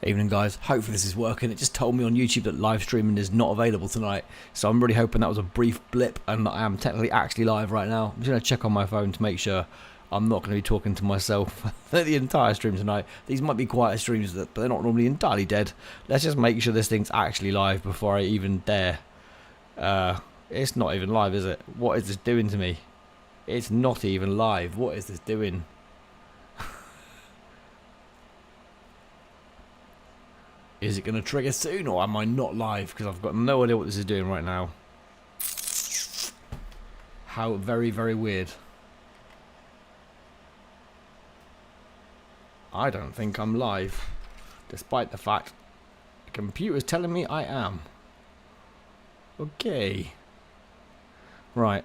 Evening guys, hopefully this is working. It just told me on YouTube that live streaming is not available tonight, so I'm really hoping that was a brief blip and that I am technically actually live right now. I'm just going to check on my phone to make sure I'm not going to be talking to myself the entire stream tonight. These might be quieter streams, but they're not normally entirely dead. Let's just make sure this thing's actually live before I even dare. It's not even live, is it? What is this doing to me? It's not even live. What is this doing? Is it going to trigger soon, or am I not live? Because I've got no idea what this is doing right now. How very, very weird. I don't think I'm live, despite the fact the computer's telling me I am. Okay. Right.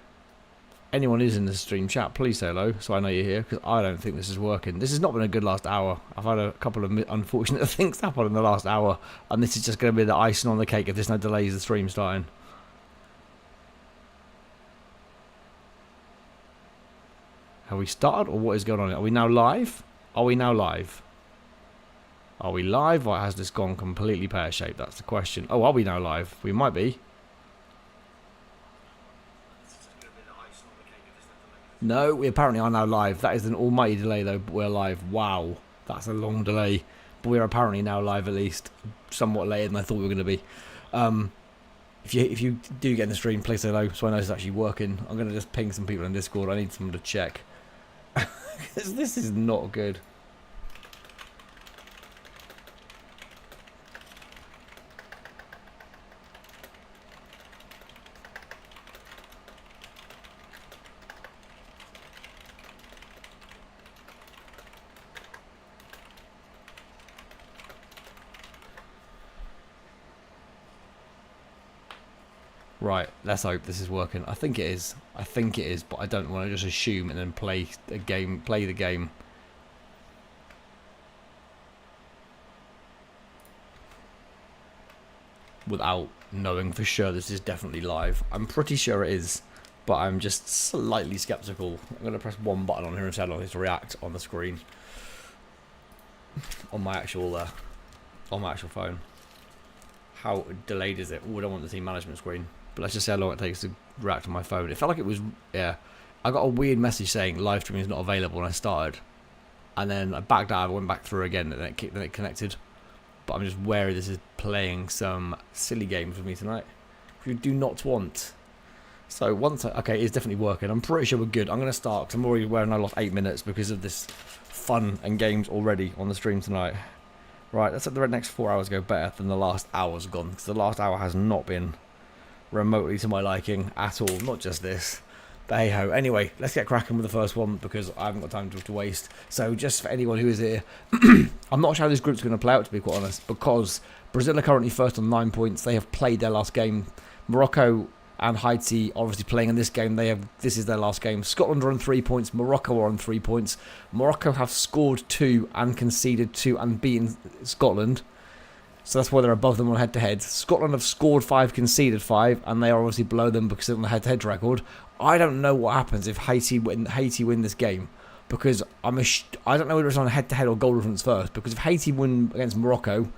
Anyone who's in the stream chat, please say hello so I know you're here, because I don't think this is working. This has not been a good last hour. I've had a couple of unfortunate things happen in the last hour, and this is just going to be the icing on the cake if there's no delays the stream starting. Have we started, or what is going on? Are we now live? Are we now live? Are we live, or has this gone completely pear-shaped? That's the question. Oh, are we now live? We might be. No, we apparently are now live. That is an almighty delay though, but we're live. Wow, that's a long delay. But we're apparently now live, at least somewhat later than I thought we were going to be. If you do get in the stream, please say hello so I know it's actually working. I'm going to just ping some people in Discord. I need someone to check. This is not good. Right, let's hope this is working. I think it is. I think it is, but I don't want to just assume and then play the game. Without knowing for sure this is definitely live. I'm pretty sure it is, but I'm just slightly skeptical. I'm going to press one button on here and say I'll to react on the screen. On my actual phone. How delayed is it? Oh, I don't want the team management screen. But let's just see how long it takes to react on my phone. It felt like it was, yeah. I got a weird message saying live streaming is not available when I started. And then I backed out, I went back through again, and then it connected. But I'm just wary this is playing some silly games with me tonight. Which you do not want. So once okay, it's definitely working. I'm pretty sure we're good. I'm going to start, because I'm already wearing I lost 8 minutes because of this fun and games already on the stream tonight. Right, let's let the next 4 hours go better than the last hour's gone. Because the last hour has not been remotely to my liking at all. Not just this. But hey ho. Anyway, let's get cracking with the first one because I haven't got time to waste. So just for anyone who is here, I'm not sure how this group's going to play out, to be quite honest. Because Brazil are currently first on 9 points. They have played their last game. Morocco and Haiti obviously playing in this game. This is their last game. Scotland are on 3 points. Morocco are on 3 points. Morocco have scored 2 and conceded 2 and beaten Scotland. So that's why they're above them on head-to-head. Scotland have scored 5, conceded 5, and they are obviously below them because of the head-to-head record. I don't know what happens if Haiti win this game, because I don't know whether it's on head-to-head or goal difference first. Because if Haiti win against Morocco,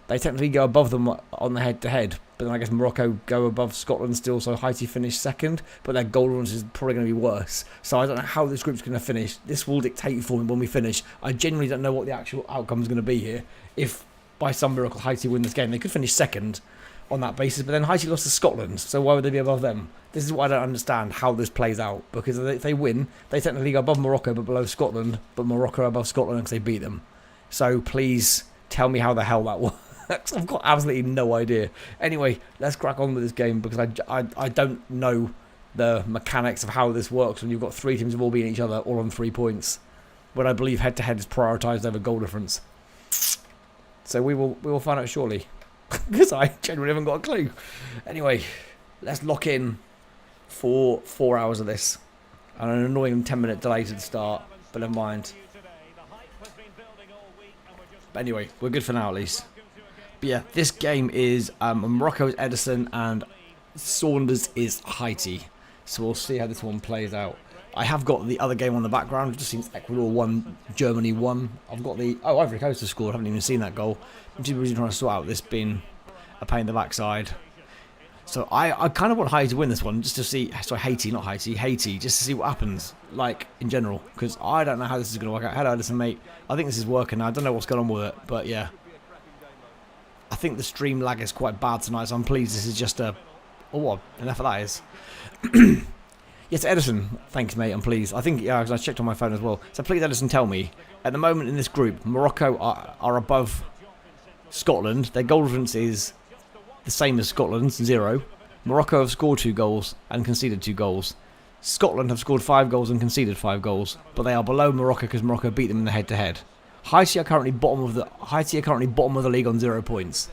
they technically go above them on the head-to-head. But then I guess Morocco go above Scotland still, so Haiti finish second. But their goal difference is probably going to be worse. So I don't know how this group's going to finish. This will dictate for me when we finish. I genuinely don't know what the actual outcome is going to be here. If by some miracle Haiti win this game, they could finish second on that basis. But then Haiti lost to Scotland, so why would they be above them? This is what I don't understand, how this plays out. Because if they win, they technically go above Morocco but below Scotland. But Morocco are above Scotland because they beat them. So please tell me how the hell that works. I've got absolutely no idea. Anyway, let's crack on with this game because I don't know the mechanics of how this works when you've got 3 teams have all beaten each other, all on 3 points. When I believe head-to-head is prioritised over goal difference. So we will find out shortly. Because I genuinely haven't got a clue. Anyway, let's lock in for 4 hours of this. And an annoying 10-minute delay to the start. But never mind. But anyway, we're good for now at least. But yeah, this game is Morocco's Ederson and Saunders is Haiti. So we'll see how this one plays out. I have got the other game on the background. It just seems Ecuador 1, Germany 1. I've got the... Oh, Ivory Coast has scored. I haven't even seen that goal. I'm too busy trying to sort out this being a pain in the backside. So I kind of want Haiti to win this one, just to see... Sorry, Haiti, not Haiti. Haiti, just to see what happens, like, in general. Because I don't know how this is going to work out. Hello, Ederson, mate. I think this is working now. I don't know what's going on with it, but yeah. I think the stream lag is quite bad tonight, so I'm pleased this is just a... Oh, what? Enough of that is. Yes, Ederson. Thanks, mate. I'm pleased. I think, yeah, I checked on my phone as well. So please, Ederson, tell me. At the moment in this group, Morocco are above Scotland. Their goal difference is the same as Scotland's, 0. Morocco have scored 2 goals and conceded 2 goals. Scotland have scored 5 goals and conceded 5 goals, but they are below Morocco because Morocco beat them in the head-to-head. Haiti are currently bottom of the league on 0 points.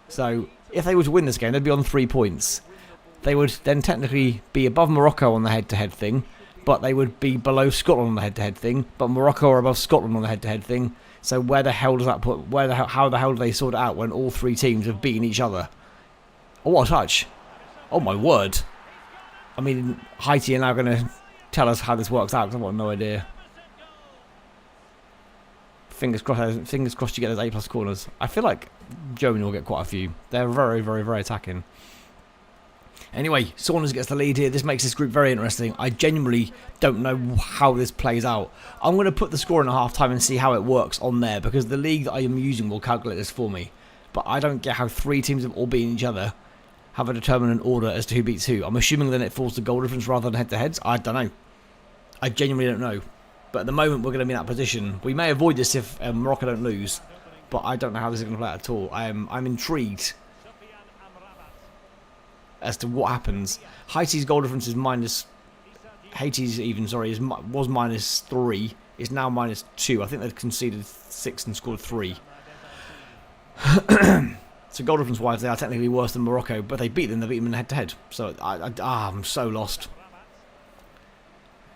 So if they were to win this game, they'd be on 3 points. They would then technically be above Morocco on the head-to-head thing, but they would be below Scotland on the head-to-head thing. But Morocco are above Scotland on the head-to-head thing. So where the hell does that put? How the hell do they sort it out when all 3 teams have beaten each other? Oh, what a touch! Oh my word! I mean, Haiti are now going to tell us how this works out because I've got no idea. Fingers crossed you get those A+ corners. I feel like Germany will get quite a few. They're very, very, very attacking. Anyway, Saunders gets the lead here. This makes this group very interesting. I genuinely don't know how this plays out. I'm going to put the score in at half-time and see how it works on there, because the league that I am using will calculate this for me. But I don't get how 3 teams have all beaten each other have a determinant order as to who beats who. I'm assuming then it falls to goal difference rather than head-to-heads. I don't know. I genuinely don't know. But at the moment, we're going to be in that position. We may avoid this if Morocco don't lose, but I don't know how this is going to play out at all. I'm intrigued as to what happens. Haiti's goal difference is minus... Haiti's even, sorry, was minus 3. It's now minus 2. I think they've conceded 6 and scored 3. So goal difference wise, they are technically worse than Morocco, but they beat them in head-to-head. So I'm so lost.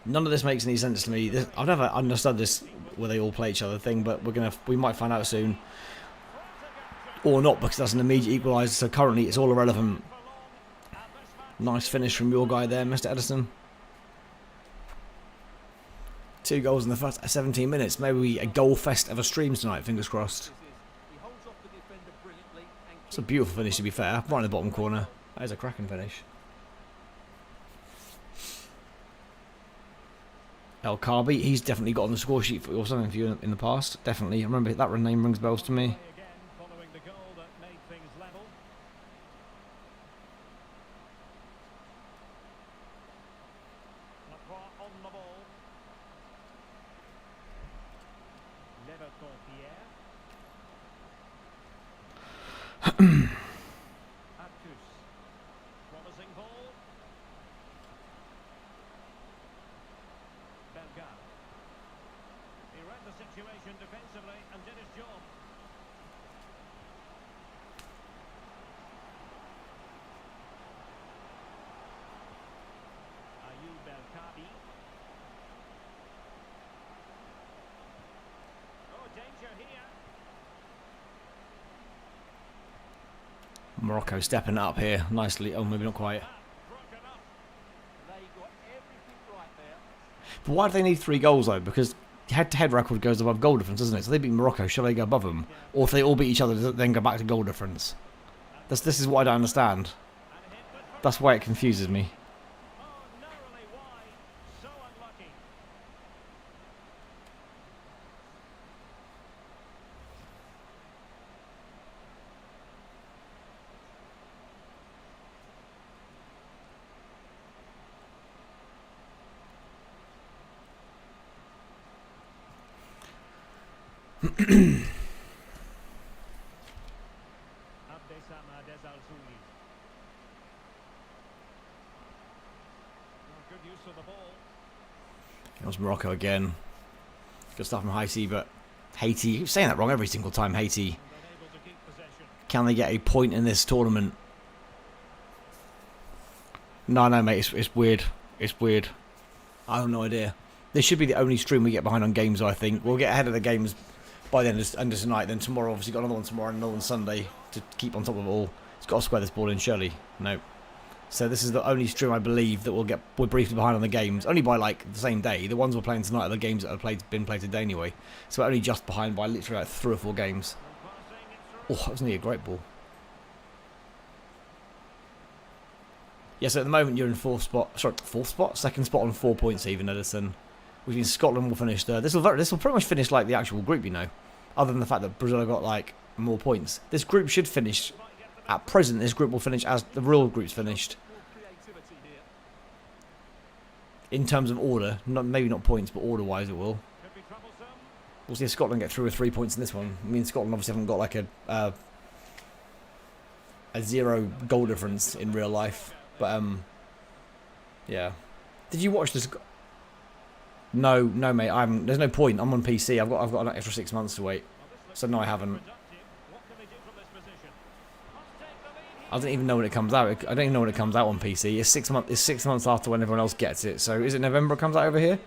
None of this makes any sense to me. I've never understood this where they all play each other thing, but we might find out soon. Or not, because that's an immediate equaliser, so currently it's all irrelevant. Nice finish from your guy there, Mr. Ederson. 2 goals in the first 17 minutes. Maybe a goal fest of a stream tonight, fingers crossed. It's a beautiful finish, to be fair. Right in the bottom corner. That is a cracking finish. El Carby, he's definitely got on the score sheet or something for you in the past. Definitely. I remember that name rings bells to me. Morocco stepping up here nicely. Oh, maybe not quite. But why do they need 3 goals though? Because head-to-head record goes above goal difference, doesn't it? So they beat Morocco, shall they go above them? Or if they all beat each other, then go back to goal difference? This is what I don't understand. That's why it confuses me. It was Morocco again. Good stuff from Haiti, but Haiti, you're saying that wrong every single time, Haiti. Can they get a point in this tournament? No, mate, it's weird. It's weird. I have no idea. This should be the only stream we get behind on games, I think. We'll get ahead of the games by the end of tonight. Then tomorrow, obviously, got another one tomorrow and another one Sunday to keep on top of it all. It's got to square this ball in, surely. No. So this is the only stream I believe that we're briefly behind on the games, only by like the same day. The ones we're playing tonight are the games that have been played today anyway. So we're only just behind by literally like 3 or 4 games. Oh, that was nearly a great ball. Yeah, so at the moment you're in 4th spot. Sorry, 4th spot? 2nd spot on 4 points even, Ederson. Which means Scotland will finish third. This will pretty much finish like the actual group, you know. Other than the fact that Brazil have got like more points. This group should finish, at present, this group will finish as the real group's finished. In terms of order, maybe not points, but order-wise it will. We'll see if Scotland get through with 3 points in this one. I mean, Scotland obviously haven't got like a 0 goal difference in real life. But, yeah. Did you watch this? No, mate, I haven't. There's no point. I'm on PC. I've got an extra 6 months to wait. So, no, I haven't. I don't even know when it comes out. I don't even know when it comes out on PC. It's 6 months. It's 6 months after when everyone else gets it. So, is it November it comes out over here?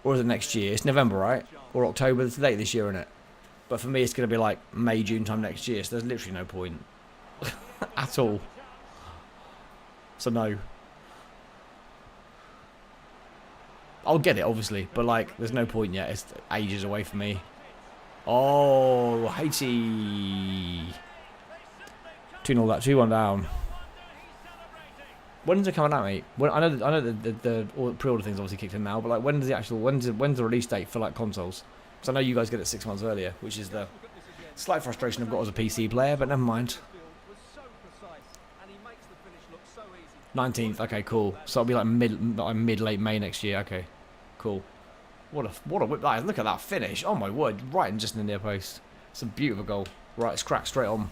Or is it next year? It's November, right? Or October. It's late this year, isn't it? But for me, it's going to be like May, June time next year. So, there's literally no point. At all. So, no. I'll get it, obviously, but like, there's no point yet. It's ages away from me. Oh, Haiti. 2-0 that, 2-1 down. When's it coming out, mate? I know the pre-order thing's obviously kicked in now, but like, when's the release date for like consoles? Because I know you guys get it 6 months earlier, which is the slight frustration I've got as a PC player, but never mind. 19th, okay, cool. So it'll be like mid-late May next year. Okay, cool. What a whip that is. Look at that finish. Oh my word, right and just in the near post. It's a beautiful goal. Right, it's cracked straight on.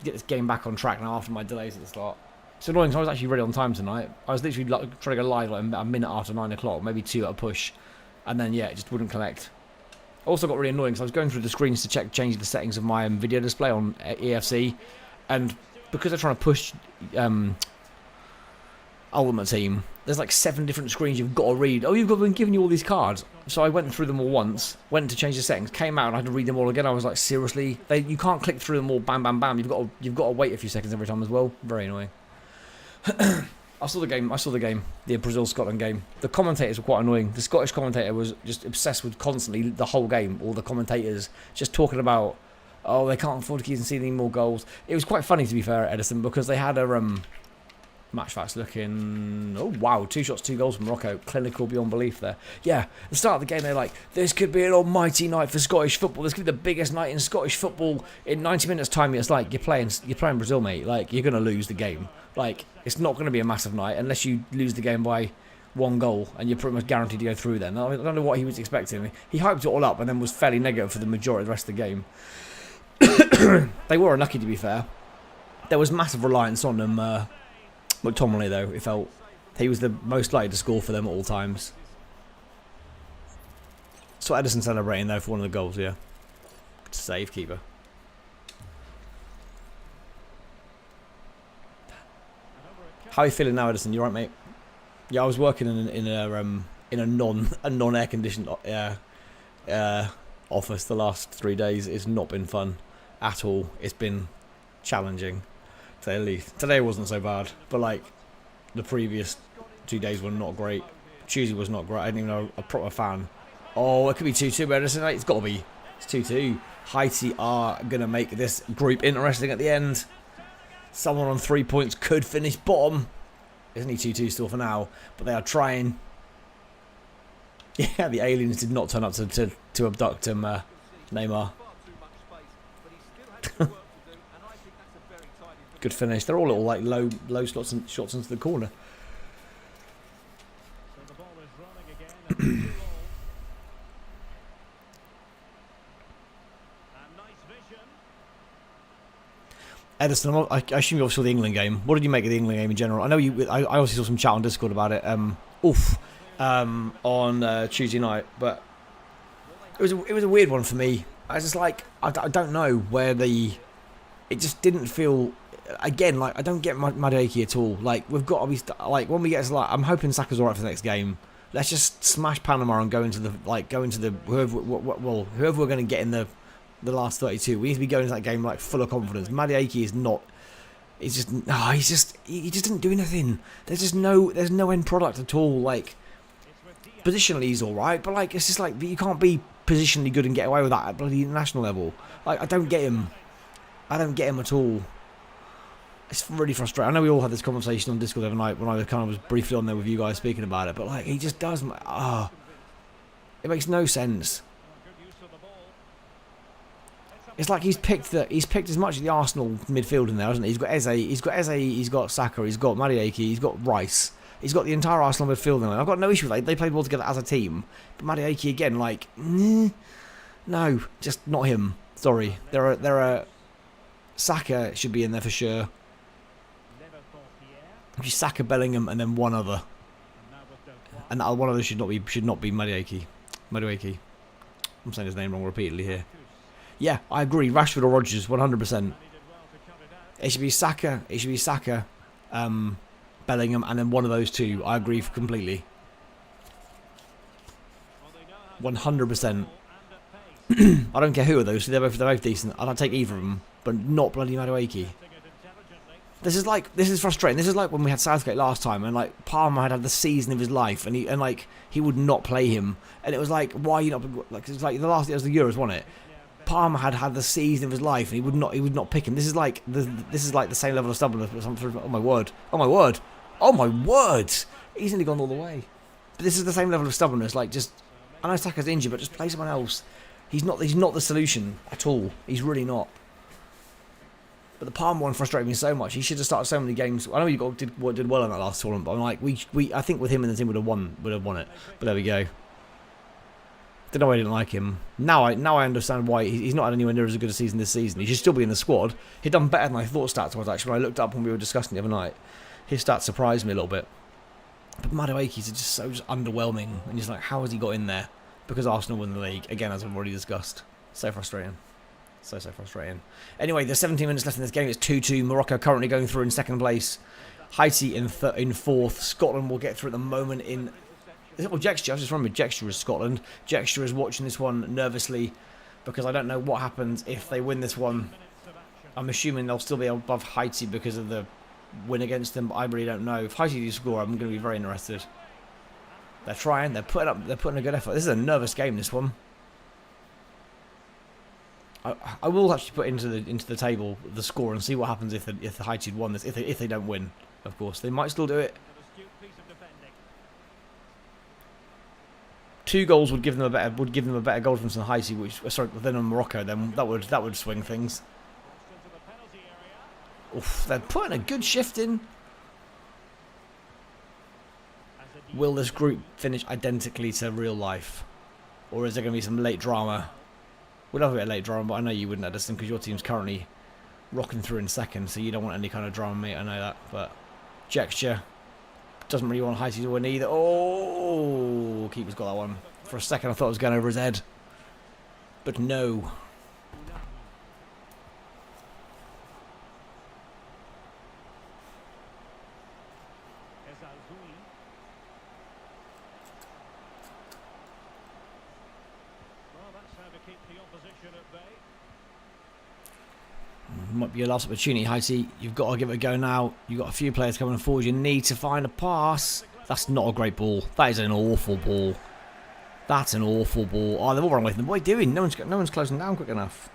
Get this game back on track now after my delays at the start. It's annoying because I was actually ready on time tonight. I was literally like, trying to go live like a minute after 9 o'clock, maybe 2 at a push, and then yeah, it just wouldn't connect. Also got really annoying because I was going through the screens to change the settings of my video display on EFC, and because they're trying to push Ultimate Team, there's like 7 different screens you've got to read. Oh, you've been giving you all these cards. So I went through them all once, went to change the settings, came out and I had to read them all again. I was like, seriously? You can't click through them all, bam, bam, bam. You've got to wait a few seconds every time as well. Very annoying. I saw the game, the Brazil-Scotland game. The commentators were quite annoying. The Scottish commentator was just obsessed with constantly the whole game, all the commentators just talking about, oh, they can't afford to keep conceding more goals. It was quite funny, to be fair, at Ederson, because they had a match facts looking, oh wow, 2 shots, 2 goals from Morocco, clinical beyond belief there. Yeah, at the start of the game they're like, this could be an almighty night for Scottish football, this could be the biggest night in Scottish football. In 90 minutes time it's like, you're playing Brazil, mate, like you're going to lose the game. Like, it's not going to be a massive night unless you lose the game by 1 goal and you're pretty much guaranteed to go through then. I don't know what he was expecting. He hyped it all up and then was fairly negative for the majority of the rest of the game. They were unlucky, to be fair. There was massive reliance on them. McTominay, though, it felt he was the most likely to score for them at all times. So Ederson celebrating, though, for one of the goals, yeah. Good save, keeper. How are you feeling now, Ederson? You right, mate? Yeah, I was working in a non-air conditioned office the last 3 days. It's not been fun at all. It's been challenging. To say the least. Today wasn't so bad, but like the previous 2 days were not great. Tuesday was not great. I didn't even know a proper fan. Oh, it could be 2-2, but it's got to be. It's 2-2. Haiti are gonna make this group interesting at the end. Someone on 3 points could finish bottom. It's only 2-2 still for now, but they are trying. Yeah, the aliens did not turn up to abduct Neymar. Good finish. They're all little like low shots into the corner. Ederson, I assume you also saw the England game. What did you make of the England game in general? I know you. I also saw some chat on Discord about it. On Tuesday night, but it was a weird one for me. I was just like, I don't know where it just didn't feel. Again, like I don't get Madueke at all. Like we've got to be like when we get to like, I'm hoping Saka's alright for the next game. Let's just smash Panama and go into the whoever we're going to get in the last 32. We need to be going into that game like full of confidence. Madueke is not. He's just, he just didn't do anything. There's no end product at all. Like, positionally he's all right, but like, it's just like, you can't be positionally good and get away with that at bloody international level. Like, I don't get him. I don't get him at all. It's really frustrating. I know we all had this conversation on Discord the other night when I kind of was briefly on there with you guys speaking about it, but like, he just does. It makes no sense. It's like he's picked as much of the Arsenal midfield in there, hasn't he? He's got Eze, he's got Saka, he's got Mariaki, he's got Rice. He's got the entire Arsenal midfield in there. I've got no issue with that. They played well together as a team. But Mariaki again, like, no, just not him. Sorry. There are Saka should be in there for sure. Saka, Bellingham, and then one other. And that one other should not be Mariaki. I'm saying his name wrong repeatedly here. Yeah, I agree. Rashford or Rodgers, 100%. It should be Saka, Bellingham, and then one of those two. I agree completely. 100%. I don't care who are those. They're both decent. I'd take either of them, but not bloody Madueke. This is frustrating. This is like when we had Southgate last time, and like Palmer had the season of his life, and he would not play him, and it was like, why are you not? Like, it's like it was the Euros, wasn't it? Palmer had the season of his life, and he would not pick him. This is like the same level of stubbornness. Oh my word! He's nearly gone all the way. But this is the same level of stubbornness. Like, just, I know Saka's injured, but just play someone else. He's not the solution at all. He's really not. But the Palmer one frustrated me so much. He should have started so many games. I know he did well in that last tournament, but I'm like, I think with him in the team would have won it. But there we go. Don't know why I didn't like him. Now I understand why he's not had anywhere near as good a season this season. He should still be in the squad. He'd done better than I thought stats-wise, actually, when I looked up when we were discussing the other night. His stats surprised me a little bit. But Madueke's are just so underwhelming. And just like, how has he got in there? Because Arsenal won the league. Again, as I've already discussed. So frustrating. So frustrating. Anyway, there's 17 minutes left in this game. It's 2-2. Morocco currently going through in second place. Haiti in fourth. Scotland will get through at the moment in... Well, Gxsture, I just remembered Gxsture is Scotland. Gxsture is watching this one nervously because I don't know what happens if they win this one. I'm assuming they'll still be above Haiti because of the win against them, but I really don't know. If Haiti do score, I'm going to be very interested. They're trying. They're putting a good effort. This is a nervous game, this one. I will actually put into the table the score and see what happens if the Haiti had won this. If they don't win, of course, they might still do it. 2 goals would give them a better goal difference than Haiti, than Morocco. Then that would swing things. Oof, they're putting a good shift in. Will this group finish identically to real life, or is there going to be some late drama? We'll have a bit of late drama, but I know you wouldn't, Ederson, because your team's currently rocking through in second, so you don't want any kind of drama, mate. I know that, but Gxsture doesn't really want Haiti to win either. Oh, keeper's got that one. For a second, I thought it was going over his head, but no. Might be your last opportunity, Haiti. You've got to give it a go now. You've got a few players coming forward. You need to find a pass. That's not a great ball. That is an awful ball. That's an awful ball. Oh, they're all wrong with them. What are you doing? No one's closing down quick enough.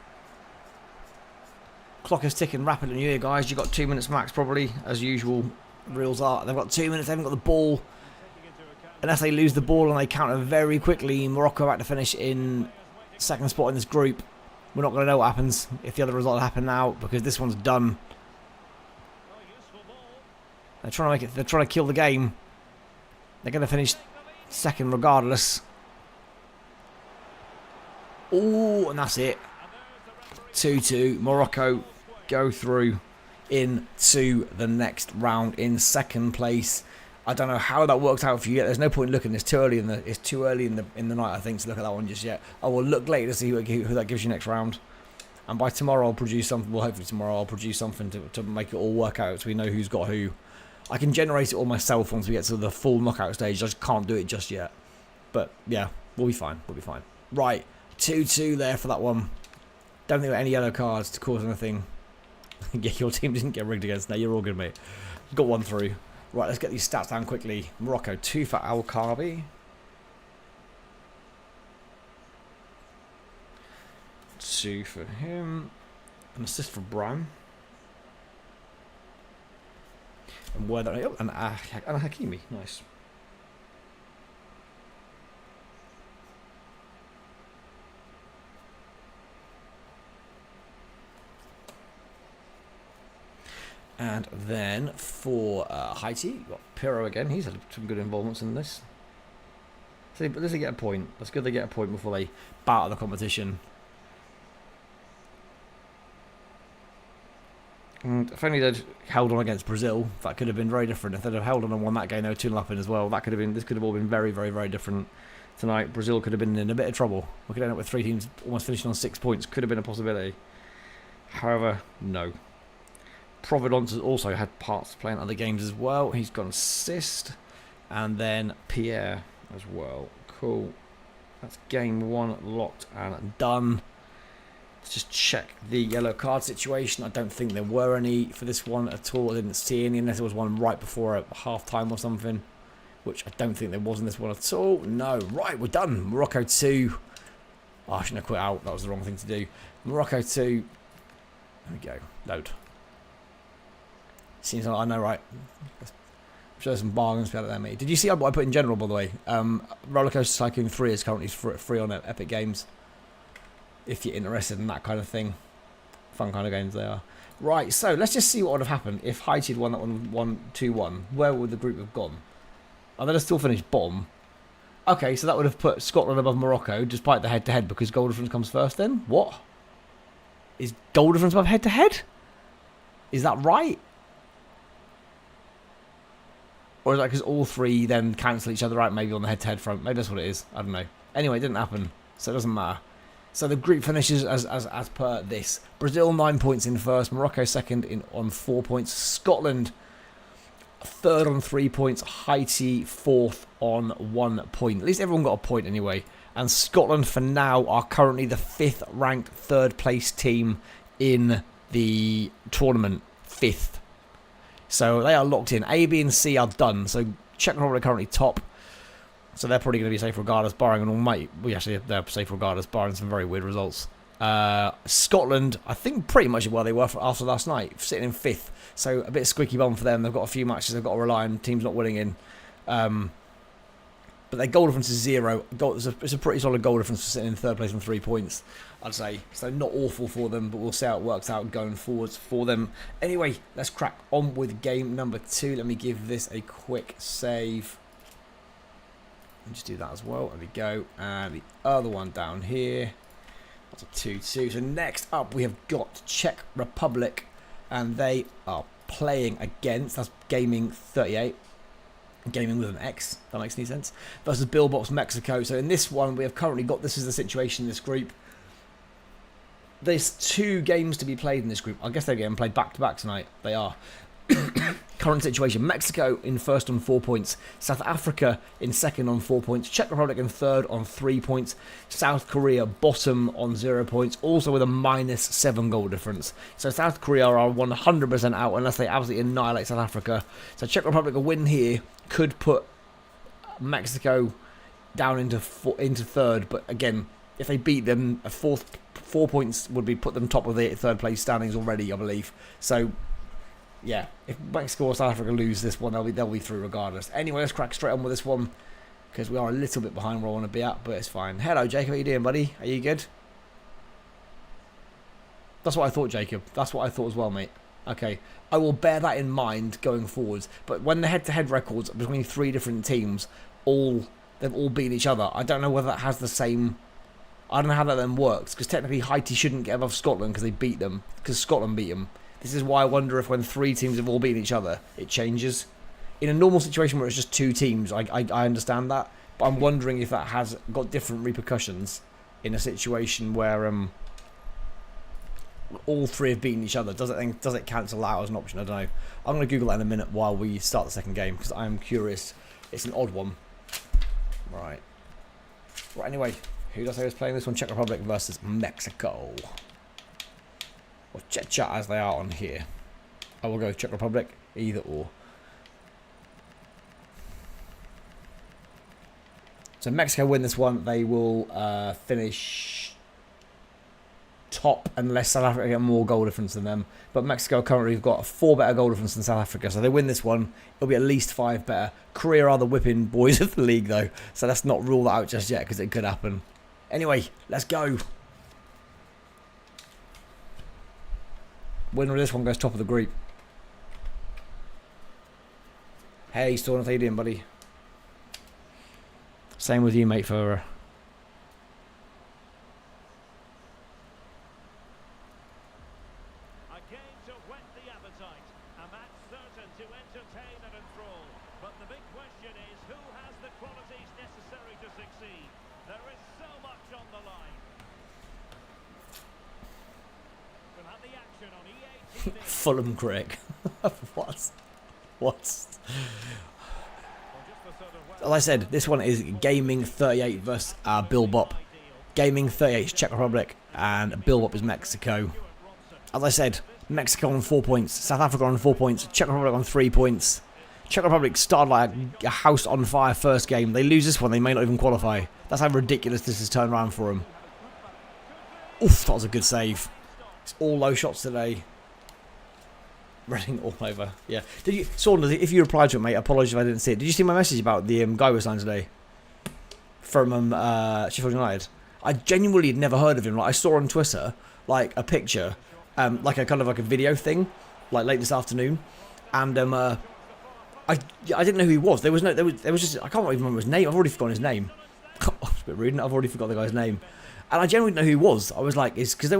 Clock is ticking rapidly here, guys. You've got 2 minutes max, probably, as usual. Reels are. They've got 2 minutes. They haven't got the ball. Unless they lose the ball and they counter very quickly, Morocco are about to finish in second spot in this group. We're not going to know what happens if the other result happen now, because this one's done. They're trying to make it. They're trying to kill the game. They're going to finish second regardless. Oh, and that's it. 2-2. Morocco go through into the next round in second place. I don't know how that worked out for you yet. There's no point looking. It's too early in the night, I think, to look at that one just yet. I will look later to see who that gives you next round. And by tomorrow I'll produce something. Well, hopefully tomorrow I'll produce something to make it all work out so we know who's got who. I can generate it all myself once we get to the full knockout stage. I just can't do it just yet. But yeah, we'll be fine. We'll be fine. Right, 2-2 there for that one. Don't think there are any yellow cards to cause anything. Yeah, your team didn't get rigged against. No, you're all good, mate. Got one through. Right, let's get these stats down quickly. Morocco, 2 for Al-Karbi. 2 for him. An assist for Brown. And where that? Oh, and Hakimi. Nice. And then for Haiti, you've got Piro again. He's had some good involvements in this. So does he get a point? That's good they get a point before they bow out of the competition. And if only they'd held on against Brazil, that could have been very different. If they'd have held on and won that game, they were 2-0 up in as well. That could have been. This could have all been very, very, very different tonight. Brazil could have been in a bit of trouble. We could end up with 3 teams almost finishing on 6 points. Could have been a possibility. However, no. Providence has also had parts to play in other games as well. He's got an assist. And then Pierre as well. Cool. That's game 1 locked and done. Let's just check the yellow card situation. I don't think there were any for this one at all. I didn't see any unless there was one right before half time or something. Which I don't think there was in this one at all. No. Right, we're done. Morocco 2. Oh, I shouldn't have quit out. That was the wrong thing to do. Morocco 2. There we go. Load. Seems like I know, right? I'm sure there's some bargains out there, mate. Did you see what I put in general, by the way? Rollercoaster Tycoon 3 is currently free on Epic Games. If you're interested in that kind of thing. Fun kind of games they are. Right, so let's just see what would have happened if Haiti had won that one 2-1. Where would the group have gone? Oh, they'd have still finished bottom. Okay, so that would have put Scotland above Morocco, despite the head-to-head, because goal difference comes first then? What? Is goal difference above head-to-head? Is that right? Or is that because all 3 then cancel each other out maybe on the head-to-head front? Maybe that's what it is. I don't know. Anyway, it didn't happen, so it doesn't matter. So the group finishes as per this. Brazil 9 points in first. Morocco second on 4 points. Scotland third on 3 points. Haiti fourth on 1 point. At least everyone got a point anyway. And Scotland for now are currently the 5th ranked 3rd place team in the tournament. 5th. So they are locked in. A, B and C are done. So Czech Republic are currently top. So they're probably going to be safe regardless, barring an almighty... Well, actually, they're safe regardless, barring some very weird results. Scotland, I think pretty much where they were after last night, sitting in 5th. So a bit squeaky bum for them. They've got a few matches they've got to rely on, teams not winning in. But their goal difference is 0. It's a pretty solid goal difference for sitting in 3rd place on 3 points, I'd say. So not awful for them, but we'll see how it works out going forwards for them. Anyway, let's crack on with game number 2. Let me give this a quick save. Let me just do that as well. There we go. And the other one down here. That's a 2-2. So next up, we have got Czech Republic, and they are playing against, that's Gaming 38. Gaming with an X, that makes any sense, versus BilBop's Mexico. So in this one, we have currently got, this is the situation in this group. There's 2 games to be played in this group. I guess they're getting played back-to-back tonight. They are. Current situation, Mexico in first on 4 points, South Africa in second on 4 points, Czech Republic in third on 3 points, South Korea bottom on 0 points, also with a -7 goal difference. So South Korea are 100% out unless they absolutely annihilate South Africa. So Czech Republic, a win here could put Mexico down into third, but again, if they beat them, 4 points would be put them top of the 3rd place standings already, I believe. So yeah, if Mexico or South Africa lose this one, they'll be through regardless. Anyway, let's crack straight on with this one, because we are a little bit behind where I want to be at, but it's fine. Hello, Jacob. How you doing, buddy? Are you good? That's what I thought, Jacob. That's what I thought as well, mate. Okay, I will bear that in mind going forwards. But when the head-to-head records between 3 different teams, they've all beaten each other, I don't know whether that has the same... I don't know how that then works, because technically Haiti shouldn't get above Scotland because they beat them, because Scotland beat them. This is why I wonder if when 3 teams have all beaten each other, it changes. In a normal situation where it's just 2 teams, I understand that. But I'm wondering if that has got different repercussions in a situation where all 3 have beaten each other. Does it cancel out as an option? I don't know. I'm going to Google that in a minute while we start the second game, because I'm curious. It's an odd one. Right. Anyway, who did I say was playing this one? Czech Republic versus Mexico. or Czech as they are on here. I will go Czech Republic, either or. So Mexico win this one, they will finish top unless South Africa get more goal difference than them. But Mexico currently have got a 4 better goal difference than South Africa, so they win this one, it'll be at least 5 better. Korea are the whipping boys of the league though, so let's not rule that out just yet because it could happen. Anyway, let's go. Winner of this one goes top of the group. Hey, Storm, how you doing, buddy? Same with you, mate, for... Fulham critic. What? As I said, this one is Gaming 38 versus BilBop. Gaming 38 is Czech Republic and BilBop is Mexico. As I said, Mexico on 4 points, South Africa on 4 points, Czech Republic on 3 points. Czech Republic started like a house on fire first game. They lose this one, they may not even qualify. That's how ridiculous this has turned around for them. Oof, that was a good save. It's all low shots today. Running all over. Yeah. Did you, Saunders, if you replied to it, mate, apologies if I didn't see it. Did you see my message about the guy we signed today? From Sheffield United. I genuinely had never heard of him. Like, I saw on Twitter, like, a picture, like a kind of like a video thing, like late this afternoon. And I didn't know who he was. There was just, I can't even remember his name. I've already forgotten his name. It's a bit rude, I've already forgot the guy's name. And I genuinely didn't know who he was. I was like, it's because it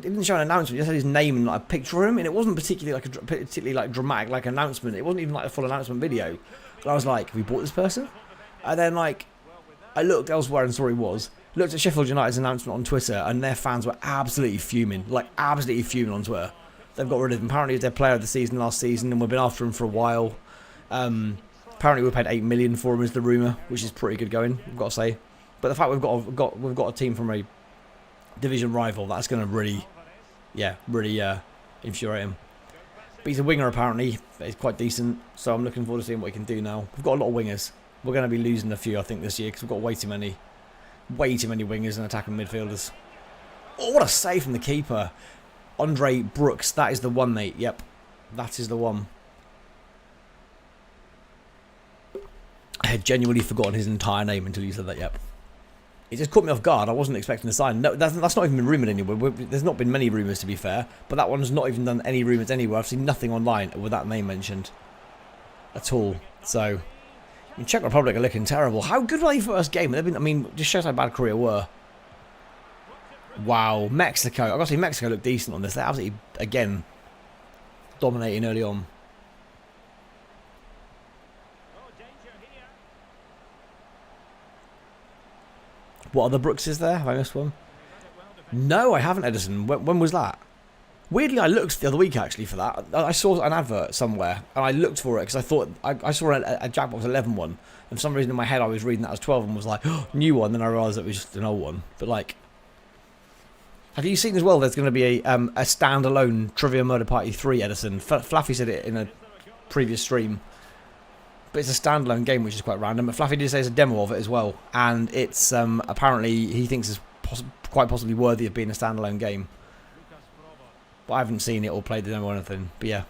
didn't show an announcement. It just had his name and like a picture of him, and it wasn't particularly like dramatic like announcement. It wasn't even like a full announcement video. And I was like, have we bought this person? And then like, I looked elsewhere and saw who he was. Looked at Sheffield United's announcement on Twitter, and their fans were absolutely fuming, like absolutely fuming on Twitter. They've got rid of him. Apparently, he was their player of the season last season, and we've been after him for a while. Apparently, we paid 8 million for him, is the rumor, which is pretty good going, I've got to say. But the fact we've got a team from a division rival, that's going to really infuriate him. But he's a winger apparently. He's quite decent, so I'm looking forward to seeing what he can do now. We've got a lot of wingers. We're going to be losing a few, I think, this year because we've got way too many wingers and attacking midfielders. Oh, what a save from the keeper, Andre Brooks. That is the one, mate. Yep, that is the one. I had genuinely forgotten his entire name until you said that. Yep. It just caught me off guard. I wasn't expecting to sign. No, that's not even been rumoured anywhere. There's not been many rumours, to be fair. But that one's not even done any rumours anywhere. I've seen nothing online with that name mentioned at all. So, I mean, Czech Republic are looking terrible. How good were they first game? They've been, I mean, just shows how bad Korea were. Wow, Mexico. I've got to say, Mexico looked decent on this. They're absolutely, again, dominating early on. What other Brookses there? Have I missed one? No, I haven't, Ederson. When was that? Weirdly, I looked the other week, actually, for that. I saw an advert somewhere, and I looked for it, because I thought... I saw a Jackbox 11 one, and for some reason in my head I was reading that as 12 and was like, oh, new one, then I realised it was just an old one. But, like... Have you seen as well there's going to be a standalone Trivia Murder Party 3, Ederson? Fluffy said it in a previous stream. But it's a standalone game, which is quite random. But Fluffy did say it's a demo of it as well. And it's apparently, he thinks it's quite possibly worthy of being a standalone game. But I haven't seen it or played the demo or anything. But yeah.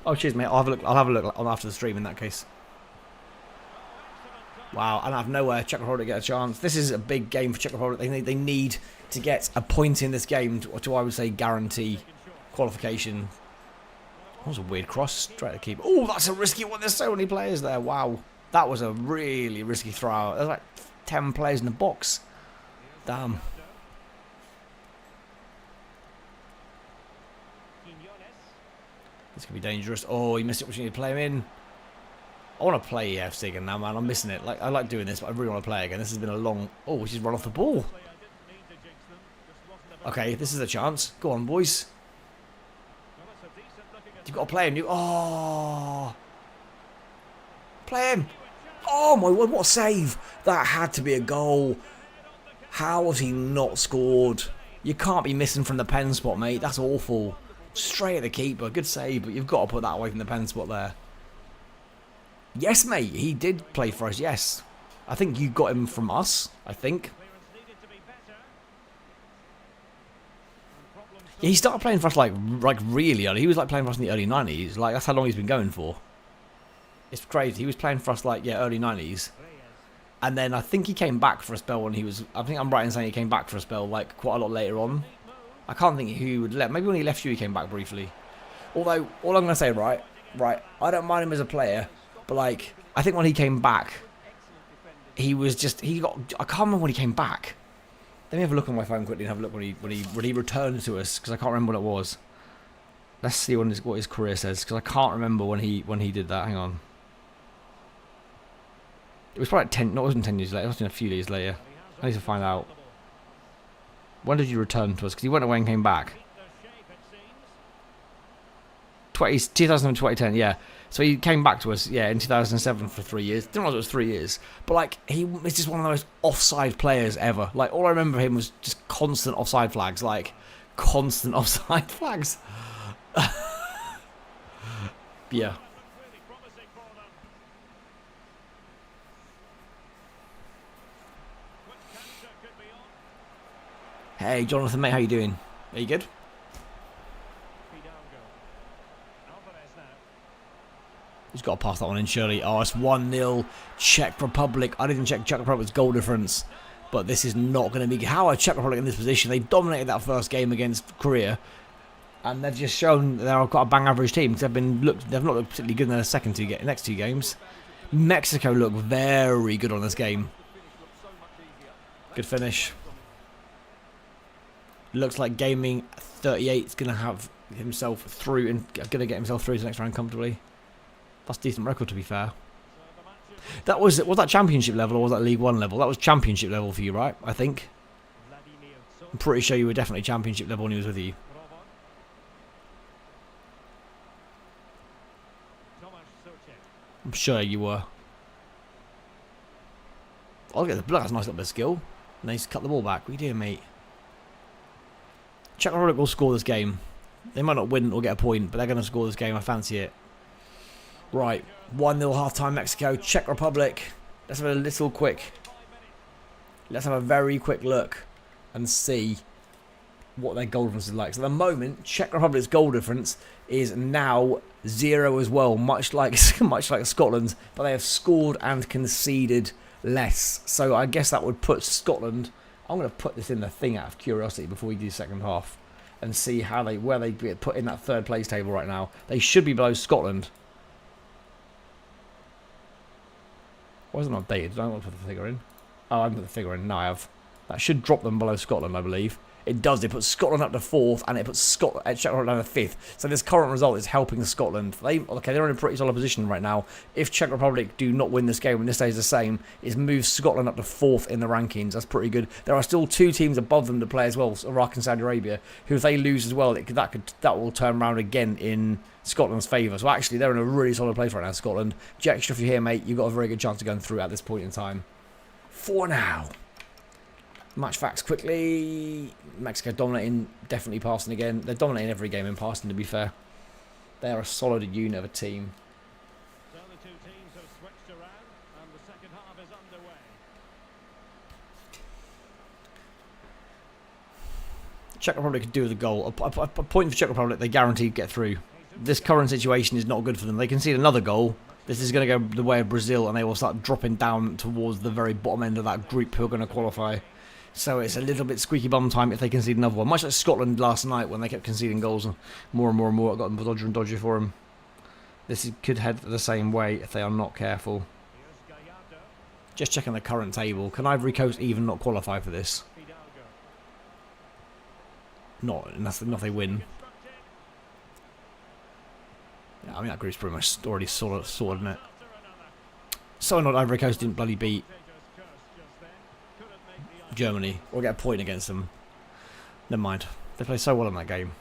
Oh, cheers, mate. I'll have a look on after the stream in that case. Wow, and out of nowhere, Czech Republic get a chance. This is a big game for Czech Republic. They need to get a point in this game to I would say, guarantee qualification. That was a weird cross, straight to keep. Oh, that's a risky one. There's so many players there. Wow. That was a really risky throw out. There's like 10 players in the box. Damn. This could be dangerous. Oh, he missed it. Opportunity to play him in. I want to play EFC again now, man. I'm missing it. Like, I like doing this, but I really want to play again. This has been a long... Oh, she's run off the ball. Okay, this is a chance. Go on, boys. You've got to play him. Oh. Play him. Oh, my word. What a save. That had to be a goal. How has he not scored? You can't be missing from the pen spot, mate. That's awful. Straight at the keeper. Good save, but you've got to put that away from the pen spot there. Yes, mate. He did play for us, yes. I think you got him from us, I think. Yeah, he started playing for us like really early. He was like playing for us in the early 90s. Like, that's how long he's been going for. It's crazy. He was playing for us like, yeah, early 90s. And then I think he came back for a spell when he was... I think I'm right in saying he came back for a spell like quite a lot later on. I can't think who he would let. Maybe when he left you, he came back briefly. Although, all I'm going to say, right, I don't mind him as a player. But like, I think when he came back, he was just... I can't remember when he came back. Let me have a look on my phone quickly and have a look when he returned to us, because I can't remember what it was. Let's see what his career says, because I can't remember when he did that. Hang on. It was probably like 10. No, it wasn't 10 years later. It was a few years later. I need to find out. When did you return to us? Because he went away and came back. 2010, yeah. So he came back to us, yeah, in 2007 for 3 years. Didn't realize it was 3 years. But, like, he was just one of the most offside players ever. Like, all I remember of him was just constant offside flags. Like, constant offside flags. Yeah. Hey, Jonathan, mate, how you doing? Are you good? He's got to pass that one in, surely. Oh, it's 1-0. Czech Republic. I didn't check Czech Republic's goal difference, but this is not going to be... How are Czech Republic in this position? They dominated that first game against Korea, and they've just shown they're quite a bang average team. They've not looked particularly good in their next two games. Mexico look very good on this game. Good finish. Looks like Gaming 38 is going to have himself through and going to get himself through to the next round comfortably. That's a decent record, to be fair. That was that championship level or was that League One level? That was championship level for you, right? I think. I'm pretty sure you were definitely championship level when he was with you. I'm sure you were. I'll get the blood. That's a nice little bit of skill. Nice to cut the ball back. What are you doing, mate? Czech Republic will score this game. They might not win or get a point, but they're going to score this game. I fancy it. Right, 1-0 half-time Mexico, Czech Republic. Let's have a very quick look and see what their goal difference is like. So at the moment, Czech Republic's goal difference is now 0 as well, much like Scotland, but they have scored and conceded less. So I guess that would put Scotland... I'm going to put this in the thing out of curiosity before we do the second half and see where they get put in that third place table right now. They should be below Scotland. Why isn't it updated? Did I want to put the figure in? Oh, I haven't put the figure in. No, I have. That should drop them below Scotland, I believe. It does. It puts Scotland up to 4th, and it puts Czech Republic down to 5th. So this current result is helping Scotland. They're in a pretty solid position right now. If Czech Republic do not win this game, and this stays the same, it moves Scotland up to 4th in the rankings. That's pretty good. There are still 2 teams above them to play as well, Iraq and Saudi Arabia, who if they lose as well, that will turn around again in Scotland's favour. So actually, they're in a really solid place right now, Scotland. Gxsture, if you're here, mate, you've got a very good chance of going through at this point in time. For now. Match facts quickly. Mexico dominating, definitely passing again. They're dominating every game in passing, to be fair. They are a solid unit of a team. So the two teams have switched around and the second half is underway. Czech Republic could do with a goal. A point for Czech Republic, they guaranteed get through. This current situation is not good for them. They concede another goal. This is going to go the way of Brazil, and they will start dropping down towards the very bottom end of that group who are going to qualify. So it's a little bit squeaky bum time if they concede another one. Much like Scotland last night when they kept conceding goals more and more and more. I got them dodger and dodgy for them. This could head the same way if they are not careful. Just checking the current table. Can Ivory Coast even not qualify for this? Not unless they win. Yeah, I mean that group's pretty much already sorted, isn't it? So not Ivory Coast didn't bloody beat Germany or get a point against them. Never mind. They played so well in that game.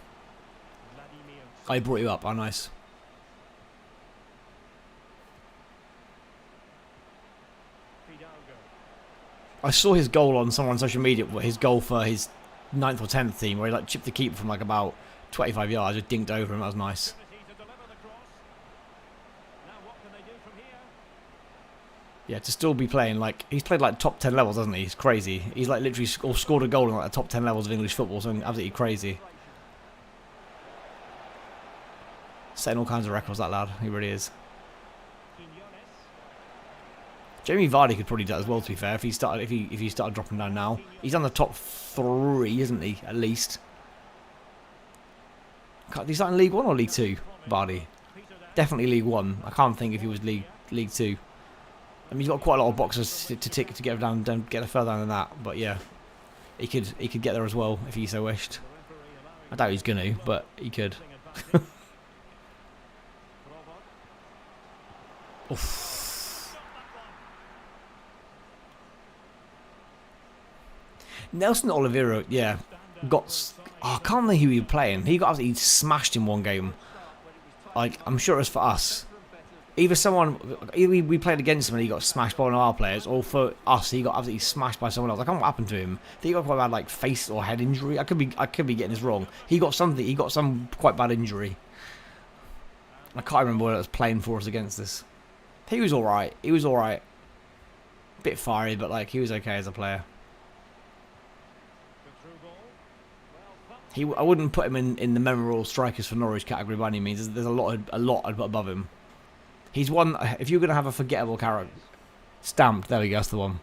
I brought you up. Oh, nice. I saw his goal on someone on social media. His goal for his 9th or 10th team where he like chipped the keeper from like about 25 yards, just dinked over him. That was nice. Yeah, to still be playing like he's played like top 10 levels, hasn't he? He's crazy. He's like literally scored a goal in like the top 10 levels of English football. Something absolutely crazy. Setting all kinds of records, that lad. He really is. Jamie Vardy could probably do that as well. To be fair, if he started dropping down now, he's on the top 3, isn't he? At least. He's starting League 1 or League 2, Vardy. Definitely League 1. I can't think if he was League 2. I mean, he's got quite a lot of boxes to tick to get down, get further down than that. But yeah, he could get there as well if he so wished. I doubt he's gonna, but he could. Oof. Nelson Oliveira, yeah, got. Oh, I can't think who he was playing. He got absolutely smashed in one game. Like, I'm sure it was for us. Either we played against him and he got smashed by one of our players, or for us he got absolutely smashed by someone else. I can't remember what happened to him. I think he got quite bad like face or head injury. I could be getting this wrong. He got some quite bad injury. I can't remember what it was playing for us against us. He was alright. Bit fiery, but like he was okay as a player. I wouldn't put him in the memorable strikers for Norwich category by any means. There's a lot above him. He's one. If you're gonna have a forgettable character, stamped. There we go. That's the one.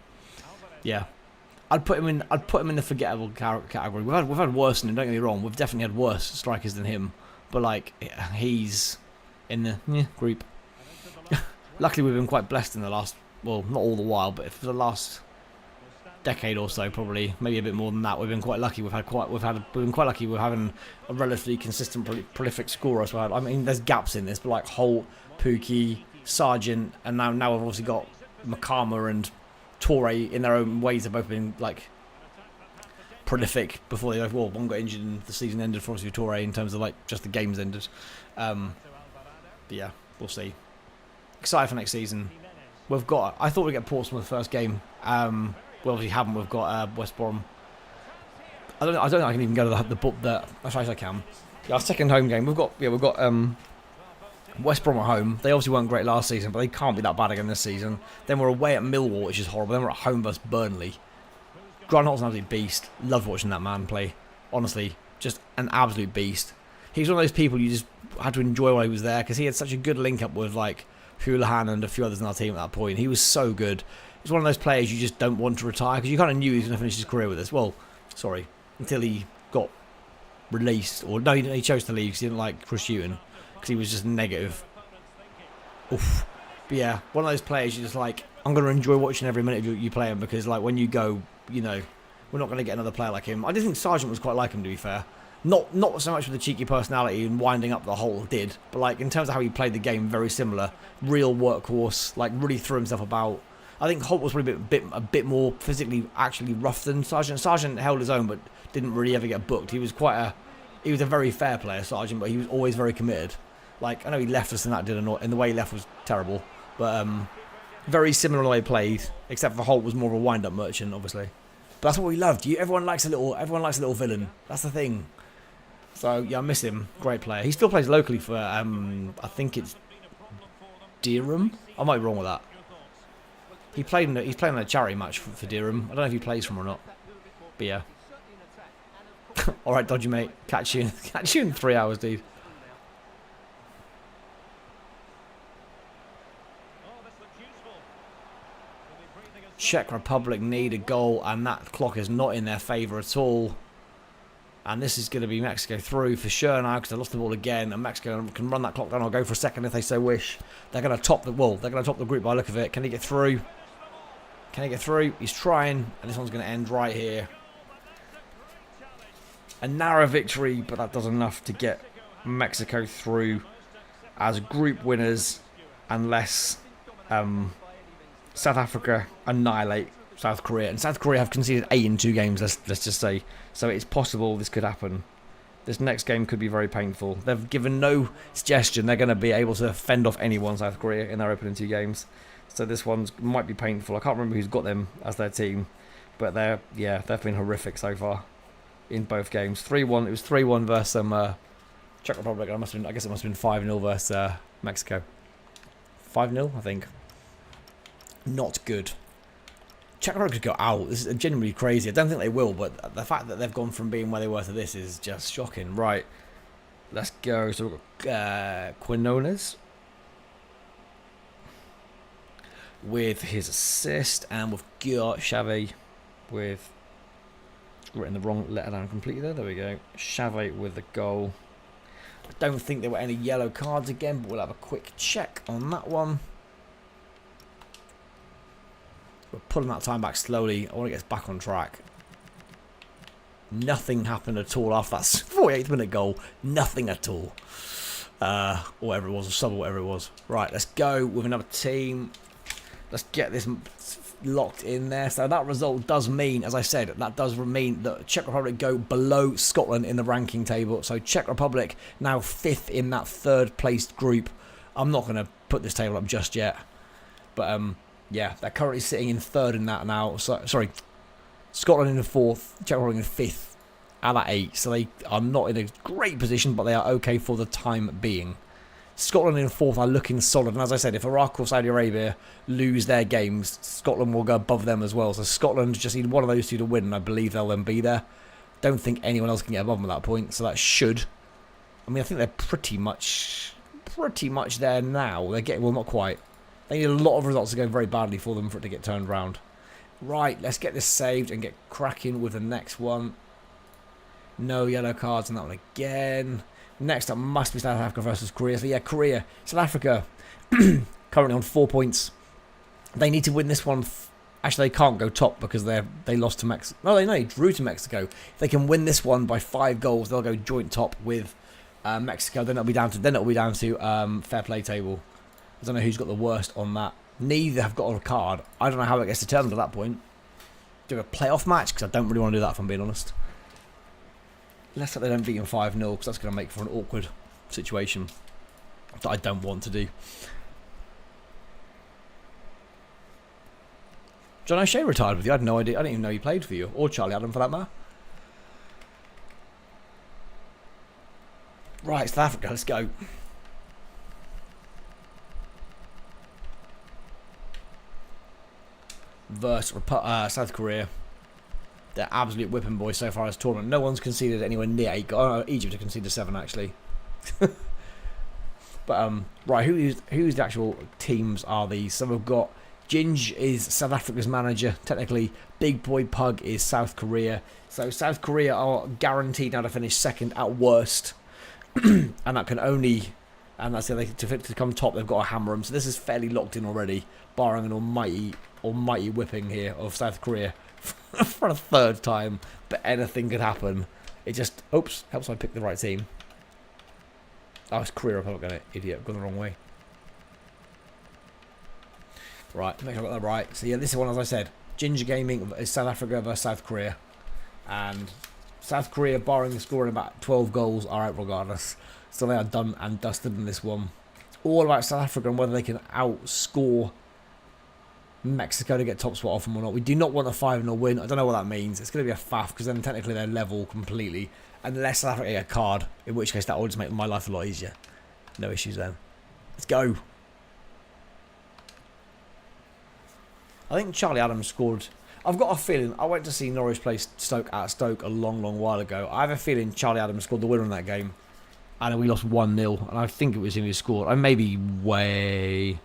Yeah, I'd put him in the forgettable category. We've had worse than him. Don't get me wrong. We've definitely had worse strikers than him. But like he's in the group. Luckily, we've been quite blessed in the last. Well, not all the while, but for the last decade or so, probably maybe a bit more than that. We've been quite lucky. We've been quite lucky. We're having a relatively consistent, prolific scorer. So I mean, there's gaps in this, but like Holt, Pookie, Sargent, and now we've obviously got Makama and Toure in their own ways. Have both been like prolific before they one got injured and the season ended for obviously Toure in terms of like just the games ended. But yeah, we'll see. Excited for next season. I thought we'd get Portsmouth first game. We obviously haven't. We've got West Brom. I don't know. I can even go to the as far as I can. Yeah, our second home game. We've got West Brom at home. They obviously weren't great last season, but they can't be that bad again this season. Then we're away at Millwall, which is horrible. Then we're at home versus Burnley. Grant Holt's an absolute beast. Loved watching that man play. Honestly, just an absolute beast. He's one of those people you just had to enjoy while he was there because he had such a good link up with like Houlihan and a few others in our team at that point. He was so good. He's one of those players you just don't want to retire because you kind of knew he was going to finish his career with us. Well, sorry, until he got released. Or no, he chose to leave because he didn't like Chris Hughton because he was just negative. Oof. But yeah, one of those players you just like, I'm going to enjoy watching every minute of you play him because like when you go, you know, we're not going to get another player like him. I did think Sargent was quite like him, to be fair. Not so much with the cheeky personality and winding up the whole did, but like in terms of how he played the game, very similar. Real workhorse, like really threw himself about. I think Holt was probably a bit more physically actually rough than Sargent. Sargent held his own, but didn't really ever get booked. He was a very fair player, Sargent, but he was always very committed. Like I know he left us and that did annoy, and the way he left was terrible, but very similar the way he played, except for Holt was more of a wind-up merchant, obviously. But that's what we loved. Everyone likes a little villain. That's the thing. So yeah, I miss him. Great player. He still plays locally for I think it's Durham. I might be wrong with that. He's playing in a charity match for Durham. I don't know if he plays for him or not. But yeah. All right, Dodgy mate. Catch you in 3 hours, dude. Czech Republic need a goal, and that clock is not in their favour at all. And this is going to be Mexico through for sure now because they lost the ball again. And Mexico can run that clock down or go for a second if they so wish. They're going to top the group by the look of it. Can he get through? Can he get through? He's trying, and this one's going to end right here. A narrow victory, but that does enough to get Mexico through as group winners, unless South Africa annihilate South Korea. And South Korea have conceded 8 in 2 games, let's just say. So it's possible this could happen. This next game could be very painful. They've given no suggestion they're going to be able to fend off anyone, South Korea, in their opening 2 games. So this one might be painful. I can't remember who's got them as their team. But they've been horrific so far. in both games. 3-1. It was 3-1 versus Czech Republic. I guess it must have been 5-0 versus Mexico. 5-0, I think. Not good. Czech Republic could go out. This is genuinely crazy. I don't think they will, but the fact that they've gone from being where they were to this is just shocking. Right. Let's go. So we've got Quinones with his assist, and we've got Xavi with, written the wrong letter down completely there. There we go. Xavi with the goal. I don't think there were any yellow cards again, but we'll have a quick check on that one. We're pulling that time back slowly. I want to get us back on track. Nothing happened at all after that 48th minute goal. Nothing at all. Or whatever it was, or sub or whatever it was. Right, let's go with another team. Let's get this locked in there. So that result does mean, as I said, that does mean that Czech Republic go below Scotland in the ranking table. So Czech Republic now 5th in that 3rd placed group. I'm not going to put this table up just yet. But yeah, they're currently sitting in 3rd in that now. So, sorry, Scotland in the 4th, Czech Republic in 5th out of 8. So they are not in a great position, but they are okay for the time being. Scotland in 4th are looking solid. And as I said, if Iraq or Saudi Arabia lose their games, Scotland will go above them as well. So Scotland just need one of those two to win, and I believe they'll then be there. Don't think anyone else can get above them at that point. So that should. I mean, I think they're pretty much there now. They're getting, well, not quite. They need a lot of results to go very badly for them for it to get turned around. Right, let's get this saved and get cracking with the next one. No yellow cards on that one again. Next up must be South Africa versus Korea. So yeah, Korea. South Africa currently on 4 points. They need to win this one. Actually, they can't go top because they lost to Mexico. No, they drew to Mexico. If they can win this one by 5 goals, they'll go joint top with Mexico. Then it'll be down to fair play table. I don't know who's got the worst on that. Neither have got a card. I don't know how it gets determined at that point. Do a playoff match because I don't really want to do that if I'm being honest. Let's hope they don't beat them 5-0 because that's going to make for an awkward situation that I don't want to do. John O'Shea retired with you. I had no idea. I didn't even know he played for you. Or Charlie Adam for that matter. Right, South Africa. Let's go. Versus South Korea. They're absolute whipping boys so far as tournament. No one's conceded anywhere near 8 goals. Oh, no, Egypt have conceded 7 actually. But right, who's the actual teams are these? So we've got Ginge is South Africa's manager. Technically, BigBoiPug is South Korea. So South Korea are guaranteed now to finish 2nd at worst, and that can only, and that's it. To come top, they've got to hammer them. So this is fairly locked in already, barring an almighty whipping here of South Korea for a 3rd time. But anything could happen. It just, oops, helps I pick the right team. Oh, it's Korea Republic, an idiot. I've gone the wrong way. Right, make sure I got that right. So yeah, this is one, as I said, GingerGaming is South Africa versus South Korea. And South Korea, barring the scoring about 12 goals, are out regardless. So they are done and dusted in this one. It's all about South Africa and whether they can outscore Mexico to get top spot off them or not. We do not want a 5-0 win. I don't know what that means. It's going to be a faff because then technically they're level completely. Unless South Africa get a card, in which case that will just make my life a lot easier. No issues then. Let's go. I think Charlie Adams scored. I've got a feeling, I went to see Norwich play Stoke at Stoke a long while ago. I have a feeling Charlie Adams scored the winner in that game. And we lost 1-0. And I think it was him who scored. I may be way...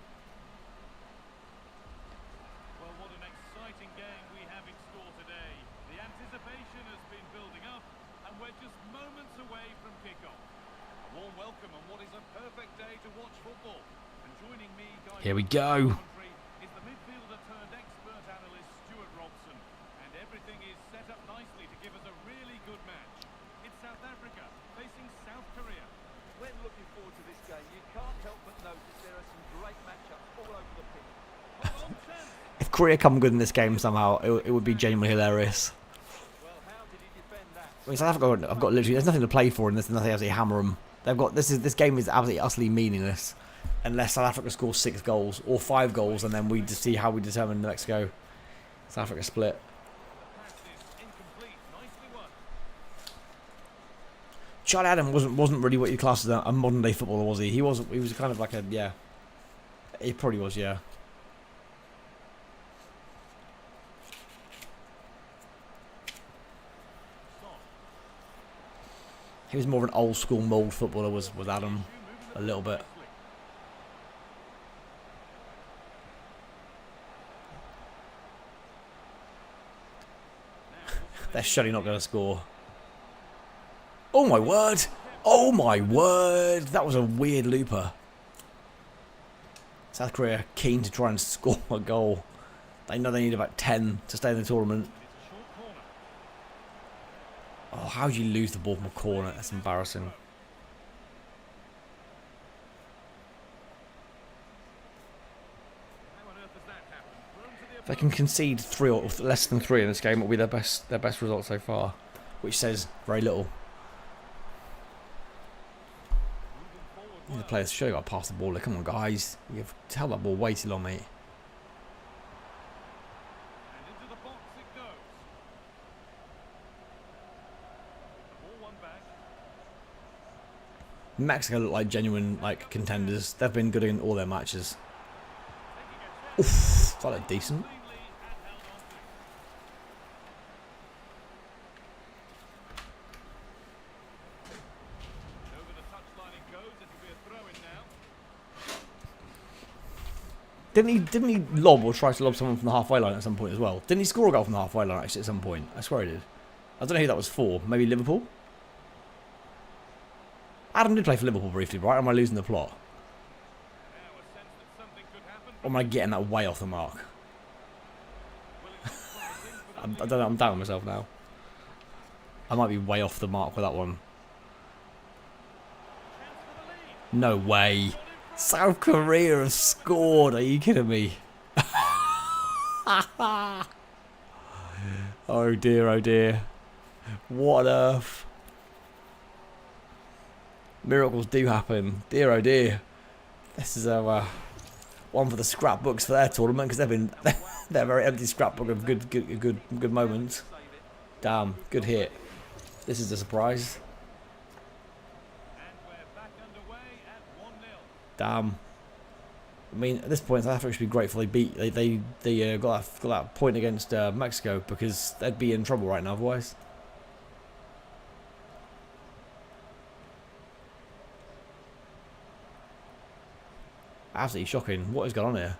Here we go. If Korea come good in this game somehow, it would be genuinely hilarious. I mean, South Africa, I've got literally, there's nothing to play for in this, nothing else to hammer them. They've got this game is absolutely utterly meaningless unless South Africa scores 6 goals or 5 goals, and then we just see how we determine the next go. South Africa split. Charlie Adam wasn't really what you class as a modern day footballer, was he? He was kind of like a, yeah. He probably was, yeah. He was more of an old school mould footballer, was Adam, a little bit. They're surely not going to score. Oh my word! Oh my word! That was a weird looper. South Korea keen to try and score a goal. They know they need about 10 to stay in the tournament. Oh, how do you lose the ball from a corner? That's embarrassing. If they can concede 3 or less than 3 in this game, it'll be their best result so far, which says very little. The players show you got to pass the ball. Come on, guys, you've held that ball way too long, mate. Mexico look like genuine contenders. They've been good in all their matches. Oof, that looked decent. Didn't he lob or try to lob someone from the halfway line at some point as well? Didn't he score a goal from the halfway line actually at some point? I swear he did. I don't know who that was for. Maybe Liverpool? Adam did play for Liverpool briefly, right? Or am I losing the plot? Or am I getting that way off the mark? I don't know, I'm doubting myself now. I might be way off the mark with that one. No way. South Korea have scored. Are you kidding me? Oh dear, oh dear. What on earth? Miracles do happen. Dear oh dear. This is a one for the scrapbooks for their tournament because they're a very empty scrapbook of good moments. Damn, good hit. This is a surprise. Damn. I mean, at this point, South Africa should be grateful they beat. They got that point against Mexico because they'd be in trouble right now otherwise. Absolutely shocking. What is going on here?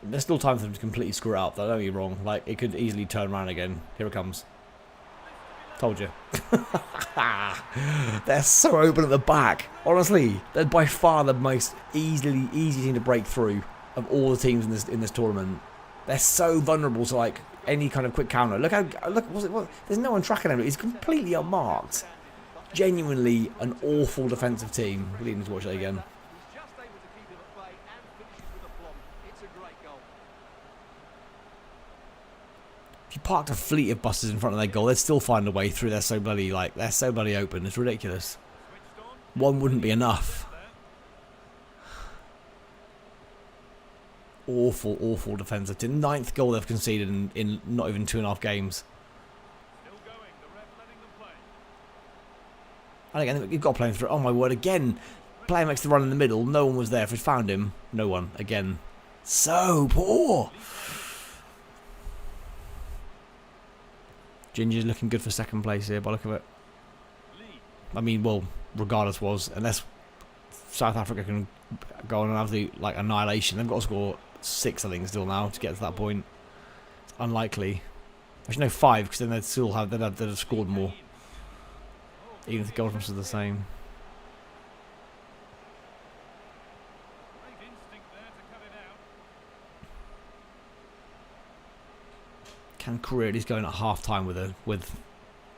There's still time for them to completely screw it up. Don't get me wrong. Like, it could easily turn around again. Here it comes. Told you. They're so open at the back. Honestly, they're by far the most easy team to break through of all the teams in this tournament. They're so vulnerable to like any kind of quick counter. Look how there's no one tracking him. He's completely unmarked. Genuinely an awful defensive team. We need to watch that again. If you parked a fleet of buses in front of their goal, they'd still find a way through. They're so bloody open. It's ridiculous. One wouldn't be enough. Awful, awful defensive team. 9th goal they've conceded in not even 2.5 games. And again, you've got to play him through. Oh my word, again. Player makes the run in the middle. No one was there. If we found him, no one. Again. So poor. Ginger's looking good for second place here by the look of it. I mean, well, regardless unless South Africa can go on and have the annihilation, they've got to score 6, I think, still now to get to that point. It's unlikely. Actually, no, 5, because then they'd have scored more. Even if the goal difference is the same. Can Korea at least go in at half time with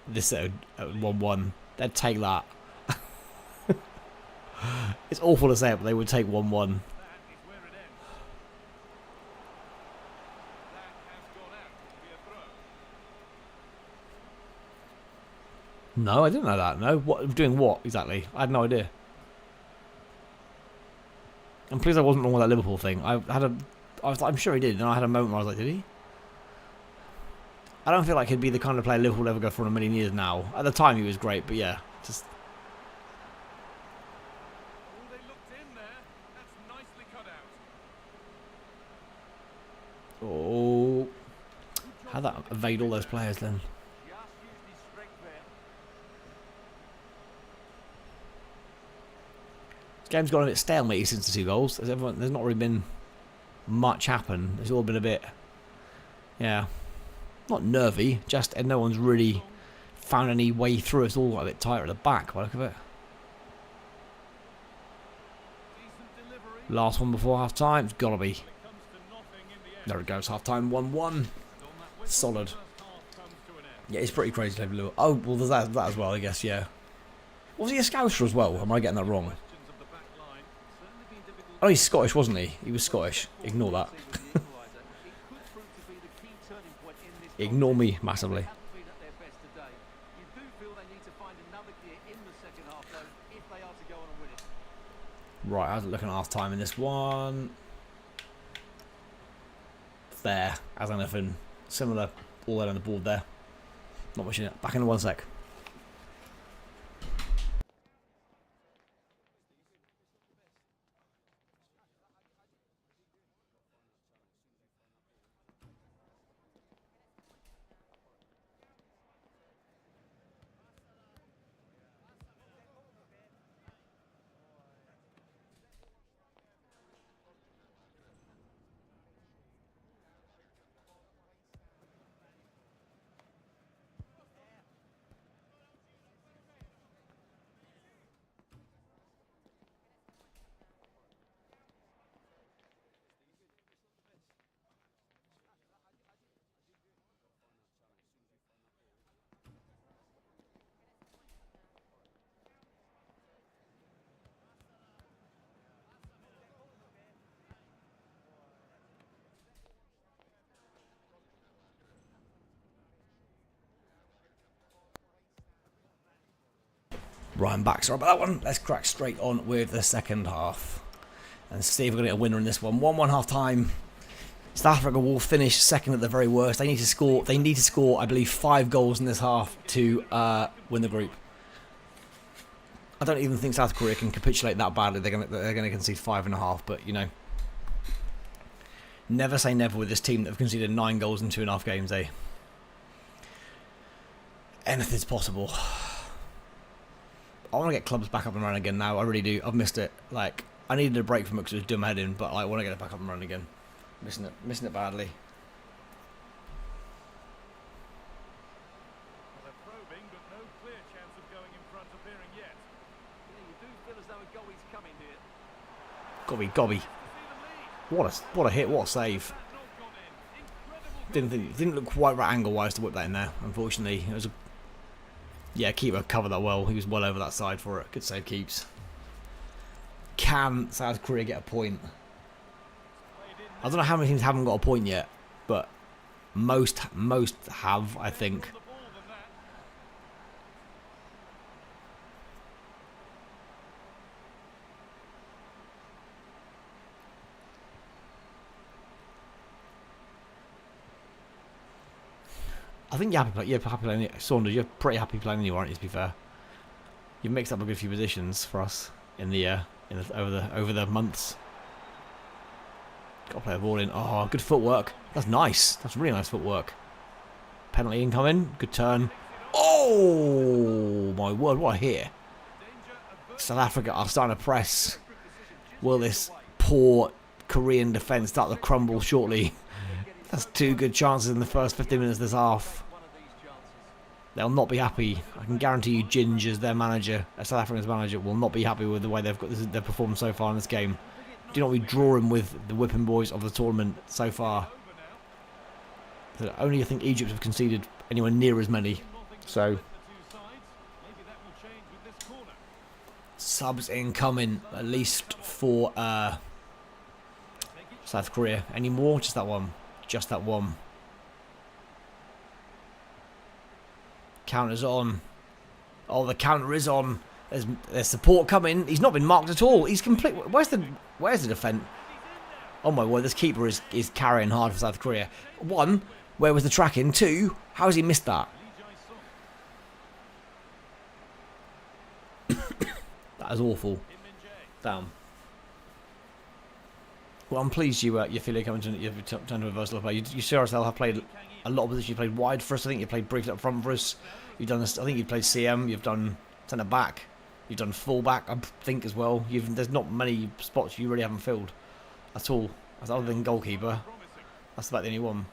this at 1-1? They'd take that. It's awful to say it, but they would take 1-1. No, I didn't know that. No, doing what exactly? I had no idea. I'm pleased I wasn't wrong with that Liverpool thing. I'm sure he did, and I had a moment where I was like, did he? I don't feel like he'd be the kind of player Liverpool will ever go for in a million years now. At the time, he was great, but yeah, just. Oh, they looked in there. That's nicely cut out. Oh. How'd that evade all those players then? Just used his strength there. This game's gone a bit stalemate since the 2 goals. There's not really been much happen. It's all been a bit, yeah, not nervy. Just no one's really found any way through. It's all a bit tighter at the back by the look of it. Decent delivery. Last one before half time. It's gotta be. It comes to nothing in the end. There it goes. Half time 1-1. Solid. First half comes to an end. Yeah, it's pretty crazy to have Liverpool. Oh well, there's that as well. I guess. Yeah. Was he a Gxsture as well? Am I getting that wrong? Questions of the back line. Certainly been difficult. Oh, he's Scottish, wasn't he? He was Scottish. Ignore that. It could prove to be the key turning point in this Ignore me massively. They haven't been at their best today. You do feel they need to find another gear in the second half, though, if they are to go on and win it. Right, how's it looking at half time in this one? There, as anything similar, all there on the board there. Not much in it. Back in 1 sec. Right, I'm back. Sorry about that one. Let's crack straight on with the second half. And see if we're going to get a winner in this one. 1-1 half time. South Africa will finish second at the very worst. They need to score. They need to score, I believe, 5 goals in this half to win the group. I don't even think South Korea can capitulate that badly. They're going to concede 5.5. But you know, never say never with this team that have conceded 9 goals in 2.5 games. Eh? Anything's possible. I want to get clubs back up and running again now. I really do. I've missed it. Like, I needed a break from it because it was dumb heading, but I want to get it back up and running again. Missing it badly. Well, they're probing, but no clear chance of going in front appearing yet. Yeah, you do feel as though a goal is coming here. Gobby. What a hit, what a save. Didn't look quite right angle wise to whip that in there, unfortunately. It was a, yeah, keeper covered that well. He was well over that side for it. Good save, keeps. Can South Korea get a point? I don't know how many teams haven't got a point yet, but most have, I think. I think you're happy playing. Saunders, you're pretty happy playing anyway, aren't you? To be fair, you've mixed up a good few positions for us in the over the months. Got to play the ball in. Oh, good footwork. That's nice. That's really nice footwork. Penalty incoming. Good turn. Oh my word! What a hit! South Africa are starting to press. Will this poor Korean defence start to crumble shortly? That's 2 good chances in the first 15 minutes of this half. They'll not be happy. I can guarantee you Ginger's their manager, South Africa's manager, will not be happy with the way they've performed so far in this game. Do not be drawing with the whipping boys of the tournament so far. So only I think Egypt have conceded anywhere near as many. So subs incoming, at least for South Korea. Any more? Just that one. Just that one. Counter's on. Oh, the counter is on. There's support coming. He's not been marked at all. He's complete. Where's the defence? Oh my word, this keeper is carrying hard for South Korea. 1, Where was the tracking? 2? How has he missed that? That is awful. Damn. Well, I'm pleased you feel like coming to you've turned to reversal play. You seriously have played a lot of positions. You played wide for us. I think you played briefly up front for us. You've done this. I think you played CM. You've done centre back. You've done full back. I think as well. There's not many spots you really haven't filled at all. Other than goalkeeper. That's about the only one.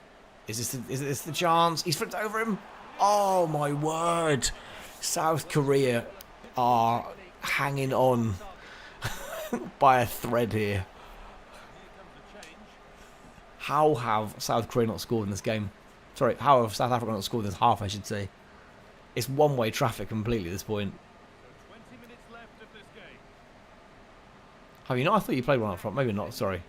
Is this the chance? He's flipped over him. Oh my word! South Korea are hanging on by a thread here. How have South Korea not scored in this game? Sorry, how have South Africa not scored this half, I should say. It's one-way traffic completely at this point. Have you not? I thought you played one up front. Maybe not, sorry.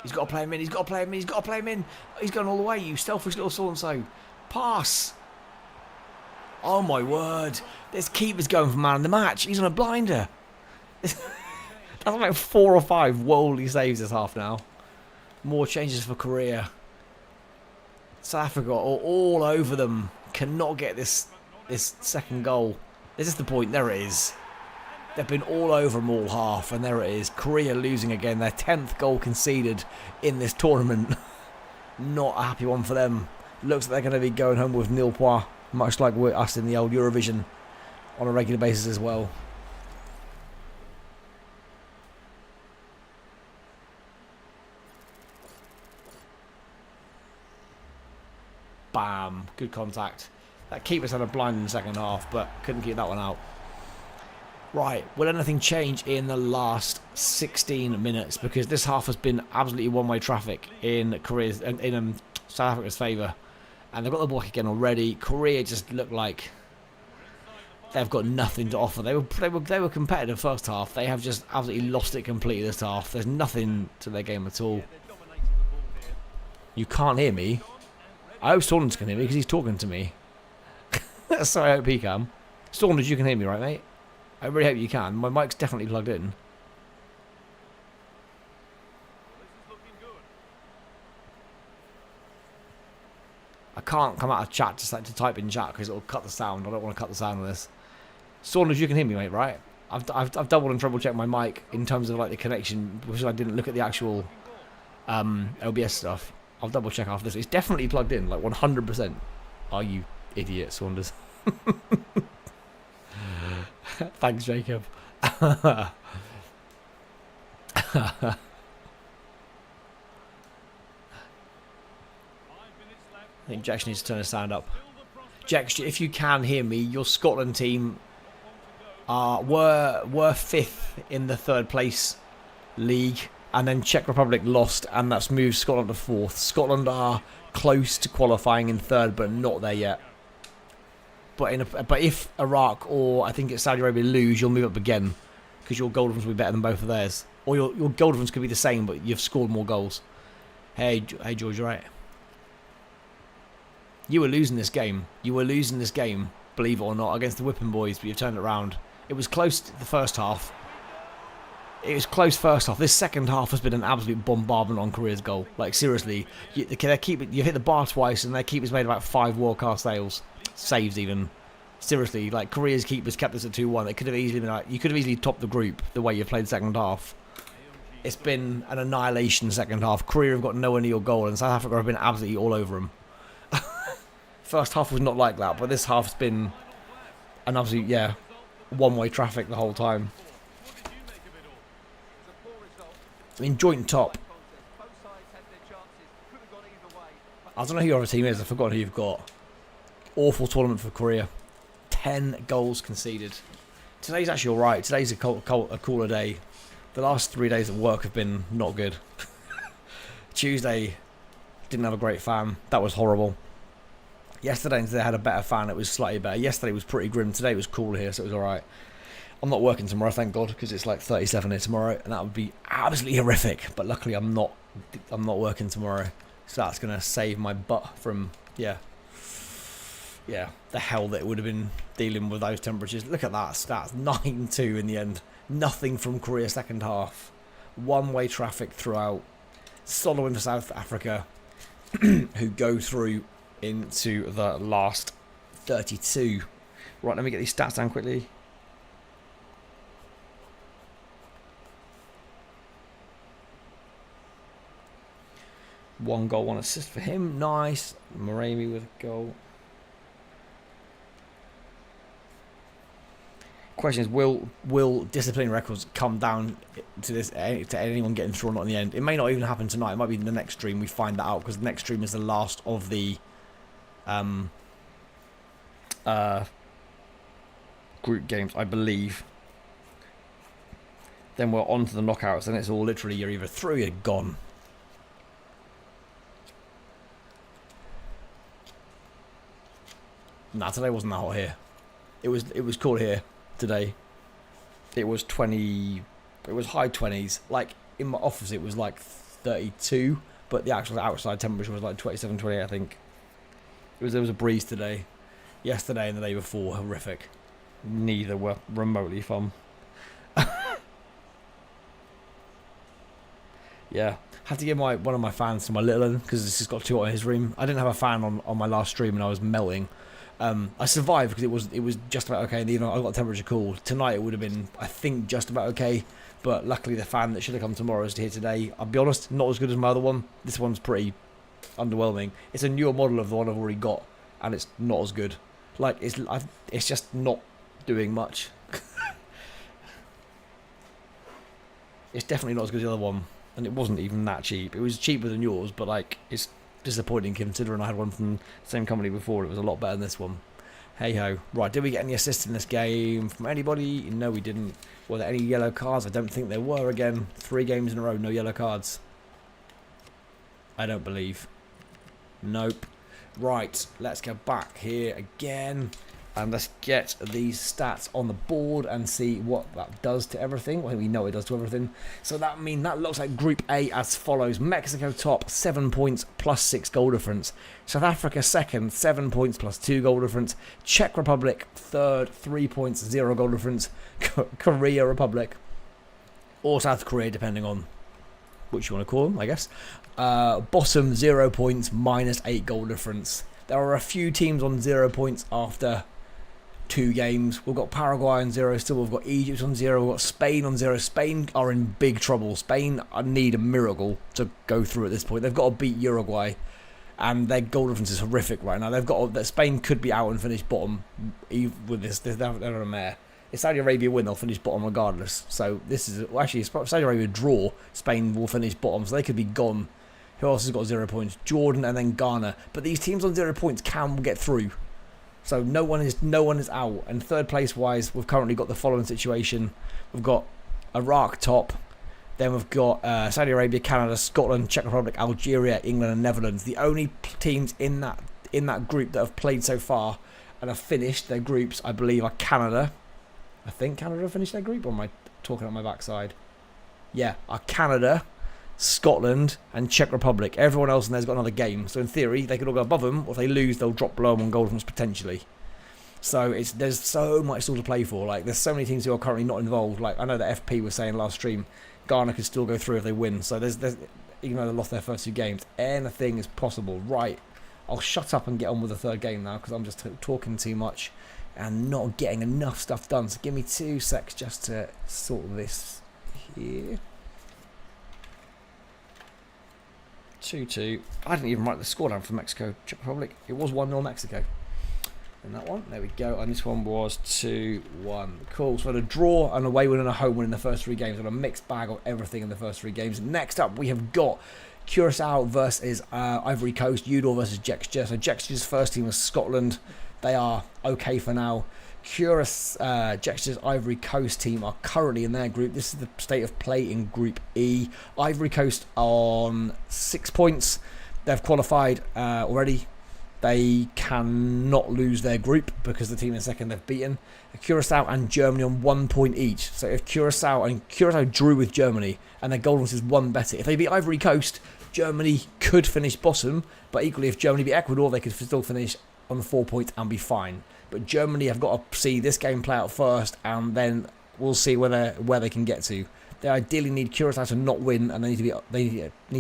He's got to play him in, he's got to play him in, he's got to play him in. He's going all the way, you selfish little so-and-so. Pass. Oh my word. This keeper's going for man of the match. He's on a blinder. That's like 4 or 5 worldly saves this half now. More changes for Korea. South Africa are all over them. Cannot get this second goal. This is the point. There it is. They've been all over them all half, and there it is. Korea losing again. Their 10th goal conceded in this tournament. Not a happy one for them. Looks like they're going to be going home with nil points, much like us in the old Eurovision on a regular basis as well. Bam. Good contact. That keeper's had a blind in the second half, but couldn't keep that one out. Right, will anything change in the last 16 minutes? Because this half has been absolutely one-way traffic in South Africa's favour. And they've got the ball again already. Korea just look like they've got nothing to offer. They were competitive first half. They have just absolutely lost it completely this half. There's nothing to their game at all. You can't hear me. I hope Saunders can hear me because he's talking to me. So I hope he can. Saunders, you can hear me, right, mate? I really hope you can. My mic's definitely plugged in. I can't come out of chat to type in chat because it'll cut the sound. I don't want to cut the sound of this. Saunders, you can hear me, mate, right? I've doubled and treble checked my mic in terms of like the connection, because I didn't look at the actual OBS stuff. I'll double check after this. It's definitely plugged in, like 100%. Are you idiot, Saunders? Thanks, Jacob. I think Gxsture needs to turn his sound up. Gxsture, if you can hear me, your Scotland team were 5th in the 3rd place league, and then Czech Republic lost, and that's moved Scotland to 4th. Scotland are close to qualifying in 3rd, but not there yet. But if Iraq or I think it's Saudi Arabia lose, you'll move up again, because your goal difference will be better than both of theirs. Or your goal difference could be the same, but you've scored more goals. Hey George, you're right. You were losing this game. You were losing this game, believe it or not, against the Whipping Boys, but you've turned it around. It was close the first half. It was close first half. This second half has been an absolute bombardment on Korea's goal. Like, seriously. You've hit the bar twice, and their keeper's made about 5 world-class saves even. Seriously, like, Korea's keepers kept this at 2-1. It could have easily been like, you could have easily topped the group the way you played the second half. It's been an annihilation second half. Korea have got nowhere near your goal, and South Africa have been absolutely all over them. First half was not like that, but this half's been an absolute, one-way traffic the whole time. I mean, joint top. I don't know who your other team is. I've forgotten who you've got. Awful tournament for Korea. 10 goals conceded. Today's actually alright. Today's a cooler day. The last 3 days at work have been not good. Tuesday, didn't have a great fan. That was horrible. Yesterday and today I had a better fan. It was slightly better. Yesterday was pretty grim. Today was cool here, so it was alright. I'm not working tomorrow, thank God, because it's like 37 here tomorrow, and that would be absolutely horrific. But luckily, I'm not working tomorrow, so that's gonna save my butt from the hell that it would have been dealing with those temperatures. Look at that stats, 9-2 in the end. Nothing from Korea second half. One-way traffic throughout. solid win for South Africa, who go through into the last 32. Right, let me get these stats down quickly. One goal, one assist for him. Nice. Maremi with a goal. Question is, will disciplinary records come down to this, to anyone getting through or not in the end? It may not even happen tonight. It might be in the next stream we find that out, because the next stream is the last of the group games, I believe. Then we're on to the knockouts, and it's all literally you're either through or you're gone. Nah, today wasn't that hot here. It was cool here today. It was 20. It was high 20s. Like in my office, it was like 32, but the actual outside temperature was like 27, 28. I think. There was a breeze today. Yesterday and the day before, horrific. Neither were remotely fun. Yeah, had to give one of my fans to my little one because this has got too hot in his room. I didn't have a fan on my last stream and I was melting. I survived because it was just about okay. You know, I got temperature cool. Tonight it would have been, I think, just about okay. But luckily the fan that should have come tomorrow is here today. I'll be honest, not as good as my other one. This one's pretty underwhelming. It's a newer model of the one I've already got, and it's not as good. Like it's just not doing much. It's definitely not as good as the other one, and it wasn't even that cheap. It was cheaper than yours, but like it's disappointing considering I had one from the same company before. It was a lot better than this one. Hey ho. Right, did we get any assists in this game from anybody? No, we didn't. Were there any yellow cards? I don't think there were. Again, 3 games in a row, no yellow cards. I don't believe. Nope. Right, let's go back here again and let's get these stats on the board and see what that does to everything. Well, we know it does to everything. So that looks like Group A as follows. Mexico top, 7 points plus 6 goal difference. South Africa second, 7 points plus 2 goal difference. Czech Republic third, 3 points, 0 goal difference. Korea Republic, or South Korea, depending on which you want to call them, I guess. Bottom, 0 points, minus 8 goal difference. There are a few teams on 0 points after 2 games. We've got Paraguay on 0 still. We've got Egypt on 0. We've got Spain on 0. Spain are in big trouble. Spain need a miracle to go through at this point. They've got to beat Uruguay, and their goal difference is horrific right now. Spain could be out and finish bottom with this. They're on a mare. If Saudi Arabia win, they'll finish bottom regardless. So this is actually, if Saudi Arabia draw, Spain will finish bottom. So they could be gone. Who else has got 0 points? Jordan and then Ghana. But these teams on 0 points can get through. So no one is out. And third place wise, we've currently got the following situation. We've got Iraq top. Then we've got Saudi Arabia, Canada, Scotland, Czech Republic, Algeria, England and Netherlands. The only teams in that group that have played so far and have finished their groups, I believe, are Canada. I think Canada have finished their group, or am I talking on my backside? Yeah, are Canada, Scotland and Czech Republic. Everyone else in there's got another game. So in theory, they could all go above them, or if they lose, they'll drop below them on goal difference potentially. So there's so much still to play for. Like there's so many teams who are currently not involved. Like I know that FP was saying last stream, Ghana could still go through if they win. So there's even though they lost their first 2 games, anything is possible. Right, I'll shut up and get on with the third game now because I'm just talking too much and not getting enough stuff done. So give me 2 secs just to sort this here. 2-2. I didn't even write the score down for Mexico, Czech Republic. It was 1-0 Mexico. And that one, there we go. And this one was 2-1. Cool. So I had a draw, an away win and a home win in the first 3 games. And a mixed bag of everything in the first 3 games. Next up, we have got Curacao versus Ivory Coast. Udoor versus Gxsture. So Gxsture's first team was Scotland. They are okay for now. Gxsture's Ivory Coast team are currently in their group. This is the state of play in Group E. Ivory Coast on 6 points. They've qualified already. They cannot lose their group because the team in second they've beaten. Curacao and Germany on 1 point each. So if Curacao drew with Germany and their goal difference is 1 better. If they beat Ivory Coast, Germany could finish bottom. But equally, if Germany beat Ecuador, they could still finish on 4 points and be fine. But Germany have got to see this game play out first, and then we'll see where they can get to. They ideally need Curacao to not win, and they need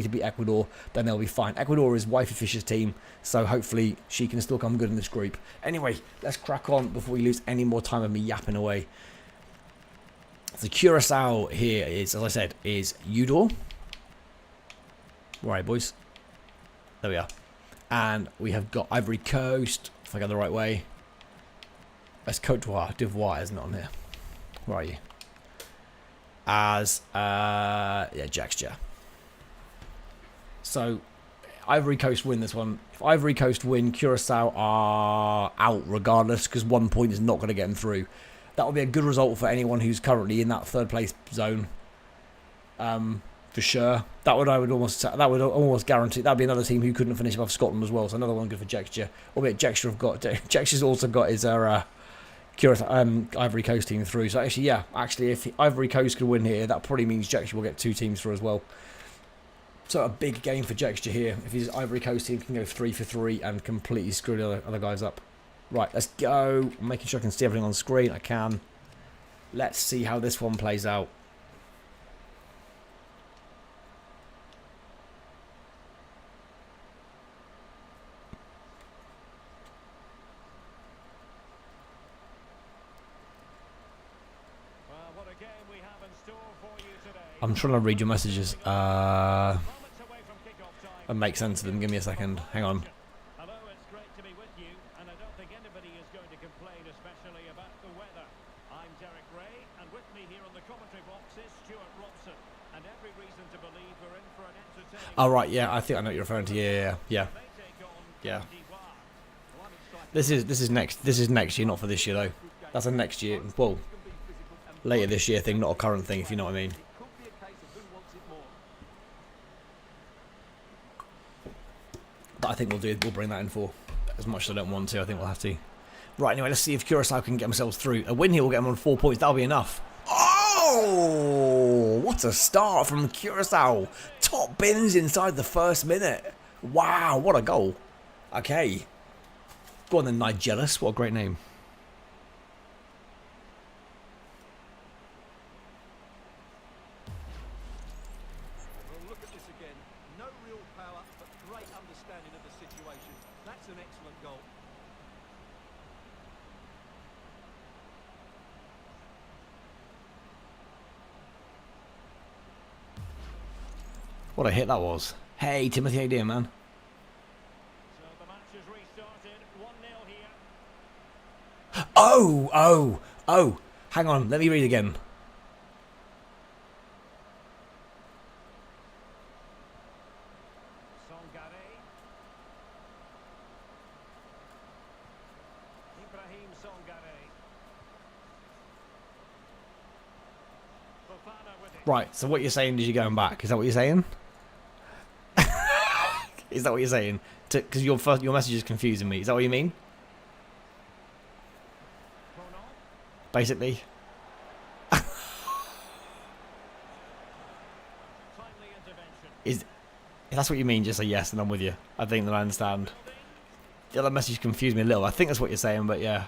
to beat Ecuador. Then they'll be fine. Ecuador is Wifey Fish's team, so hopefully she can still come good in this group. Anyway, let's crack on before we lose any more time of me yapping away. The Curacao here is, as I said, is Udoor. Right, boys. There we are. And we have got Ivory Coast, if I go the right way. That's Cote d'Ivoire, isn't it, on here? Where are you? As, yeah, Gxsture. So, Ivory Coast win this one. If Ivory Coast win, Curacao are out regardless, because 1 point is not going to get them through. That would be a good result for anyone who's currently in that third place zone. For sure. That would almost guarantee. That'd be another team who couldn't finish above Scotland as well. So another one good for Gxsture. Albeit Gxsture's also got his Curacao, Ivory Coast team through. So actually, yeah, if Ivory Coast could win here, that probably means Gxsture will get 2 teams through as well. So a big game for Gxsture here. If his Ivory Coast team can go 3 for 3 and completely screw the other guys up. Right, let's go. I'm making sure I can see everything on screen. I can. Let's see how this one plays out. I'm trying to read your messages. And make sense of them. Give me a second. Hang on. Hello, it's great to be with you, and I don't think anybody is going to complain, especially about the weather. I'm Derek Ray, and with me here on the commentary box is Stuart Robson, and every reason to believe we're in for an entertaining. Oh right, yeah, I think I know what you're referring to. Yeah. This is next year, not for this year though. That's a next year. Well, later this year thing, not a current thing, if you know what I mean. But I think we'll bring that in for as much as I don't want to. I think we'll have to. Right, anyway, let's see if Curacao can get themselves through. A win here will get them on 4 points. That'll be enough. Oh, what a start from Curacao. Top bins inside the first minute. Wow, what a goal. Okay. Go on then, Nigelus. What a great name. Look at this again. No real power, but great understanding of the situation. That's an excellent goal. What a hit that was. Hey, Timothy, how you doing, man? So the match has restarted. 1-0 here. Oh. Hang on, let me read again. Right, so what you're saying is you're going back. Is that what you're saying? Is that what you're saying? Because your message is confusing me. Is that what you mean? Basically. If that's what you mean, just say yes and I'm with you. I think that I understand. The other message confused me a little. I think that's what you're saying, but yeah.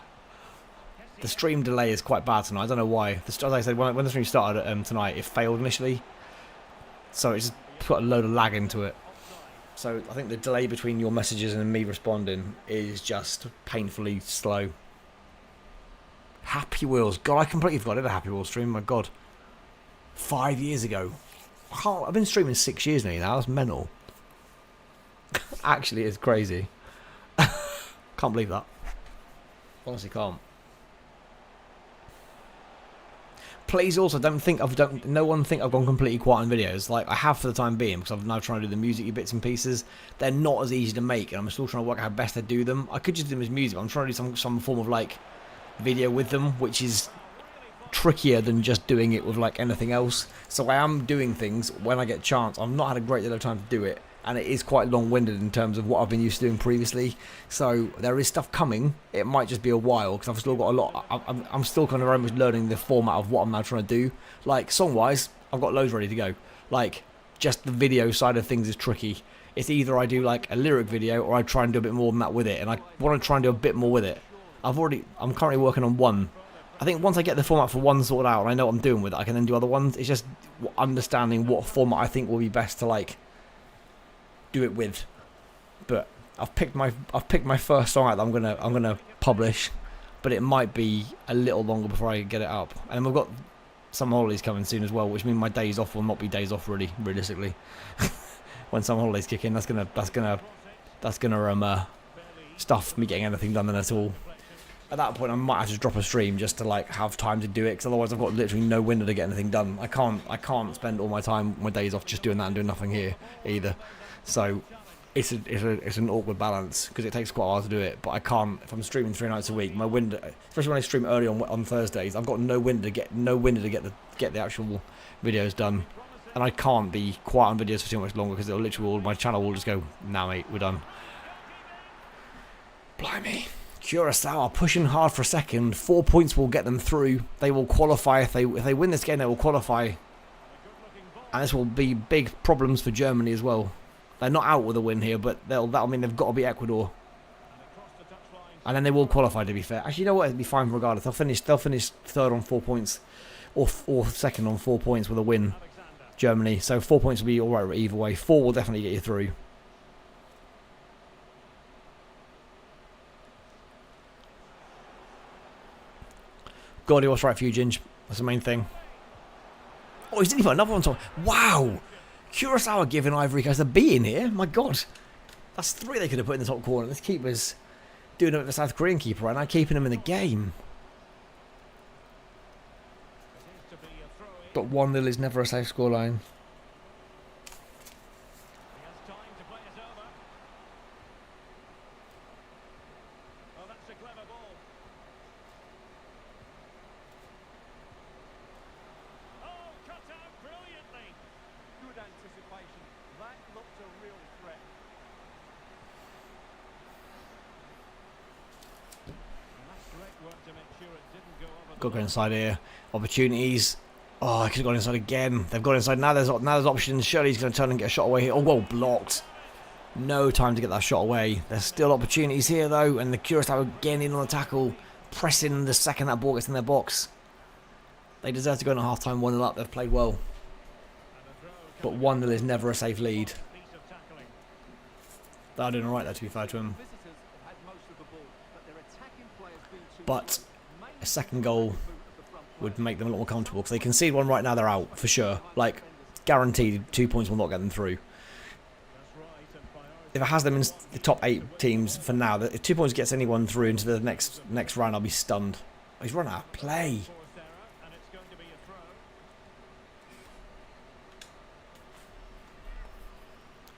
The stream delay is quite bad tonight. I don't know why. As I said, when the stream started tonight, it failed initially. So it just put a load of lag into it. So I think the delay between your messages and me responding is just painfully slow. Happy Wheels. God, I completely forgot I did a Happy Wheels stream. My God. 5 years ago. I've been streaming 6 years now. That's mental. Actually, it's crazy. Can't believe that. Honestly can't. Please also no one think I've gone completely quiet on videos. Like I have for the time being, because I'm now trying to do the music bits and pieces. They're not as easy to make, and I'm still trying to work out how best to do them. I could just do them as music. I'm trying to do some form of like video with them, which is trickier than just doing it with like anything else. So I am doing things when I get a chance. I've not had a great deal of time to do it, and it is quite long-winded in terms of what I've been used to doing previously. So there is stuff coming. It might just be a while because I've still got a lot. I'm still kind of very much learning the format of what I'm now trying to do. Like song-wise, I've got loads ready to go. Like just the video side of things is tricky. It's either I do like a lyric video or I try and do a bit more than that with it, and I want to try and do a bit more with it. I'm currently working on one I think once I get the format for one sorted out and I know what I'm doing with it, I can then do other ones. It's just understanding what format I think will be best to like do it with. But I've picked my first song out that I'm gonna publish, but it might be a little longer before I get it up. And we've got some holidays coming soon as well, which means my days off will not be days off really, realistically. When some holidays kick in, that's gonna stuff me getting anything done then at all. At that point, I might have to drop a stream just to like have time to do it, because otherwise I've got literally no window to get anything done. I can't spend all my time, my days off, just doing that and doing nothing here either. So it's an awkward balance because it takes quite a while to do it. But I can't, if I'm streaming 3 nights a week, my window, especially when I stream early on Thursdays, I've got no window to get the actual videos done, and I can't be quiet on videos for too much longer because it'll literally my channel will just go, nah mate, we're done. Blimey. Curacao are pushing hard for a second. 4 points will get them through. They will qualify. If they win this game, they will qualify. And this will be big problems for Germany as well. They're not out with a win here, but that'll mean they've got to beat Ecuador. And then they will qualify, to be fair. Actually, you know what? It'll be fine regardless. They'll finish third on 4 points. Or second on 4 points with a win. Germany. So 4 points will be alright either way. 4 will definitely get you through. God, what's right for you, Ginge? That's the main thing. Oh, he's even another one. Wow! Curacao are giving Ivory Coast a B in here. My God. That's 3 they could have put in the top corner. This keeper's doing it with the South Korean keeper right now, keeping him in the game. But 1-0 is never a safe scoreline. Got to go inside here. Opportunities. Oh, I could have gone inside again. They've gone inside. Now there's options. Surely he's going to turn and get a shot away here. Oh, well blocked. No time to get that shot away. There's still opportunities here, though. And the Curacao again in on the tackle. Pressing the second that ball gets in their box. They deserve to go in at half-time 1-0 up. They've played well. But 1-0 is never a safe lead. They're doing alright, though, to be fair to him. But a second goal would make them a lot more comfortable, because they concede one right now, they're out for sure. Like, guaranteed 2 points will not get them through. If it has them in the top 8 teams for now, if 2 points gets anyone through into the next round, I'll be stunned. Oh, he's run out of play.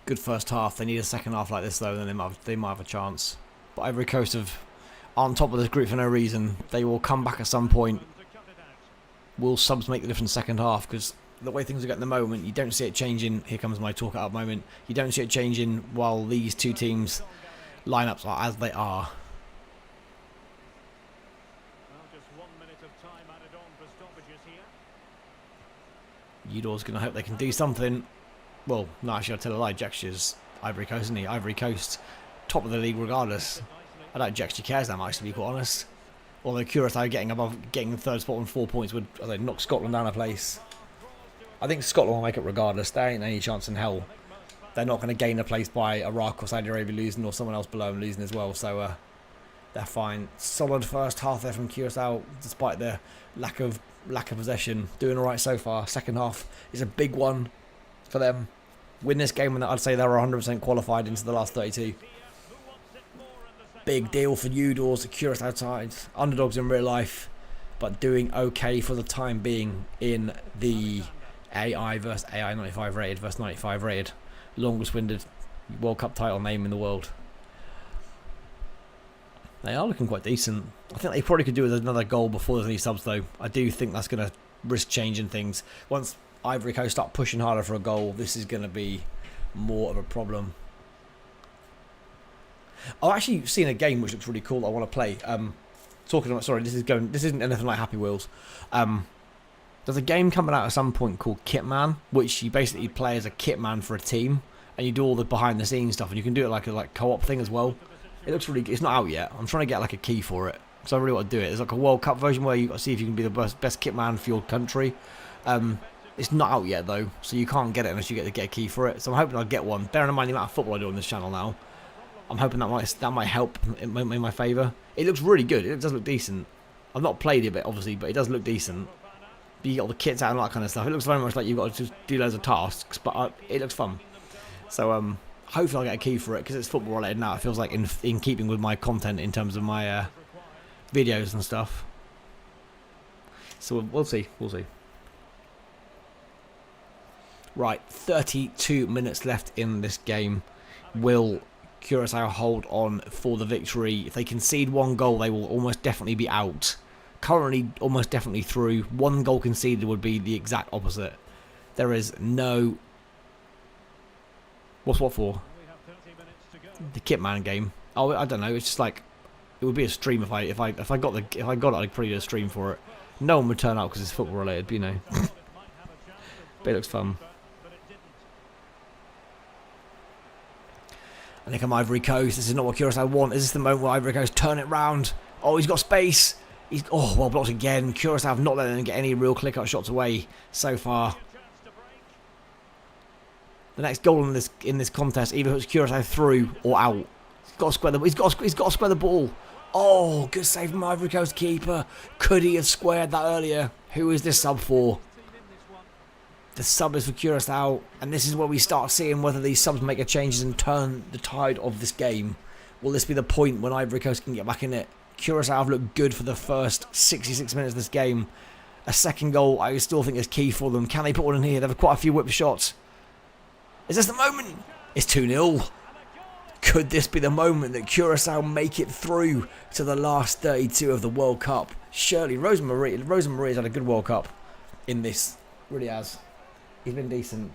Good first half. They need a second half like this though, then they might have a chance. But Ivory Coast are on top of this group for no reason. They will come back at some point. Will subs make the difference second half? Because the way things are getting at the moment, you don't see it changing. Here comes my talk out moment. You don't see it changing while these two teams' lineups are as they are. Udoor's going to hope they can do something. Well, no, actually, I'll tell a lie. Gxsture's Ivory Coast, isn't he? Ivory Coast, top of the league regardless. I don't think Gxsture cares that much, to be quite honest. Although Curacao getting the third spot on 4 points would, I think, knock Scotland down a place. I think Scotland will make it regardless. There ain't any chance in hell. They're not going to gain a place by Iraq or Saudi Arabia losing, or someone else below them losing as well. So they're fine. Solid first half there from Curacao, despite their lack of possession. Doing all right so far. Second half is a big one for them. Win this game, and I'd say they're 100% qualified into the last 32. Big deal for Udoors, the Curacao side. Underdogs in real life, but doing okay for the time being in the AI versus AI 95 rated versus 95 rated. Longest winded World Cup title name in the world. They are looking quite decent. I think they probably could do with another goal before there's any subs though. I do think that's going to risk changing things. Once Ivory Coast start pushing harder for a goal, this is going to be more of a problem. I've actually seen a game which looks really cool that I want to play. Talking about, sorry, this isn't anything like Happy Wheels. There's a game coming out at some point called Kitman, which you basically play as a kitman for a team, and you do all the behind the scenes stuff, and you can do it like a co-op thing as well. It looks really. It's not out yet. I'm trying to get like a key for it. So I really want to do it. There's like a World Cup version where you got to see if you can be the best kit man for your country. It's not out yet though, so you can't get it unless you get to get a key for it. So I'm hoping I'll get one. Bearing in mind the amount of football I do on this channel now, I'm hoping that might help in my favour. It looks really good. It does look decent. I've not played it, obviously, but it does look decent. But you get all the kits out and all that kind of stuff. It looks very much like you've got to just do loads of tasks, but it looks fun. So hopefully I'll get a key for it because it's football related now. It feels like in keeping with my content in terms of my videos and stuff. So we'll see. We'll see. Right, 32 minutes left in this game. Will Curacao hold on for the victory? If they concede one goal, they will almost definitely be out. Currently, almost definitely through. One goal conceded would be the exact opposite. There is no... What's what for? The Kitman game. Oh, I don't know. It's just like it would be a stream if I got it. I'd probably do a stream for it. No one would turn up because it's football related, but, you know. But it looks fun. And they come Ivory Coast. This is not what Curacao want. Is this the moment where Ivory Coast turn it round? Oh, he's got space. He's well blocked again. Curacao have not letting him get any real click-out shots away so far. The next goal in this contest either puts Curacao through or out. He's got to square the ball. Oh, good save from Ivory Coast keeper. Could he have squared that earlier? Who is this sub for? The sub is for Curacao, and this is where we start seeing whether these subs make a changes and turn the tide of this game. Will this be the point when Ivory Coast can get back in it? Curacao have looked good for the first 66 minutes of this game. A second goal I still think is key for them. Can they put one in here? They have quite a few whip shots. Is this the moment? It's 2-0. Could this be the moment that Curacao make it through to the last 32 of the World Cup? Surely, Rosemarie has had a good World Cup in this. Really has. He's been decent.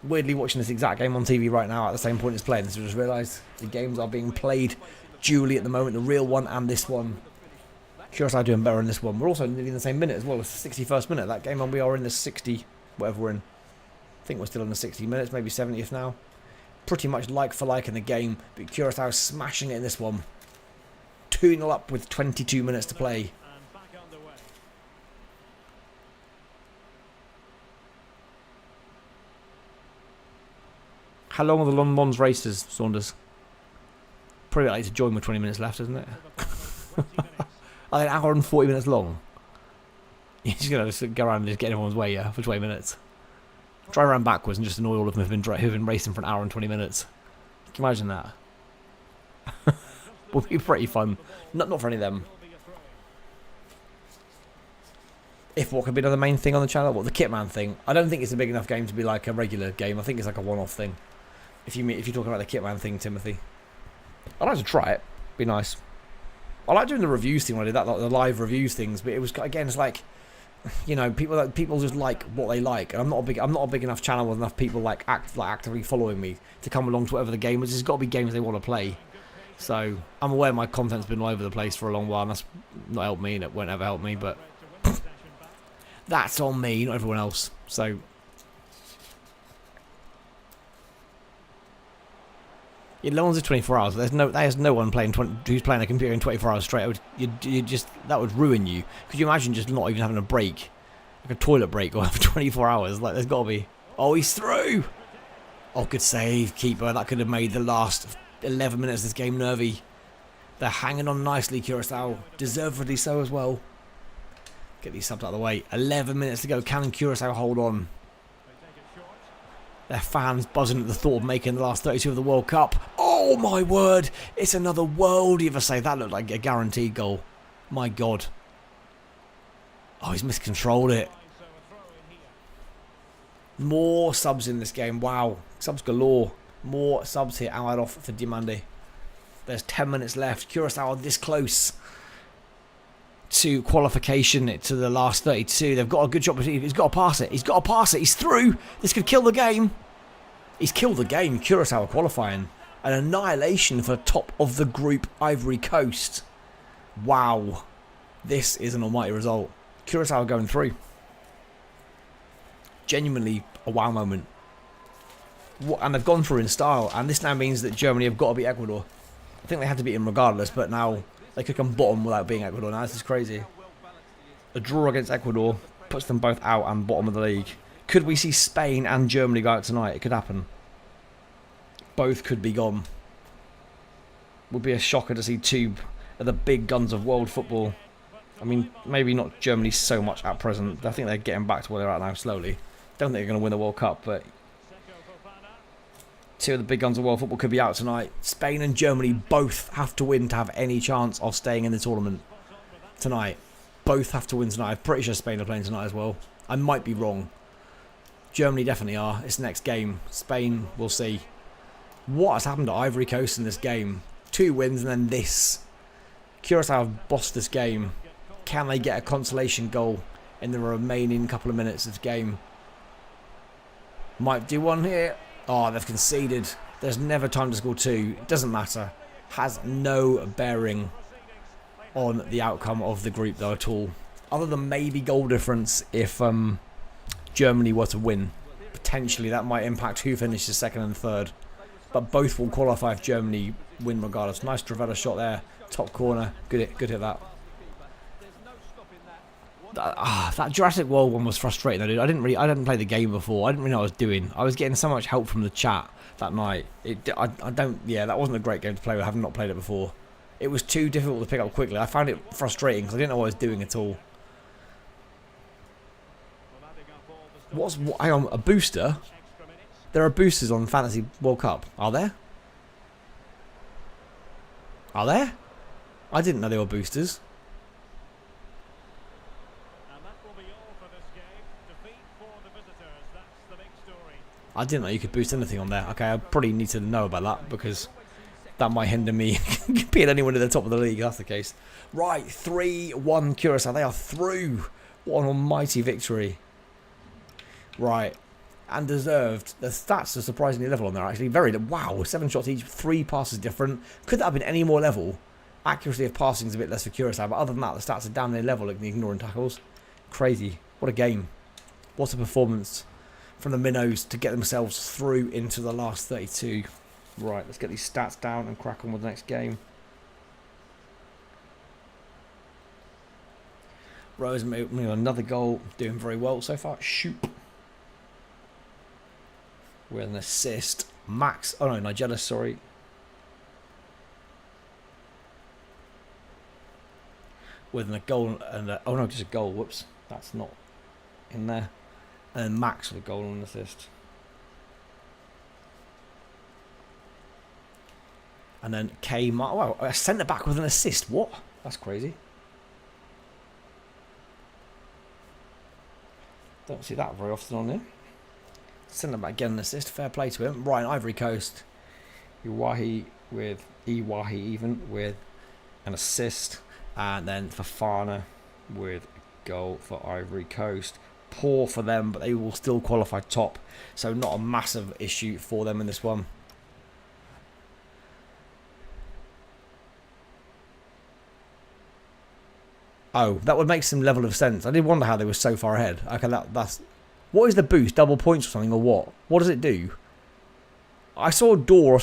Weirdly watching this exact game on TV right now at the same point as playing this, I just realised the games are being played duly at the moment, the real one and this one. Curacao doing better in this one. We're also nearly in the same minute as well. It's the 61st minute. That game, and we are in the 60, whatever we're in. I think we're still in the 60 minutes, maybe 70th now. Pretty much like for like in the game, but Curacao smashing it in this one. 2-0 up with 22 minutes to play. How long are the Long Mons races, Saunders? Probably like to join with 20 minutes left, isn't it? Are they an hour and 40 minutes long? You're just going to go around and just get everyone's way, yeah, for 20 minutes. Drive around backwards and just annoy all of them who've been racing for an hour and 20 minutes. Can you imagine that? Would be pretty fun. Not for any of them. If what could be another main thing on the channel? What, the Kitman thing? I don't think it's a big enough game to be like a regular game. I think it's like a one-off thing. If you're talking about the Kitman thing, Timothy. I'd like to try it. Be nice. I like doing the reviews thing when I did that, like the live reviews things. But it was, again, it's like, you know, people just like what they like. And I'm not a big enough channel with enough people actively following me to come along to whatever the game is. There's got to be games they want to play. So I'm aware my content's been all over the place for a long while, and that's not helped me, and it won't ever help me. But that's on me, not everyone else. So. Yeah, no one's 24 hours. There's no one who's playing a computer in 24 hours straight. That would ruin you. Could you imagine just not even having a break, like a toilet break, or for 24 hours? Like, there's got to be. Oh, he's through. Oh, good save, keeper. That could have made the last 11 minutes of this game nervy. They're hanging on nicely, Curacao, deservedly so as well. Get these subs out of the way. 11 minutes to go. Can Curacao hold on? Their fans buzzing at the thought of making the last 32 of the World Cup. Oh my word! It's another world, if I say. That looked like a guaranteed goal. My God. Oh, he's miscontrolled it. More subs in this game. Wow. Subs galore. More subs here. I'll add off for Diamande. There's 10 minutes left. Curacao are this close to qualification to the last 32. They've got a good job. He's got to pass it. He's got to pass it. He's through. This could kill the game. He's killed the game. Curacao are qualifying. An annihilation for top of the group Ivory Coast. Wow. This is an almighty result. Curacao are going through. Genuinely a wow moment. And they've gone through in style. And this now means that Germany have got to beat Ecuador. I think they had to beat him regardless, but now They could come bottom without being Ecuador. Now this is crazy. A draw against Ecuador puts them both out and bottom of the league. Could we see Spain and Germany go out tonight? It could happen. Both could be gone. Would be a shocker to see two of the big guns of world football. I mean, maybe not Germany so much at present. I think they're getting back to where they're at now slowly. Don't think they're going to win the World Cup, but two of the big guns of world football could be out tonight. Spain and Germany both have to win to have any chance of staying in the tournament tonight. Both have to win tonight. I'm pretty sure Spain are playing tonight as well. I might be wrong. Germany definitely are. It's the next game. Spain, we'll see. What has happened to Ivory Coast in this game? 2 wins and then this. Curacao have bossed this game. Can they get a consolation goal in the remaining couple of minutes of the game? Might do one here. Oh, they've conceded. There's never time to score 2. It doesn't matter. Has no bearing on the outcome of the group though at all. Other than maybe goal difference if Germany were to win. Potentially that might impact who finishes second and third. But both will qualify if Germany win regardless. Nice Travella shot there. Top corner. Good hit that. That Jurassic World one was frustrating though, dude. I didn't play the game before. I didn't really know what I was doing. I was getting so much help from the chat that night. That wasn't a great game to play with, having not played it before. It was too difficult to pick up quickly. I found it frustrating because I didn't know what I was doing at all. Hang on, a booster? There are boosters on Fantasy World Cup. Are there? Are there? I didn't know they were boosters. I didn't know you could boost anything on there. Okay, I probably need to know about that because that might hinder me being anyone at the top of the league if that's the case. Right, 3-1 Curacao. They are through. What an almighty victory. Right. And deserved. The stats are surprisingly level on there actually. Wow, 7 shots each, 3 passes different. Could that have been any more level? Accuracy of passing is a bit less for Curacao, but other than that, the stats are damn near level, ignoring tackles. Crazy. What a game. What a performance from the minnows to get themselves through into the last 32. Right, let's get these stats down and crack on with the next game. Rose making another goal, doing very well so far. Shoot. With an assist. Nigella, sorry. With a goal and just a goal. Whoops, that's not in there. And then Max with a goal and an assist. And then wow, a centre back with an assist. What? That's crazy. Don't see that very often on here. Centre back getting an assist. Fair play to him. Right, Ivory Coast. Iwahi with an assist. And then Fafana with a goal for Ivory Coast. Poor for them, but they will still qualify top. So not a massive issue for them in this one. Oh, that would make some level of sense. I did wonder how they were so far ahead. Okay, that's... What is the boost? Double points or something, or what? What does it do? I saw a door, or I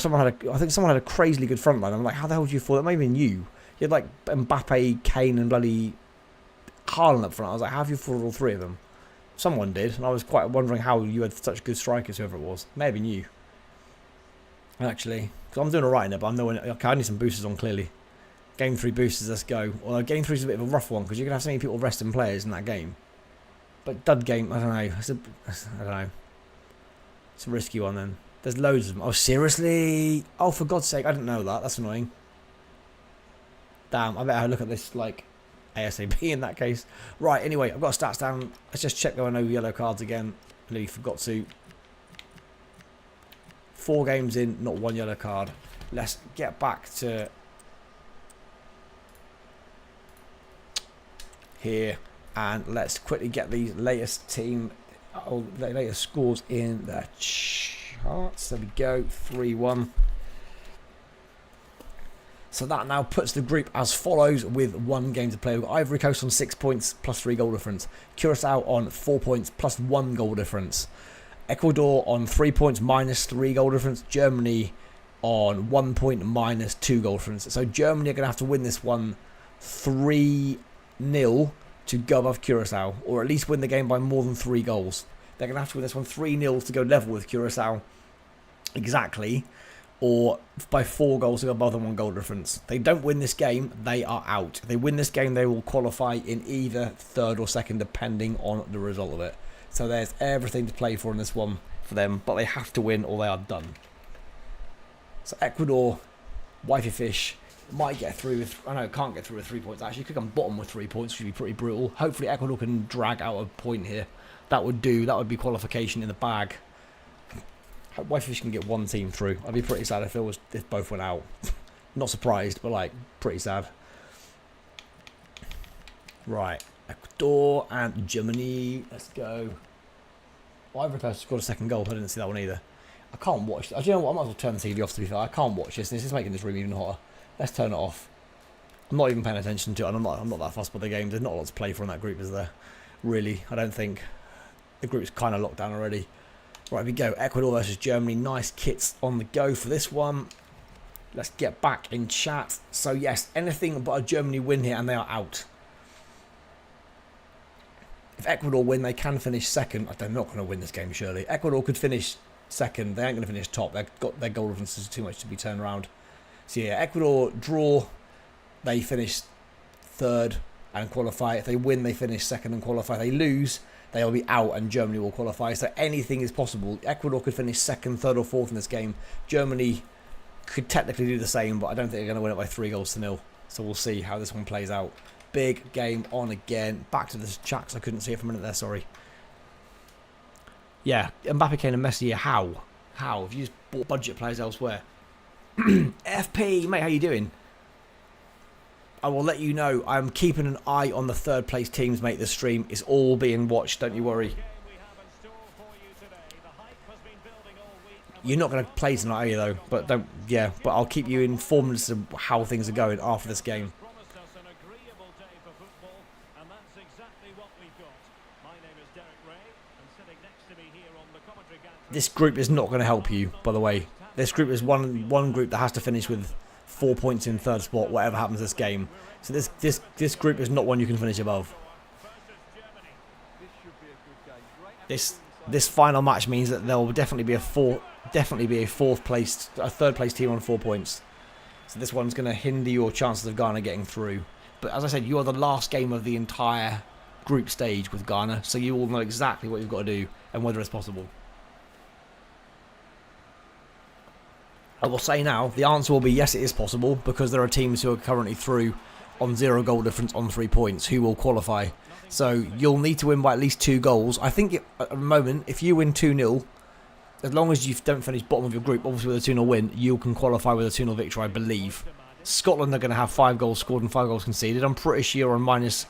think someone had a crazily good front line. I'm like, how the hell did you fall? That may have been you. You had like Mbappe, Kane, and bloody Haaland up front. I was like, how have you fought all 3 of them? Someone did, and I was quite wondering how you had such good strikers, whoever it was. Maybe you. Actually, because I'm doing alright in it, but I'm nowhere. Okay, I need some boosters on clearly. Game 3 boosters, let's go. Although game 3 is a bit of a rough one because you're gonna have so many people resting players in that game. But dud game, I don't know. I don't know. It's a risky one then. There's loads of them. Oh seriously? Oh for God's sake, I didn't know that. That's annoying. Damn, I better look at this like ASAP in that case. Right, anyway, I've got stats down. Let's just check there are no yellow cards again. I nearly forgot to. 4 games in, not 1 yellow card. Let's get back to here and let's quickly get these latest latest scores in the charts. There we go, 3-1. So that now puts the group as follows with 1 game to play. We've got Ivory Coast on 6 points plus 3 goal difference. Curacao on 4 points plus 1 goal difference. Ecuador on 3 points minus 3 goal difference. Germany on 1 point minus 2 goal difference. So Germany are going to have to win this one 3-0 to go above Curacao, or at least win the game by more than 3 goals. They're going to have to win this one 3-0 to go level with Curacao, exactly, or by 4 goals to go above the 1 goal difference. They don't win this game, they are out. If they win this game, they will qualify in either 3rd or 2nd, depending on the result of it. So there's everything to play for in this one for them, but they have to win or they are done. So Ecuador, Wifey might get through with, I know, can't get through with 3 points. Actually, could come bottom with 3 points, which would be pretty brutal. Hopefully Ecuador can drag out a point here. That would do. That would be qualification in the bag. Hope Whitefish can get 1 team through. I'd be pretty sad if both went out. Not surprised, but like pretty sad. Right, Ecuador and Germany. Let's go. Ivory scored a 2nd goal. I didn't see that one either. I can't watch. Do you know what? I might as well turn the TV off. To be fair, I can't watch this. This is making this room even hotter. Let's turn it off. I'm not even paying attention to it, and I'm not that fussed by the game. There's not a lot to play for in that group, is there? Really, I don't think. The group's kind of locked down already. Right, here we go. Ecuador versus Germany. Nice kits on the go for this one. Let's get back in chat. So yes, anything but a Germany win here, and they are out. If Ecuador win, they can finish 2nd. They're not going to win this game, surely. Ecuador could finish 2nd. They ain't going to finish top. They've got their goal differences too much to be turned around. So yeah, Ecuador draw. They finish 3rd and qualify. If they win, they finish 2nd and qualify. If they lose, they'll be out and Germany will qualify. So anything is possible. Ecuador could finish 2nd, 3rd or 4th in this game. Germany could technically do the same, but I don't think they're going to win it by 3-0. So we'll see how this one plays out. Big game on again. Back to the chat because I couldn't see it for a minute there, sorry. Yeah, Mbappe, Kane and Messi, how? How? Have you just bought budget players elsewhere? FP, mate, how you doing? I will let you know. I'm keeping an eye on the 3rd place teams, mate. The stream is all being watched, don't you worry. You're not going to play tonight, are you, though? But don't, yeah, but I'll keep you informed as to how things are going after this game. This group is not going to help you, by the way. This group is one group that has to finish with 4 points in 3rd spot, whatever happens this game. So this group is not one you can finish above. This final match means that there will definitely be a 3rd place team on 4 points. So this one's going to hinder your chances of Ghana getting through. But as I said, you are the last game of the entire group stage with Ghana, so you will know exactly what you've got to do and whether it's possible. I will say now, the answer will be yes, it is possible, because there are teams who are currently through on 0 goal difference on 3 points who will qualify. So you'll need to win by at least 2 goals. I think at the moment, if you win 2-0, as long as you don't finish bottom of your group, obviously with a 2-0 win, you can qualify with a 2-0 victory, I believe. Scotland are going to have 5 goals scored and 5 goals conceded. I'm pretty sure you're on minus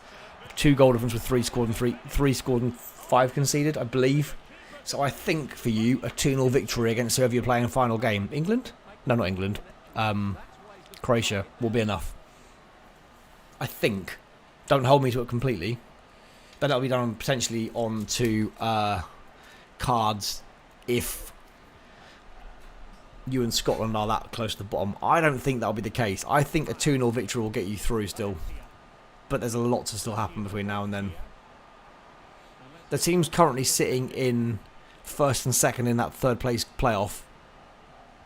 2 goal difference with 3 scored and 3 scored and 5 conceded, I believe. So I think for you, a 2-0 victory against whoever you're playing in final game. England? No, not England. Croatia will be enough. I think. Don't hold me to it completely. Then that'll be done potentially onto cards if you and Scotland are that close to the bottom. I don't think that'll be the case. I think a 2-0 victory will get you through still. But there's a lot to still happen between now and then. The teams currently sitting in 1st and 2nd in that 3rd place playoff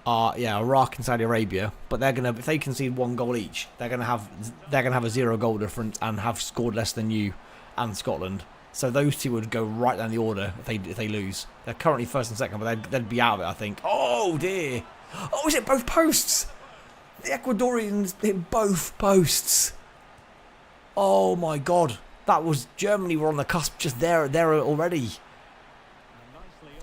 are Iraq and Saudi Arabia, but they're gonna, if they concede 1 goal each, they're gonna have a 0 goal difference and have scored less than you and Scotland. So those two would go right down the order if they lose. They're currently 1st and 2nd, but they'd be out of it, I think. Oh dear! Oh, is it both posts? The Ecuadorians hit both posts. Oh my God! That was Germany were on the cusp, just there already.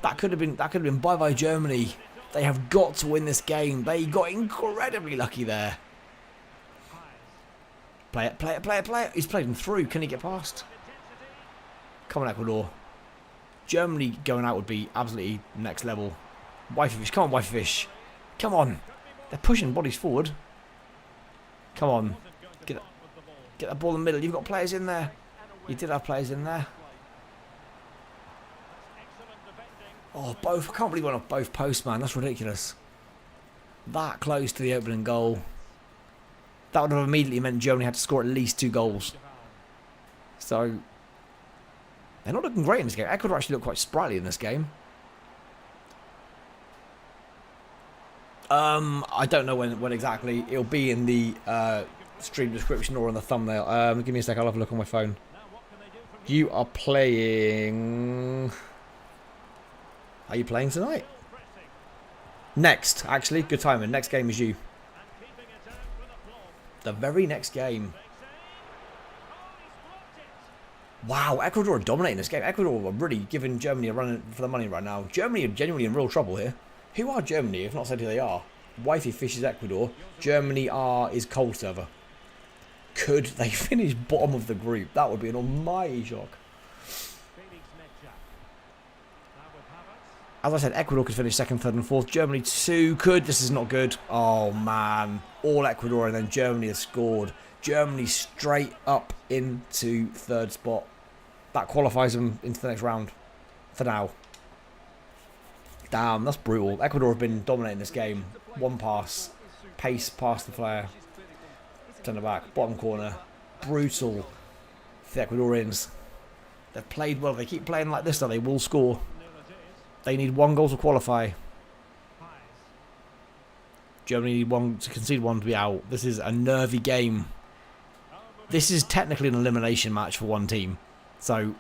That could have been bye Germany. They have got to win this game. They got incredibly lucky there. Play it. He's played him through. Can he get past? Come on, Ecuador. Germany going out would be absolutely next level. Wifey, come on, Wifey. Come on. They're pushing bodies forward. Come on. Get that ball in the middle. You've got players in there. You did have players in there. Oh, both. I can't believe one off both posts, man. That's ridiculous. that close to the opening goal. That would have immediately meant Germany had to score at least 2 goals. So, they're not looking great in this game. Ecuador actually look quite sprightly in this game. I don't know when exactly. It'll be in the stream description or on the thumbnail. Give me a sec, I'll have a look on my phone. You are playing... Are you playing tonight? Next, actually. Good timing. Next game is you. The very next game. Wow, Ecuador are dominating this game. Ecuador are really giving Germany a run for the money right now. Germany are genuinely in real trouble here. Who are Germany, if not said who they are? Wifey fishes Ecuador. Germany is cold server. Could they finish bottom of the group? That would be an almighty shock. As I said, Ecuador could finish 2nd, 3rd and 4th. Germany 2 could. This is not good. Oh, man. All Ecuador and then Germany has scored. Germany straight up into 3rd spot. That qualifies them into the next round. For now. Damn, that's brutal. Ecuador have been dominating this game. 1 pass. Pace past the player. Turn it back. Bottom corner. Brutal. For the Ecuadorians. They've played well. They keep playing like this, though. They will score. They need 1 goal to qualify. Germany need 1 to concede 1 to be out. This is a nervy game. This is technically an elimination match for 1 team. So...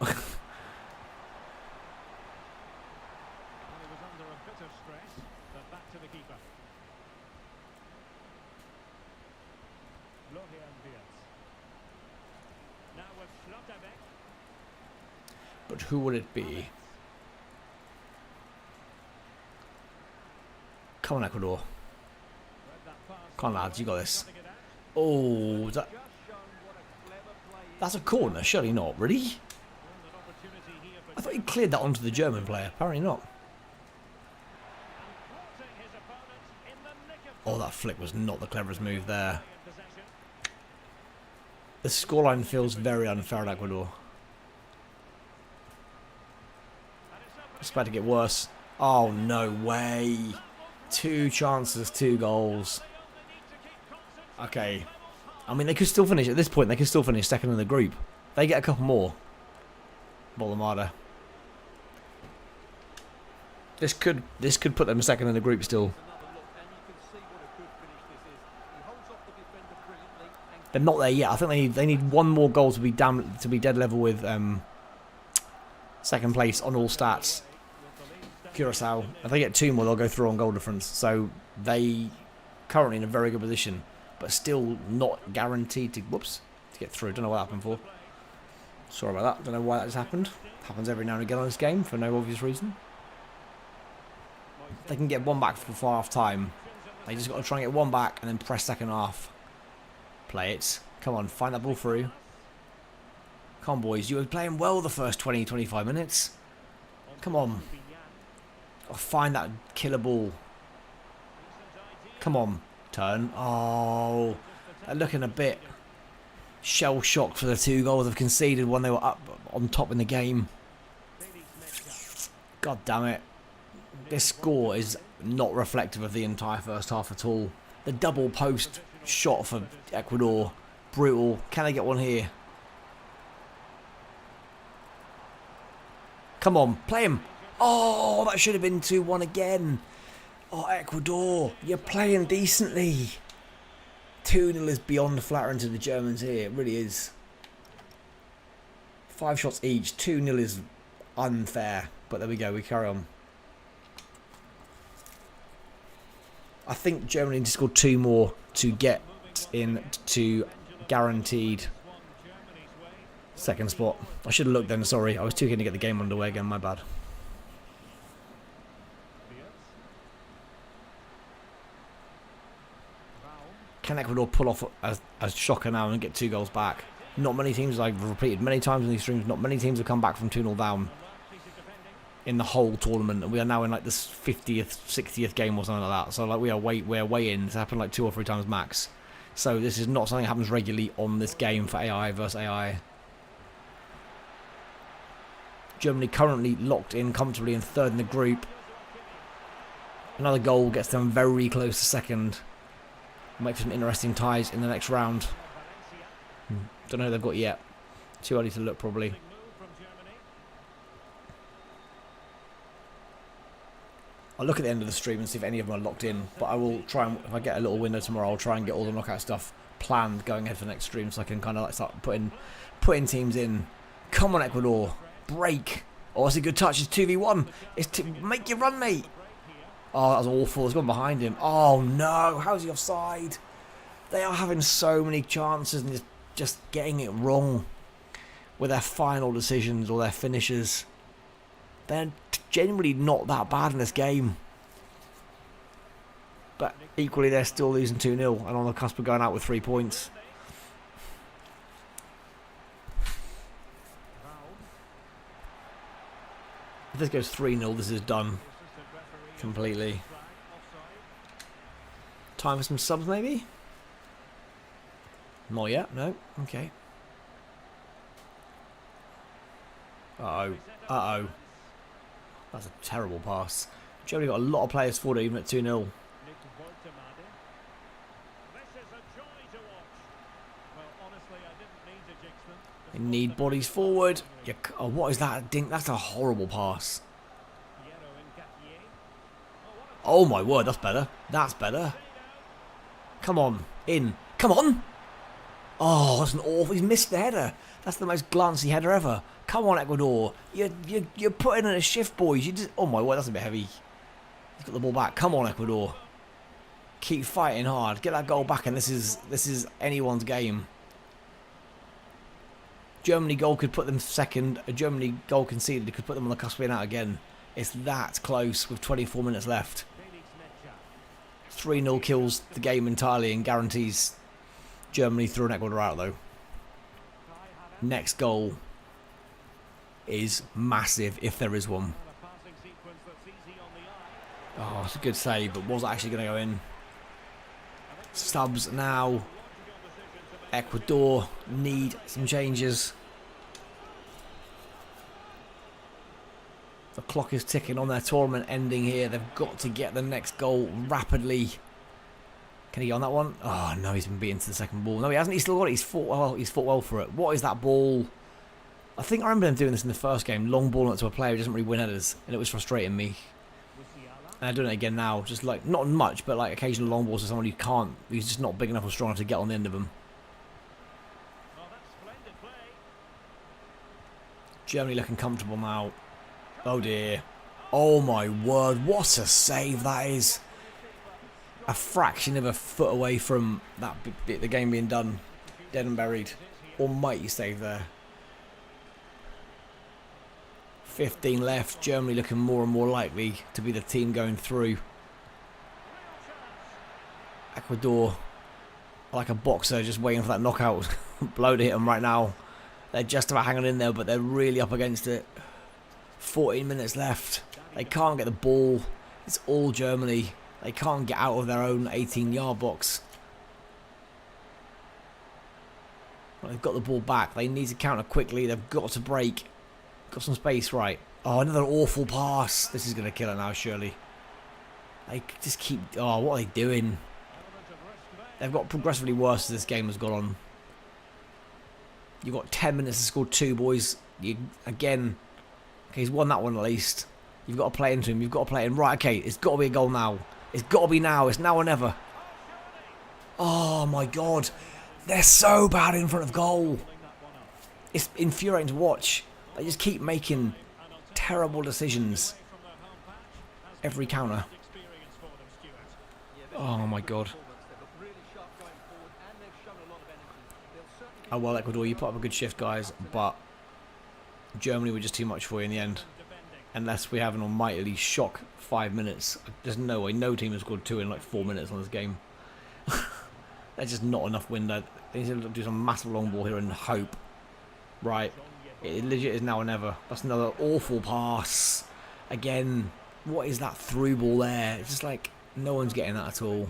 But who would it be? Come on, Ecuador. Come on, lads, you got this. Oh, that's a corner, surely not. Really? I thought he cleared that onto the German player. Apparently not. Oh, that flick was not the cleverest move there. The scoreline feels very unfair at Ecuador. It's about to get worse. Oh, no way. 2 chances, 2 goals. Okay. I mean, they could still finish, at this point, they could still finish 2nd in the group. They get a couple more. Bolamada. This could put them 2nd in the group still. They're not there yet. I think they need 1 more goal to be dead level with 2nd place on all stats. Curacao. If they get 2 more, they'll go through on goal difference. So they currently in a very good position, but still not guaranteed to get through. Don't know what happened for. Sorry about that. Don't know why that just happened. Happens every now and again on this game for no obvious reason. They can get 1 back before half time. They just got to try and get 1 back and then press 2nd half. Play it. Come on, find that ball through. Come on, boys. You were playing well the first 20-25 minutes. Come on. Oh, find that killer ball. Come on. Turn. Oh. They're looking a bit shell-shocked for the 2 goals they've conceded when they were up on top in the game. God damn it. This score is not reflective of the entire first half at all. The double post shot for Ecuador. Brutal. Can they get one here? Come on. Play him. Oh, that should have been 2-1 again. Oh, Ecuador, you're playing decently. 2-0 is beyond flattering to the Germans here. It really is. 5 shots each. 2-0 is unfair. But there we go. We carry on. I think Germany need to score 2 more to get into guaranteed 2nd spot. I should have looked then. Sorry. I was too keen to get the game underway again. My bad. Can Ecuador pull off a shocker now and get 2 goals back? Not many teams, I've repeated many times in these streams, not many teams have come back from 2-0 down in the whole tournament. And we are now in like this 50th, 60th game or something like that. So like we're way in. It's happened like 2 or 3 times max. So this is not something that happens regularly on this game for AI versus AI. Germany currently locked in comfortably in 3rd in the group. Another goal gets them very close to second. Make for some interesting ties in the next round. Don't know who they've got yet. Too early to look, probably. I'll look at the end of the stream and see if any of them are locked in. But I will try and, if I get a little window tomorrow, I'll try and get all the knockout stuff planned going ahead for the next stream, so I can kind of like start putting teams in. Come on, Ecuador, break. Oh, it's a good touch. It's 2v1. It's make your run, mate. Oh, that was awful. It's gone behind him. Oh no, how's he offside? They are having so many chances and just getting it wrong with their final decisions or their finishes. They're genuinely not that bad in this game. But equally, they're still losing 2-0 and on the cusp of going out with 3 points. If this goes 3-0, this is done completely. Time for some subs, maybe? Not yet, no. Okay. Uh-oh. Uh-oh. That's a terrible pass. Germany got a lot of players forward even at 2-0. They need bodies forward. Oh, what is that? Dink. That's a horrible pass. Oh my word, that's better. That's better. Come on, in. Come on. Oh, that's an awful. He's missed the header. That's the most glancy header ever. Come on, Ecuador. You're putting in a shift, boys. You just. Oh my word, that's a bit heavy. He's got the ball back. Come on, Ecuador. Keep fighting hard. Get that goal back, and this is anyone's game. Germany goal could put them second. A Germany goal conceded could put them on the cusp of being out again. It's that close with 24 minutes left. 3-0 kills the game entirely and guarantees Germany through an Ecuador out, though. Next goal is massive, if there is one. Oh, it's a good save, but was it actually going to go in? Subs now. Ecuador need some changes. The clock is ticking on their tournament ending here. They've got to get the next goal rapidly. Can he get on that one? Oh no, he's been beaten to the second ball. No, he hasn't. He's still got it. He's fought well for it. What is that ball? I think I remember them doing this in the first game. Long ball to a player who doesn't really win headers, and it was frustrating me. And I'm doing it again now. Just like not much, but like occasional long balls to someone who's just not big enough or strong enough to get on the end of them. Germany looking comfortable now. Oh dear. Oh my word, what a save that is. A fraction of a foot away from that bit, the game being done. Dead and buried. Almighty save there. 15 left. Germany looking more and more likely to be the team going through. Ecuador, like a boxer, just waiting for that knockout blow to hit them right now. They're just about hanging in there, but they're really up against it. 14 minutes left. They can't get the ball. It's all Germany. They can't get out of their own 18-yard box. Well, they've got the ball back. They need to counter quickly. They've got to break. Got some space, right. Oh, another awful pass. This is going to kill it now, surely. They just keep... Oh, what are they doing? They've got progressively worse as this game has gone on. You've got 10 minutes to score 2, boys. Again... Okay, he's won that one at least. You've got to play into him. You've got to play in. Right, okay. It's got to be a goal now. It's got to be now. It's now or never. Oh, my God. They're so bad in front of goal. It's infuriating to watch. They just keep making terrible decisions. Every counter. Oh, my God. Oh, well, Ecuador, you put up a good shift, guys, but... Germany were just too much for you in the end. Unless we have an almightily shock 5 minutes. There's no way. No team has scored 2 in like 4 minutes on this game. There's just not enough window. They need to do some massive long ball here and hope. Right. It legit is now or never. That's another awful pass. Again. What is that through ball there? It's just like no one's getting that at all.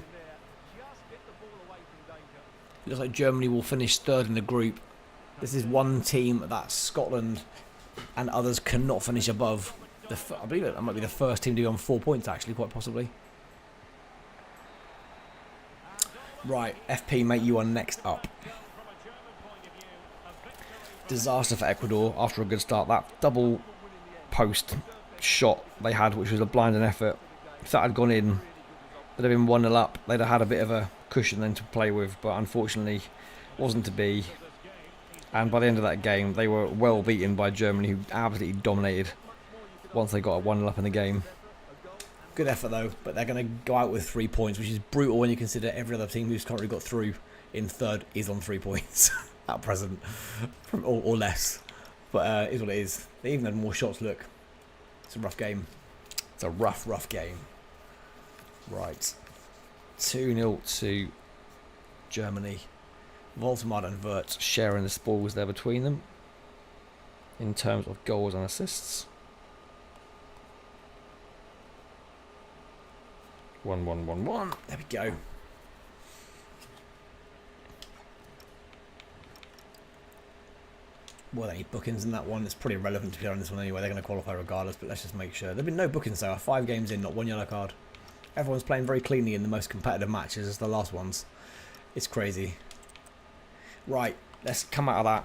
It looks like Germany will finish third in the group. This is one team that Scotland and others cannot finish above. I believe that might be the first team to be on 4 points, actually, quite possibly. Right, FP, mate, you are next up. Disaster for Ecuador after a good start. That double post shot they had, which was a blinding effort, if that had gone in, they'd have been 1-0 up. They'd have had a bit of a cushion then to play with, but unfortunately wasn't to be. And by the end of that game, they were well beaten by Germany, who absolutely dominated once they got a 1-0 up in the game. Good effort though, but they're going to go out with 3 points, which is brutal when you consider every other team who's currently got through in third is on 3 points at present, or less. But is what it is. They even had more shots. Look, it's a rough game. It's a rough game. Right, 2-0 to Germany. Voltemar and Vert sharing the spoils there between them in terms of goals and assists. 1-1-1-1. There we go. Well, any bookings in that one? It's pretty irrelevant to be on this one anyway. They're going to qualify regardless, but let's just make sure. There have been no bookings though. 5 games in, not 1 yellow card. Everyone's playing very cleanly in the most competitive matches as the last ones. It's crazy. Right, let's come out of that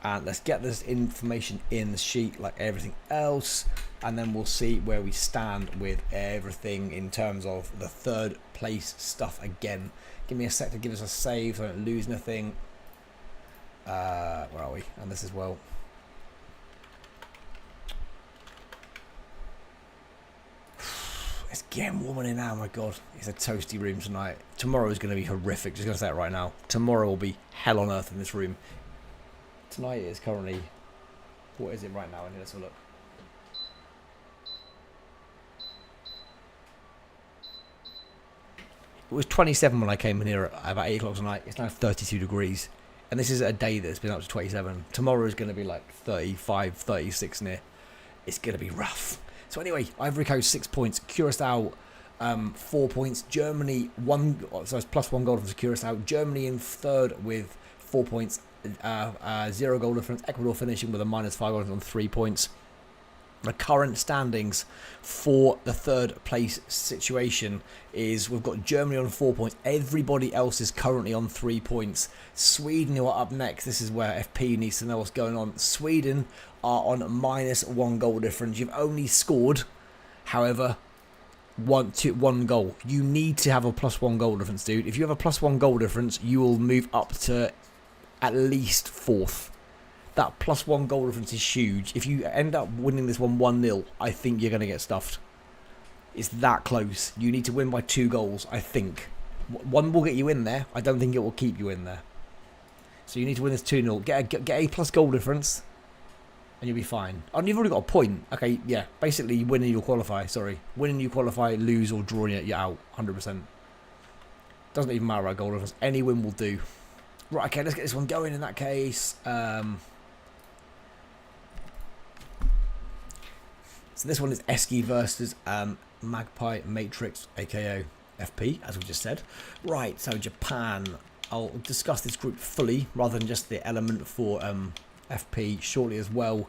and let's get this information in the sheet like everything else, and then we'll see where we stand with everything in terms of the third place stuff again. Give me a sec to give us a save so I don't lose nothing. Where are we? And this as well. It's getting warmer in now, my god. It's a toasty room tonight. Tomorrow is going to be horrific, just going to say it right now. Tomorrow will be hell on earth in this room. Tonight is currently... What is it right now? Let's have a look. It was 27 when I came in here at about 8 o'clock tonight. It's now 32 degrees. And this is a day that's been up to 27. Tomorrow is going to be like 35, 36 near. It's going to be rough. So anyway, Ivory Coast 6 points, Curacao 4 points, Germany so it's +1 goal difference. Curacao, Germany in third with 4 points, 0 goal difference. Ecuador finishing with a -5 goal difference on 3 points. The current standings for the third place situation is we've got Germany on 4 points. Everybody else is currently on 3 points. Sweden, who are up next, this is where FP needs to know what's going on. Sweden are on -1 goal difference. You've only scored, however, one goal. You need to have a +1 goal difference, dude. If you have a +1 goal difference, you will move up to at least 4th. That +1 goal difference is huge. If you end up winning this one 1-0, I think you're going to get stuffed. It's that close. You need to win by 2 goals, I think. One will get you in there. I don't think it will keep you in there. So you need to win this 2-0. Get a plus goal difference, and you'll be fine. Oh, and you've already got a point. Okay, yeah. Basically, win and you'll qualify. Sorry. Win and you qualify, lose or draw, you're out. 100%. Doesn't even matter about goal difference. Any win will do. Right, okay, let's get this one going in that case. So this one is Esky versus MagpieMatrix, aka FP, as we just said. Right, so Japan. I'll discuss this group fully, rather than just the element for FP shortly as well.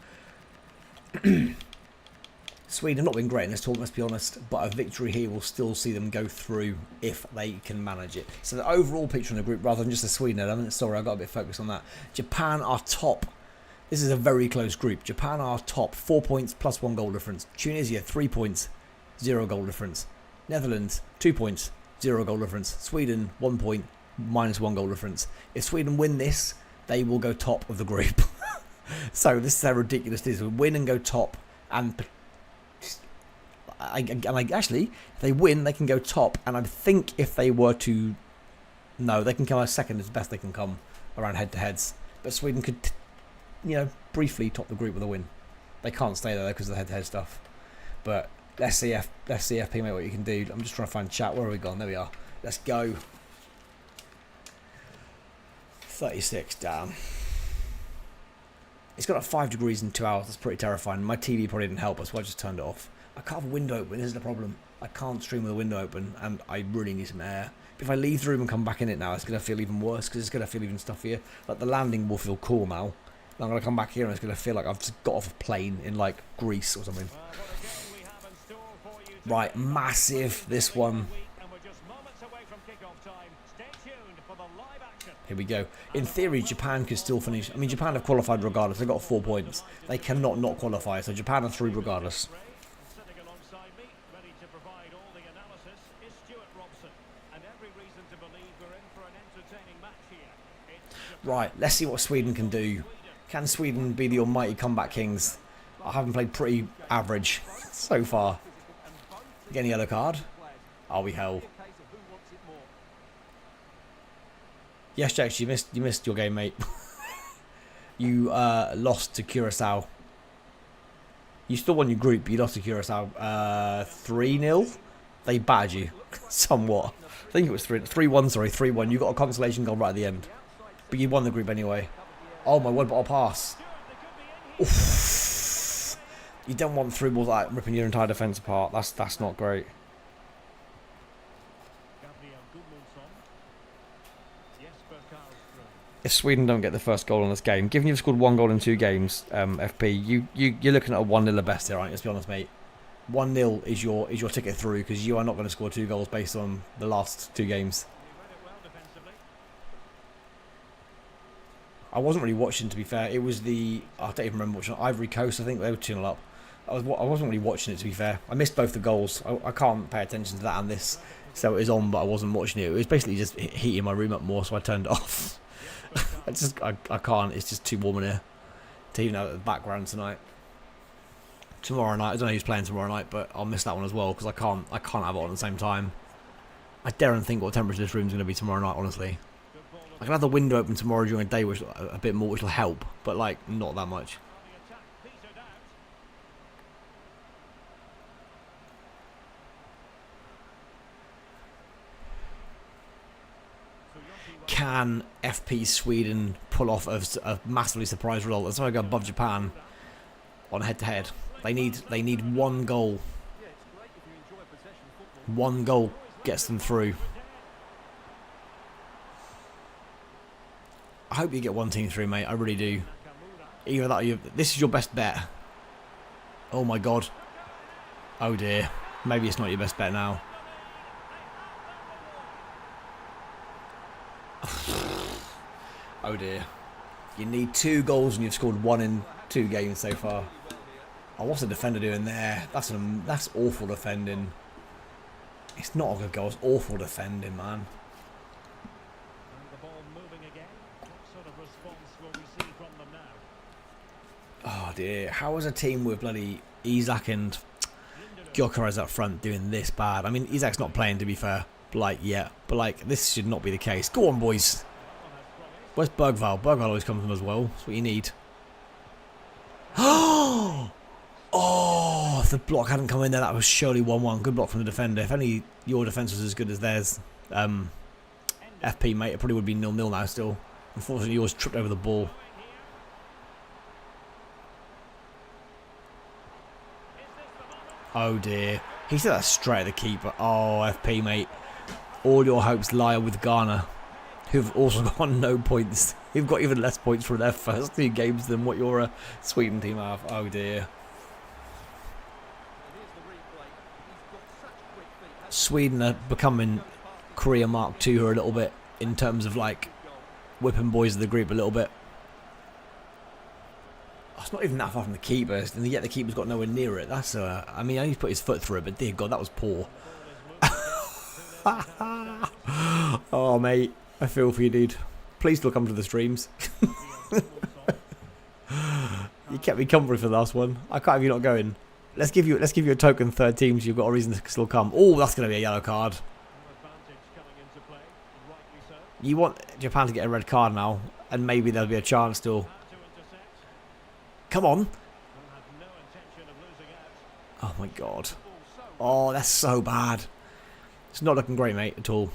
Sweden have not been great in this tournament, let's be honest, but a victory here will still see them go through if they can manage it. So the overall picture in the group, rather than just the Sweden element, sorry, I got a bit focused on that. Japan are top. This is a very close group. Japan are top, 4 points, +1 goal difference. Tunisia, 3 points, 0 goal difference. Netherlands, 2 points, 0 goal difference. Sweden, 1 point, -1 goal difference. If Sweden win this, they will go top of the group. So this is how ridiculous it is. We win and go top, and actually, if they win, they can go top. And I think if they were to, no, they can come out second as best they can come around head-to-heads. But Sweden could, briefly top the group with a win. They can't stay there because of the head-to-head stuff. But let's see FP, mate, what you can do. I'm just trying to find chat. Where are we gone? There we are. Let's go. 36 down. It's got like 5 degrees in 2 hours. That's pretty terrifying. My TV probably didn't help us, so I just turned it off. I can't have a window open. This is the problem. I can't stream with a window open, and I really need some air. But if I leave the room and come back in it now, it's going to feel even worse, because it's going to feel even stuffier. Like, the landing will feel cool now. I'm going to come back here, and it's going to feel like I've just got off a plane in, like, Greece or something. Right, massive, this one. Here we go. In theory, Japan could still finish. I mean, Japan have qualified regardless. They've got 4 points. They cannot not qualify. So Japan are through regardless. Sitting alongside me, ready to provide all the analysis, is Stuart Robson. And every reason to believe we're in for an entertaining match here. Right, let's see what Sweden can do. Can Sweden be the almighty comeback kings? I haven't played pretty average so far. Get any other card? Are we hell? Yes, Jax, you missed your game, mate. You lost to Curacao. You still won your group, but you lost to Curacao 3-0. They battered you somewhat. I think it was 3-1, sorry, 3-1. You got a consolation goal right at the end. But you won the group anyway. Oh my word, but I'll pass. Oof. You don't want through balls like ripping your entire defence apart. That's not great. If Sweden don't get the first goal in this game, given you've scored 1 goal in 2 games, FP, you're looking at a 1-0 at best here, aren't you? Let's be honest, mate. 1-0 is your ticket through, because you are not going to score 2 goals based on the last 2 games. I wasn't really watching, to be fair. It was I don't even remember watching Ivory Coast. I think they were 2-0 up. I wasn't really watching it, to be fair. I missed both the goals. I can't pay attention to that and this, so it was on, but I wasn't watching it. It was basically just heating my room up more, so I turned it off. I can't. It's just too warm in here to even have the background tonight. Tomorrow night, I don't know who's playing tomorrow night, but I'll miss that one as well because I can't have it on at the same time. I daren't think what temperature this room's going to be tomorrow night. Honestly, I can have the window open tomorrow during the day, which a bit more, which will help, but like not that much. Can FP Sweden pull off a massively surprise result? That's why I go above Japan on head-to-head. They need 1 goal. 1 goal gets them through. I hope you get 1 team through, mate. I really do. Either that or this is your best bet. Oh my god. Oh dear. Maybe it's not your best bet now. Oh dear. You need 2 goals and you've scored 1 in 2 games so far. Oh, what's the defender doing there? That's awful defending. It's not a good goal. It's awful defending, man. Oh dear. How is a team with bloody Isaac and Gyökeres up front doing this bad? I mean, Isaac's not playing, to be fair. Like, yeah. But, like, this should not be the case. Go on, boys. Where's Bergvall? Bergvall always comes from as well. That's what you need. Oh, if the block hadn't come in there, that was surely 1-1. Good block from the defender. If only your defence was as good as theirs, FP, mate, it probably would be 0-0 now still. Unfortunately, yours tripped over the ball. Oh, dear. He said that straight at the keeper. Oh, FP, mate. All your hopes lie with Ghana, who've also got no points. Who've got even less points from their first 2 games than what your Sweden team have. Oh dear. Sweden are becoming Korea Mark II a little bit in terms of like whipping boys of the group a little bit. Oh, it's not even that far from the keeper, and yet the keeper's got nowhere near it. That's I mean, I need to put his foot through it, but dear God, that was poor. Oh mate, I feel for you, dude. Please still come to the streams. You kept me company for the last one. I can't have you not going. Let's give you a token 3rd team, so you've got a reason to still come. Oh, that's going to be a yellow card. You want Japan to get a red card now, and maybe there'll be a chance still. Come on. Oh my God. Oh, that's so bad. It's not looking great, mate, at all.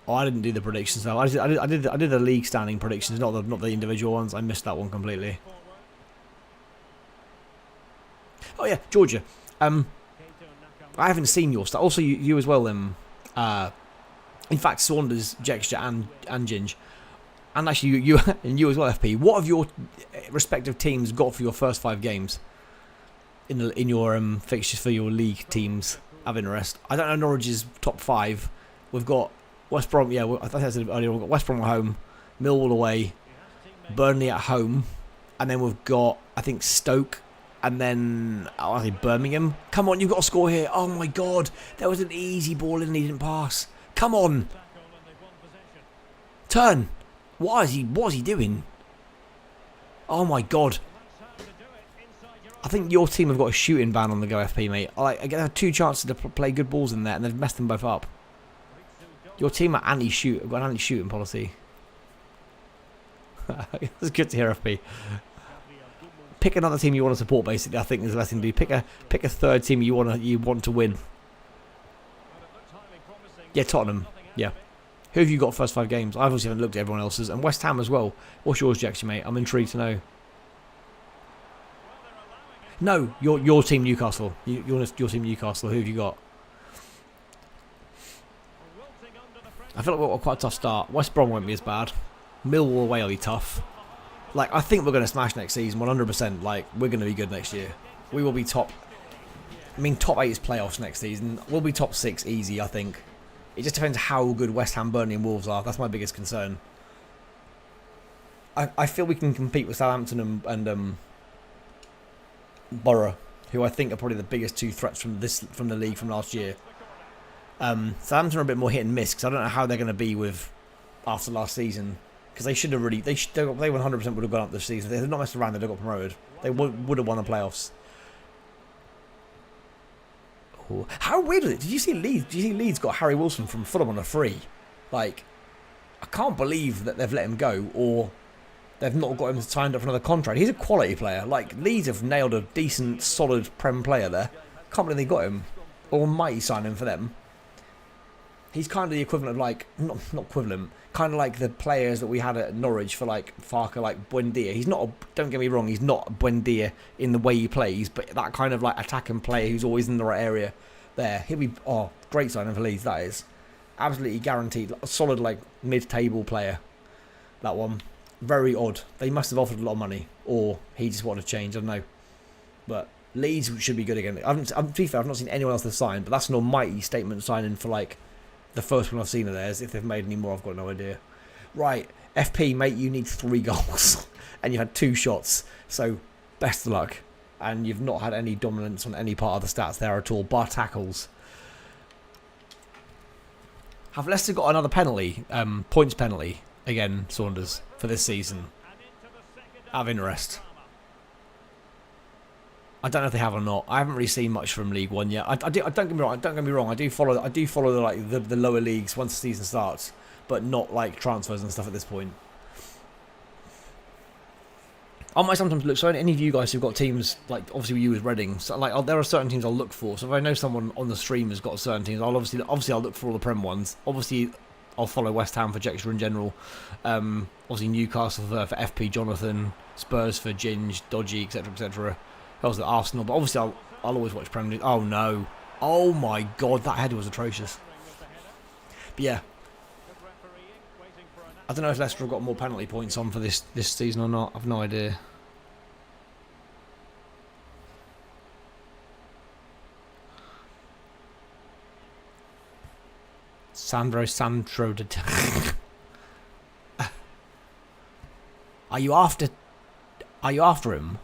Oh, I didn't do the predictions though. I did the league standing predictions, not the individual ones. I missed that one completely. Oh yeah, Georgia. I haven't seen your stuff. Also, you as well. In fact, Saunders, Gxsture, and Ginge, and actually you and you as well, FP. What have your respective teams got for your first 5 games in your fixtures for your league teams? have interest. I don't know Norwich's top 5. We've got West Brom. Yeah, I think I said earlier. We've got West Brom at home, Millwall away, Burnley at home, and then we've got I think Stoke, and then I think Birmingham. Come on, you've got to score here. Oh my God, there was an easy ball in and he didn't pass. Come on, turn. What is he doing? Oh my God. I think your team have got a shooting ban on the go, FP, mate. I had 2 chances to play good balls in there, and they've messed them both up. Your team are anti-shoot. I've got an anti-shooting policy. It's good to hear, FP. Pick another team you want to support. Basically, I think is the best thing to do. Pick a third team you want to win. Yeah, Tottenham. Yeah. Who have you got first 5 games? I obviously haven't looked at everyone else's, and West Ham as well. What's yours, Gxsture, mate? I'm intrigued to know. No, your team Newcastle. Your team Newcastle. Who have you got? I feel like we've got quite a tough start. West Brom won't be as bad. Millwall away will be tough. Like, I think we're going to smash next season, 100%. Like, we're going to be good next year. We will be top. I mean, top 8 is playoffs next season. We'll be top 6 easy, I think. It just depends how good West Ham, Burnley and Wolves are. That's my biggest concern. I feel we can compete with Southampton and Borough, who I think are probably the biggest 2 threats from the league from last year. Southampton are a bit more hit and miss because I don't know how they're going to be with after last season, because they should have really they 100% would have gone up this season. They've not messed around. They'd have got promoted. They would have won the playoffs. Oh, how weird was it? Did you see Leeds? Did you see Leeds got Harry Wilson from Fulham on a free? Like, I can't believe that they've let him go, or they've not got him signed up for another contract. He's a quality player. Like, Leeds have nailed a decent, solid Prem player there. Can't believe they got him. Or might sign him for them. He's kind of the equivalent of, like, not equivalent, kind of like the players that we had at Norwich for, like, Farker, like Buendia. He's not, don't get me wrong, he's not Buendia in the way he plays, but that kind of, like, attacking player who's always in the right area there. He'll be, great signing for Leeds, that is. Absolutely guaranteed. A solid, like, mid-table player. That one. Very odd. They must have offered a lot of money, or he just wanted to change, I don't know. But Leeds should be good again. To be fair, I've not seen anyone else to sign, but that's an almighty statement signing for, like, the first one I've seen of theirs. If they've made any more, I've got no idea. Right, FP, mate, you need 3 goals. And you had 2 shots. So, best of luck. And you've not had any dominance on any part of the stats there at all, bar tackles. Have Leicester got another penalty, points penalty, again, Saunders, for this season? Out of interest. I don't know if they have or not. I haven't really seen much from League One yet. Don't get me wrong. I do follow the lower leagues once the season starts, but not like transfers and stuff at this point. I might sometimes look. So any of you guys who've got teams, like obviously you with Reading, so like there are certain teams I'll look for. So if I know someone on the stream has got certain teams, I'll obviously I'll look for all the Prem ones. Obviously, I'll follow West Ham for Gxsture in general. Obviously Newcastle for FP Jonathan, Spurs for Ginge, Dodgy, etc. etc. That was at Arsenal, but obviously I'll always watch Premier League. Oh no. Oh my God, that header was atrocious. But yeah. I don't know if Leicester have got more penalty points on for this season or not. I've no idea. Sandro. Are you after him?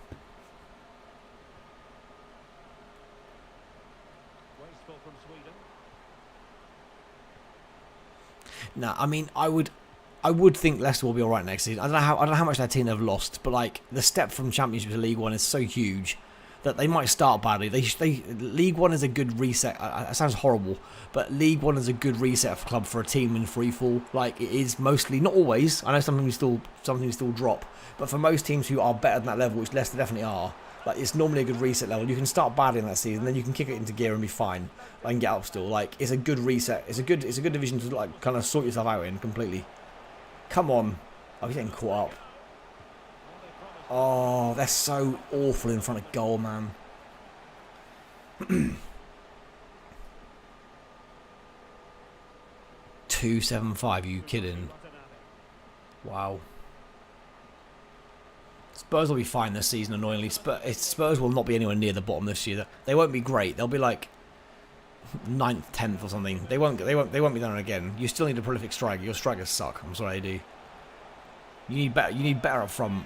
No, I mean, I would think Leicester will be all right next season. I don't know how much their team have lost, but like the step from Championship to League One is so huge that they might start badly. League One is a good reset. It sounds horrible, but League One is a good reset club for a team in free fall. Like it is mostly, not always. I know something still drop, but for most teams who are better than that level, which Leicester definitely are, like it's normally a good reset level. You can start badly in that season, then you can kick it into gear and be fine and get up still. Like it's a good reset. It's a good division to like kind of sort yourself out in completely. Come on, I'm getting caught up. Oh, they're so awful in front of goal, man. 275, are you kidding? Wow. Spurs will be fine this season, annoyingly. Spurs will not be anywhere near the bottom this year. They won't be great. They'll be like 9th, 10th or something. They won't be done again. You still need a prolific striker. Your strikers suck. I'm sorry, AD. You need better. You need better up front.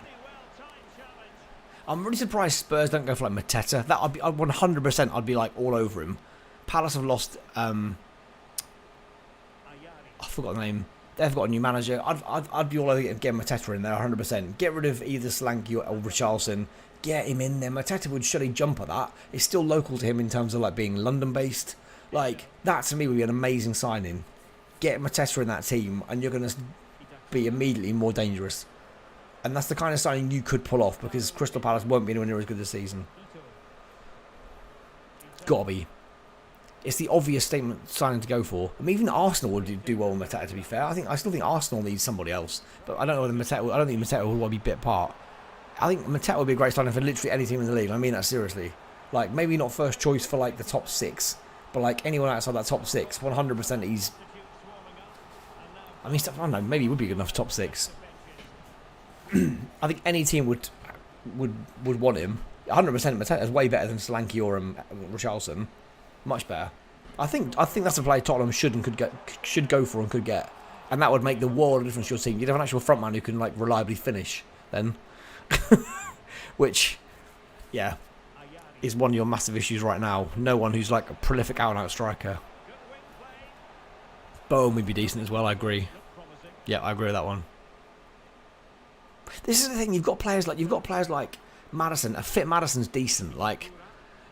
I'm really surprised Spurs don't go for like Mateta. That I'd 100%. I'd be like all over him. Palace have lost. I forgot the name. They've got a new manager. I'd be all over getting Mateta in there 100%. Get rid of either Slanky or Richarlison. Get him in there. Mateta would surely jump at that. It's still local to him in terms of like being London based. Like that to me would be an amazing signing. Get Mateta in that team, and you're going to be immediately more dangerous. And that's the kind of signing you could pull off because Crystal Palace won't be anywhere near as good this season. Gotta be. It's the obvious statement signing to go for. I mean, even Arsenal would do well with Mateta. To be fair, I still think Arsenal needs somebody else. But I don't know whether Mateta. I don't think Mateta would want to be bit part. I think Mateta would be a great signing for literally any team in the league. I mean that seriously. Like maybe not first choice for like the top 6, but like anyone outside that top 6, 100% he's. I mean, I don't know. Maybe he would be good enough for top 6. I think any team would want him. 100% Mateta is way better than Solanke or Richarlison. Much better. I think that's a player Tottenham should go for and could get, and that would make the world of difference to your team. You'd have an actual frontman who can like reliably finish then, which, yeah, is one of your massive issues right now. No one who's like a prolific out-and-out striker. Bowen would be decent as well. I agree. Yeah, I agree with that one. This is the thing. You've got players like Maddison. A fit Maddison's decent. Like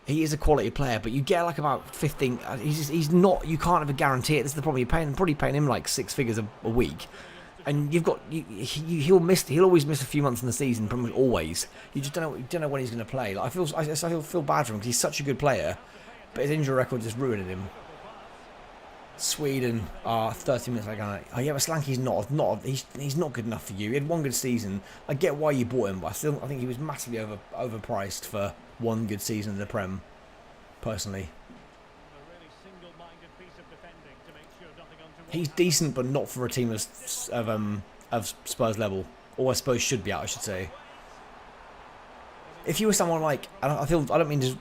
he is a quality player, but you get like about 15. He's not. You can't ever guarantee it. This is the problem. You're probably paying him like 6 figures a week, and you've got he'll always miss a few months in the season. Pretty much always. You just don't know when he's going to play. Like, I feel bad for him because he's such a good player, but his injury record just ruining him. Sweden are 30 minutes like, oh yeah, but Slanky's he's not good enough for you. He had one good season. I get why you bought him, but I think he was massively overpriced for one good season in the Prem, personally. He's decent, but not for a team of Spurs level, or I suppose should be at, I should say. If you were someone like, I don't mean to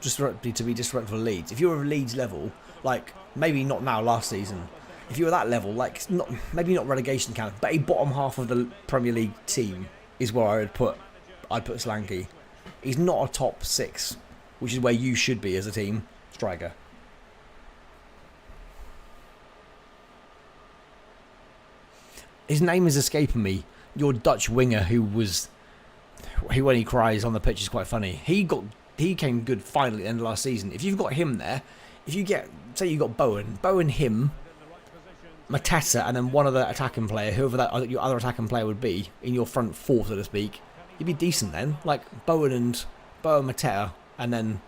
be disrespectful of Leeds. If you were a Leeds level, like maybe not now, last season. If you were that level, like maybe not relegation count, but a bottom half of the Premier League team is where I'd put Solanke. He's not a top 6, which is where you should be as a team striker. His name is escaping me. Your Dutch winger who when he cries on the pitch is quite funny. He came good finally at the end of last season. If you've got him there, say you got Bowen, him, Mateta, and then one other attacking player, whoever your other attacking player would be in your front four, so to speak, you'd be decent then. Like Bowen, Mateta, and then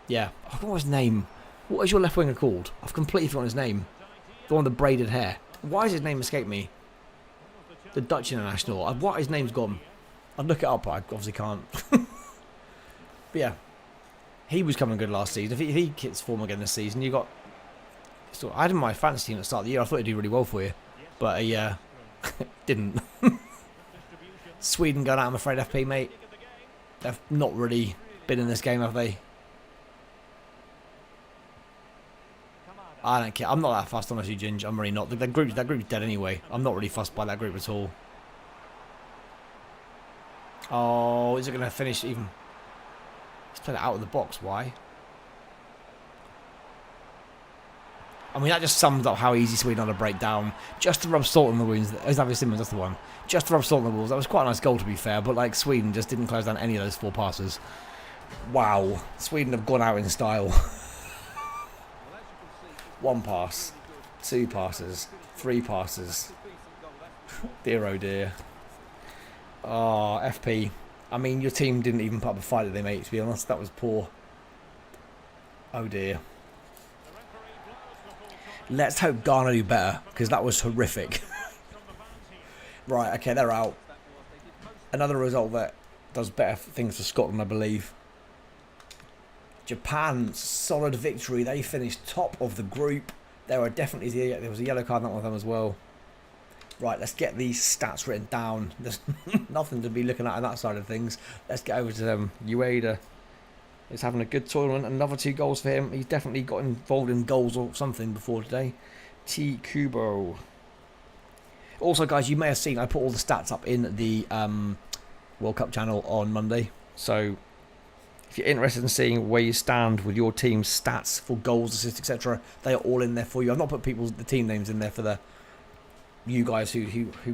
yeah, what was his name? What is your left winger called? I've completely forgotten his name. The one with the braided hair. Why does his name escape me? The Dutch international. What his name's gone. I'd look it up, but I obviously can't. But yeah, he was coming good last season. If he hits form again this season, you got. So I had him in my fantasy team at the start of the year. I thought he'd do really well for you, but didn't. Sweden going out, I'm afraid. FP, mate. They've not really been in this game, have they? I don't care. I'm not that fussed, honestly, Ginge. I'm really not. That group's dead anyway. I'm not really fussed by that group at all. Oh, is it going to finish even? He's played it out of the box. Why? I mean, that just sums up how easy Sweden are to break down. Just to rub salt in the wounds. Xavier Simmons, that's the one. Just to rub salt in the wounds. That was quite a nice goal, to be fair. But, like, Sweden just didn't close down any of those 4 passes. Wow. Sweden have gone out in style. 1 pass. 2 passes. 3 passes. Dear, oh dear. Oh, FP. I mean, your team didn't even put up a fight that they made, to be honest. That was poor. Oh dear. Let's hope Ghana do better, because that was horrific. Right, okay, they're out. Another result that does better things for Scotland, I believe. Japan, solid victory. They finished top of the group. There was a yellow card on that one of them as well. Right, let's get these stats written down. There's nothing to be looking at on that side of things. Let's get over to them. Ueda. is having a good tournament. Another 2 goals for him. He's definitely got involved in goals or something before today. T Kubo. Also, guys, you may have seen I put all the stats up in the World Cup channel on Monday. So if you're interested in seeing where you stand with your team's stats for goals, assists, etc., they are all in there for you. I've not put the team names in there for you guys who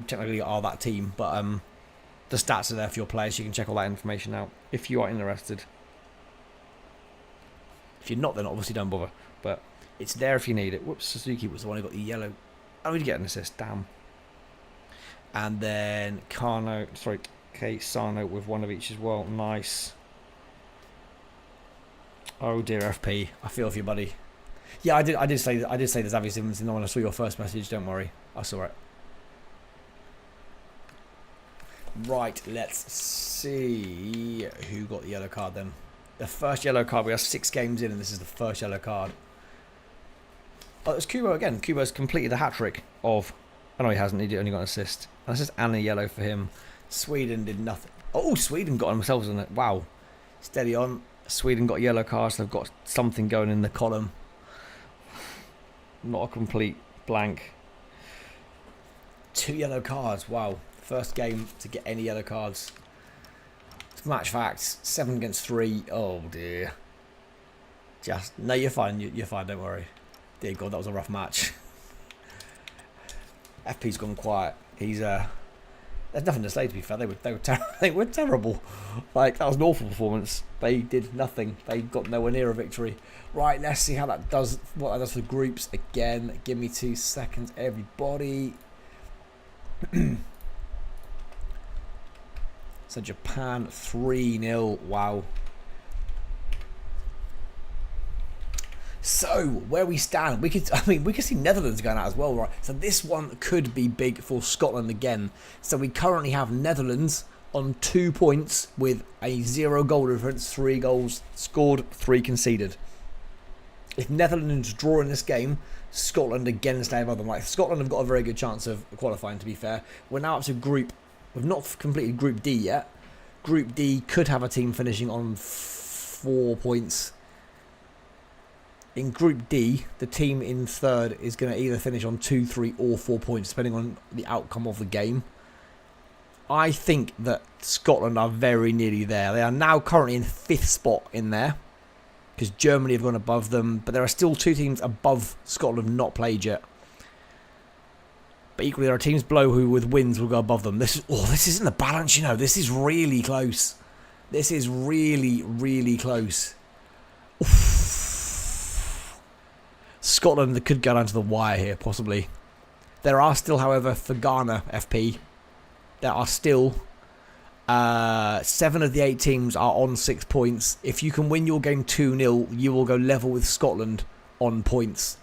technically are that team, but the stats are there for your players. You can check all that information out if you are interested. If you're not, then obviously don't bother. But it's there if you need it. Whoops, Suzuki was the one who got the yellow. Oh, he did get an assist. Damn. And then Sano with one of each as well. Nice. Oh dear, FP. I feel for you, buddy. Yeah, I did say there's Avi Simonson when I saw your first message. Don't worry, I saw it. Right, let's see who got the yellow card then. The first yellow card. We have 6 games in, and this is the first yellow card. Oh, it's Kubo again. Kubo's completed the hat trick of. Oh no, he hasn't. He only got an assist. That's just and a yellow for him. Sweden did nothing. Oh, Sweden got themselves on it. Wow. Steady on. Sweden got yellow cards. So they've got something going in the column. Not a complete blank. 2 yellow cards. Wow. First game to get any yellow cards. It's match facts. 7 against 3. Oh dear. No, you're fine. You're fine. Don't worry. Dear God, that was a rough match. FP's gone quiet. He's there's nothing to say, to be fair. They were terrible. Like, that was an awful performance. They did nothing. They got nowhere near a victory. Right, let's see how that does. What that does for groups again. Give me 2 seconds, everybody. So Japan 3-0. Wow. So where we stand, we could see Netherlands going out as well, right? So this one could be big for Scotland again. So we currently have Netherlands on 2 points with a 0 goal difference, 3 goals scored, 3 conceded. If Netherlands draw in this game, Scotland again stay above them. Like, Scotland have got a very good chance of qualifying, to be fair. We're now up to group. We've not completed Group D yet. Group D could have a team finishing on 4 points. In Group D, the team in third is going to either finish on 2, 3 or 4 points, depending on the outcome of the game. I think that Scotland are very nearly there. They are now currently in 5th spot in there, because Germany have gone above them, but there are still 2 teams above Scotland not played yet. But equally, there are teams below who, with wins, will go above them. This isn't the balance, you know. This is really close. This is really, really close. Oof. Scotland could go down to the wire here, possibly. There are still, however, for Ghana, FP, there are still 7 of the 8 teams are on 6 points. If you can win your game 2-0, you will go level with Scotland on points.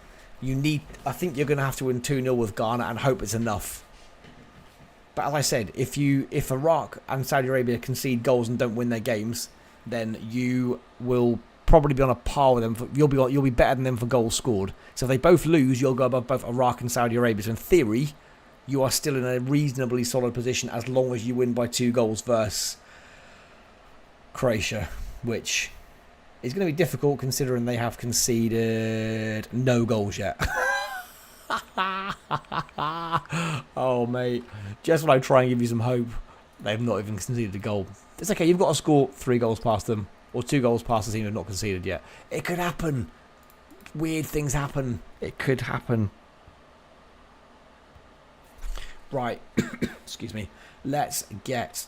I think you're going to have to win 2-0 with Ghana and hope it's enough. But as I said, if Iraq and Saudi Arabia concede goals and don't win their games, then you will probably be on a par with them. You'll be better than them for goals scored. So if they both lose, you'll go above both Iraq and Saudi Arabia. So in theory, you are still in a reasonably solid position as long as you win by 2 goals versus Croatia, which is going to be difficult considering they have conceded no goals yet. Oh, mate. Just when I try and give you some hope, they've not even conceded a goal. It's okay, you've got to score 3 goals past them, or 2 goals past the team who have not conceded yet. It could happen. Weird things happen. It could happen. Right. Excuse me. Let's get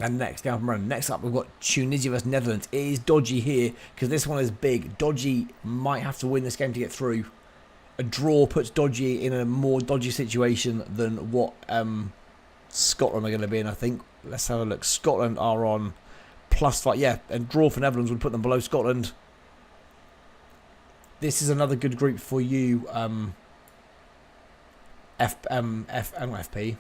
and next game run. Next up, we've got Tunisia vs Netherlands. It is Dodgy here because this one is big. Dodgy might have to win this game to get through. A draw puts Dodgy in a more dodgy situation than what Scotland are going to be in, I think. Let's have a look. Scotland are on +5. Yeah, a draw for Netherlands would put them below Scotland. This is another good group for you, FP.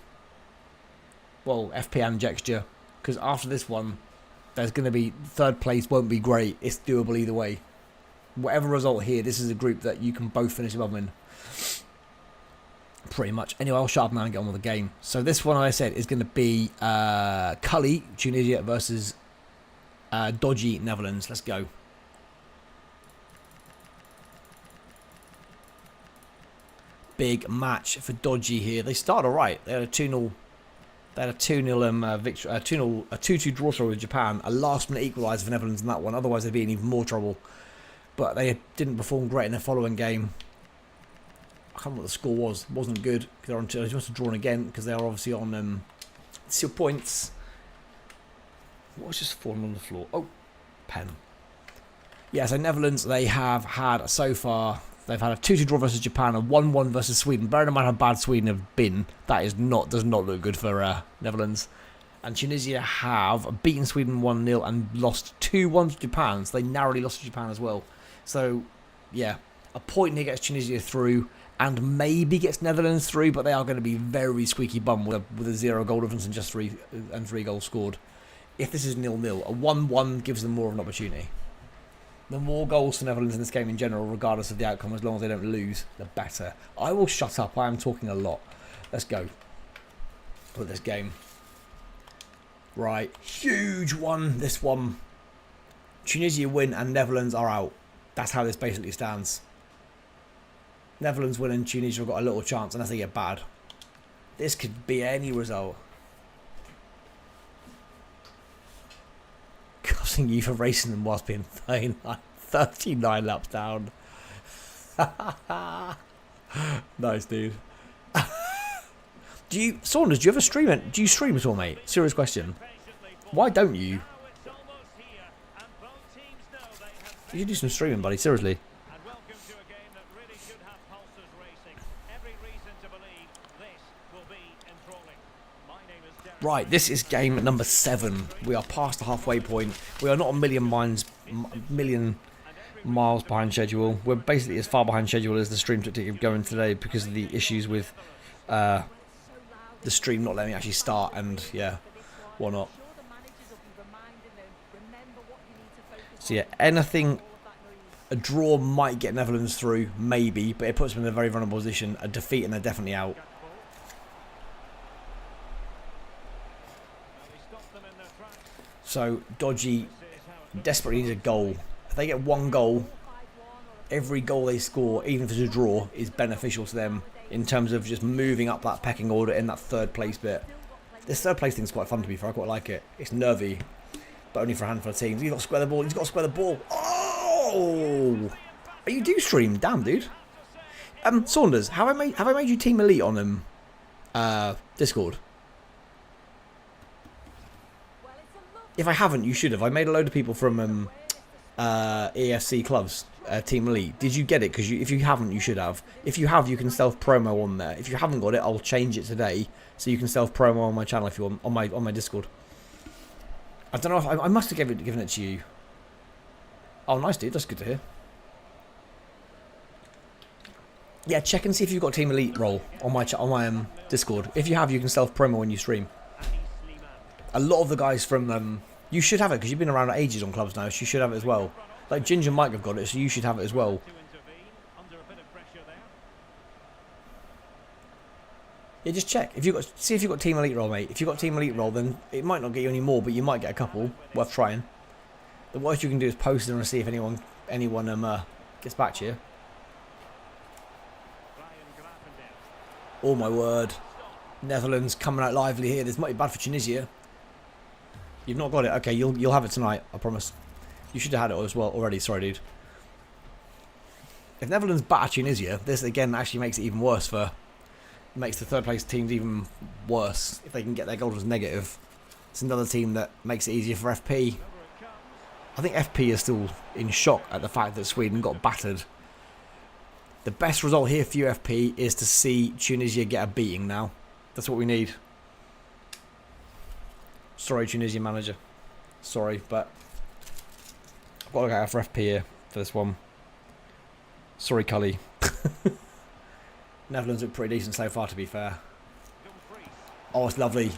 Well, FP and Gxsture. Because after this one, there's going to be 3rd place won't be great. It's doable either way. Whatever result here, this is a group that you can both finish above in. Pretty much. Anyway, I'll shut up now and get on with the game. So this one, like I said, is going to be Culley, Tunisia versus Dodgy, Netherlands. Let's go. Big match for Dodgy here. They started alright. They had a 2-0. They had a 2-0 victory, a 2-2 draw with Japan. A last-minute equaliser for Netherlands in that one. Otherwise, they'd be in even more trouble. But they didn't perform great in their following game. I can't remember what the score was. It wasn't good. They must have drawn again because they are obviously on 2 points. What was just falling on the floor? Oh, pen. Yeah, so Netherlands, they have had so far. They've had a 2-2 draw versus Japan, a 1-1 versus Sweden. Bearing in mind how bad Sweden have been, that does not look good for Netherlands. And Tunisia have beaten Sweden 1-0 and lost 2-1 to Japan. So they narrowly lost to Japan as well. So, yeah, a point here gets Tunisia through and maybe gets Netherlands through, but they are going to be very squeaky bum with a 0-goal difference and just 3 goals scored. If this is 0-0, a 1-1 gives them more of an opportunity. The more goals for Netherlands in this game in general, regardless of the outcome, as long as they don't lose, the better. I will shut up. I am talking a lot. Let's go. Put this game. Right. Huge one. This one. Tunisia win and Netherlands are out. That's how this basically stands. Netherlands win and Tunisia have got a little chance unless they get bad. This could be any result. Cussing you for racing them whilst being 39 laps down. Nice, dude. Saunders, do you ever stream it? Do you stream at all, mate? Serious question. Why don't you? You should do some streaming, buddy. Seriously. Right, this is game number 7. We are past the halfway point. We are not a million miles behind schedule. We're basically as far behind schedule as the stream took to get going today because of the issues with the stream not letting me actually start and, yeah, whatnot. So, yeah, anything... A draw might get Netherlands through, maybe, but it puts them in a very vulnerable position. A defeat and they're definitely out. So, Dodgy desperately needs a goal. If they get 1 goal, every goal they score, even if it's a draw, is beneficial to them in terms of just moving up that pecking order in that 3rd place bit. This 3rd place thing's quite fun to be fair. I quite like it. It's nervy, but only for a handful of teams. He's got to square the ball. He's got to square the ball. Oh! You do stream, damn dude. Saunders, have I made you Team Elite on Discord? If I haven't, you should have. I made a load of people from EFC clubs, Team Elite. Did you get it? Because if you haven't, you should have. If you have, you can self-promo on there. If you haven't got it, I'll change it today so you can self-promo on my channel if you want, on my Discord. I don't know if I must have given it to you. Oh, nice, dude. That's good to hear. Yeah, check and see if you've got Team Elite role on my Discord. If you have, you can self-promo when you stream. A lot of the guys from... you should have it, because you've been around ages on clubs now, so you should have it as well. Like, Ginger and Mike have got it, so you should have it as well. Yeah, just check. See if you've got Team Elite role, mate. If you've got Team Elite role, then it might not get you any more, but you might get a couple. Worth trying. The worst you can do is post it and see if anyone gets back to you. Oh, my word. Netherlands coming out lively here. This might be bad for Tunisia. You've not got it. Okay, you'll have it tonight. I promise. You should have had it as well already. Sorry, dude. If Netherlands batter Tunisia, this again actually makes it even worse makes the 3rd place teams even worse if they can get their goals as negative. It's another team that makes it easier for FP. I think FP is still in shock at the fact that Sweden got battered. The best result here for UFP is to see Tunisia get a beating now. That's what we need. Sorry, Tunisia manager. Sorry, but I've got to look out for FP here for this one. Sorry, Culley. Netherlands look pretty decent so far, to be fair. Oh, it's lovely.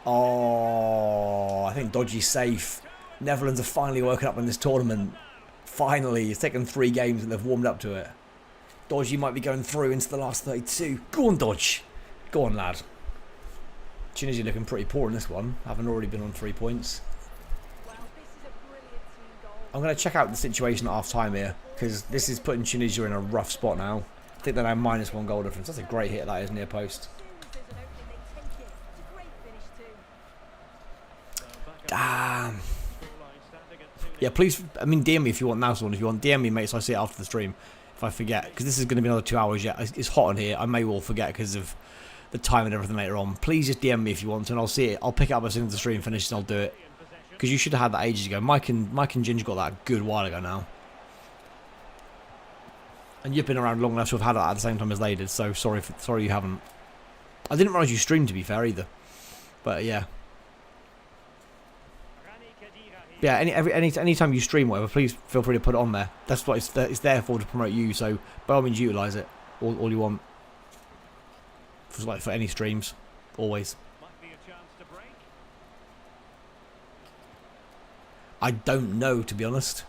Oh, I think Dodgy's safe. Netherlands have finally woken up in this tournament. Finally, it's taken 3 games and they've warmed up to it. Dodgy might be going through into the last 32. Go on, Dodge. Go on, lad. Tunisia looking pretty poor in this one, having already been on 3 points. I'm going to check out the situation at half-time here, because this is putting Tunisia in a rough spot now. I think they're now -1 goal difference. That's a great hit, that is, near post. Damn. Yeah, please, I mean, DM me if you want now, someone. If you want, DM me, mate, so I see it after the stream. If I forget, because this is going to be another 2 hours yet. It's hot in here. I may well forget because of the time and everything later on. Please just DM me if you want to, and I'll see it. I'll pick it up as soon as the stream finishes, and I'll do it. Because you should have had that ages ago. Mike and Ginger got that a good while ago now. And you've been around long enough to have had that at the same time as they did, so sorry you haven't. I didn't realise you streamed, to be fair, either. But yeah. Yeah, any time you stream whatever, please feel free to put it on there. That's what it's there for, to promote you, so by all means utilise it all you want. For any streams, always. I don't know, to be honest.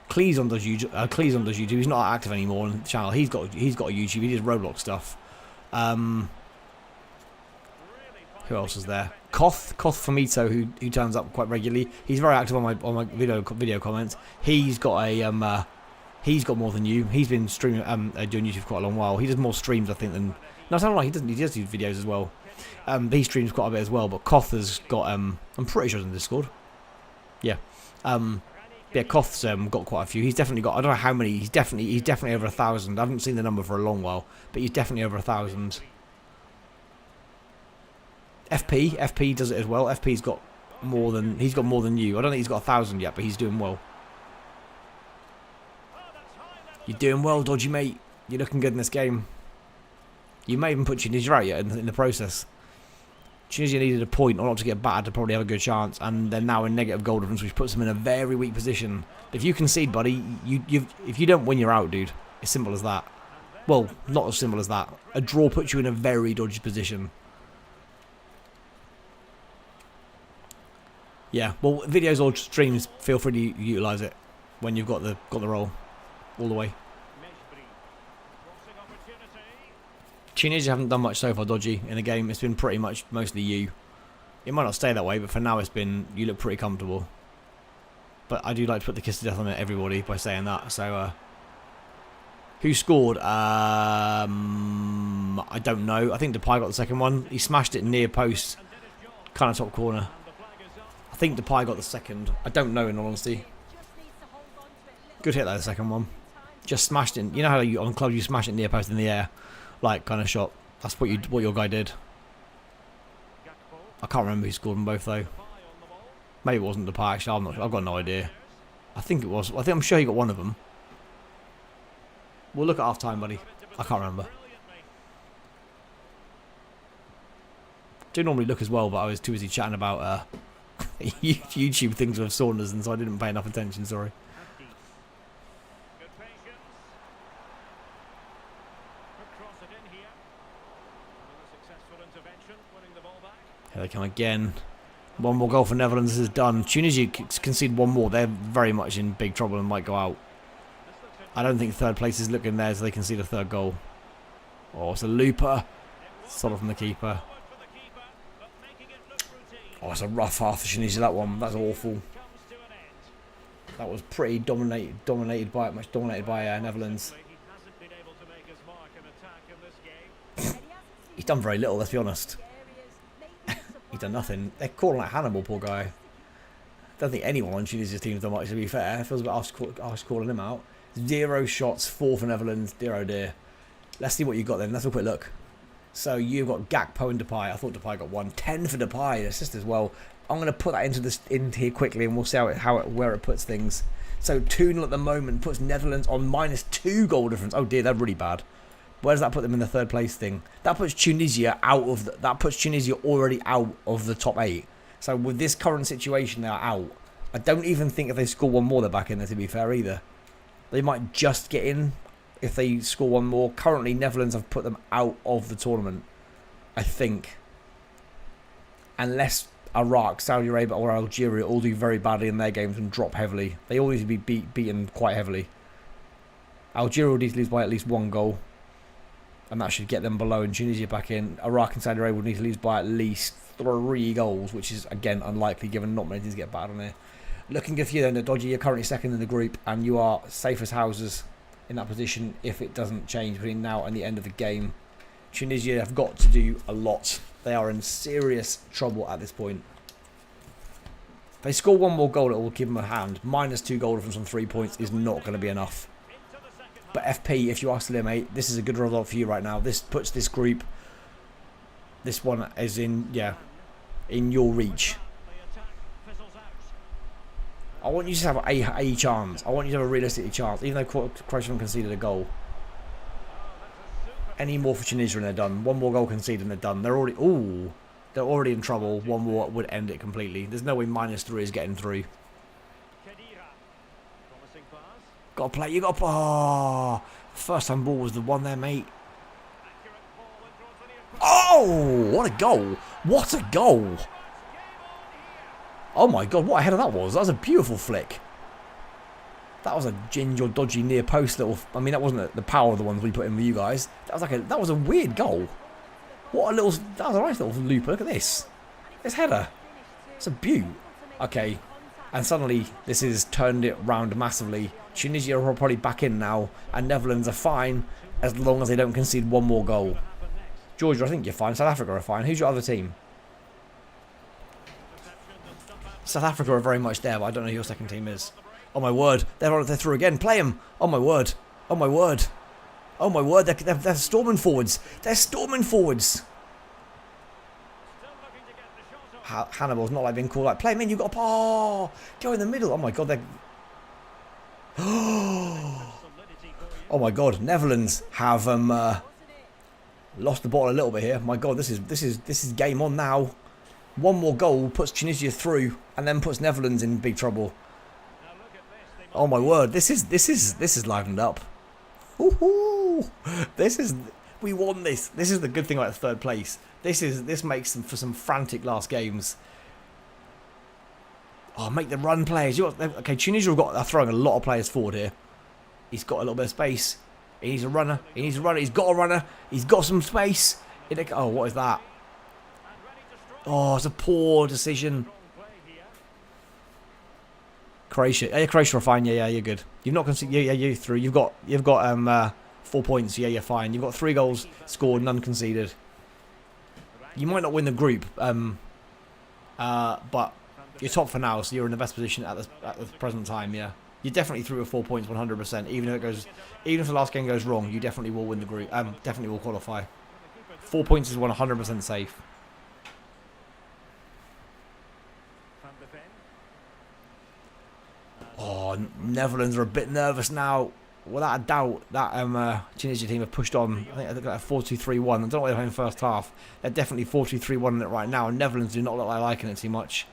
Cleason does YouTube. He's not active anymore on the channel. He's got a YouTube. He does Roblox stuff. Who else is there? Koth Famito, who turns up quite regularly. He's very active on my video comments. He's got more than you. He's been streaming doing YouTube for quite a long while. He does more streams, I think, than. No, it's not right. He does do videos as well. He streams quite a bit as well. But Koth has got. I'm pretty sure he's in Discord. Yeah. Yeah, Koth's got quite a few. He's definitely got. I don't know how many. He's definitely over 1,000. I haven't seen the number for a long while, but he's definitely over 1,000. FP does it as well. FP's got more than you. I don't think he's got 1,000 yet, but he's doing well. You're doing well, Dodgy, mate. You're looking good in this game. You may even put Tunisia out yet in the process. Tunisia needed a point or not to get battered to probably have a good chance, and they're now in negative goal difference, which puts them in a very weak position. If you concede, buddy, if you don't win, you're out, dude. As simple as that. Well, not as simple as that. A draw puts you in a very dodgy position. Yeah, well, videos or streams, feel free to utilise it when you've got the role all the way. Tunisia haven't done much so far, Dodgy, in the game. It's been pretty much mostly you. It might not stay that way, but for now it's been, you look pretty comfortable. But I do like to put the kiss to death on everybody by saying that. So, who scored? I don't know. I think Depay got the second one. He smashed it near post, kind of top corner. I think Depay got the second. I don't know, in all honesty. Good hit, though, the second one. Just smashed it. You know how on clubs you smash it near post in the air? Like, kind of shot. That's what your guy did. I can't remember who scored them both, though. Maybe it wasn't Depay, actually. I'm not sure. I've got no idea. I think it was. I'm sure he got one of them. We'll look at half time, buddy. I can't remember. Do normally look as well, but I was too busy chatting about YouTube things with Saunders, and so I didn't pay enough attention, sorry. Here they come again. One more goal for Netherlands. This is done. Tunisia concede one more. They're very much in big trouble and might go out. I don't think third place is looking there, so they concede a third goal. Oh, it's a looper. Solid from the keeper. Oh, it's a rough half for Tunisia, that one. That's awful. That was pretty dominated by Netherlands. He's done very little, let's be honest. He's done nothing. They're calling like Hannibal, poor guy. I don't think anyone on Tunisia's team has done much, to be fair. It feels a bit harsh calling him out. 0 shots, 4 for Netherlands, dear oh dear. Let's see what you got then. Let's have a quick look. So you've got Gakpo and Depay. I thought Depay got 1. 10 for Depay, assist as well. I'm going to put that into here quickly, and we'll see where it puts things. So 2-0 at the moment puts Netherlands on -2 goal difference. Oh dear, they're really bad. Where does that put them in the third place thing? That puts Tunisia already out of the top 8. So with this current situation, they're out. I don't even think if they score one more, they're back in there, to be fair, either. They might just get in if they score one more. Currently, Netherlands have put them out of the tournament, I think. Unless Iraq, Saudi Arabia or Algeria all do very badly in their games and drop heavily. They all need to be beaten quite heavily. Algeria will need to lose by at least 1 goal. And that should get them below and Tunisia back in. Iraq and Saudi Arabia will need to lose by at least 3 goals, which is, again, unlikely given not many things get bad on here. Looking good for you then, Dodgy. You're currently second in the group, and you are safe as houses in that position if it doesn't change between now and the end of the game. Tunisia have got to do a lot. They are in serious trouble at this point. If they score one more goal, it will give them a hand. -2 goal difference on 3 points is not going to be enough. But FP, if you are still here, mate, this is a good result for you right now. This puts this group, this one is in your reach. I want you to have a chance. I want you to have a realistic chance, even though Croatia conceded a goal. Any more for Tunisia and they're done. One more goal conceded and they're done. They're already in trouble. One more would end it completely. There's no way -3 is getting through. Got to play. You got to. Oh, first time ball was the one there, mate. Oh, what a goal! What a goal! Oh my God, what a header that was! That was a beautiful flick. That was a Ginger Dodgy near post little. I mean, that wasn't the power of the ones we put in with you guys. That was a weird goal. What a little. That was a nice little looper. Look at this. This header. It's a beaut. Okay, and suddenly this has turned it round massively. Tunisia are probably back in now, and Netherlands are fine as long as they don't concede one more goal. Georgia, I think you're fine. South Africa are fine. Who's your other team? South Africa are very much there, but I don't know who your second team is. Oh my word, they're through again. Play them. Oh my word. Oh my word. Oh my word, they're storming forwards. They're storming forwards. Hannibal's not like being called like, play them in, you've got to go in the middle. Oh my God, they're... Oh my God, Netherlands have lost the ball a little bit here. My God, this is game on now. One more goal puts Tunisia through and then puts Netherlands in big trouble. Oh my word, this is livened up. Woohoo! We won this. This is the good thing about third place. This makes them for some frantic last games. Oh, make the run players. Okay, Tunisia are throwing a lot of players forward here. He's got a little bit of space. He needs a runner. He needs a runner. He's got a runner. He's got some space. Oh, what is that? Oh, it's a poor decision. Croatia. Yeah, Croatia are fine. Yeah, you're good. You've not conceded. Yeah, you're through. You've got 4 points. Yeah, you're fine. You've got 3 goals scored, none conceded. You might not win the group, but you're top for now, so you're in the best position at the present time. Yeah, you're definitely through with 4 points, 100%. Even if the last game goes wrong, you definitely will win the group. Definitely will qualify. 4 points is 100% safe. Oh, Netherlands are a bit nervous now. Without a doubt, that Tunisia team have pushed on. I think they've got a 4-2-3-1. I don't know what they're playing first half. They're definitely 4-2-3-1 in it right now. And Netherlands do not look like liking it too much.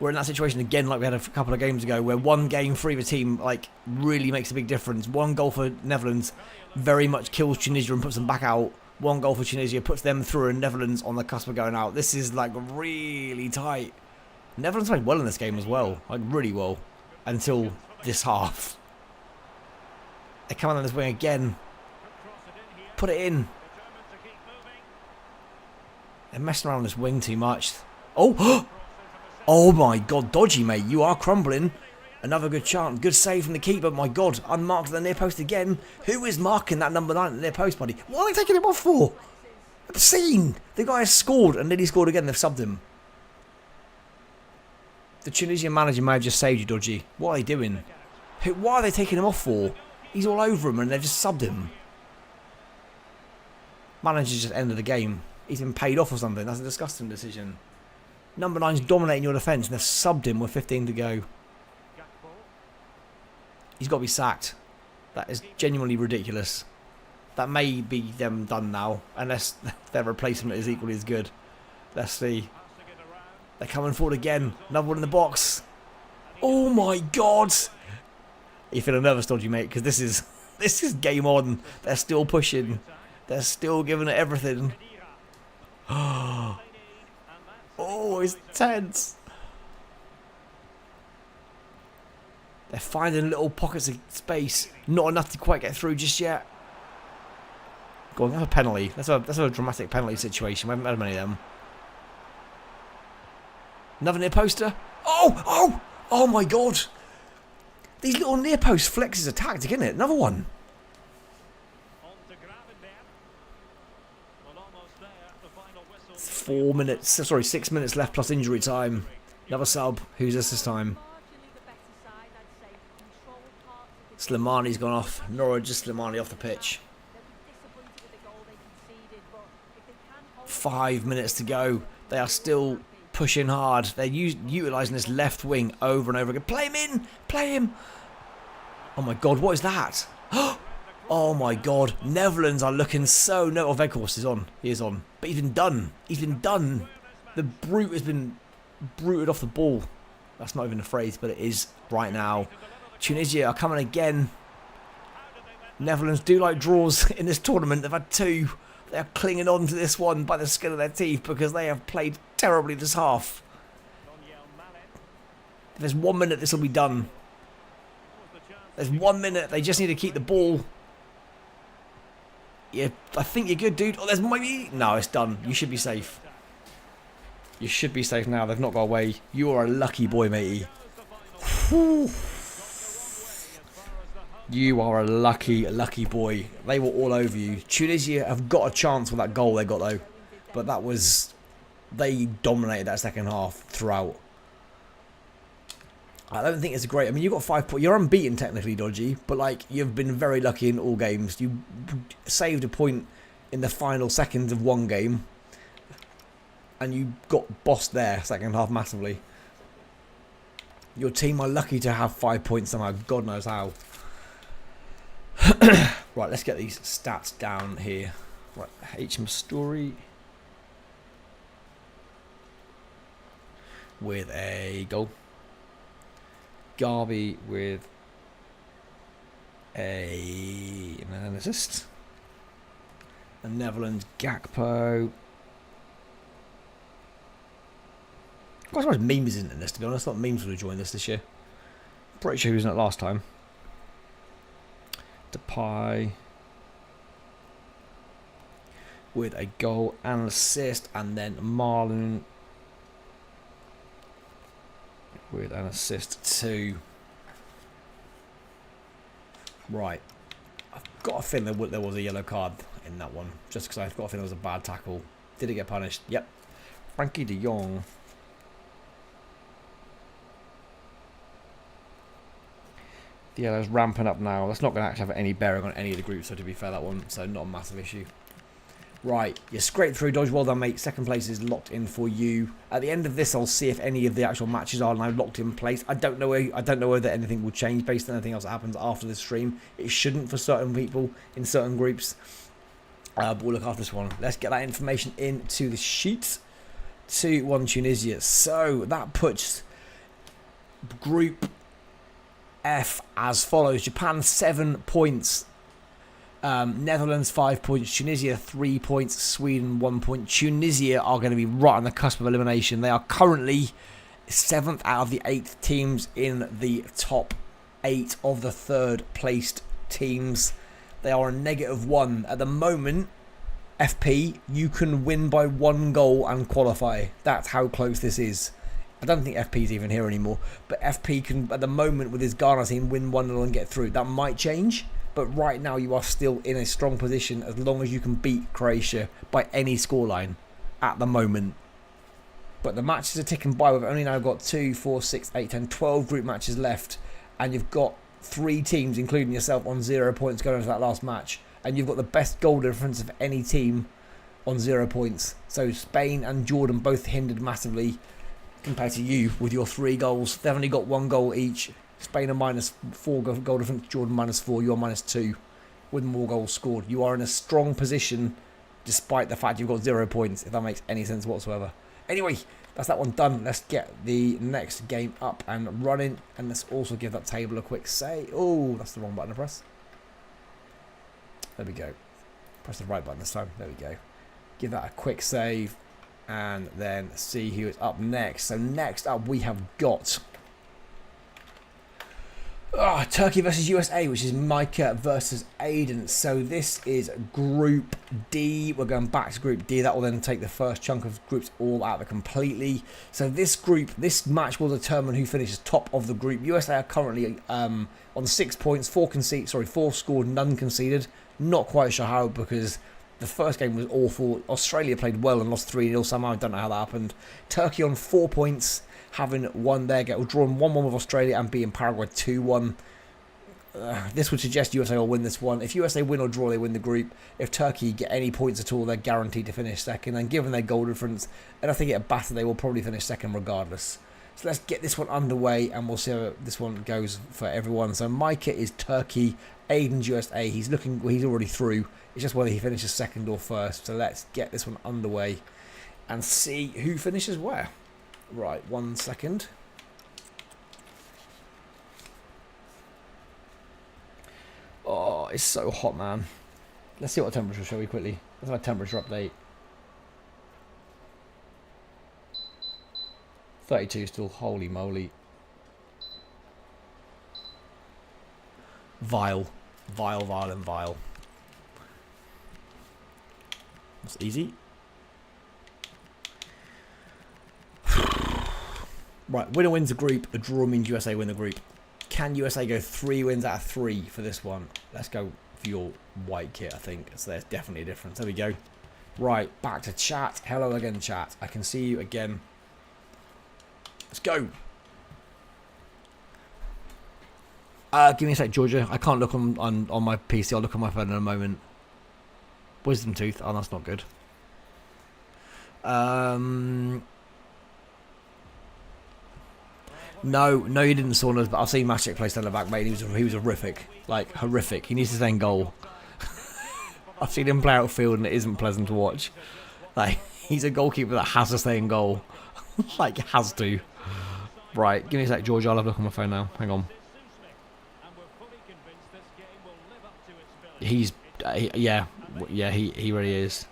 We're in that situation again like we had a couple of games ago where one game for either team like really makes a big difference. One goal for Netherlands very much kills Tunisia and puts them back out. One goal for Tunisia puts them through and Netherlands on the cusp of going out. This is like really tight. Netherlands played well in this game as well. Like really well. Until this half. They come on this wing again. Put it in. They're messing around this wing too much. Oh! Oh my God, Dodgy, mate. You are crumbling. Another good chance. Good save from the keeper. My God, unmarked at the near post again. Who is marking that number 9 at the near post, buddy? What are they taking him off for? Obscene. The guy has scored and then he scored again. They've subbed him. The Tunisian manager may have just saved you, Dodgy. What are they doing? Why are they taking him off for? He's all over him and they've just subbed him. Manager's just ended the game. He's been paid off or something. That's a disgusting decision. Number 9's dominating your defence and they've subbed him with 15 to go. He's got to be sacked. That is genuinely ridiculous. That may be them done now. Unless their replacement is equally as good. Let's see. They're coming forward again. Another one in the box. Oh my God. Are you feeling nervous, Dodgy, mate? Because this is game on. They're still pushing. They're still giving it everything. Oh, it's tense. They're finding little pockets of space. Not enough to quite get through just yet. Go on, that's a penalty. That's a dramatic penalty situation. We haven't had many of them. Another near poster. Oh my god. These little near post flexes are tactic, isn't it? Another one. On to Gravenberg. Well, almost there. The final whistle. 4 minutes, sorry, 6 minutes left plus injury time. Another sub. Who's this time? Slimani's gone off. Nora just Slimani off the pitch. 5 minutes to go. They are still pushing hard. They're utilising this left wing over and over again. Play him in! Play him! Oh my god, what is that? Oh my god. Netherlands are looking so... No, oh, Veghorst is on. He is on. But he's been done. He's been done. The brute has been bruted off the ball. That's not even a phrase, but it is right now. Tunisia are coming again. Netherlands do like draws in this tournament. They've had 2. They are clinging on to this one by the skin of their teeth because they have played terribly this half. If there's 1 minute, this will be done. There's 1 minute. They just need to keep the ball. Yeah, I think you're good, dude. Oh, there's maybe... No, it's done. You should be safe. You should be safe now. They've not got away. You are a lucky boy, matey. Whew. You are a lucky, lucky boy. They were all over you. Tunisia have got a chance with that goal they got, though. But that was... They dominated that second half throughout. I don't think it's great. I mean, you got 5 points. You're unbeaten, technically, Dodgy. But, like, you've been very lucky in all games. You saved a point in the final seconds of one game. And you got bossed there, second half, massively. Your team are lucky to have 5 points somehow. God knows how. Right, let's get these stats down here. Right, HM Story with a goal. Garby with an assist. The Netherlands, Gakpo. I'm quite surprised Memes isn't in this, to be honest. I thought Memes would have joined this year. Pretty sure he was in it last time. Depay with a goal and an assist, and then Marlon with an assist too. Right, I've got a feeling there was a yellow card in that one, just because I've got a feeling it was a bad tackle. Did it get punished? Yep. Frankie de Jong. The yellow's ramping up now. That's not going to actually have any bearing on any of the groups, so to be fair, that one, so not a massive issue. Right, you scraped through, Dodge. Well done, mate. Second place is locked in for you. At the end of this, I'll see if any of the actual matches are now locked in place. I don't know whether anything will change based on anything else that happens after the stream. It shouldn't for certain people in certain groups. But we'll look after this one. Let's get that information into the sheet. 2-1 Tunisia. So that puts Group F as follows. Japan 7 points. Netherlands 5 points. Tunisia 3 points. Sweden 1 point. Tunisia are going to be right on the cusp of elimination. They are currently 7th out of the 8 teams in the top 8 of the 3rd placed teams. They are a -1 at the moment. FP, you can win by 1 goal and qualify. That's how close this is. I don't think FP's even here anymore, but FP can, at the moment, with his Ghana team, win 1-0 and get through. That might change, but right now you are still in a strong position as long as you can beat Croatia by any scoreline at the moment. But the matches are ticking by. We've only now got 2, 4, 6, 8, 10, 12 group matches left, and you've got 3 teams, including yourself, on 0 points going into that last match, and you've got the best goal difference of any team on 0 points. So Spain and Jordan both hindered massively compared to you with your 3 goals. They've only got 1 goal each. Spain are -4 goal difference, Jordan -4, you're -2 with more goals scored. You are in a strong position despite the fact you've got 0 points, if that makes any sense whatsoever. Anyway, that's that one done. Let's get the next game up and running, and let's also give that table a quick say. Oh, that's the wrong button to press. There we go. Press the right button this time. There we go. Give that a quick save, and then see who is up next. So next up we have got Turkey versus USA, which is Micah versus Aiden. So this is Group D. We're going back to Group D. That will then take the first chunk of groups all out of it completely. So this match will determine who finishes top of the group. USA are currently on 6 points, 4 scored, none conceded. Not quite sure how, because the first game was awful. Australia played well and lost 3-0 somehow. I don't know how that happened. Turkey on 4 points, having won their game, drawn 1-1 with Australia and beating Paraguay 2-1. This would suggest USA will win this one. If USA win or draw, they win the group. If Turkey get any points at all, they're guaranteed to finish second. And given their goal difference, and if they get battered, they will probably finish second regardless. So let's get this one underway, and we'll see how this one goes for everyone. So Micah is Turkey, Aiden's USA. He's already through. It's just whether he finishes second or first. So let's get this one underway and see who finishes where. Right, 1 second. Oh, it's so hot, man. Let's see what temperature, shall we, quickly? Let's have a temperature update. 32 still, holy moly. Vile. Vile, and vile. That's easy. Right, winner wins the group. A draw means USA win the group. Can USA go 3 wins out of 3 for this one? Let's go for your white kit, I think. So there's definitely a difference. There we go. Right, back to chat. Hello again, chat. I can see you again. Let's go. Give me a sec, Georgia. I can't look on my PC. I'll look on my phone in a moment. Wisdom tooth. Oh, that's not good. No, you didn't, Saunders, but I've seen Magic play centre back, mate. He was horrific. Like, horrific. He needs to stay in goal. I've seen him play outfield and it isn't pleasant to watch. Like, he's a goalkeeper that has to stay in goal. Like, has to. Right, give me a sec, George. I'll have a look on my phone now. Hang on. He's, yeah, he really is.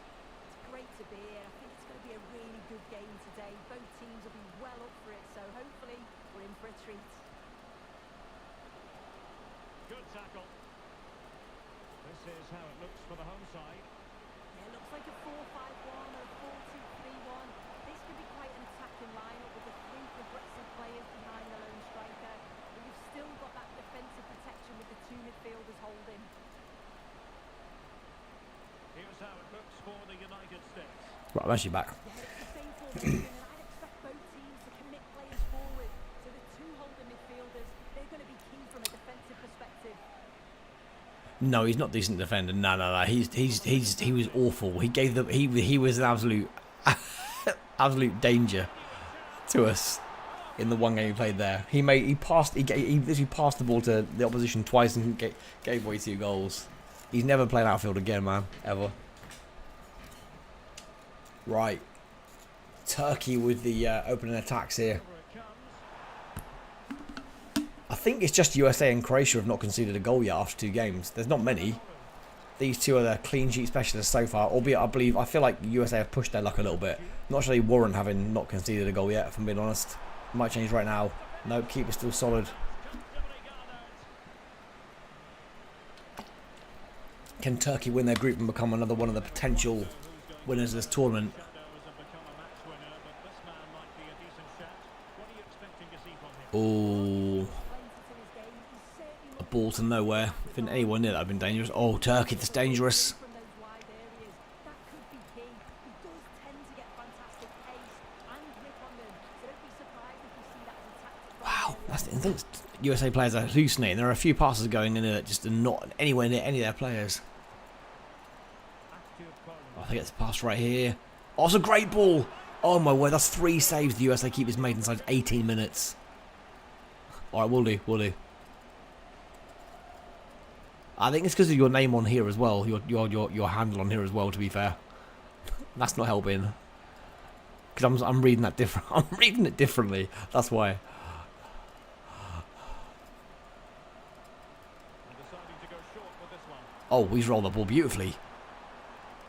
Right, I'm actually back. No, he's not decent defender. No. He was awful. He was an absolute absolute danger to us in the one game he played there. He literally passed the ball to the opposition twice and gave away 2 goals. He's never played outfield again, man, ever. Right, Turkey with the opening attacks here. I think it's just USA and Croatia have not conceded a goal yet after 2 games. There's not many. These 2 are the clean sheet specialists so far, albeit I feel like USA have pushed their luck a little bit. Not sure they warrant having not conceded a goal yet, if I'm being honest. Might change right now. Nope, keeper still solid. Can Turkey win their group and become another one of the potential winners of this tournament? Oh, a ball to nowhere. If anyone near that would have been dangerous. Oh, Turkey, that's dangerous. Wow, that's the thing. USA players are hallucinating. There are a few passes going in there that just are not anywhere near any of their players. I think it's a pass right here. Oh, it's a great ball. Oh my word, that's 3 saves the USA keeper's made inside 18 minutes. Alright, we'll do. I think it's because of your name on here as well. Your handle on here as well, to be fair. That's not helping. Because I'm reading that different. I'm reading it differently. That's why. Oh, he's rolled the ball beautifully.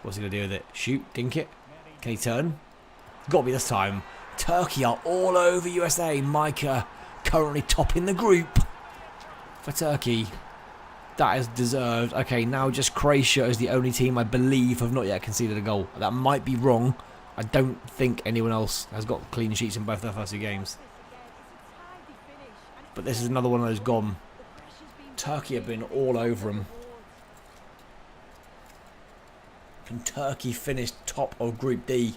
What's he going to do with it? Shoot? Dink it? Can he turn? Got to be this time. Turkey are all over USA. Micah currently topping the group. for Turkey. That is deserved. Okay, now just Croatia is the only team I believe have not yet conceded a goal. That might be wrong. I don't think anyone else has got clean sheets in both their first 2 games. But this is another one of those gone. Turkey have been all over them. Can Turkey finish top of Group D?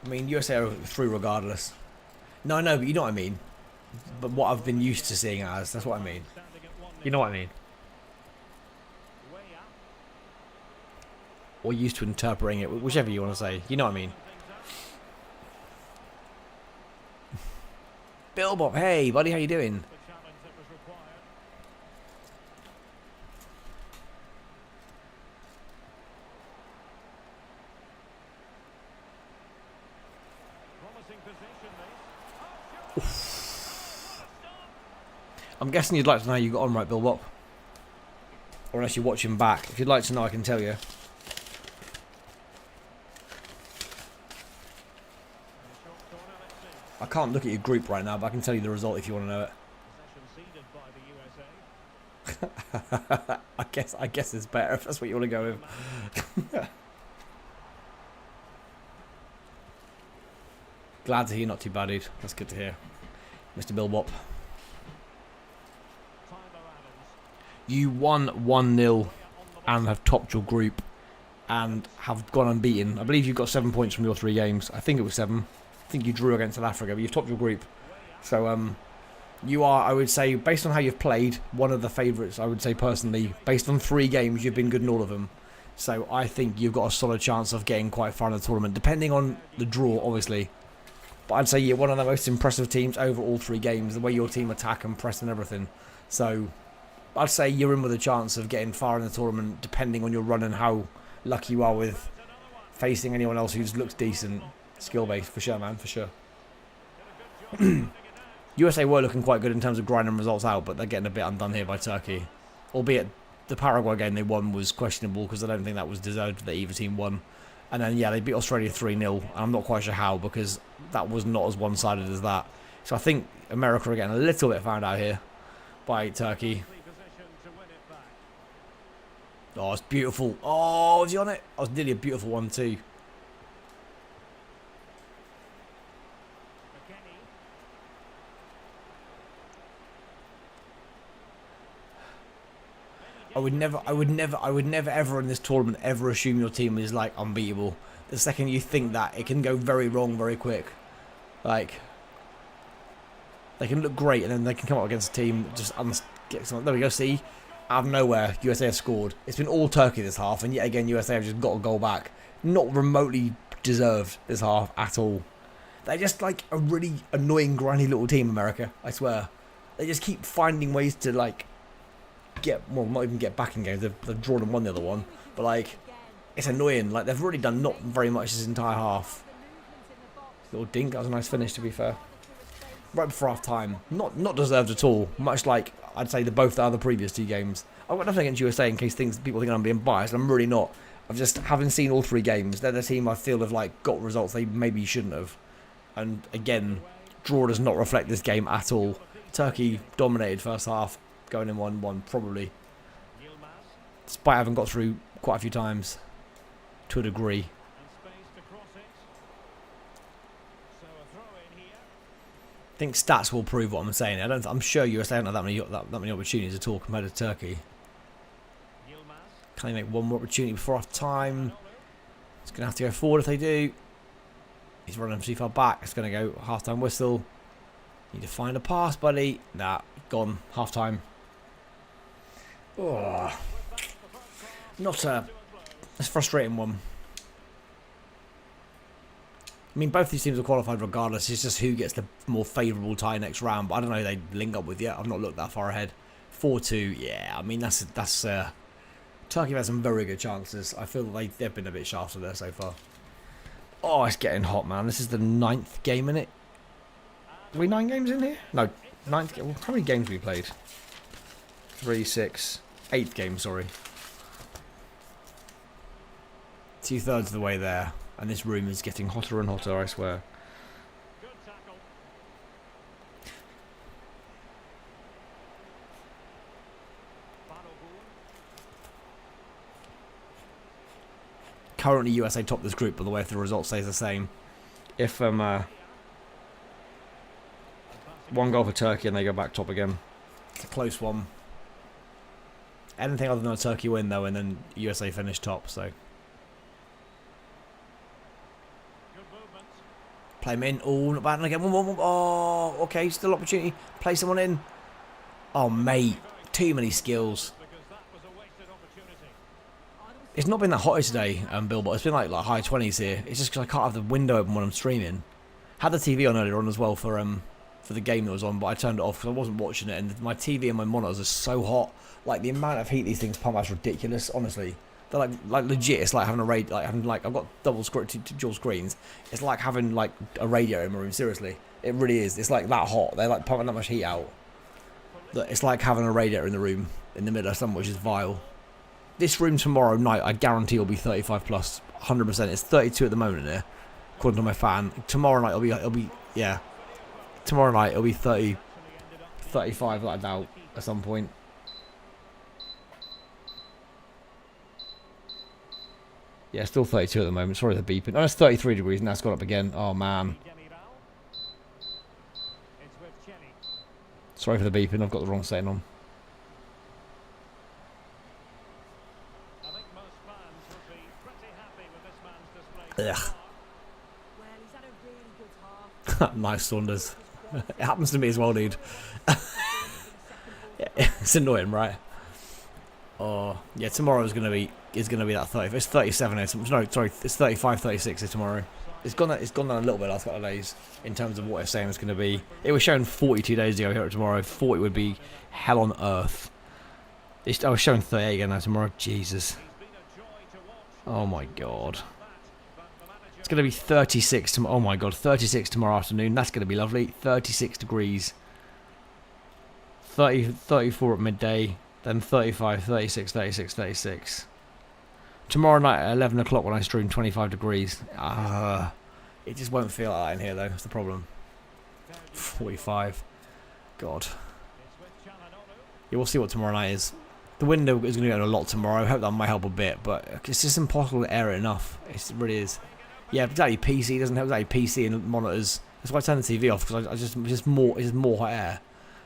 I mean, USA are through regardless. No, I know, but you know what I mean. But what I've been used to seeing it as, that's what I mean. You know what I mean. Or used to interpreting it, whichever you want to say. You know what I mean. BilBop, hey buddy, how you doing? I'm guessing you'd like to know how you got on, right, BilBop? Or unless you're watching back. If you'd like to know, I can tell you. I can't look at your group right now, but I can tell you the result if you want to know it. I guess it's better if that's what you want to go with. Glad to hear you're not too bad, dude. That's good to hear. Mr. BilBop. You won 1-0 and have topped your group and have gone unbeaten. I believe you've got 7 points from your 3 games. I think it was 7. I think you drew against South Africa, but you've topped your group. So you are, I would say, based on how you've played, one of the favourites, I would say personally. Based on 3 games, you've been good in all of them. So I think you've got a solid chance of getting quite far in the tournament, depending on the draw, obviously. But I'd say you're one of the most impressive teams over all 3 games, the way your team attack and press and everything. So I'd say you're in with a chance of getting far in the tournament, depending on your run and how lucky you are with facing anyone else who looks decent. Skill-based, for sure, man, for sure. USA were looking quite good in terms of grinding results out, but they're getting a bit undone here by Turkey. Albeit the Paraguay game they won was questionable because I don't think that was deserved that either team won. And then, yeah, they beat Australia 3-0. And I'm not quite sure how because that was not as one-sided as that. So I think America are getting a little bit found out here by Turkey. Oh, it's beautiful. Oh, was he on it? That was nearly a beautiful one too. I would never ever in this tournament ever assume your team is like unbeatable. The second you think that, it can go very wrong very quick. Like, they can look great and then they can come up against a team just get something. There we go. See, out of nowhere, USA have scored. It's been all Turkey this half, and yet again USA have just got a goal back. Not remotely deserved this half at all. They're just like a really annoying, grindy little team, America. I swear. They just keep finding ways to like not even get back in games. They've drawn and won the other one, but like it's annoying. Like they've really done not very much this entire half. Little dink. That was a nice finish, to be fair. Right before half time, not deserved at all. Much like I'd say both the other previous 2 games. I've got nothing against USA in case people think I'm being biased. I'm really not. I've just having seen all 3 games. They're the team I feel have like got results they maybe shouldn't have. And again, draw does not reflect this game at all. Turkey dominated first half. Going in 1-1 probably, despite having got through quite a few times to a degree. I think stats will prove what I'm saying. I'm sure USA don't have that many opportunities at all compared to Turkey. Can they make one more opportunity before half time? It's going to have to go forward if they do. He's running too far back. It's going to go half time whistle. Need to find a pass, buddy. Nah, gone. Half time. Oh, not a frustrating one. I mean, both these teams are qualified regardless. It's just who gets the more favourable tie next round. But I don't know who they link up with yet. I've not looked that far ahead. 4-2, yeah. I mean, that's Turkey have had some very good chances. I feel like they've been a bit shafted there so far. Oh, it's getting hot, man. This is the 9th game in it. Are we 9 games in here? No, 9th game. Well, how many games have we played? 3, 6, 8th game, sorry. 2/3 of the way there, and this room is getting hotter and hotter, I swear. currently USA top this group, by the way, if the result stays the same. If one goal for Turkey and they go back top again. It's a close one. Anything other than a Turkey win, though, and then USA finish top, so. Play him in. Oh, not bad. And again, one. Oh, okay, still opportunity. Play someone in. Oh, mate. Too many skills. It's not been that hot today, BilBop. It's been like high 20s here. It's just because I can't have the window open when I'm streaming. Had the TV on earlier on as well for the game that was on, but I turned it off because I wasn't watching it, and my TV and my monitors are so hot. Like, the amount of heat these things pump out is ridiculous, honestly. They're like legit. It's like having a radio, I've got dual screens. It's like having like a radio in my room. Seriously, it really is. It's like that hot. They're like pumping that much heat out. It's like having a radiator in the room in the middle of summer, which is vile. This room tomorrow night, I guarantee, will be 35 plus, 100%. It's 32 at the moment here, according to my fan. Tomorrow night it'll be yeah. Tomorrow night it'll be 30, 35, I doubt, at some point. Yeah, still 32 at the moment. Sorry, the beeping. Oh, it's 33 degrees, and that's gone up again. Oh, man. Sorry for the beeping. I've got the wrong setting on. Ugh. Nice, Saunders. It happens to me as well, dude. Yeah, it's annoying, right? Oh, yeah, tomorrow is gonna be that 30. It's 37. No, sorry, it's 35, 36 tomorrow. It's gone down a little bit last couple of days in terms of what it's saying it's gonna be. It was showing 42 days ago here tomorrow. 40 would be hell on earth. I was showing 38 again now tomorrow. Jesus. Oh my god. It's gonna be 36 tomorrow. Oh my god, 36 tomorrow afternoon. That's gonna be lovely. 36 degrees. 30, 34 at midday. Then 35, 36, 36, 36. Tomorrow night at 11 o'clock when I stream, 25 degrees. It just won't feel like that in here, though. That's the problem. 45. God. Yeah, we'll see what tomorrow night is. The window is going to go a lot tomorrow. I hope that might help a bit, but it's just impossible to air it enough. It really is. Yeah, exactly. PC doesn't help. Exactly. PC and monitors. That's why I turned the TV off, because it's just more hot air.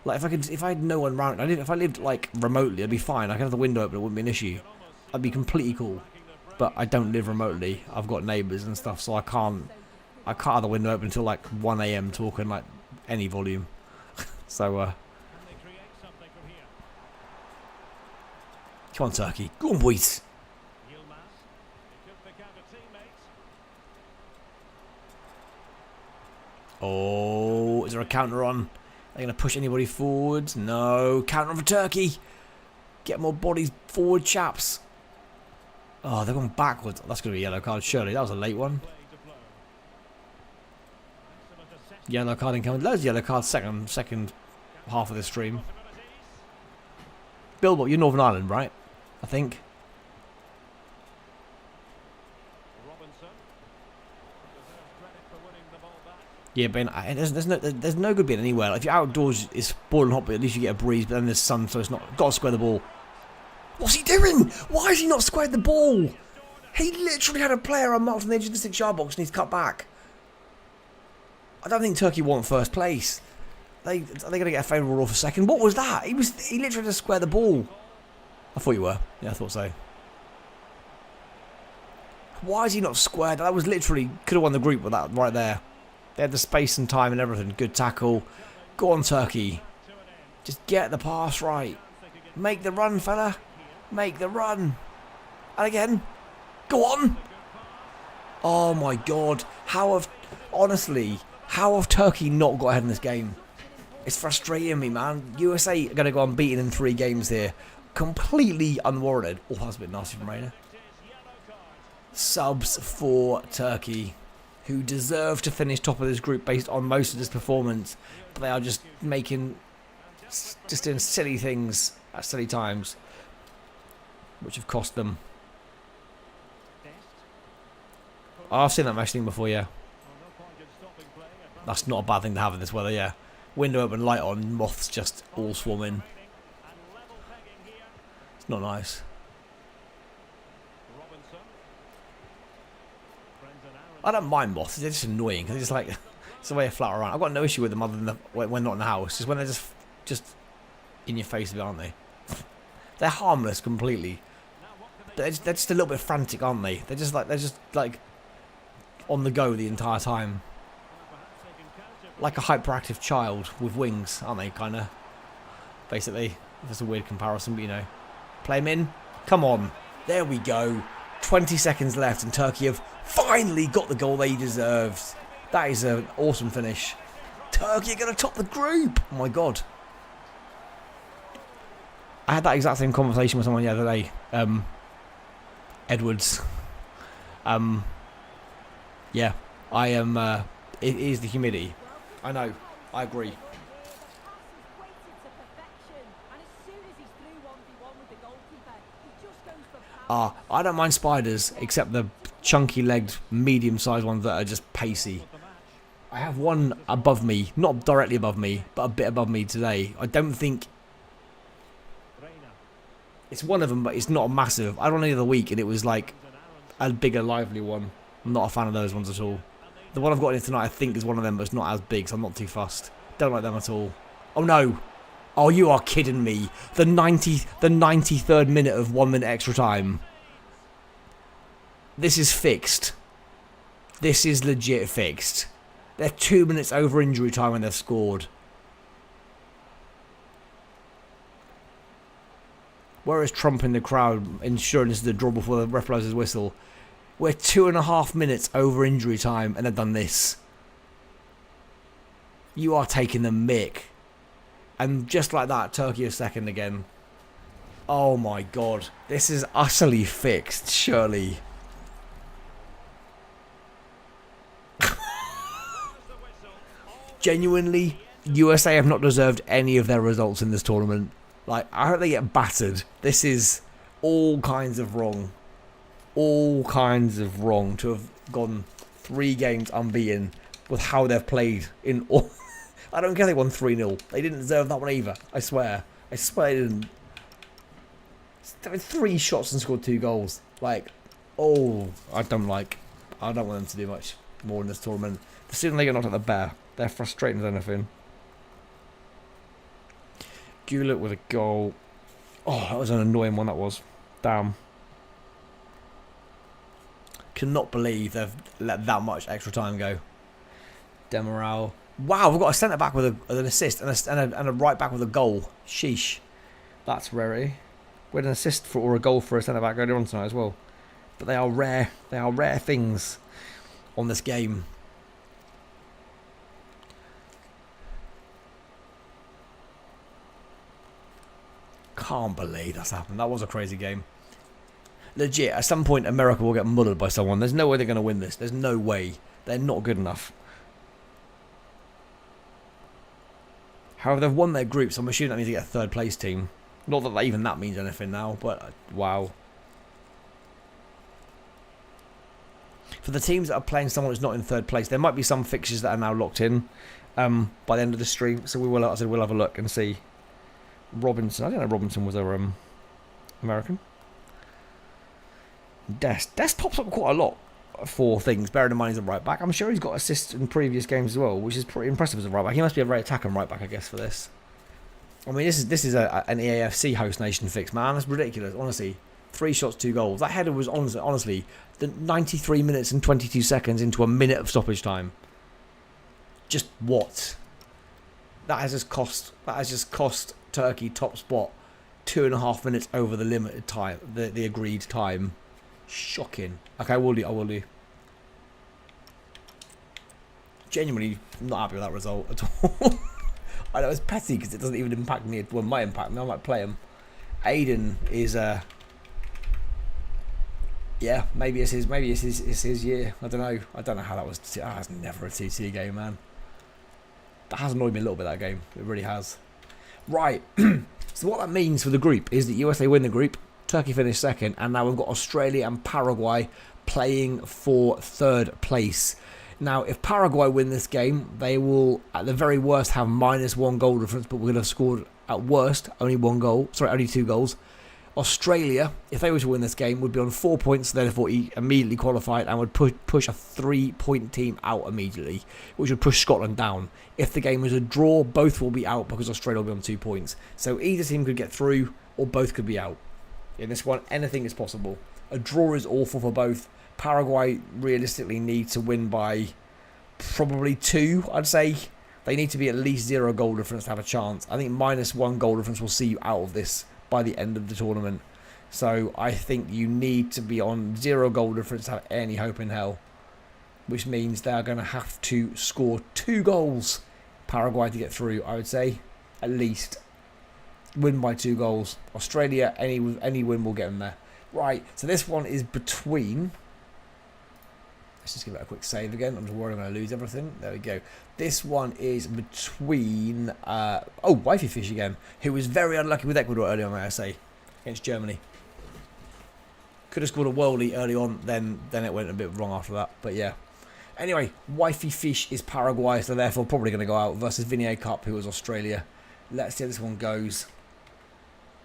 Like, if I had no one around, if I lived like remotely, I'd be fine. I could have the window open, it wouldn't be an issue. I'd be completely cool. But I don't live remotely. I've got neighbours and stuff, so I can't have the window open until like 1 AM talking like any volume. So come on, Turkey. Go on, boys. Oh, is there a counter on? Are they going to push anybody forwards? No. Counter on for Turkey. Get more bodies forward, chaps. Oh, they're going backwards. That's going to be a yellow card, surely. That was a late one. Yellow card incoming. There's yellow card second half of the stream. BilBop, you're Northern Ireland, right? I think. Yeah, Ben, there's no good being anywhere. Like, if you're outdoors, it's boiling hot, but at least you get a breeze, but then there's sun, so it's not. Got to square the ball. What's he doing? Why has he not squared the ball? He literally had a player unmarked on the edge of the 6-yard box and he's cut back. I don't think Turkey won first place. Are they going to get a favourable rule for second? What was that? He literally had to square the ball. I thought you were. Yeah, I thought so. Why is he not squared? That was literally, could have won the group with that right there. They had the space and time and everything. Good tackle. Go on, Turkey. Just get the pass right. Make the run, fella. Make the run. And again. Go on. Oh my god. Honestly, how have Turkey not got ahead in this game? It's frustrating me, man. USA are going to go unbeaten in 3 games here. Completely unwarranted. Oh, that's a bit nasty from Rainer. Subs for Turkey, who deserve to finish top of this group based on most of this performance. But they are just doing silly things at silly times, which have cost them. Oh, I've seen that mesh thing before, yeah. That's not a bad thing to have in this weather, yeah. Window open, light on, moths just all swarming. It's not nice. I don't mind moths. They're just annoying. They're just like, it's the way they flutter around. I've got no issue with them other than when not in the house. Just when they're just in your face, aren't they? They're harmless completely. They're just a little bit frantic, aren't they? They're just like on the go the entire time. Like a hyperactive child with wings, aren't they? Kind of. Basically, if it's a weird comparison, but you know. Play him in. Come on. There we go. 20 seconds left and Turkey have finally got the goal they deserved. That is an awesome finish. Turkey are going to top the group. Oh my god. I had that exact same conversation with someone the other day. Edwards. Yeah. I am... it is the humidity. I know. I agree. I don't mind spiders, except the chunky-legged, medium-sized ones that are just pacey. I have one above me, not directly above me, but a bit above me today. I don't think... It's one of them, but it's not massive. I had one the other week, and it was like a bigger, lively one. I'm not a fan of those ones at all. The one I've got in tonight, I think, is one of them, but it's not as big, so I'm not too fussed. Don't like them at all. Oh, no. Oh, you are kidding me. The 93rd minute of 1 minute extra time. This is fixed. This is legit fixed. They're 2 minutes over injury time when they've scored. Where is Trump in the crowd ensuring this is the draw before the ref blows his whistle? We're 2.5 minutes over injury time and they've done this. You are taking the mick. And just like that, Turkey is second again. Oh my god. This is utterly fixed, surely. Genuinely, USA have not deserved any of their results in this tournament. Like, I hope they get battered. This is all kinds of wrong. All kinds of wrong to have gone 3 games unbeaten with how they've played in all... I don't care they won 3-0. They didn't deserve that one either. I swear. I swear they didn't. They had 3 shots and scored 2 goals. Like, oh, I don't want them to do much more in this tournament. The sooner they get knocked out, the better. They're frustrating as anything. Gullit with a goal. Oh, that was an annoying one, that was. Damn. Cannot believe they've let that much extra time go. Demiral. Wow, we've got a centre back with an assist and a right back with a goal. Sheesh. That's rarity. We had an assist or a goal for a centre back earlier on tonight as well. But they are rare. They are rare things on this game. Can't believe that's happened. That was a crazy game. Legit, at some point America will get mullered by someone. There's no way they're going to win this. There's no way. They're not good enough. However, they've won their group, so I'm assuming that means they get a 3rd place team. Not that even that means anything now, but wow. For the teams that are playing someone who's not in 3rd place, there might be some fixtures that are now locked in by the end of the stream. So we'll have a look and see. Robinson, I didn't know Robinson was a American. Dest pops up quite a lot for things. Bearing in mind he's a right back. I'm sure he's got assists in previous games as well, which is pretty impressive as a right back. He must be a very attacking right back, I guess, for this. I mean, this is an EAFC host nation fix, man. That's ridiculous, honestly. 3 shots, 2 goals. That header was honestly the 93 minutes and 22 seconds into a minute of stoppage time. Just what? That has just cost Turkey top spot 2.5 minutes over the limited time, the agreed time. Shocking. Okay, I will do. Genuinely not happy with that result at all. I know it's petty because it doesn't even impact me. Well, it might impact me. I might play him. Aiden is yeah, maybe it's his year. I don't know. I don't know how that was. That's never a TT game, man. That has annoyed me a little bit, that game. It really has. Right. So what that means for the group is that USA win the group. Turkey finished second, and now we've got Australia and Paraguay playing for 3rd place. Now, if Paraguay win this game, they will, at the very worst, have -1 goal difference, but we're going to have scored, at worst, only 1 goal. Sorry, only 2 goals. Australia, if they were to win this game, would be on 4 points, therefore immediately qualified, and would push a 3-point team out immediately, which would push Scotland down. If the game was a draw, both will be out because Australia will be on 2 points. So either team could get through, or both could be out. In this one, anything is possible. A draw is awful for both. Paraguay realistically need to win by probably 2, I'd say. They need to be at least 0 goal difference to have a chance. I think -1 goal difference will see you out of this by the end of the tournament. So I think you need to be on 0 goal difference to have any hope in hell. Which means they are going to have to score 2 goals, Paraguay, to get through, I would say. At least. Win by 2 goals. Australia, any win will get them there. Right, so this one is between... Let's just give it a quick save again. I'm just worried I'm going to lose everything. There we go. This one is between... Wifey again, who was very unlucky with Ecuador early on, may I say, against Germany. Could have scored a worldie early on, then it went a bit wrong after that. But yeah. Anyway, Wifey is Paraguay, so therefore probably going to go out versus Viniercarp, who was Australia. Let's see how this one goes.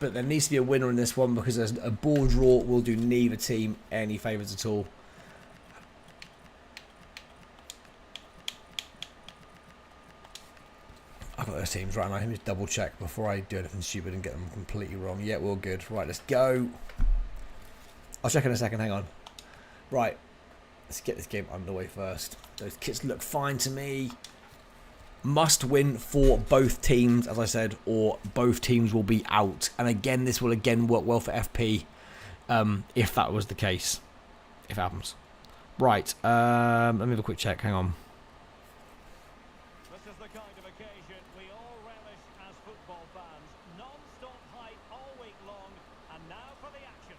But there needs to be a winner in this one because a ball draw will do neither team any favours at all. I've got those teams right now. Let me just double check before I do anything stupid and get them completely wrong. Yeah, we're all good. Right, let's go. I'll check in a second. Hang on. Right. Let's get this game underway first. Those kits look fine to me. Must win for both teams, as I said, or both teams will be out. And again, this will again work well for FP if that was the case. If it happens. Right. Let me have a quick check. Hang on. This is the kind of occasion we all relish as football fans. Non-stop hype all week long. And now for the action.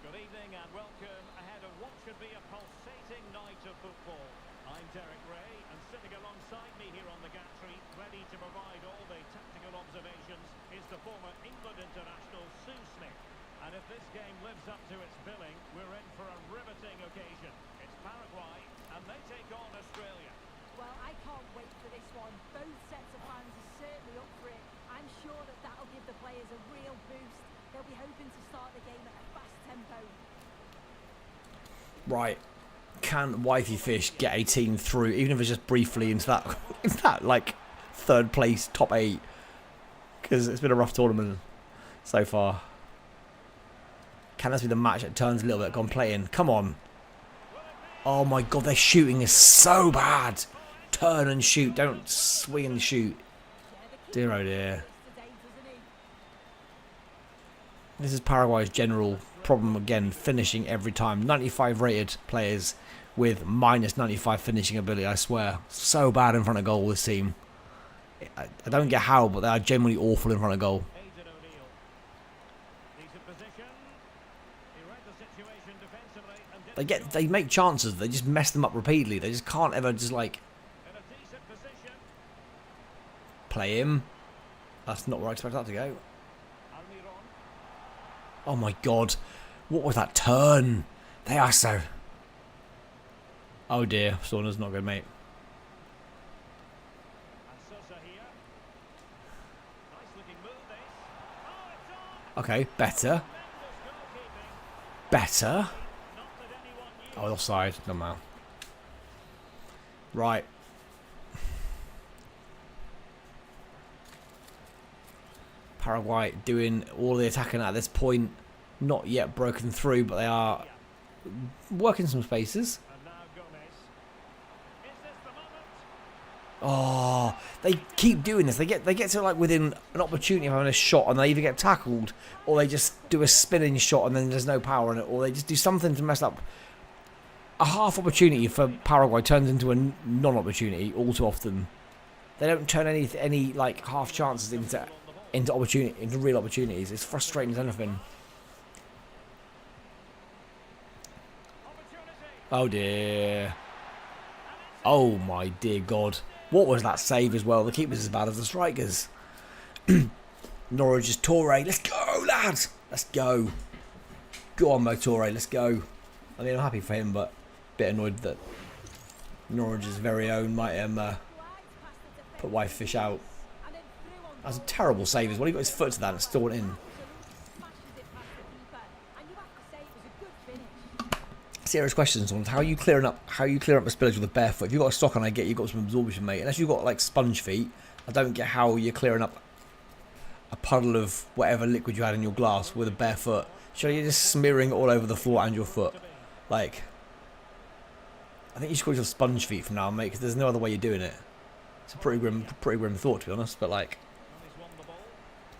Good evening and welcome ahead of what should be a pulsating night of football. I'm Derek Ray, and sitting alongside me here on the gantry, ready to provide all the tactical observations, is the former England international Sue Smith. And if this game lives up to its billing, we're in for a riveting occasion. It's Paraguay, and they take on Australia. Well, I can't wait for this one. Both sets of fans are certainly up for it. I'm sure that that'll give the players a real boost. They'll be hoping to start the game at a fast tempo. Right. Can Wifey get a team through, even if it's just briefly, into that like 3rd place, top 8? Because it's been a rough tournament so far. Can this be the match that turns a little bit? Gone playing. Come on. Oh my god, their shooting is so bad. Turn and shoot. Don't swing and shoot. Dear oh dear. This is Paraguay's general problem again, finishing every time. 95 rated players with -95 finishing ability, I swear. So bad in front of goal, this team. I don't get how, but they are generally awful in front of goal. They make chances, they just mess them up repeatedly. They just can't ever just like play him. That's not where I expected that to go. Oh my god. What was that turn? They are so... Oh dear, Sauna's not good, mate. Okay, better. Better. Oh, offside. No matter. Right. Paraguay doing all the attacking at this point. Not yet broken through, but they are working some spaces. Oh, they keep doing this. They get to like within an opportunity of having a shot, and they either get tackled, or they just do a spinning shot, and then there's no power in it, or they just do something to mess up. A half opportunity for Paraguay turns into a non-opportunity all too often. They don't turn any like half chances into real opportunities. It's frustrating as anything. Oh dear. Oh my dear God. What was that save as well? The keeper's as bad as the strikers. Norwich's Torre. Let's go, lads. Let's go. Go on, Mo Torre. Let's go. I mean, I'm happy for him, but a bit annoyed that Norwich's very own might put Wifey out. That's a terrible save as well. He got his foot to that and still went in. Smashes it past the keeper, and you have to say it was a good finish. Serious questions on how you clearing up a spillage with a bare foot. If you've got a stock on, I get you've got some absorption, mate. Unless you've got like sponge feet, I don't get how you're clearing up a puddle of whatever liquid you had in your glass with a bare foot. So you're just smearing it all over the floor and your foot. Like, I think you should call yourself sponge feet from now on, mate, because there's no other way you're doing it. It's a pretty grim thought, to be honest. But like,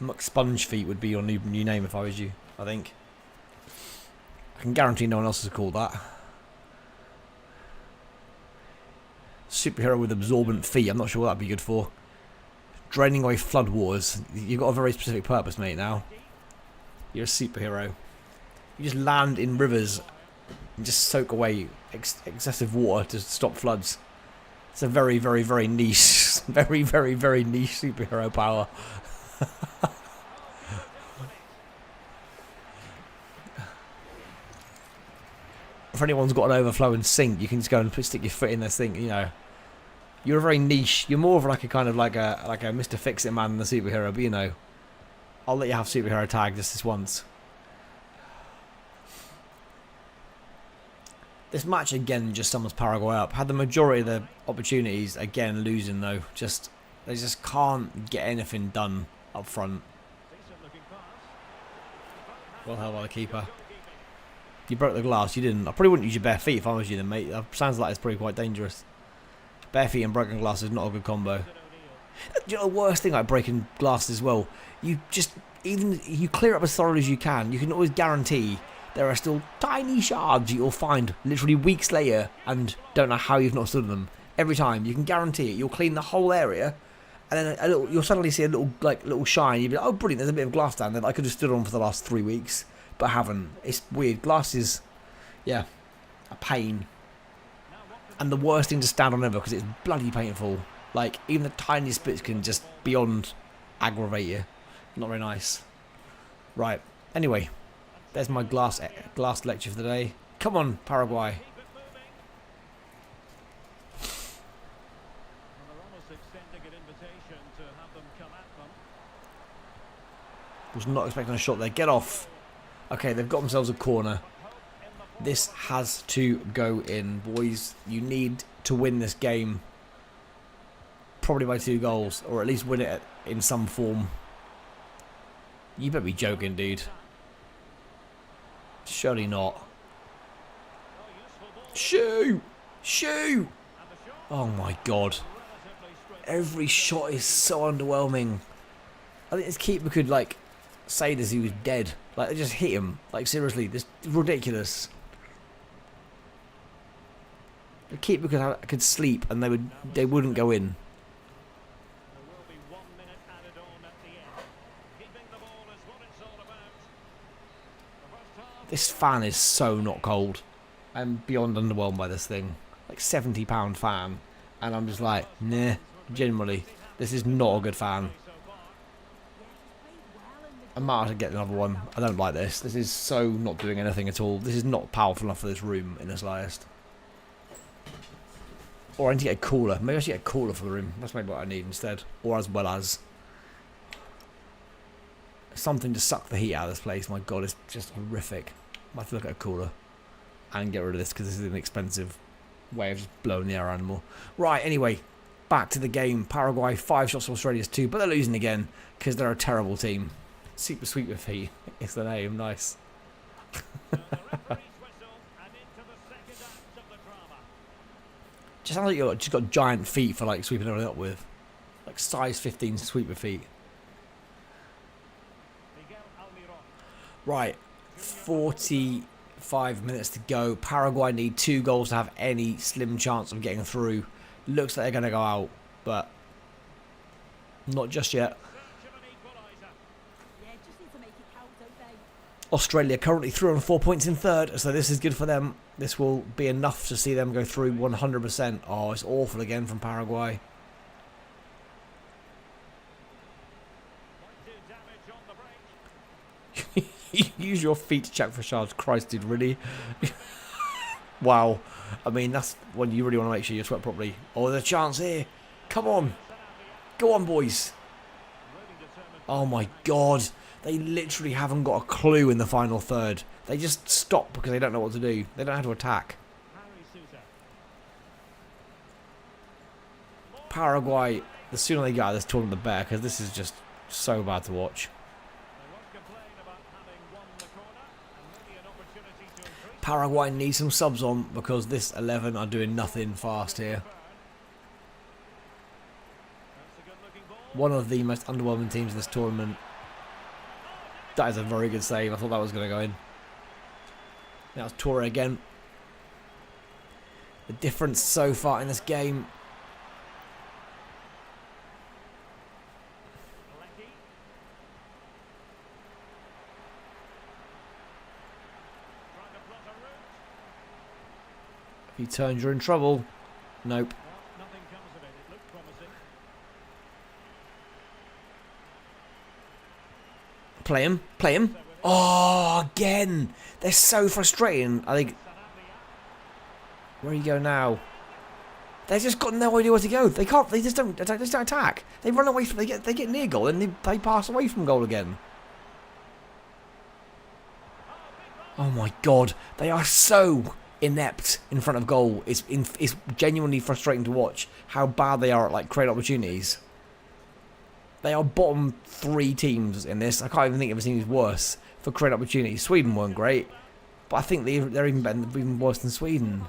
McSponge feet would be your new name if I was you. I think. I can guarantee no one else has called that. Superhero with absorbent feet. I'm not sure what that'd be good for. Draining away flood waters. You've got a very specific purpose, mate, now. You're a superhero. You just land in rivers and just soak away excessive water to stop floods. It's a very, very, very niche, very, very, very niche superhero power. If anyone's got an overflowing sink, you can just go and stick your foot in the sink, you know. You're a very niche. You're more of like a kind of like a Mr. Fix-It man than a superhero, but you know, I'll let you have superhero tag just this once. This match again just sums Paraguay up. Had the majority of the opportunities, again losing though. They just can't get anything done up front. Well held by the keeper. You broke the glass, you didn't. I probably wouldn't use your bare feet if I was you then, mate. That sounds like it's probably quite dangerous. Bare feet and broken glass is not a good combo. You know the worst thing like breaking glass as well? You just, even you clear up as thoroughly as you can always guarantee there are still tiny shards you'll find literally weeks later and don't know how you've not stood on them. Every time, you can guarantee it. You'll clean the whole area and then you'll suddenly see a little shine. You'll be like, oh brilliant, there's a bit of glass down there that I could have stood on for the last 3 weeks, but I haven't. It's weird. Glass is, yeah, a pain. And the worst thing to stand on ever because it's bloody painful. Like, even the tiniest bits can just beyond aggravate you. Not very nice. Right, anyway. There's my glass lecture for the day. Come on, Paraguay. Was not expecting a shot there. Get off. Okay, they've got themselves a corner. This has to go in, boys. You need to win this game. Probably by 2 goals, or at least win it in some form. You better be joking, dude. Surely not. Shoot! Shoot! Oh my god. Every shot is so underwhelming. I think this keeper could, like, say this he was dead. Like, they just hit him. Like, seriously, this is ridiculous. The keeper could sleep and they wouldn't go in. This fan is so not cold. I'm beyond underwhelmed by this thing. Like £70 fan. And I'm just like, nah, generally. This is not a good fan. I might have to get another one. I don't like this. This is so not doing anything at all. This is not powerful enough for this room in the slightest. Or I need to get a cooler. Maybe I should get a cooler for the room. That's maybe what I need instead. Or as well as something to suck the heat out of this place. My god, it's just horrific. I have to look at a cooler and get rid of this because this is an expensive way of just blowing the air around more. Right, anyway, back to the game. Paraguay 5 shots to Australia's 2, but they're losing again because they're a terrible team. Super sweet with feet. It's the name. Nice. Just sounds like you've just got giant feet for like sweeping everything up with. Like size 15 sweeper feet. Right. 45 minutes to go. Paraguay need 2 goals to have any slim chance of getting through. Looks like they're going to go out, but not just yet. Australia currently through on 4 points in third, so this is good for them. This will be enough to see them go through 100%. Oh, it's awful again from Paraguay. Use your feet to check for shards. Christ, dude, really? Wow. I mean, that's when you really want to make sure you sweat properly. Oh, there's a chance here. Come on. Go on, boys. Oh my god. They literally haven't got a clue in the final third. They just stop because they don't know what to do. They don't know how to attack. Paraguay, the sooner they get out of this tournament, the better, because this is just so bad to watch. Paraguay needs some subs on because this 11 are doing nothing fast here. One of the most underwhelming teams in this tournament. That is a very good save. I thought that was going to go in. Now it's Torre again. The difference so far in this game. If he turns, you're in trouble. Nope. Play him. Play him. Oh, again. They're so frustrating. I think. Where you go now? They've just got no idea where to go. They can't. They just don't attack. They run away from. They get near goal and they pass away from goal again. Oh my god. They are so inept in front of goal. It's genuinely frustrating to watch how bad they are at like creating opportunities. They are bottom 3 teams in this. I can't even think of a team who's worse for creating opportunities. Sweden weren't great, but I think they're even better, even worse than Sweden.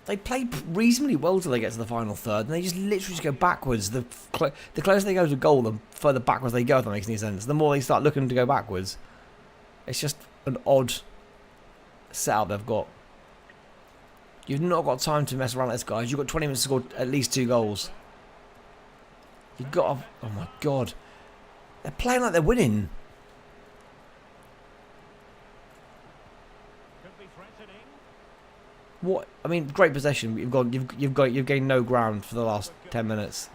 They play reasonably well till they get to the final third, and they just literally just go backwards. The closer they go to goal, the further backwards they go, if that makes any sense. The more they start looking to go backwards. It's just an odd setup they've got. You've not got time to mess around like this, guys. You've got 20 minutes to score at least 2 goals. You've got to... Oh my god. They're playing like they're winning. What? I mean, great possession. You've gained no ground for the last 10 minutes.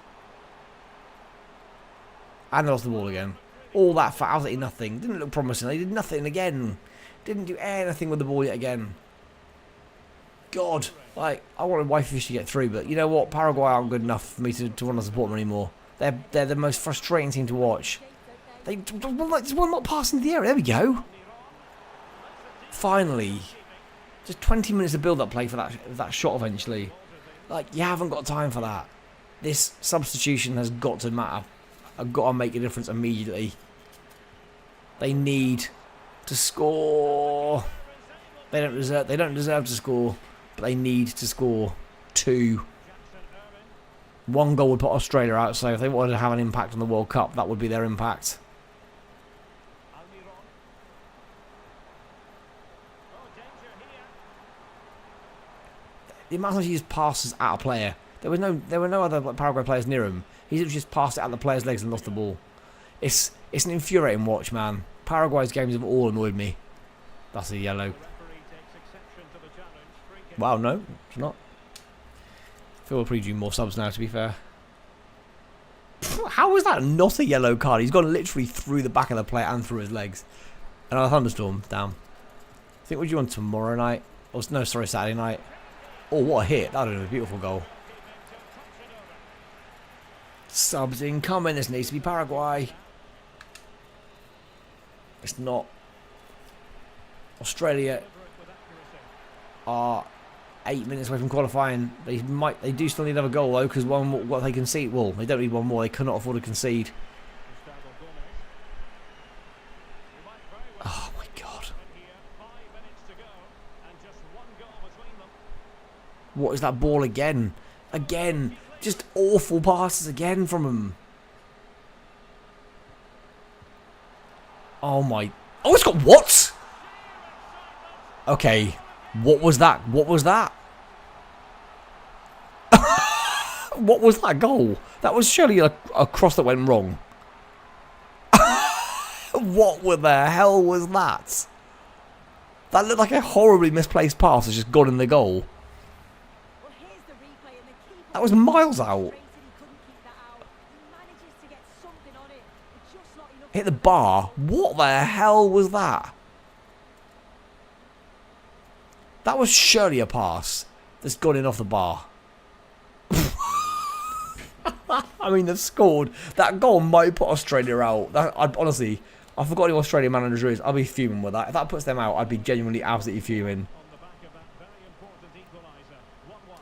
And they lost the ball again. All that for absolutely nothing. Didn't look promising. They did nothing again. Didn't do anything with the ball yet again. God, like I wanted Wifey to get through, but you know what? Paraguay aren't good enough for me to want to support them anymore. They're the most frustrating team to watch. They one not passing the area. There we go. Finally, just 20 minutes of build-up play for that shot eventually. Like you haven't got time for that. This substitution has got to matter. I've got to make a difference immediately. They need to score. They don't deserve to score, but they need to score 2. 1 goal would put Australia out, so if they wanted to have an impact on the World Cup, that would be their impact. The amount of times he just passes at a player. There were no other Paraguay players near him. He just passed it at the player's legs and lost the ball. It's an infuriating watch, man. Paraguay's games have all annoyed me. That's a yellow. Wow, no, it's not. I feel we're pretty due more subs now, to be fair. How is that not a yellow card? He's gone literally through the back of the player and through his legs. Another thunderstorm. Damn. I think we're due on tomorrow night. Or no, sorry, Saturday night. Oh, what a hit. That would have been a beautiful goal. Subs incoming. This needs to be Paraguay. It's not. Australia are 8 minutes away from qualifying. They do still need another goal though, because what they concede. Well, they don't need one more. They cannot afford to concede. Oh my god! What is that ball again? Again, just awful passes again from him. Oh my! Oh, it's got what? Okay, what was that? What was that? What was that goal? That was surely a cross that went wrong. What the hell was that? That looked like a horribly misplaced pass that's just gone in the goal. That was miles out. Hit the bar. What the hell was that? That was surely a pass that's gone in off the bar. I mean, they've scored. That goal might put Australia out. Honestly, I forgot who Australian manager is. I'll be fuming with that. If that puts them out, I'd be genuinely absolutely fuming.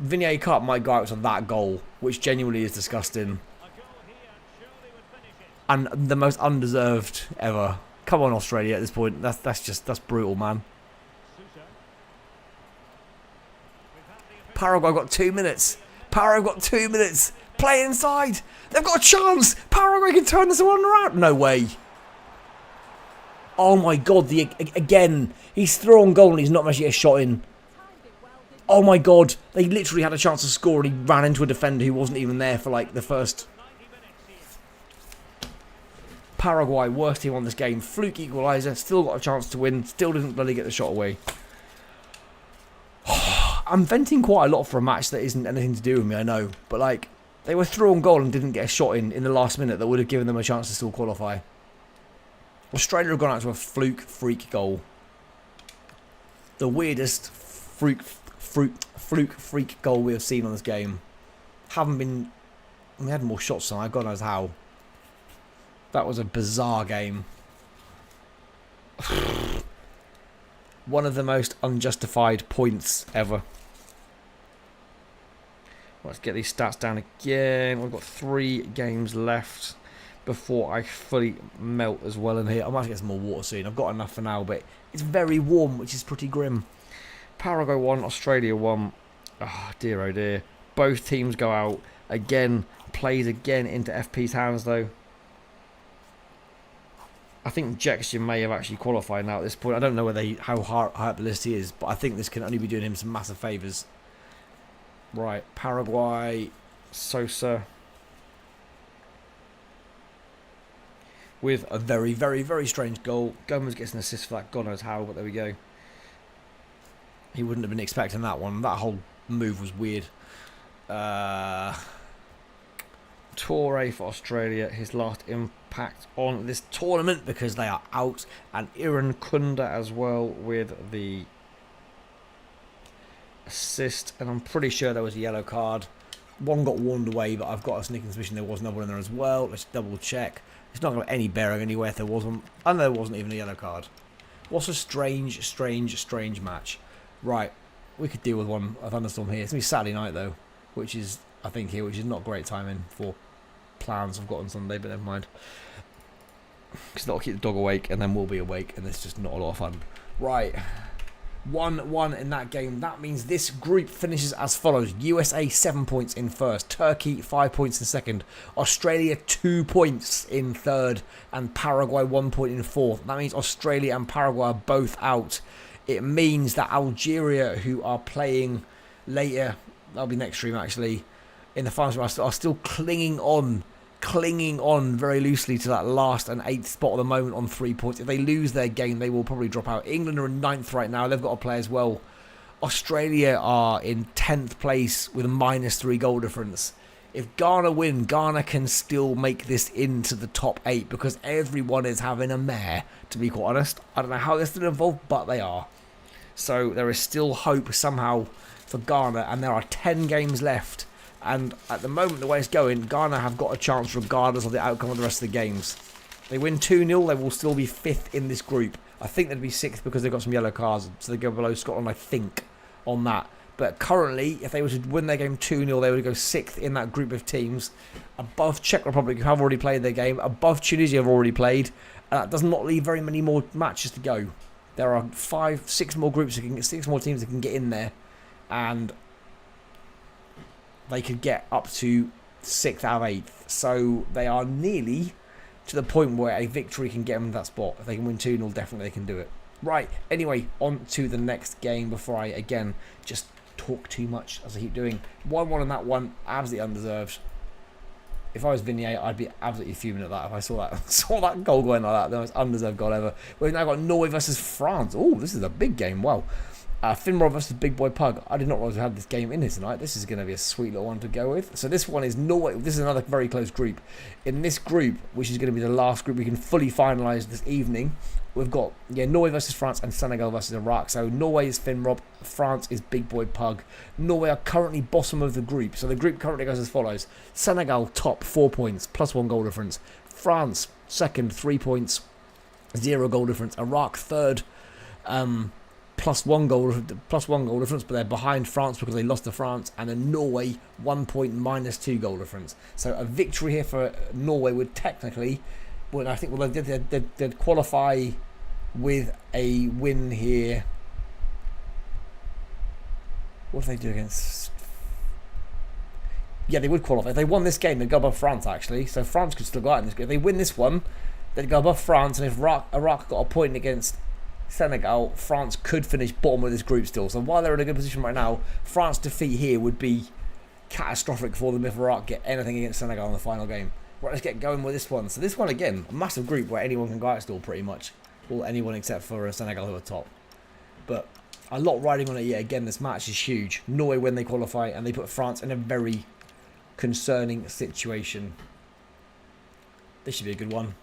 Viniercarp might go out on that goal, which genuinely is disgusting. And the most undeserved ever. Come on, Australia, at this point. That's brutal, man. Paraguay got 2 minutes. Paraguay got 2 minutes. Play inside. They've got a chance. Paraguay can turn this one around. No way. Oh my God. Again, he's through on goal and he's not managed to get a shot in. Oh my God. They literally had a chance to score and he ran into a defender who wasn't even there for like the first. Paraguay, worst team on this game. Fluke equaliser. Still got a chance to win. Still didn't bloody get the shot away. I'm venting quite a lot for a match that isn't anything to do with me, I know. But, like, they were through on goal and didn't get a shot in the last minute that would have given them a chance to still qualify. Australia have gone out to a fluke freak goal. The weirdest fluke freak goal we have seen on this game. Haven't been... We had more shots than I God knows how. That was a bizarre game. One of the most unjustified points ever. Let's get these stats down again. We've got 3 games left before I fully melt as well in here. I might get some more water soon. I've got enough for now, but it's very warm, which is pretty grim. Paraguay 1, Australia 1. Oh, dear, oh dear. Both teams go out. Again, plays again into FP's hands, though. I think Gxsture may have actually qualified now at this point. I don't know how high up the list he is, but I think this can only be doing him some massive favours. Right, Paraguay, Sosa. With a very, very, very strange goal. Gomez gets an assist for that, God knows how, but there we go. He wouldn't have been expecting that one. That whole move was weird. Toure for Australia, his last impact on this tournament because they are out, and Iran Kunda as well with the assist, and I'm pretty sure there was a yellow card. One got warned away, but I've got a sneaking suspicion there was another one in there as well. Let's double check. It's not got any bearing anywhere if there wasn't. I know there wasn't even a yellow card. What's a strange match. Right, we could deal with a thunderstorm here. It's going to be Saturday night though, which is, I think here, which is not great timing for plans I've got on Sunday, but never mind. Because that'll keep the dog awake, and then we'll be awake, and it's just not a lot of fun. Right, 1-1 in that game. That means this group finishes as follows: USA 7 points in first, Turkey 5 points in second, Australia 2 points in third, and Paraguay 1 point in fourth. That means Australia and Paraguay are both out. It means that Algeria, who are playing later, that'll be next stream actually, in the final are still clinging on very loosely to that last and 8th spot at the moment on 3 points. If they lose their game, they will probably drop out. England are in 9th right now. They've got to play as well. Australia are in 10th place with a -3 goal difference. If Ghana win, Ghana can still make this into the top 8 because everyone is having a mare, to be quite honest. I don't know how they're still involved, but they are. So there is still hope somehow for Ghana, and there are 10 games left. And at the moment, the way it's going, Ghana have got a chance regardless of the outcome of the rest of the games. They win 2-0, they will still be 5th in this group. I think they'd be 6th because they've got some yellow cards, so they go below Scotland, I think, on that. But currently, if they were to win their game 2-0, they would go 6th in that group of teams. Above Czech Republic, who have already played their game. Above Tunisia, have already played. And that does not leave very many more matches to go. There are 6 more groups, 6 more teams that can get in there. And they could get up to 6th out of 8th. So they are nearly to the point where a victory can get them in that spot. If they can win 2-0, definitely they can do it. Right, anyway, on to the next game before I, again, just talk too much as I keep doing. 1-1 in that one, absolutely undeserved. If I was Vinier, I'd be absolutely fuming at that if I saw that goal going like that. The most undeserved goal ever. We've now got Norway versus France. Oh, this is a big game. Wow. FINNROB versus BigBoiPug. I did not realize we had this game in here tonight. This is going to be a sweet little one to go with. So this one is Norway. This is another very close group. In this group, which is going to be the last group we can fully finalise this evening, we've got Norway versus France and Senegal versus Iraq. So Norway is FINNROB, France is BigBoiPug. Norway are currently bottom of the group. So the group currently goes as follows. Senegal top, 4 points, +1 goal difference. France second, 3 points, 0 goal difference. Iraq third, +1 goal difference, but they're behind France because they lost to France. And then Norway 1 point, -2 goal difference. So a victory here for Norway would technically, well, I think they'd qualify with a win here. What do they do against? Yeah, they would qualify. If they won this game, they'd go above France, actually. So France could still go out in this game. If they win this one, they'd go above France. And if Iraq got a point against Senegal, France could finish bottom of this group still. So while they're in a good position right now, France's defeat here would be catastrophic for them if Iraq get anything against Senegal in the final game. Right, let's get going with this one. So this one, again, a massive group where anyone can go out still, pretty much. Well, anyone except for Senegal, who are top. But a lot riding on it yet again. This match is huge. Norway when they qualify, and they put France in a very concerning situation. This should be a good one.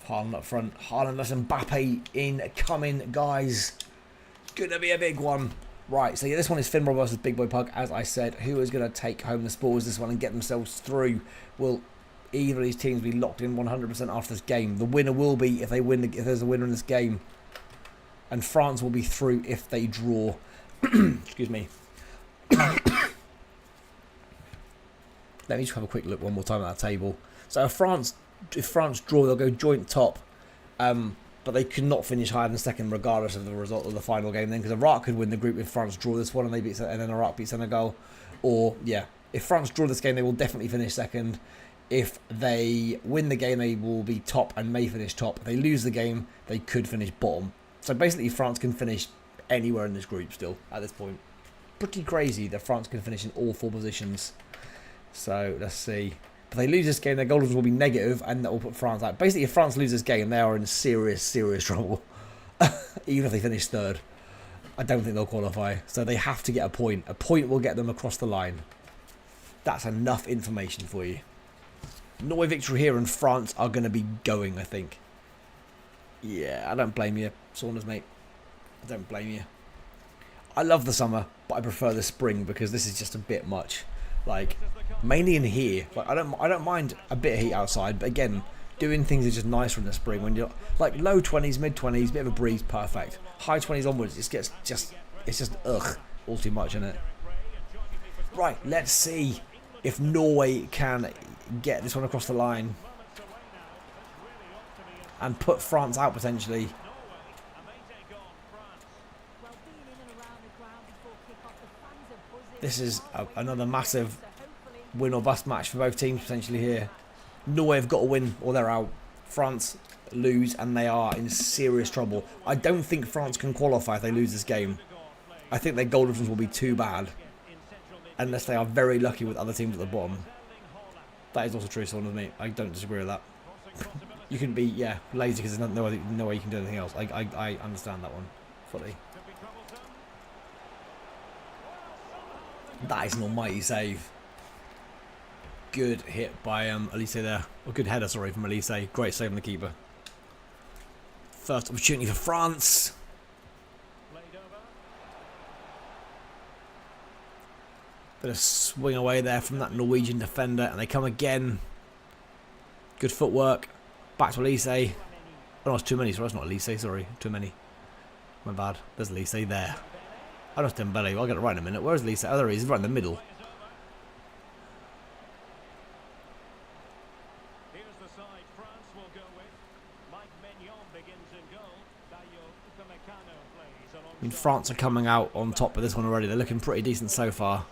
Haaland up front. Haaland versus Mbappe incoming, guys. Gonna be a big one. Right, so yeah, this one is FINNROB versus BigBoiPug, as I said. Who is going to take home the spoils this one and get themselves through? Will either of these teams be locked in 100% after this game? The winner will be if they win. If there's a winner in this game, and France will be through if they draw. Excuse me. Let me just have a quick look one more time at that table. So if France draw, they'll go joint top. But they could not finish higher than second regardless of the result of the final game then, because Iraq could win the group if France draw this one and then Iraq beat Senegal. Or, yeah, if France draw this game, they will definitely finish second. If they win the game, they will be top and may finish top. If they lose the game, they could finish bottom. So basically, France can finish anywhere in this group still at this point. Pretty crazy that France can finish in all 4 positions. So, let's see. If they lose this game, their goal difference will be negative, and that will put France out. Basically, if France loses this game, they are in serious, serious trouble. Even if they finish third. I don't think they'll qualify. So they have to get a point. A point will get them across the line. That's enough information for you. Norway victory here, and France are going to be going, I think. Yeah, I don't blame you, Saunders, mate. I don't blame you. I love the summer, but I prefer the spring because this is just a bit much. Like, mainly in here. Like, I don't mind a bit of heat outside, but again, doing things is just nicer in the spring when you're like low 20s, mid 20s, bit of a breeze, perfect. High 20s onwards, it's just ugh, all too much in it. Right, let's see if Norway can get this one across the line and put France out potentially. This is another massive win or bust match for both teams potentially here. Norway have got to win or they're out. France lose and they are in serious trouble. I don't think France can qualify if they lose this game. I think their goal difference will be too bad. Unless they are very lucky with other teams at the bottom. That is also true, so with me. I don't disagree with that. You can be, yeah, lazy because there's no way you can do anything else. I understand that one fully. That is an almighty save. Good hit by Elise there. Or good header, sorry, from Elise. Great save on the keeper. First opportunity for France. Bit of swing away there from that Norwegian defender. And they come again. Good footwork. Back to Elise. Oh, no, it's too many. Sorry, it's not Elise. Sorry, too many. My bad. There's Elise there. I lost Dembele. I'll get it right in a minute. Where's Elise? Oh, there he is. He's right in the middle. Here's the side France will go with. Begins in goal. I mean, France are coming out on top of this one already. They're looking pretty decent so far.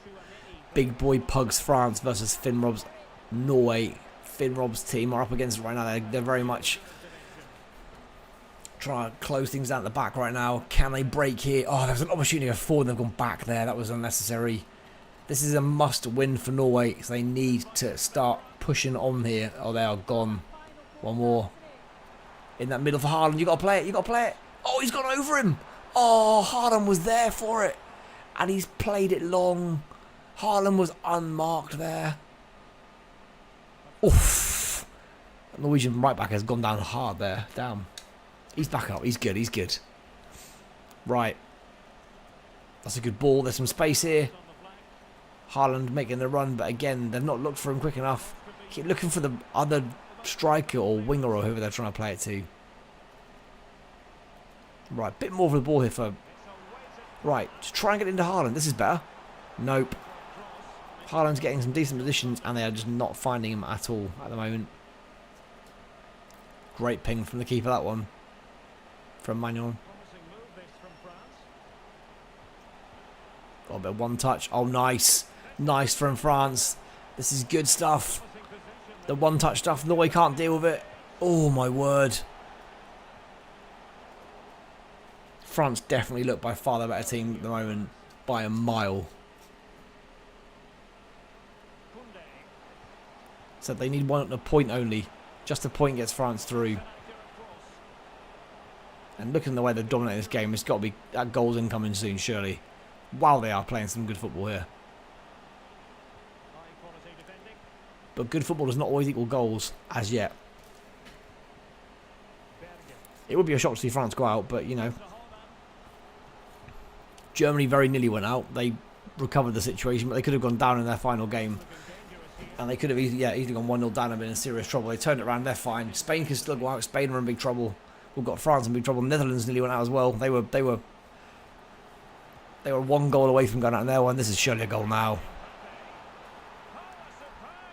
BigBoiPug's France versus FINNROB's Norway. FINNROB's team are up against it right now. They're very much trying to close things out at the back right now. Can they break here? Oh, there's an opportunity forward. They've gone back there. That was unnecessary. This is a must-win for Norway, so they need to start pushing on here. Oh, they are gone. One more. In that middle for Haaland. You got to play it. You got to play it. Oh, he's gone over him. Oh, Haaland was there for it. And he's played it long. Haaland was unmarked there. Oof. The Norwegian right back has gone down hard there. Damn. He's back up. He's good. He's good. Right. That's a good ball. There's some space here. Haaland making the run, but again, they've not looked for him quick enough. Keep looking for the other striker or winger or whoever they're trying to play it to. Right, bit more of the ball here for... Right, just try and get into Haaland. This is better. Nope. Haaland's getting some decent positions and they are just not finding him at all at the moment. Great ping from the keeper, that one. From Manuel. Got a bit of one touch. Oh, nice. Nice from France. This is good stuff. The one touch stuff. Norway can't deal with it. Oh, my word. France definitely look by far the better team at the moment, by a mile. So they need a point only. Just a point gets France through. And looking at the way they've dominated this game, it's got to be that goal's incoming soon, surely. Wow, they are playing some good football here. But good football does not always equal goals, as yet. It would be a shock to see France go out, but, you know. Germany very nearly went out. They recovered the situation, but they could have gone down in their final game. And they could have easily gone 1-0 down and been in serious trouble. They turned it around, they're fine. Spain can still go out. Spain are in big trouble. We've got France in big trouble. Netherlands nearly went out as well. They were 1 goal away from going out in their one. This is surely a goal now.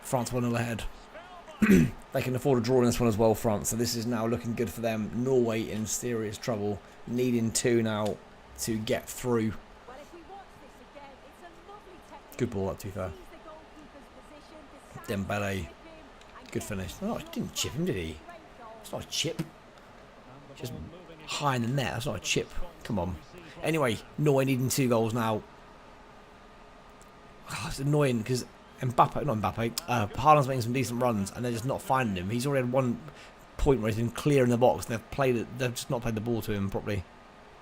France 1-0 ahead. They can afford a draw in this one as well, France. So this is now looking good for them. Norway in serious trouble. Needing 2 now to get through. Good ball up, to be fair. Dembele. Good finish. Oh, he didn't chip him, did he? It's not a chip. Just high in the net. That's not a chip. Come on. Anyway, Norway needing 2 goals now. Oh, it's annoying because Haaland's making some decent runs and they're just not finding him. He's already had 1 point where he's been clear in the box. They've just not played the ball to him properly.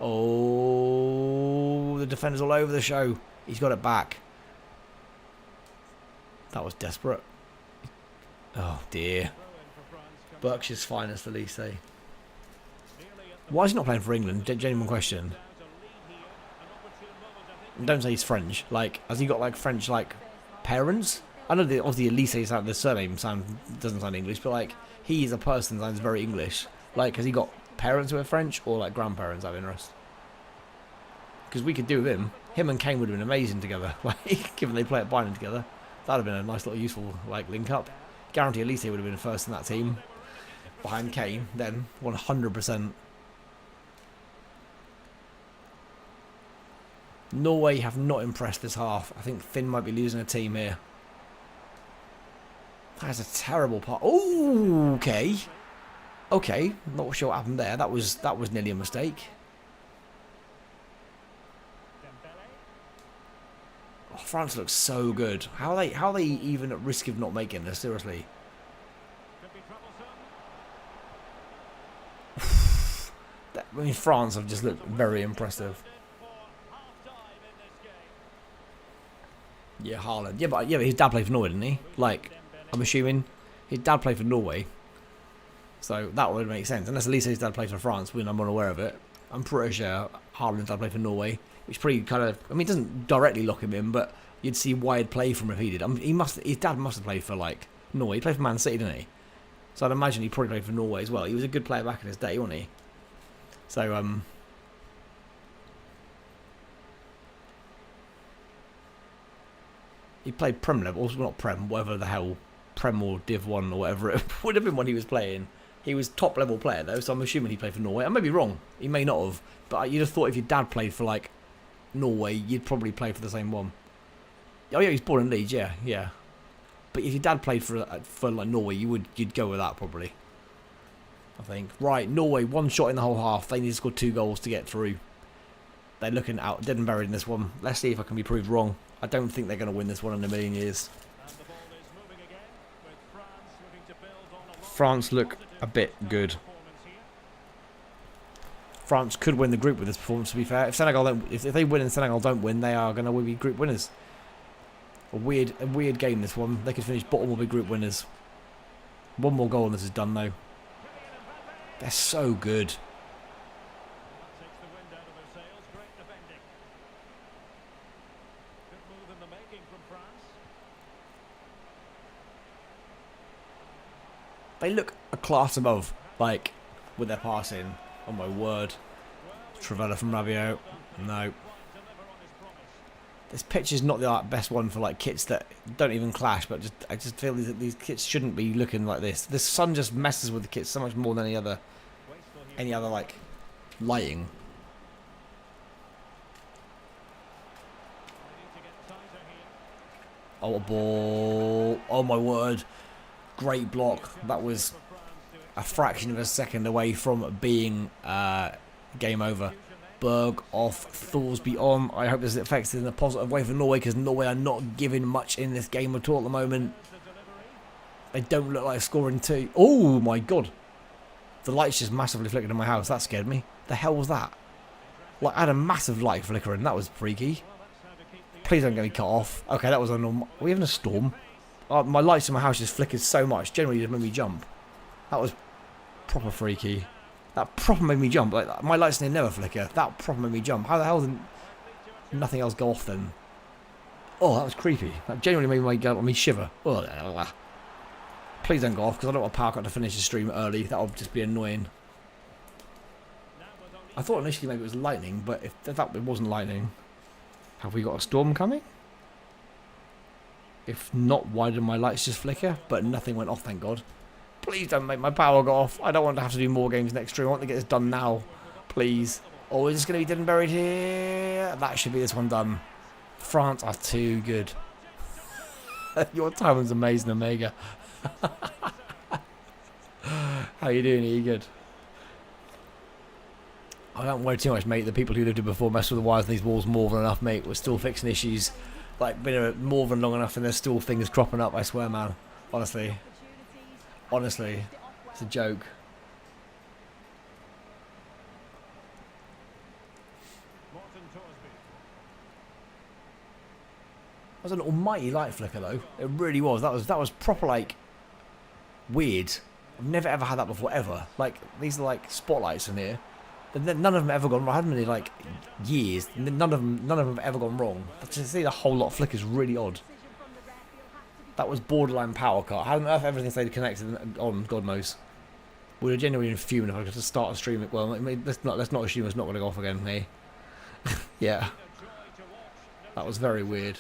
Oh, the defender's all over the show. He's got it back. That was desperate. Oh dear. Berkshire's finest, Elise. Why is he not playing for England? Genuine question. And don't say he's French. Like, has he got like French like parents? I know that obviously Elise the surname doesn't sound English, but like he as a person sounds very English. Like, has he got parents who are French or like grandparents out of interest? Because we could do with him. Him and Kane would have been amazing together. Like, given they play at Bayern together, that'd have been a nice little useful like link up. Guarantee Elise would have been first in that team behind Kane. Then 100%. Norway have not impressed this half. I think Finn might be losing a team here. That's a terrible part. Oh, okay. Okay, not sure what happened there. That was nearly a mistake. Oh, France looks so good. How are they even at risk of not making this? Seriously. I mean, France have just looked very impressive. Yeah, Haaland. Yeah, but his dad played for Norway, didn't he? Like, I'm assuming his dad played for Norway. So that would make sense. Unless Elise's dad played for France, when I'm unaware of it. I'm pretty sure Haaland's dad played for Norway. Which pretty kind of... I mean, it doesn't directly lock him in, but you'd see why he'd play for him if he did. I mean, his dad must have played for, like, Norway. He played for Man City, didn't he? So I'd imagine he probably played for Norway as well. He was a good player back in his day, wasn't he? So, he played Prem level, not Prem, whatever the hell, Prem or Div 1 or whatever it would have been when he was playing. He was top level player though, so I'm assuming he played for Norway. I may be wrong, he may not have, but you'd have thought if your dad played for like Norway, you'd probably play for the same one. Oh yeah, he's born in Leeds, yeah. But if your dad played for like Norway, you'd go with that probably. I think. Right, Norway, 1 shot in the whole half. They need to score 2 goals to get through. They're looking out dead and buried in this one. Let's see if I can be proved wrong. I don't think they're going to win this one in a million years. France look a bit good. France could win the group with this performance, to be fair. If Senegal don't, if they win and Senegal don't win, they are going to be group winners. A weird game, this one. They could finish bottom or be group winners. One more goal and this is done, though. They're so good. Takes the wind out of their sails. Great defending. Good move in the making from France. They look a class above, like, with their passing. Oh my word. Travella from Rabiot. No. This pitch is not the best one for like kits that don't even clash, but I just feel these kits shouldn't be looking like this. The sun just messes with the kits so much more than any other like lighting. Oh, a ball. Oh my word. Great block. That was a fraction of a second away from being game over. Berg off, Thorsby on. I hope this affects it in a positive way for Norway, because Norway are not giving much in this game at all at the moment. They don't look like scoring two. Oh my god. The lights just massively flickered in my house. That scared me. The hell was that? Like, I had a massive light flickering. That was freaky. Please don't get me cut off. Okay, that was a normal. Are we having a storm? My lights in my house just flickered so much. Generally, it made me jump. That was proper freaky. That proper made me jump. Like, my lights never flicker. That proper made me jump. How the hell did nothing else go off then? Oh, that was creepy. That genuinely made me shiver. Oh, please don't go off, because I don't want power cut to finish the stream early. That would just be annoying. I thought initially maybe it was lightning, but if that it wasn't lightning, have we got a storm coming? If not, why did my lights just flicker? But nothing went off, thank God. Please don't make my power go off. I don't want to have to do more games next stream. I want to get this done now. Please. Oh, is this going to be dead and buried here? That should be this one done. France are too good. Your timing's amazing, Omega. How you doing? Are you good? I don't worry too much, mate. The people who lived here before messed with the wires in these walls more than enough, mate. We're still fixing issues. Like, been here more than long enough, and there's still things cropping up, I swear, man. Honestly. Honestly. It's a joke. That was an almighty light flicker, though. It really was. That was proper, like, weird. I've never ever had that before, ever. Like, these are like spotlights in here. None of them have ever gone wrong. I had them in like years. None of them have ever gone wrong. But to see the whole lot flick is really odd. That was borderline power cut. How on earth everything stayed connected on? God knows. Would have genuinely been fuming if I could just start a stream. Well, let's not assume it's not going to go off again. Hey. Yeah. That was very weird.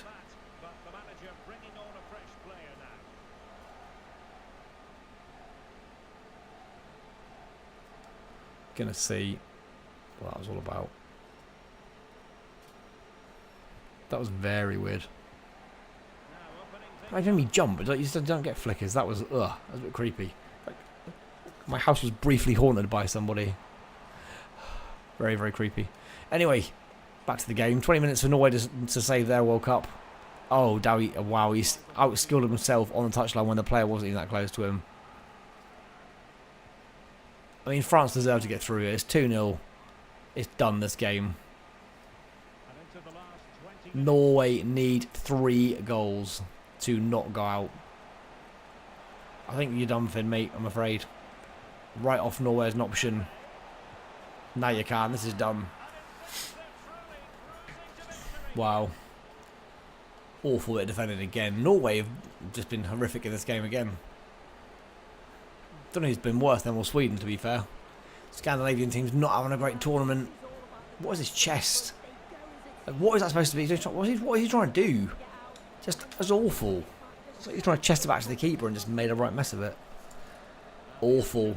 Gonna see what that was all about. That was very weird. It made me jump, but you just don't get flickers. That was that was a bit creepy. Like, my house was briefly haunted by somebody. Very, very creepy. Anyway, back to the game. 20 minutes for Norway to save their World Cup. Oh, Dowie, wow, he's outskilled himself on the touchline when the player wasn't even that close to him. I mean, France deserve to get through it. It's 2-0. It's done, this game. Norway need 3 goals to not go out. I think you're done, Finn, mate, I'm afraid. Right off Norway as an option. Now you can. This is done. Wow. Awful bit defended again. Norway have just been horrific in this game again. Don't know who's been worse than Sweden, to be fair. Scandinavian team's not having a great tournament. What is his chest? Like, what is that supposed to be? What is he trying to do? Just as awful. It's like he's trying to chest it back to the keeper and just made a right mess of it. Awful.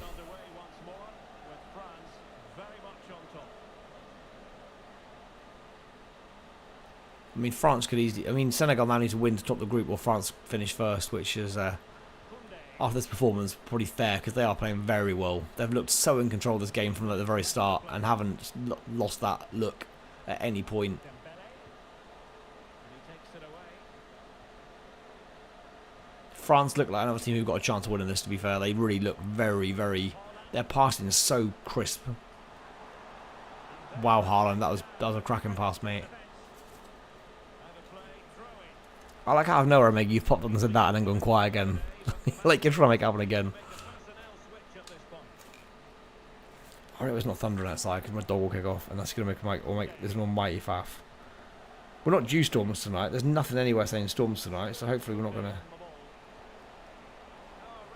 I mean, France could easily... I mean, Senegal now need to win to top the group, or France finish first, which is... after this performance, probably fair, because they are playing very well. They've looked so in control of this game from like, the very start and haven't lost that look at any point. France look like another team who've got a chance of winning this, to be fair. They really look very, very... Their passing is so crisp. Wow, Haaland, that was a cracking pass, mate. I like how out of nowhere, mate, you've popped up and said that and then gone quiet again. Like, you're trying to make it happen again. I hope it's not thundering outside because my dog will kick off and that's going to make this an almighty faff. We're not due storms tonight. There's nothing anywhere saying storms tonight, so hopefully we're not going to...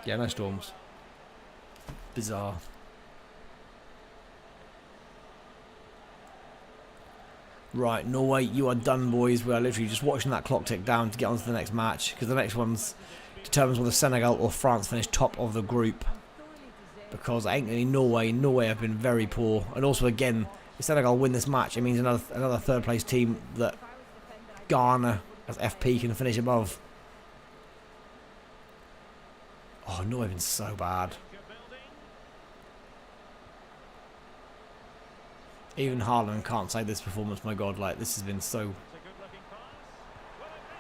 Yeah, no storms. Bizarre. Right, Norway, you are done, boys. We are literally just watching that clock tick down to get on to the next match because the next one's determines whether Senegal or France finish top of the group. Because I ain't really Norway. Norway have been very poor, and also again, if Senegal win this match, it means another third place team that Ghana as FP can finish above. Oh, Norway have been so bad. Even Haaland can't say this performance. My God, like this has been so.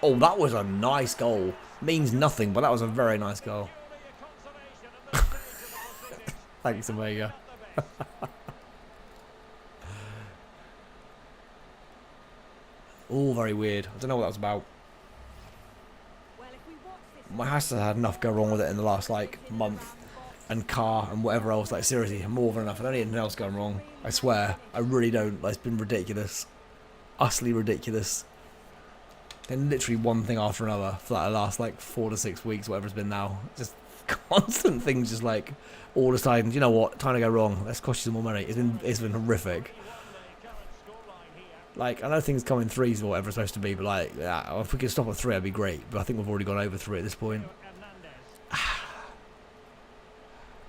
Oh, that was a nice goal. Means nothing, but that was a very nice goal. Thanks, Omega. All very weird. I don't know what that was about. My house has had enough go wrong with it in the last like month, and car and whatever else. Like seriously, more than enough. I don't need anything else going wrong. I swear, I really don't. Like, it's been ridiculous, utterly ridiculous. Then literally one thing after another for like the last like 4 to 6 weeks, whatever it's been now. Just constant things, just like all deciding, you know what, time to go wrong. Let's cost you some more money. It's been horrific. Like, I know things come in threes or whatever it's supposed to be, but like, yeah, if we could stop at 3, that'd be great. But I think we've already gone over 3 at this point.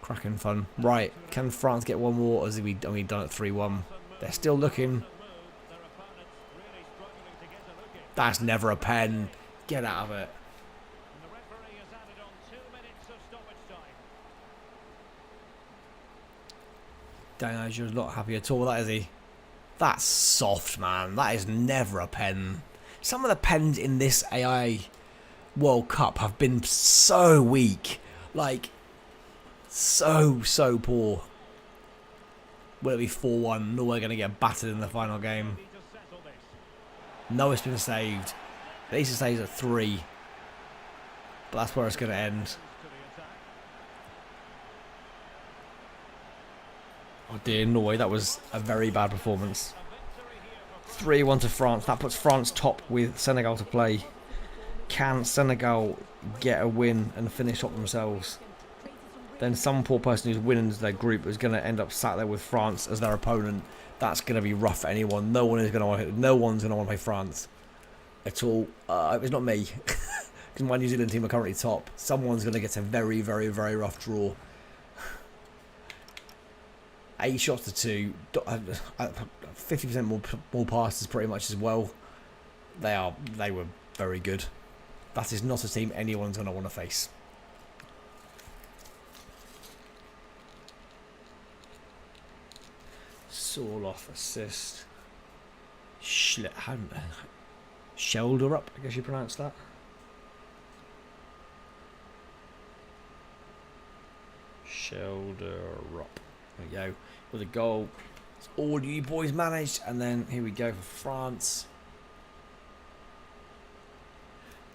Cracking fun. Right, can France get one more, or is we done at 3-1? They're still looking. That's never a pen. Get out of it. Danager's not happy at all, that is he? That's soft, man. That is never a pen. Some of the pens in this AI World Cup have been so weak. Like, so poor. Will it be 4-1? Norway going to get battered in the final game. No, it's been saved. At least it stays at 3. But that's where it's going to end. Oh dear, Norway, that was a very bad performance. 3-1 to France. That puts France top with Senegal to play. Can Senegal get a win and finish up themselves? Then some poor person who's winning their group is going to end up sat there with France as their opponent. That's going to be rough for anyone. No one's going to want to play France at all. It's not me, because my New Zealand team are currently top. Someone's going to get a very, very, very rough draw. 8 shots to 2, 50% more passes pretty much as well. They were very good. That is not a team anyone's going to want to face. Soul-off assist. Shoulder up, I guess you pronounce that. Shoulder up. There we go. With a goal. It's all you boys managed. And then here we go for France.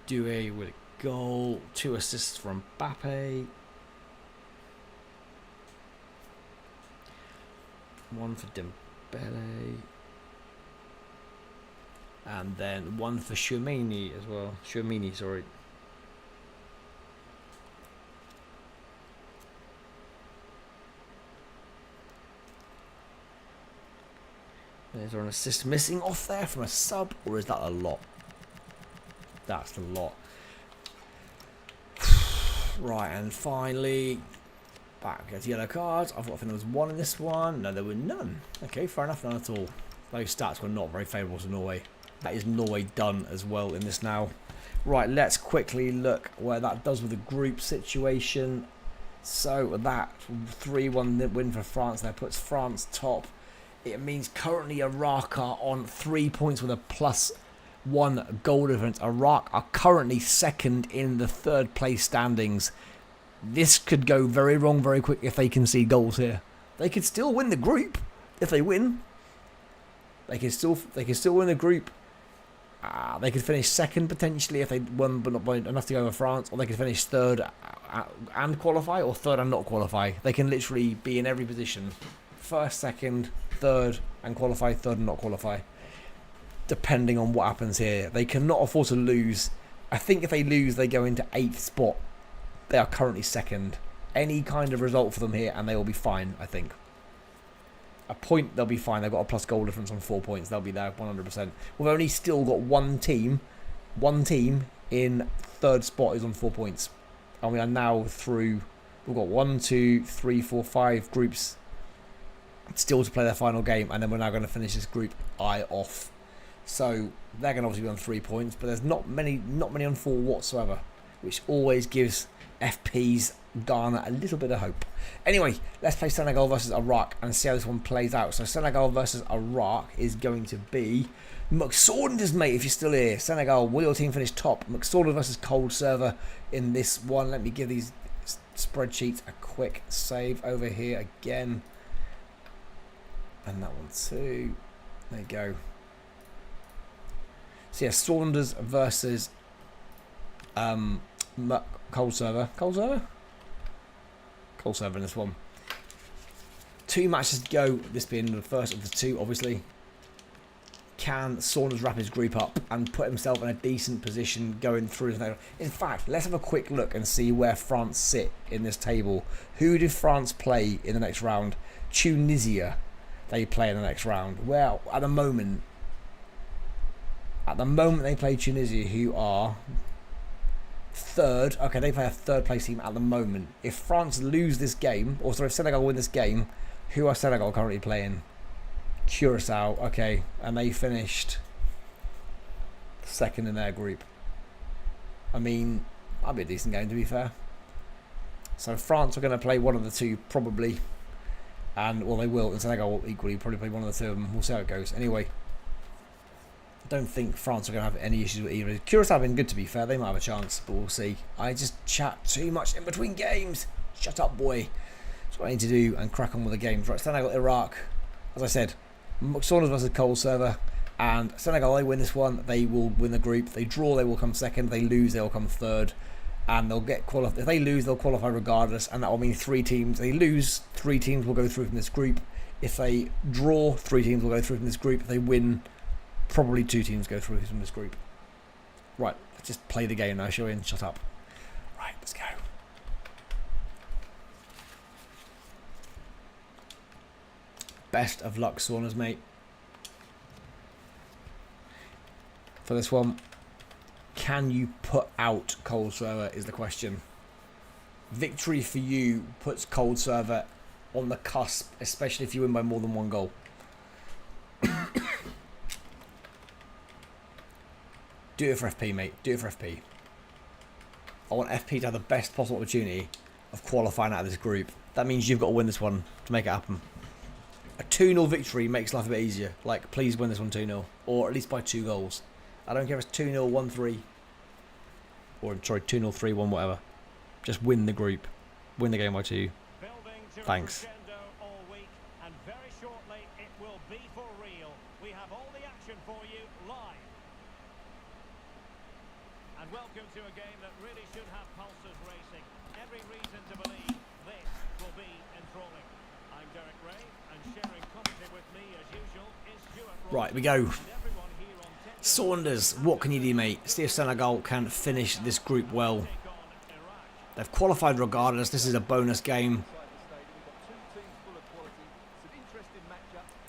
Doué with a goal. 2 assists from Mbappe. 1 for Dembele. And then 1 for Tchouaméni as well. Tchouaméni, sorry. Is there an assist missing off there from a sub, or is that a lot? That's a lot. Right, and finally, back at yellow cards. I think there was 1 in this one. No, there were none. Okay, fair enough, none at all. Those stats were not very favourable to Norway. That is Norway done as well in this now. Right, let's quickly look where that does with the group situation. So that 3-1 win for France there puts France top. It means currently Iraq are on 3 points with a +1 goal difference. Iraq are currently second in the 3rd place standings. This could go very wrong very quick if they concede goals here. They could still win the group if they win. They can still win the group. They could finish second potentially if they won, but not by enough to go over France, or they could finish third and qualify, or third and not qualify. They can literally be in every position: first, second, third, and qualify, third and not qualify, depending on what happens here. They cannot afford to lose. I think if they lose, they go into 8th spot. They are currently second. Any kind of result for them here, and they will be fine, I think. A point, they'll be fine. They've got a plus goal difference on 4 points. They'll be there 100%. We've only still got one team in 3rd spot is on 4 points. And we are now through, we've got 1, 2, 3, 4, 5 groups still to play their final game. And then we're now going to finish this group I off. So they're going to obviously be on 3 points, but there's not many on 4 whatsoever, which always gives FP's Ghana a little bit of hope. Anyway, let's play Senegal versus Iraq and see how this one plays out. So Senegal versus Iraq is going to be McSaunders, mate, if you're still here. Senegal, will your team finish top? McSaunders versus Cold Server in this one. Let me give these spreadsheets a quick save over here again. And that one too. There you go. So yeah, Saunders versus Cold Server. Cold Server in this one. 2 matches to go, this being the first of the 2, obviously. Can Saunders wrap his group up and put himself in a decent position going through the next? In fact, let's have a quick look and see where France sit in this table. Who did France play in the next round? Tunisia, they play in the next round. Well, at the moment they play Tunisia, who are 3rd. Okay, they play a 3rd place team at the moment. If France lose this game, or sorry, if Senegal win this game, who are Senegal currently playing? Curacao. Okay, and they finished 2nd in their group. I mean, that'd be a decent game to be fair. So France are going to play one of the 2 probably, and well, they will. And Senegal will equally probably play one of the 2 of them. We'll see how it goes. Anyway, I don't think France are going to have any issues with either. Curacao have been good to be fair. They might have a chance, but we'll see. I just chat too much in between games. Shut up, boy. That's what I need to do and crack on with the games. Right, Senegal, Iraq. As I said, McSaunders versus Cold Server. And Senegal, they win this one, they will win the group. If they draw, they will come 2nd. If they lose, they will come 3rd. And they'll get qualified. If they lose, they'll qualify regardless. And that will mean 3 teams. If they lose, 3 teams will go through from this group. If they draw, 3 teams will go through from this group. If they win, probably 2 teams go through from this group. Right, let's just play the game now, shall we? And shut up. Right, let's go. Best of luck, Saunders, mate. For this one, can you put out Cold Server is the question. Victory for you puts Cold Server on the cusp, especially if you win by more than 1 goal. Do it for FP, mate. Do it for FP. I want FP to have the best possible opportunity of qualifying out of this group. That means you've got to win this one to make it happen. A 2-0 victory makes life a bit easier. Like, please win this one 2-0. Or at least by 2 goals. I don't care if it's 2-0, 1-3. Or, sorry, 2-0, 3-1, whatever. Just win the group. Win the game by 2. Thanks. All week, and very shortly it will be for real. We have all the action for you live. And welcome to a game that really should have pulses racing. Every reason to believe this will be enthralling. I'm Derek Ray, and sharing commentary with me as usual is Stuart. Right, we go. Saunders, what can you do, mate? See if Senegal can finish this group well. They've qualified regardless. This is a bonus game.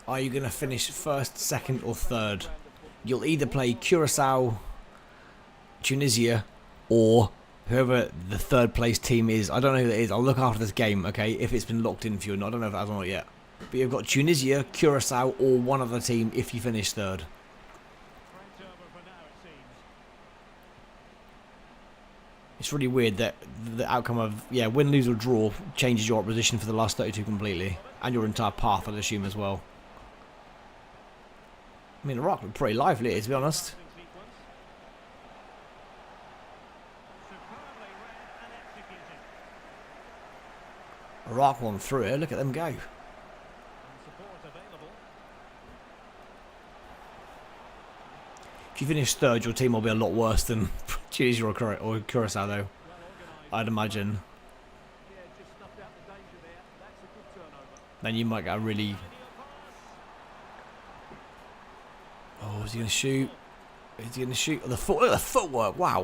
Are you going to finish 1st, 2nd or 3rd? You'll either play Curacao, Tunisia, or whoever the 3rd place team is. I don't know who that is. I'll look after this game, okay, if it's been locked in for you or not. I don't know if it has or not yet. But you've got Tunisia, Curacao, or one other team if you finish 3rd. It's really weird that the outcome of, yeah, win, lose or draw changes your position for the last 32 completely. And your entire path, I'd assume, as well. I mean, Iraq looked pretty lively, to be honest. Iraq won through it. Look at them go. If you finish third, your team will be a lot worse than Tunisia or Curacao, though. I'd imagine. Yeah, just snuffed out the danger there. That's a good turnover. Then you might get a really... Oh, is he going to shoot? Is he going to shoot? Oh, look at the footwork. Wow.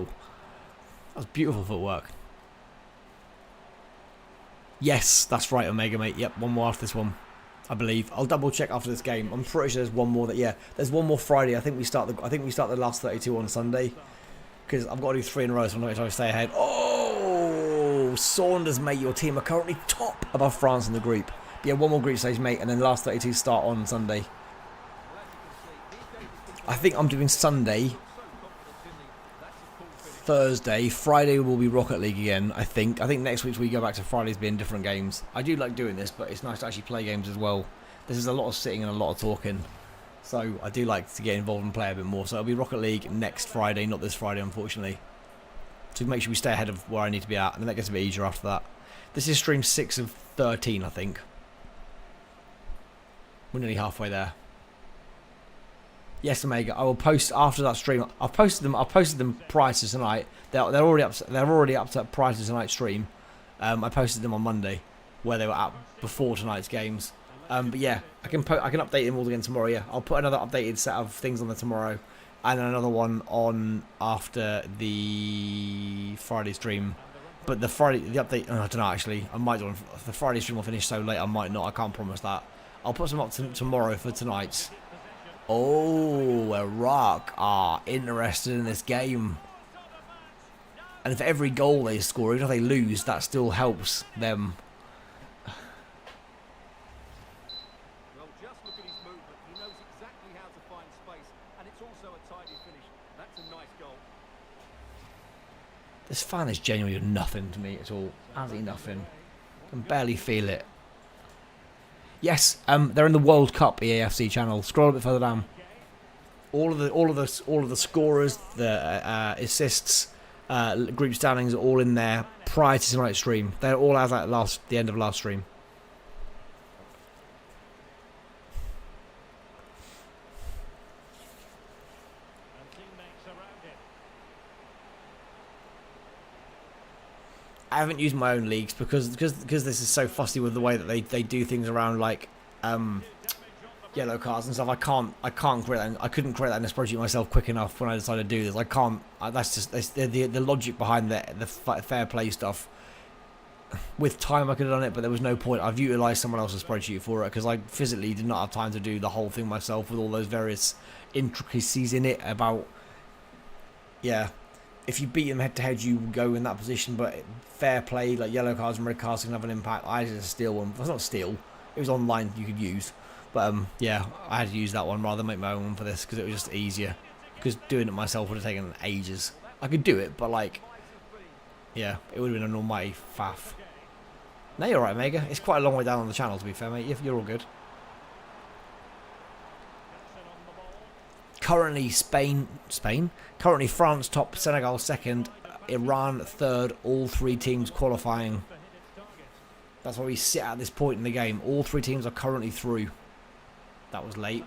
That was beautiful footwork. Yes, that's right, Omega, mate. Yep, one more after this one, I believe. I'll double check after this game. I'm pretty sure there's one more. There's one more Friday. I think we start the last 32 on Sunday, because I've got to do 3 in a row, so I'm not going to try to stay ahead. Oh, Saunders, mate. Your team are currently top above France in the group. But yeah, one more group stage, mate, and then the last 32 start on Sunday. I think I'm doing Sunday, Thursday, Friday will be Rocket League again, I think. I think next week we go back to Fridays being different games. I do like doing this, but it's nice to actually play games as well. This is a lot of sitting and a lot of talking. So I do like to get involved and play a bit more. So it'll be Rocket League next Friday, not this Friday, unfortunately. To make sure we stay ahead of where I need to be at, and then that gets a bit easier after that. This is stream 6 of 13, I think. We're nearly halfway there. Yes, Omega. I will post after that stream. I've posted them prior to tonight. They're already up. They're already up to prior to tonight's stream. I posted them on Monday, where they were up before tonight's games. But yeah, I can update them all again tomorrow. Yeah, I'll put another updated set of things on there tomorrow, and then another one on after the Friday stream. But the update. I don't know actually. I might do one. The Friday stream will finish so late. I might not. I can't promise that. I'll put some up tomorrow for tonight's. Oh, Iraq are interested in this game. And for every goal they score, even if they lose, that still helps them. Well, just look at his movement. He knows exactly how to find space, and it's also a tidy finish. That's a nice goal. This fan is genuinely nothing to me at all. Absolutely nothing. I can barely feel it. Yes, they're in the World Cup EAFC channel. Scroll a bit further down. All of the scorers, the assists, group standings are all in there prior to tonight's stream. They're all as at the end of last stream. I haven't used my own leagues because this is so fussy with the way that they do things around like yellow cards and stuff. I can't create that. I couldn't create that in a spreadsheet myself quick enough when I decided to do this. I can't. That's just the logic behind the fair play stuff. With time I could have done it, but there was no point. I've utilised someone else's spreadsheet for it because I physically did not have time to do the whole thing myself with all those various intricacies in it about if you beat them head to head, you go in that position. But fair play, like yellow cards and red cards, can have an impact. I just steal one. Well, it's not steal. It was online you could use. But yeah, I had to use that one rather than make my own one for this because it was just easier. Because doing it myself would have taken ages. I could do it, but like, yeah, it would have been an almighty faff. No, you're right, Mega. It's quite a long way down on the channel, to be fair, mate. You're all good. Currently Spain. Currently France top, Senegal second, Iran third. All 3 teams qualifying. That's where we sit at this point in the game. All 3 teams are currently through. That was late.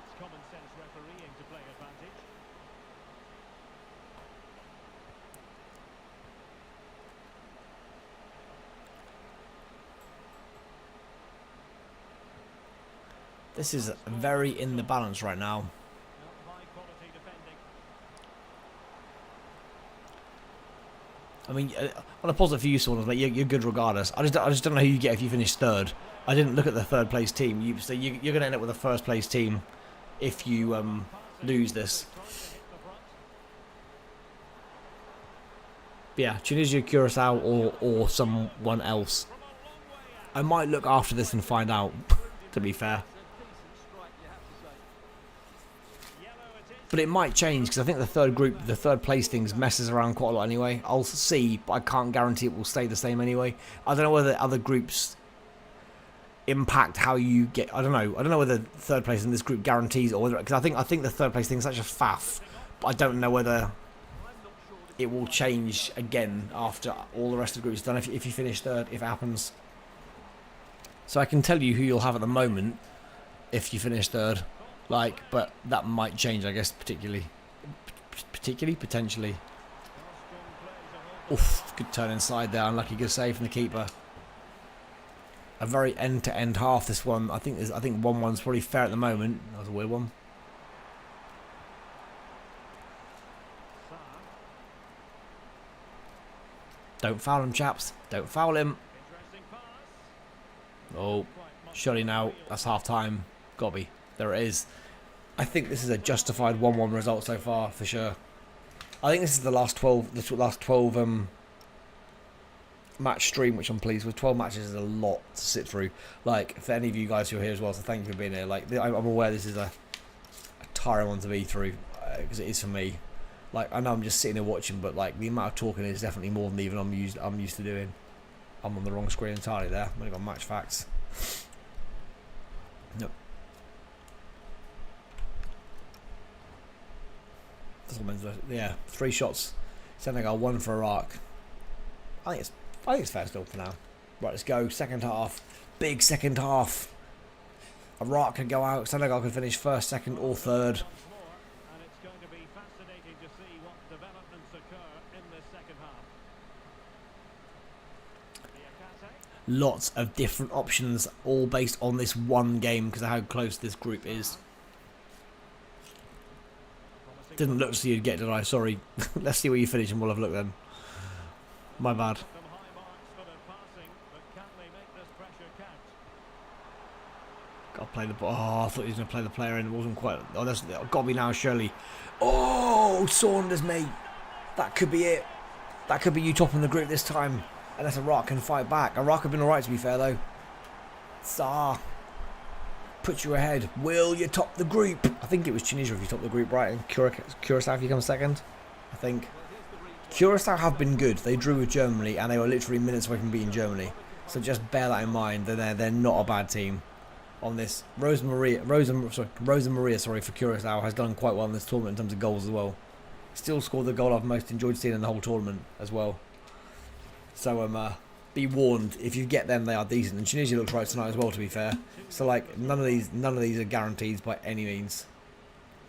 This is very in the balance right now. I mean, on a positive for you, Saunders, mate, you're good regardless. I just don't know who you get if you finish third. I didn't look at the third place team. So you're going to end up with a first place team if you lose this. But yeah, Tunisia, Curacao, or someone else. I might look after this and find out, to be fair. But it might change because I think the third place things messes around quite a lot anyway. I'll see, but I can't guarantee it will stay the same anyway. I don't know whether other groups impact how you get. I don't know whether third place in this group guarantees or whether, because I think the third place thing is such a faff. But I don't know whether it will change again after all the rest of the groups done if you finish third, if it happens. So I can tell you who you'll have at the moment if you finish third. But that might change, I guess, particularly particularly, potentially. Oof, good turn inside there. Unlucky, good save from the keeper. A very end-to-end half. This one, I think 1-1's probably fair at the moment. That was a weird one. Don't foul him, chaps. Don't foul him. Oh, surely now. That's half time. Gotta be. There it is. I think this is a justified 1-1 result so far for sure. I think this is the last 12. The last 12 match stream, which I'm pleased with. 12 matches is a lot to sit through. Like, for any of you guys who are here as well, so thank you for being here. Like, I'm aware this is a tiring one to be through, because it is for me. Like, I know I'm just sitting here watching, but like the amount of talking is definitely more than even I'm used to doing. I'm on the wrong screen entirely there. I've only got match facts. Nope. Yeah, 3 shots. Senegal, 1 for Iraq. I think it's fair still for now. Right, let's go. Second half. Big second half. Iraq can go out. Senegal can finish first, second, or third. And it's going to be fascinating to see what developments occur in this second half. Lots of different options, all based on this one game because of how close this group is. Didn't look so you'd get, did I? Sorry. Let's see where you finish and we'll have a look then. My bad. Got to play the ball. Oh, I thought he was going to play the player in. It wasn't quite. Oh, that's got to be now, surely. Oh, Saunders, mate. That could be it. That could be you topping the group this time. Unless Iraq can fight back. Iraq have been alright, to be fair, though. Tsar. Put you ahead. Will you top the group? I think it was Tunisia if you top the group, right? And Curacao if you come second. I think. Curacao have been good. They drew with Germany and they were literally minutes away from beating Germany. So just bear that in mind. They're not a bad team on this. Rosa Maria for Curacao has done quite well in this tournament in terms of goals as well. Still scored the goal I've most enjoyed seeing in the whole tournament as well. So be warned, if you get them, they are decent. And Tunisia looks right tonight as well, to be fair. So like none of these are guarantees by any means.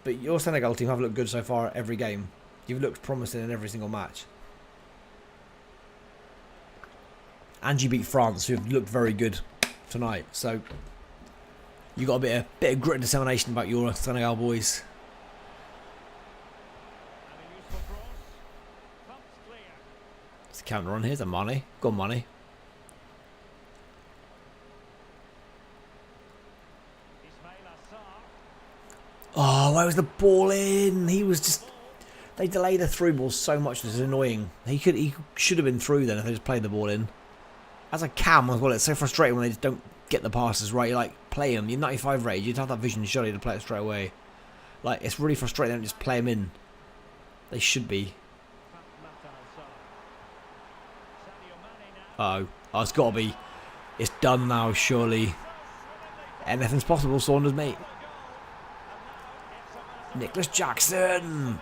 But your Senegal team have looked good so far at every game. You've looked promising in every single match. And you beat France, who have looked very good tonight. So you got a bit of grit and determination about your Senegal boys. It's a counter on here. The money. Go on, money. Oh, where was the ball in? He was just... They delay the through ball so much that it's annoying. He should have been through then if they just played the ball in. As a cam as well, it's so frustrating when they just don't get the passes right. You like, play them. You're 95 rated. You'd have that vision surely to play it straight away. Like, it's really frustrating. They don't just play them in. They should be. Oh, it's got to be. It's done now, surely. Anything's possible, Saunders, mate. Nicholas Jackson.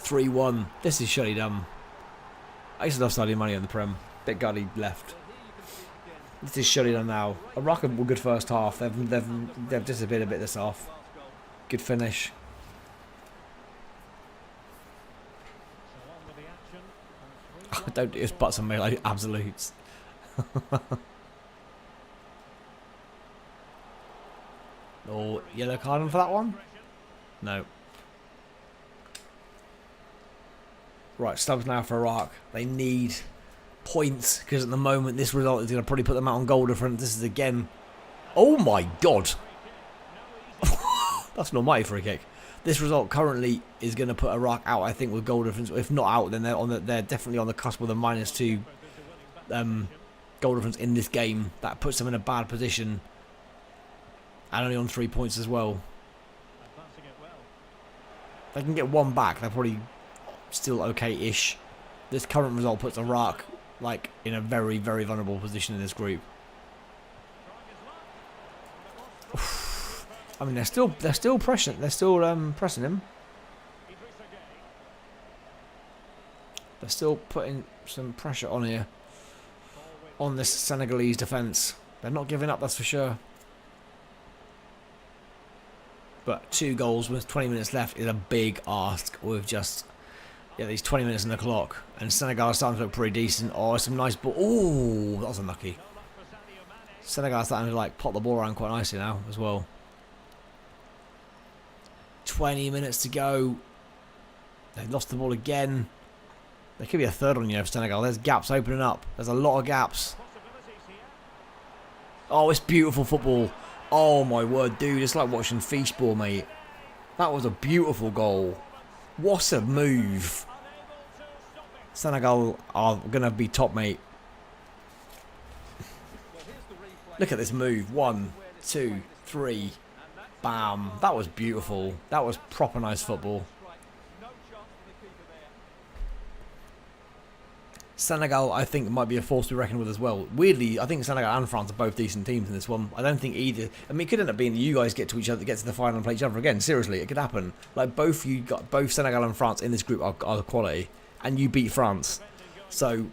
3-1. This is surely done. I used to love studying money on the Prem. Bit gutty left. This is surely done now. Iraq were good first half. They've disappeared a bit this half. Good finish. Don't do his butts on me like absolutes. Oh, yellow card on for that one? No. Right, stubs now for Iraq. They need points because at the moment this result is going to probably put them out on goal difference. This is again. Oh my god! That's not my free kick. This result currently is going to put Iraq out, I think, with goal difference. If not out, then they're definitely on the cusp with a -2 goal difference in this game. That puts them in a bad position, and only on 3 points as well. If they can get one back, they're probably still okay-ish. This current result puts Iraq like in a very, very vulnerable position in this group. I mean, they're still pressing. They're still pressing him. They're still putting some pressure on here, on this Senegalese defence. They're not giving up, that's for sure. But 2 goals with 20 minutes left is a big ask with just Yeah, these 20 minutes on the clock. And Senegal are starting to look pretty decent. Oh, some nice ball. Oh, that was unlucky. Senegal are starting to like pop the ball around quite nicely now as well. 20 minutes to go. They've lost the ball again. There could be a third one, you know, for Senegal. There's gaps opening up. There's a lot of gaps. Oh, it's beautiful football. Oh, my word, dude. It's like watching Feesh ball, mate. That was a beautiful goal. What a move. Senegal are going to be top, mate. Look at this move. 1, 2, 3. Bam. That was beautiful. That was proper nice football. Senegal, I think, might be a force to be reckoned with as well. Weirdly, I think Senegal and France are both decent teams in this one. I don't think either. I mean, it could end up being that you guys get to each other, get to the final and play each other again. Seriously, it could happen. Like both Senegal and France in this group are quality, and you beat France. So,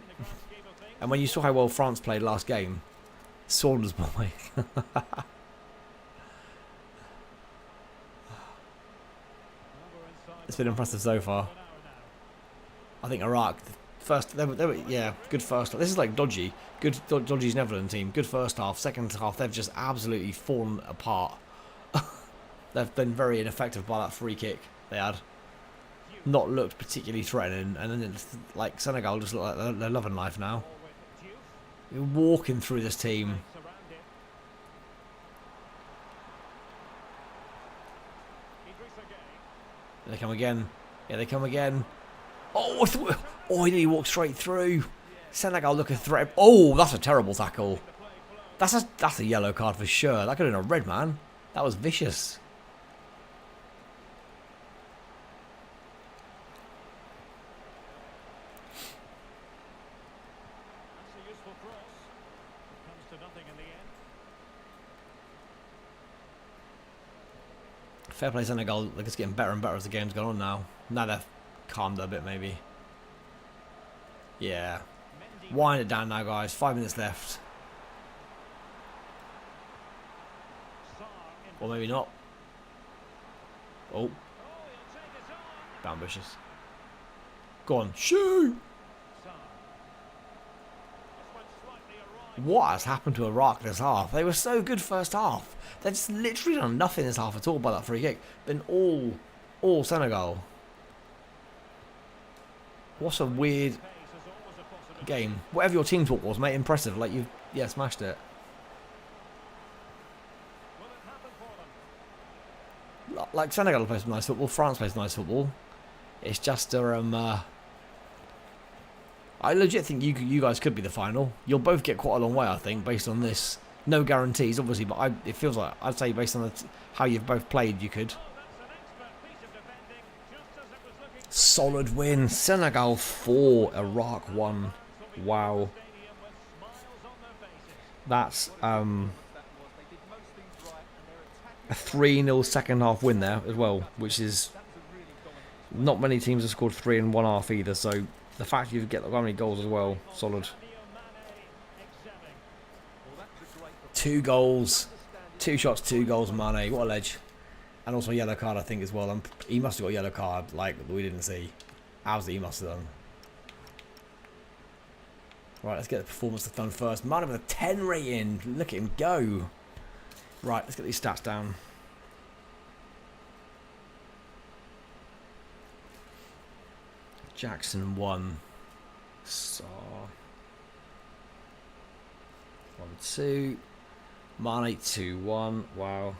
and when you saw how well France played last game, Saunders boy. It's been impressive so far. I think Iraq. First, they were, yeah, good first half. This is like Dodgy. Good Dodgy's Netherlands team. Good first half. Second half, they've just absolutely fallen apart. They've been very ineffective by that free kick they had. Not looked particularly threatening. And then it's like Senegal just look like they're loving life now. You're walking through this team. They come again. Yeah, they come again. Oh, he nearly walked straight through. Senegal look a threat. Oh, that's a terrible tackle. That's a yellow card for sure. That could have been a red, man. That was vicious. That's a useful cross. Comes to nothing in the end. Fair play Senegal. Like it's getting better and better as the game's gone on now. Now they've calmed a bit maybe. Yeah. Wind it down now, guys. 5 minutes left. Or maybe not. Oh. Bit ambitious. Go on. Shoot! What has happened to Iraq this half? They were so good first half. They've just literally done nothing this half at all by that free kick. Been all Senegal. What a weird game. Whatever your team talk was, mate, impressive. Like you, yeah, smashed it. Like Senegal plays some nice football. France plays nice football. It's just I legit think you guys could be the final. You'll both get quite a long way, I think, based on this. No guarantees, obviously, but it feels like I'd say based on how you've both played, you could. Solid win. Senegal 4, Iraq 1. Wow. That's a 3-0 second half win there as well, which is not many teams have scored 3 in one half either. So the fact you get that many goals as well, solid. 2 goals, 2 shots, 2 goals, Mane. What a ledge. And also a yellow card, I think, as well. He must have got a yellow card, like, we didn't see. How's he must have done. Right, let's get the performance stuff done first. Mane with a 10 rating. Look at him go. Right, let's get these stats down. Jackson 1. Saw. 1, 2. Mane 2, 1. Wow.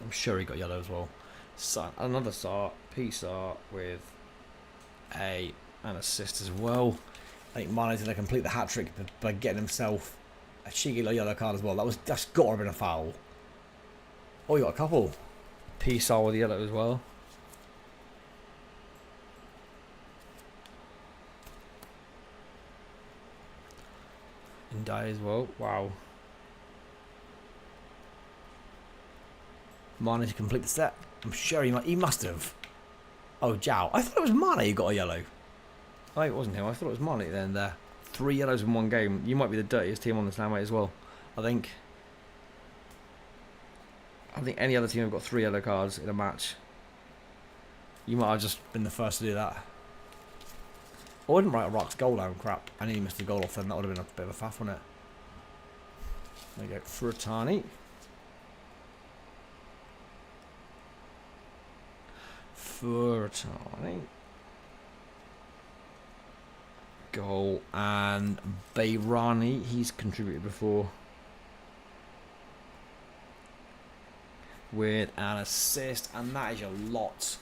I'm sure he got yellow as well. So, another Sar, P-Sar with an assist as well. I think Mane's going to complete the hat-trick by getting himself a cheeky yellow card as well. That's got to have been a foul. Oh, you got a couple. P-Sar with yellow as well. And die as well. Wow. Mane to complete the set. I'm sure he must have. Oh, Jow. I thought it was Mane who got a yellow. Oh, it wasn't him. I thought it was Mane then there. 3 yellows in one game. You might be the dirtiest team on this now, mate, as well. I think. I think any other team have got 3 yellow cards in a match. You might have just been the first to do that. Oh, I didn't write a Rock's goal down, crap. I nearly missed a goal off then. That would have been a bit of a faff, wouldn't it? There you go, Furtani. Furtani. Goal. And Bayrani, he's contributed before. With an assist, and that is a lot.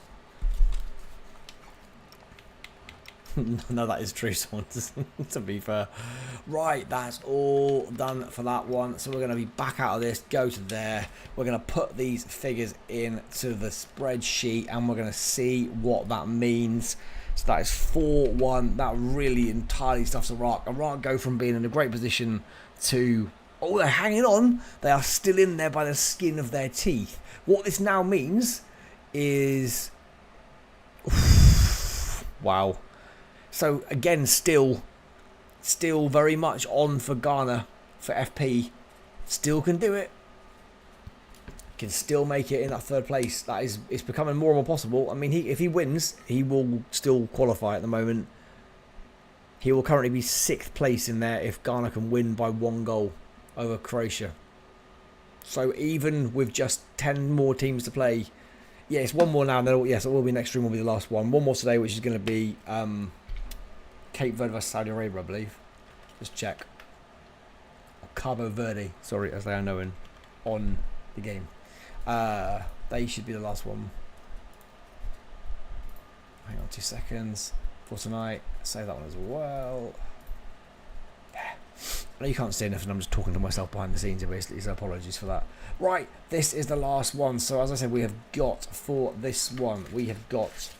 No, that is true, to be fair. Right, that's all done for that one. So we're going to be back out of this, go to there. We're going to put these figures into the spreadsheet, and we're going to see what that means. So that is 4-1. That really entirely stuffs Iraq. Iraq go from being in a great position to... Oh, they're hanging on. They are still in there by the skin of their teeth. What this now means is... Wow. So, again, still very much on for Ghana, for FP. Still can do it. Can still make it in that 3rd place. It's becoming more and more possible. I mean, if he wins, he will still qualify at the moment. He will currently be 6th place in there if Ghana can win by 1 goal over Croatia. So even with just 10 more teams to play, yeah, it's 1 more now. And then, yes, it will be next stream. Will be the last one. 1 more today, which is going to be Cape Verde versus Saudi Arabia, I believe. Just check. Or Cabo Verde, sorry, as they are known on the game. They should be the last one. Hang on 2 seconds for tonight. Save that one as well. Yeah. I know you can't see anything, I'm just talking to myself behind the scenes here basically, so apologies for that. Right, this is the last one. So as I said, we have got for this one, we have got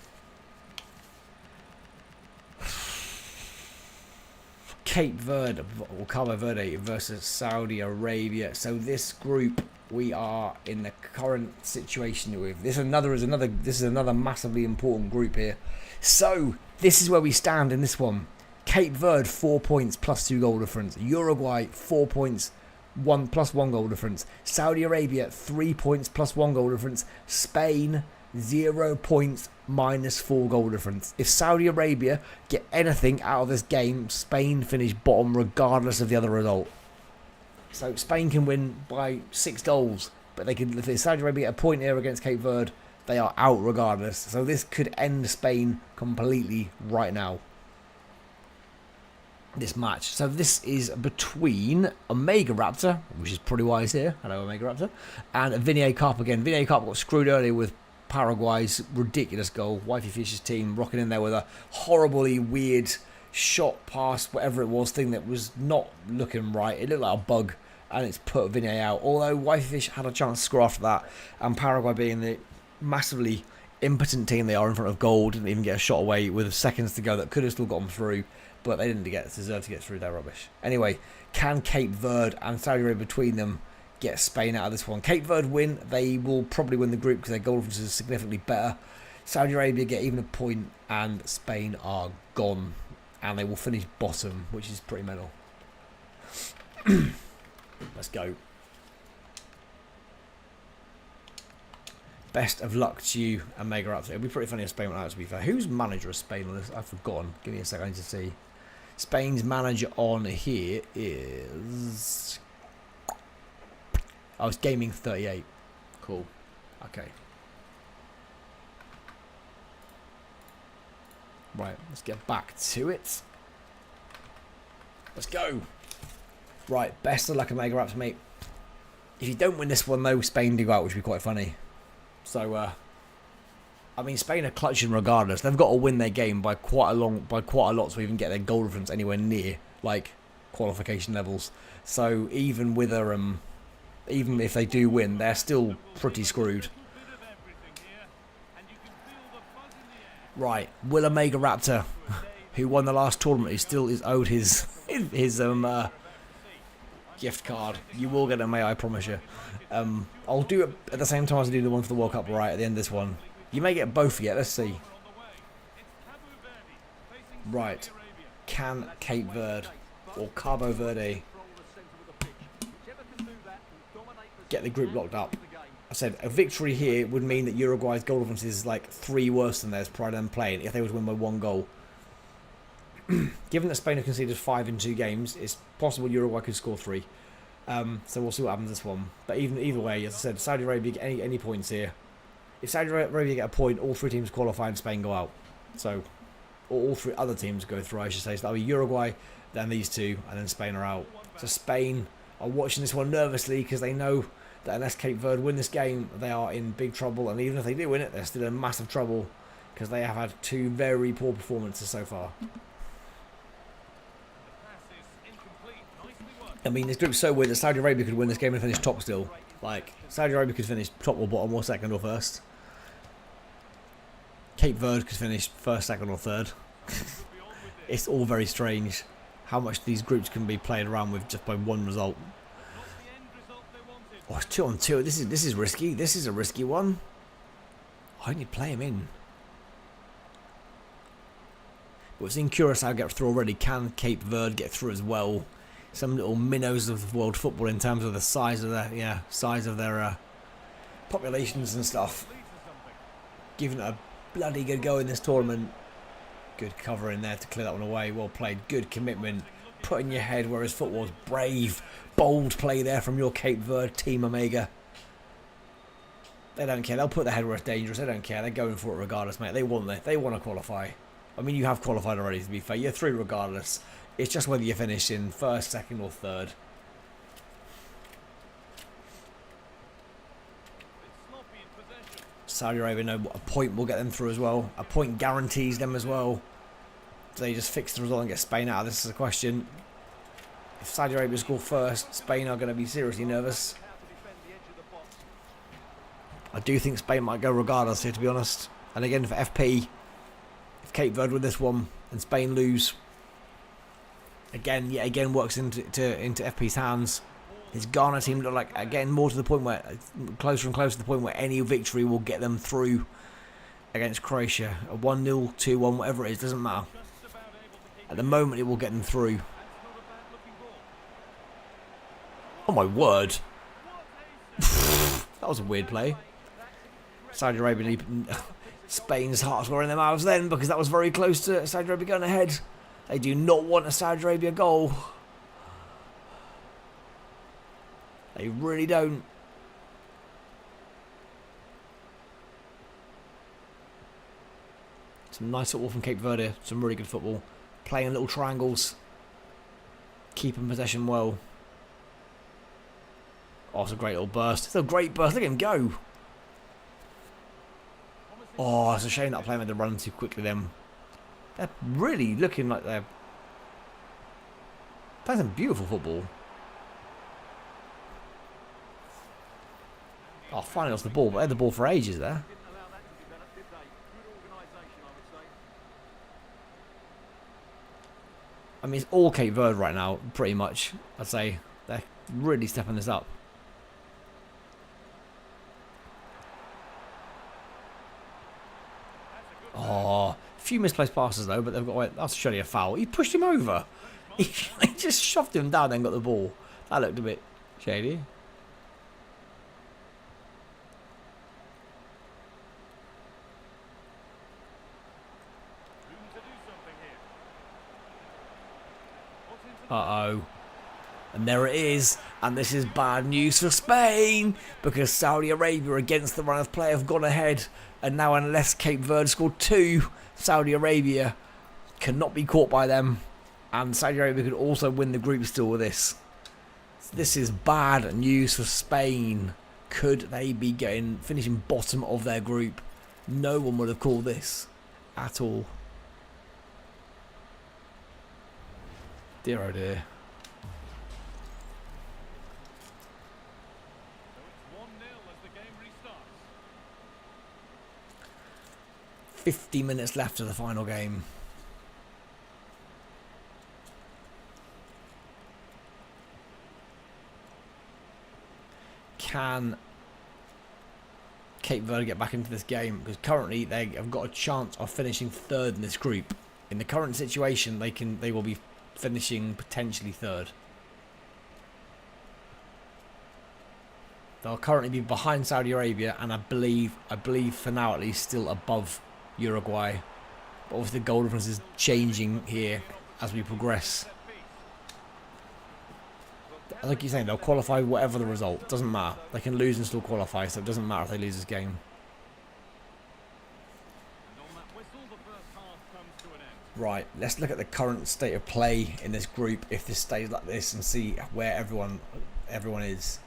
Cape Verde or Cabo Verde versus Saudi Arabia. So this group we are in the current situation with. This is another massively important group here. So this is where we stand in this one. Cape Verde 4 points plus 2 goal difference. Uruguay 4 points, 1 plus 1 goal difference. Saudi Arabia 3 points plus 1 goal difference. Spain 0 points minus 4 goal difference. If Saudi Arabia get anything out of this game, Spain finish bottom regardless of the other result. So Spain can win by 6 goals, but they can, if Saudi Arabia get a point here against Cape Verde, they are out regardless. So this could end Spain completely right now. This match. So this is between Omegaraptor, which is pretty wise here. Hello, Omegaraptor, and Viniercarp again. Viniercarp got screwed earlier with Paraguay's ridiculous goal. Wifey Feesh's team rocking in there with a horribly weird shot past whatever it was thing that was not looking right. It looked like a bug, and it's put Vinier out. Although Wifey Feesh had a chance to score after that, and Paraguay being the massively impotent team they are in front of goal, didn't even get a shot away with seconds to go that could have still got them through. But they didn't deserve to get through their rubbish. Anyway, can Cape Verde and Saudi Arabia between them get Spain out of this one? Cape Verde win. They will probably win the group because their goal difference is significantly better. Saudi Arabia get even a point and Spain are gone. And they will finish bottom, which is pretty mental. Let's go. Best of luck to you and Omegaraptor. It'll be pretty funny if Spain went out, to be fair. Who's manager of Spain on this? I've forgotten. Give me a second, I need to see. Spain's manager on here is... Oh, it's Gaming 38. Cool. Okay. Right, let's get back to it. Let's go. Right, best of luck, Omegaraptor, mate. If you don't win this one, though, Spain do go out, which would be quite funny. So, I mean, Spain are clutching regardless. They've got to win their game by quite a lot to even get their goal difference anywhere near like qualification levels. So even with even if they do win, they're still pretty screwed. Right, will Omegaraptor, who won the last tournament, who still is owed his gift card. You will get a I promise you. I'll do it at the same time as I do the one for the World Cup right at the end of this one. You may get both yet, let's see. Right. Can Cape Verde or Cabo Verde get the group locked up? I said a victory here would mean that Uruguay's goal difference is like 3 worse than theirs prior to them playing if they were to win by 1 goal. Given that Spain have conceded 5 in 2 games, it's possible Uruguay could score 3. So we'll see what happens this one. But either way, as I said, Saudi Arabia get any points here. If Saudi Arabia get a point, all 3 teams qualify and Spain go out. So all 3 other teams go through, I should say. So that'll be Uruguay, then these 2, and then Spain are out. So Spain are watching this one nervously because they know that unless Cape Verde win this game, they are in big trouble. And even if they do win it, they're still in massive trouble because they have had 2 very poor performances so far. I mean, this group's so weird that Saudi Arabia could win this game and finish top still. Like, Saudi Arabia could finish top or bottom or second or first. Cape Verde could finish first, second or third. It's all very strange how much these groups can be played around with just by 1 result. Oh, it's 2 on 2. This is risky. This is a risky one. I need to play him in. We've seen Curacao get through already. Can Cape Verde get through as well? Some little minnows of world football in terms of the size of their populations and stuff. Giving it a bloody good go in this tournament. Good cover in there to clear that one away. Well played. Good commitment. Putting your head where his foot was. Brave, bold play there from your Cape Verde team, Omega. They don't care. They'll put their head where it's dangerous. They don't care. They're going for it regardless, mate. They want to qualify. I mean, you have qualified already, to be fair. You're through regardless. It's just whether you finish in first, second or third. Saudi Arabia know a point will get them through as well. A point guarantees them as well. Do they just fix the result and get Spain out? This is a question. If Saudi Arabia score first, Spain are going to be seriously nervous. I do think Spain might go regardless here, to be honest. And again, for FP, if Cape Verde win this one and Spain lose, again works into FP's hands. His Ghana team look like, again, more to the point where, closer and closer to the point where any victory will get them through against Croatia. A 1-0, 2-1, whatever it is, doesn't matter. At the moment, it will get them through. Oh my word. That was a weird play. Saudi Arabia, Spain's hearts were in their mouths then because that was very close to Saudi Arabia going ahead. They do not want a Saudi Arabia goal. They really don't. Some nice football from Cape Verde. Some really good football. Playing little triangles. Keeping possession well. Oh, it's a great little burst. It's a great burst. Look at him go. Oh, it's a shame that player made the run too quickly then. They're really looking like they're playing some beautiful football. Oh, finally lost the ball, but they had the ball for ages there. I mean, it's all Cape Verde right now, pretty much. I'd say they're really stepping this up. Oh, a few misplaced passes though, but they've got. Wait, that's surely a foul. He pushed him over. He just shoved him down, then got the ball. That looked a bit shady. Uh-oh. And there it is. And this is bad news for Spain. Because Saudi Arabia, against the run of play, have gone ahead. And now unless Cape Verde scored 2, Saudi Arabia cannot be caught by them. And Saudi Arabia could also win the group still with this. This is bad news for Spain. Could they be finishing bottom of their group? No one would have called this at all. Dear oh dear. So it's 1-0 as the game restarts. 50 minutes left of the final game. Can Cape Verde get back into this game? Because currently they have got a chance of finishing third in this group. In the current situation, they will be finishing potentially third. They'll currently be behind Saudi Arabia, and I believe for now at least still above Uruguay. But obviously the goal difference is changing here as we progress. Like you're saying, they'll qualify whatever the result. Doesn't matter. They can lose and still qualify, so it doesn't matter if they lose this game. Right, let's look at the current state of play in this group, if this stays like this, and see where everyone is.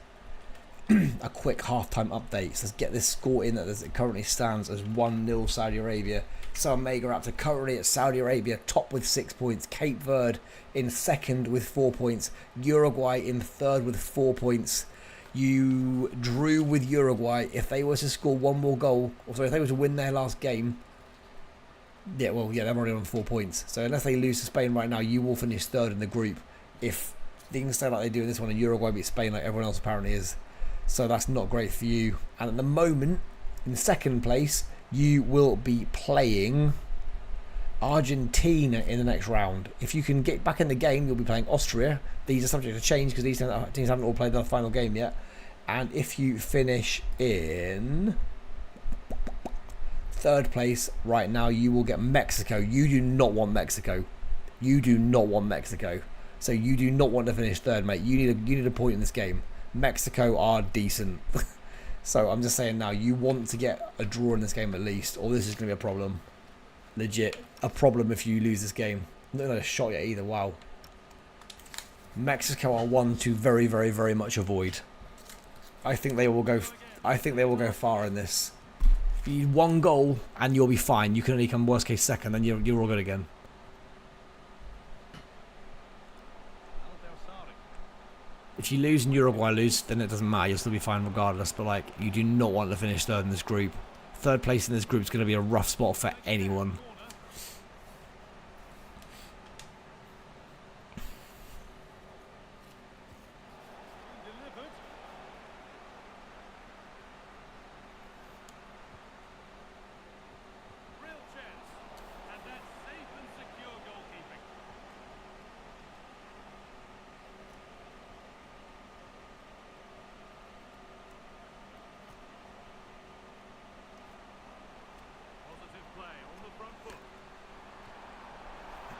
A quick half-time update. So let's get this score in that it currently stands as 1-0 Saudi Arabia. So Omegaraptor currently at Saudi Arabia, top with 6 points. Cape Verde in second with 4 points. Uruguay in third with 4 points. You drew with Uruguay. If they were to score one more goal, or sorry, if they were to win their last game, yeah, well, yeah, they're already on 4 points. So unless they lose to Spain right now, you will finish third in the group. If things stay like they do in this one, and Uruguay beat Spain like everyone else apparently is. So that's not great for you. And at the moment, in second place, you will be playing Argentina in the next round. If you can get back in the game, you'll be playing Austria. These are subject to change because these teams haven't all played their final game yet. And if you finish in third place right now, you will get Mexico. You do not want Mexico. You do not want Mexico. So you do not want to finish third, mate. You need a point in this game. Mexico are decent. So I'm just saying now, you want to get a draw in this game at least, or this is going to be a problem. Legit. A problem if you lose this game. Not a shot yet either, wow. Mexico are one to very, very, very much avoid. I think they will go far in this. If you need one goal and you'll be fine. You can only come worst case second, then you're all good again. If you lose and Uruguay lose, then it doesn't matter. You'll still be fine regardless. But like, you do not want to finish third in this group. Third place in this group is going to be a rough spot for anyone.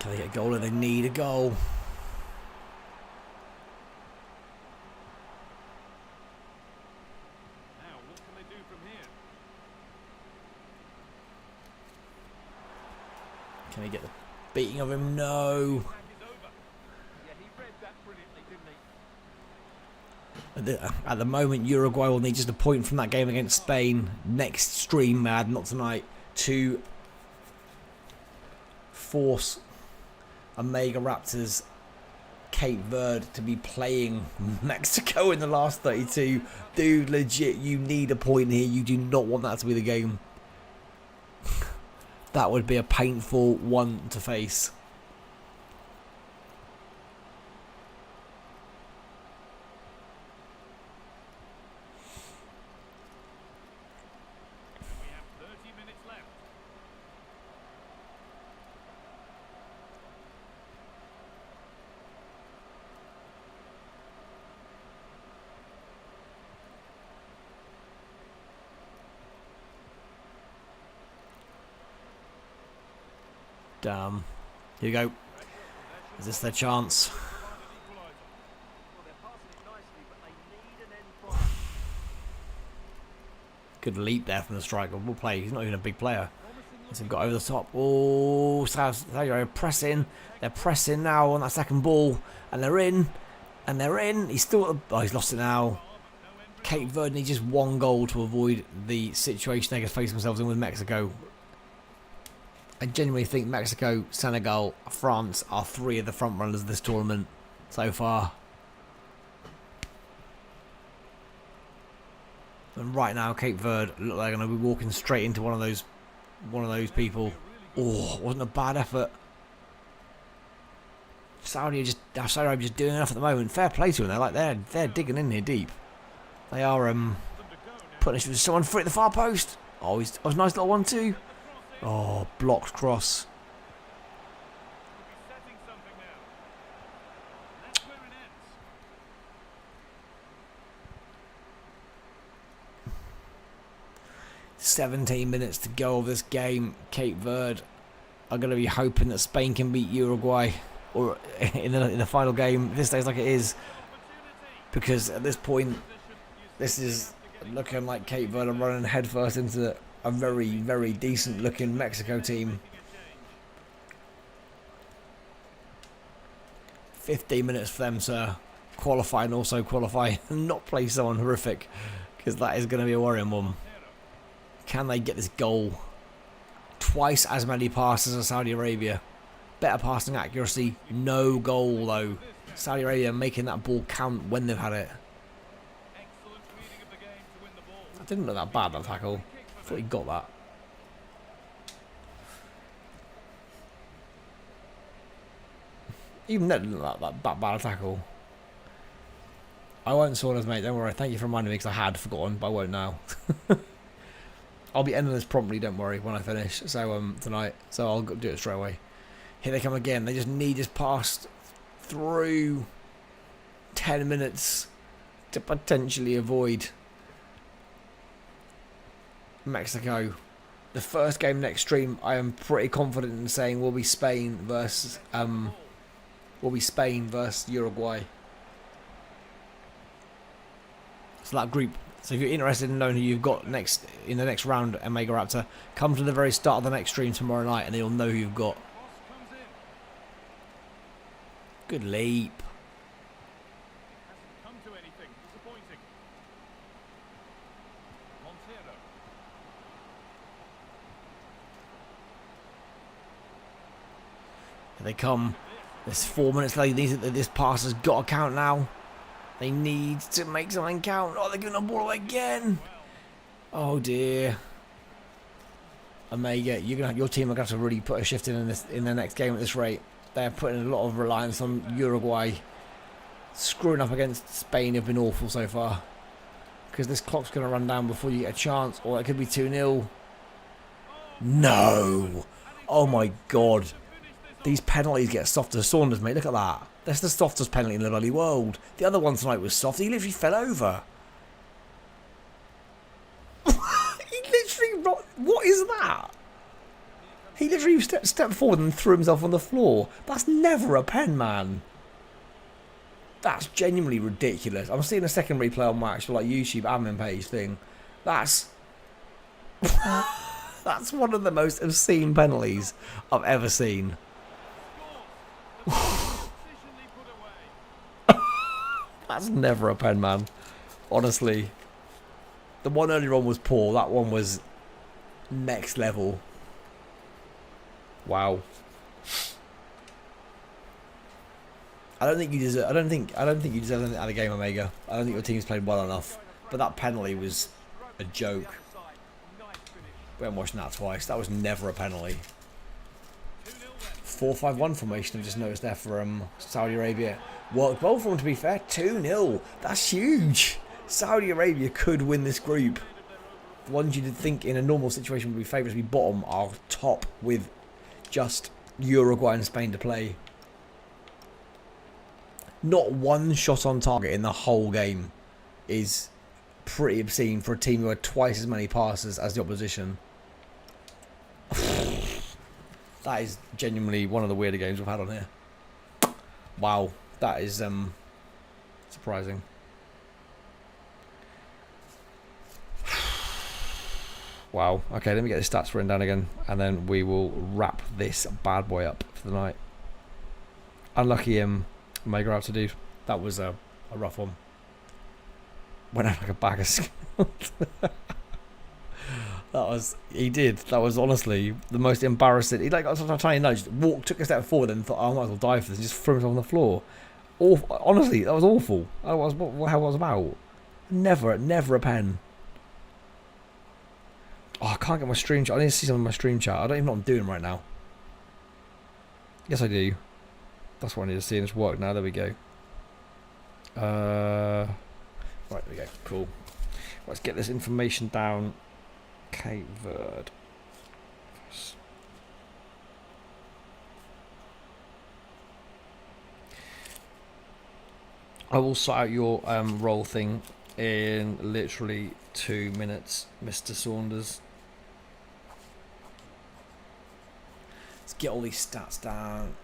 Can they get a goal? They need a goal. Now, what can they do from here? Can he get the beating of him? No. At the moment, Uruguay will need just a point from that game against Spain next stream, Mad, not tonight, to force Omegaraptors Cape Verde to be playing Mexico in the last 32. Dude, legit, you need a point here. You do not want that to be the game. That would be a painful one to face. Damn. Here we go. Is this their chance? Good leap there from the striker. We'll play. He's not even a big player. He's got over the top. Oh, Saudi Arabia pressing. They're pressing now on that second ball. And they're in. And they're in. He's still... Oh, he's lost it now. Cape Verde needs just one goal to avoid the situation they could face themselves in with Mexico. I genuinely think Mexico, Senegal, France are three of the front runners of this tournament so far. And right now, Cape Verde look like they're going to be walking straight into one of those people. Oh, wasn't a bad effort. Saudi Arabia just doing enough at the moment. Fair play to them. They're digging in here deep. They are putting someone free at the far post. Oh, it was a nice little 1-2. Oh, blocked cross. 17 minutes to go of this game. Cape Verde are going to be hoping that Spain can beat Uruguay, or in the final game, if this stays like it is, because at this point, this is looking like Cape Verde are running headfirst into a very, very decent looking Mexico team. 15 minutes for them to qualify and also qualify and not play someone horrific, because that is going to be a worrying one. Can they get this goal? Twice as many passes as Saudi Arabia. Better passing accuracy, no goal though. Saudi Arabia making that ball count when they've had it. That didn't look that bad, that tackle. I thought he got that. Even that didn't look that bad a tackle. I won't Saunders, mate, don't worry. Thank you for reminding me, because I had forgotten, but I won't now. I'll be ending this promptly, don't worry, when I finish. So tonight, so I'll do it straight away. Here they come again. They just need this pass through 10 minutes to potentially avoid Mexico. The first game next stream, I am pretty confident in saying will be Spain versus Uruguay. So that group. So if you're interested in knowing who you've got next in the next round, Omegaraptor, come to the very start of the next stream tomorrow night, and you'll know who you've got. Good leap. Hasn't come to anything. Disappointing. Montero. Here they come. There's 4 minutes left. This pass has got to count now. They need to make something count. Oh, they're giving the ball away again. Oh dear. Omega, your team are going to have to really put a shift in their next game at this rate. They're putting a lot of reliance on Uruguay. Screwing up against Spain have been awful so far, because this clock's going to run down before you get a chance, or it could be 2-0. No. Oh my god. These penalties get softer. Saunders, mate, look at that. That's the softest penalty in the bloody world. The other one tonight was soft. He literally fell over. He literally... What is that? He literally stepped forward and threw himself on the floor. That's never a pen, man. That's genuinely ridiculous. I'm seeing a second replay on my actual YouTube admin page thing. That's... That's one of the most obscene penalties I've ever seen. That's never a pen, man. Honestly. The one earlier on was poor. That one was next level. Wow. I don't think you deserve anything out of the game, Omega. I don't think your team's played well enough. But that penalty was a joke. We haven't watched that twice. That was never a penalty. 4-5-1 formation, I've just noticed there for Saudi Arabia. Worked well for them, to be fair. 2-0. That's huge. Saudi Arabia could win this group. The ones you'd think in a normal situation would be favourites to be bottom are top, with just Uruguay and Spain to play. Not one shot on target in the whole game is pretty obscene for a team who had twice as many passes as the opposition. That is genuinely one of the weirder games we've had on here. Wow, that is surprising. Wow. Okay, let me get the stats written down again, and then we will wrap this bad boy up for the night. Unlucky Omegaraptor, dude. That was a rough one. Went out like a bag of skills. That was honestly the most embarrassing. He got a tiny nudge, took a step forward, and thought, oh, I might as well die for this, and just threw himself on the floor. Awful. Honestly, that was awful. That was what the hell was about. Never a pen. Oh, I can't get my stream chat. I need to see something in my stream chat. I don't even know what I'm doing right now. Yes, I do. That's what I need to see, and it's worked now. There we go. Right, there we go. Cool. Let's get this information down. Cape Verde. I will sort out your roll thing in literally 2 minutes, Mr. Saunders. get all these stats down.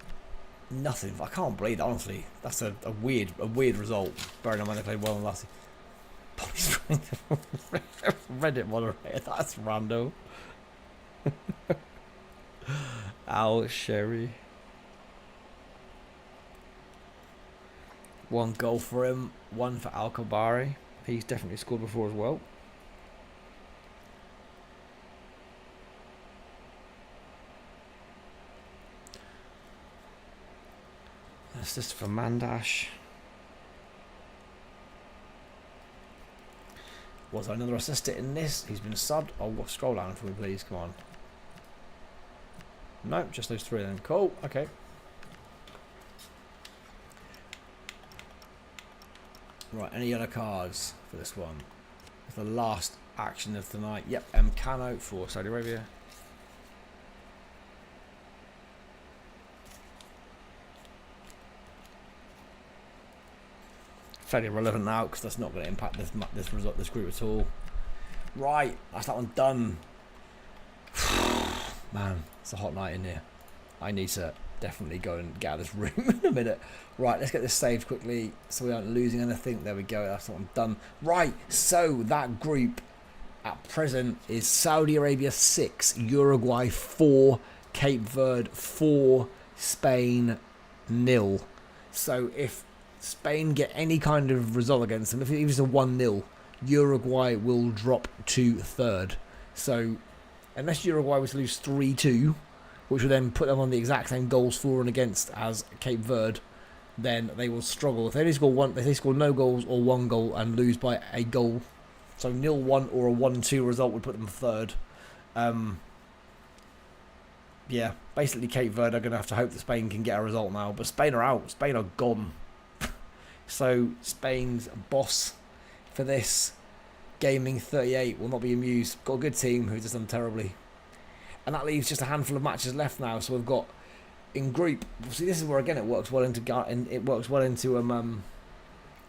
Nothing. I can't believe that, honestly. That's a weird result. Bearing in mind they played well in last. Reddit moderator. That's random. Al Sherry. 1 goal for him. 1 for Al Kabari. He's definitely scored before as well. Assist for Mandash. Was there another assist in this? He's been subbed. Oh, scroll down for me, please. Come on. No, just those 3 then. Cool. Okay. Right, any other cards for this one? It's the last action of the night. Yep, Cano for Saudi Arabia. Fairly irrelevant now because that's not going to impact this group at all. Right, that's that one done. Man, it's a hot night in here. I need to definitely go and get out of this room in a minute. Right, let's get this saved quickly so we aren't losing anything. There we go, that's that one done. Right, so that group at present is Saudi Arabia 6, Uruguay 4, Cape Verde 4, Spain 0. So if Spain get any kind of result against them, if it was a 1-0, Uruguay will drop to 3rd. So unless Uruguay was to lose 3-2, which would then put them on the exact same goals for and against as Cape Verde, then they will struggle. If they only score one, if they score no goals or 1 goal and lose by a goal, so 0-1 or a 1-2 result would put them 3rd. Yeah, basically Cape Verde are going to have to hope that Spain can get a result now, but Spain are out. Spain are gone. So Spain's boss for this, Gaming 38, will not be amused. Got a good team who's just done terribly. And that leaves just a handful of matches left now. So we've got in group. See, this is where again it works well into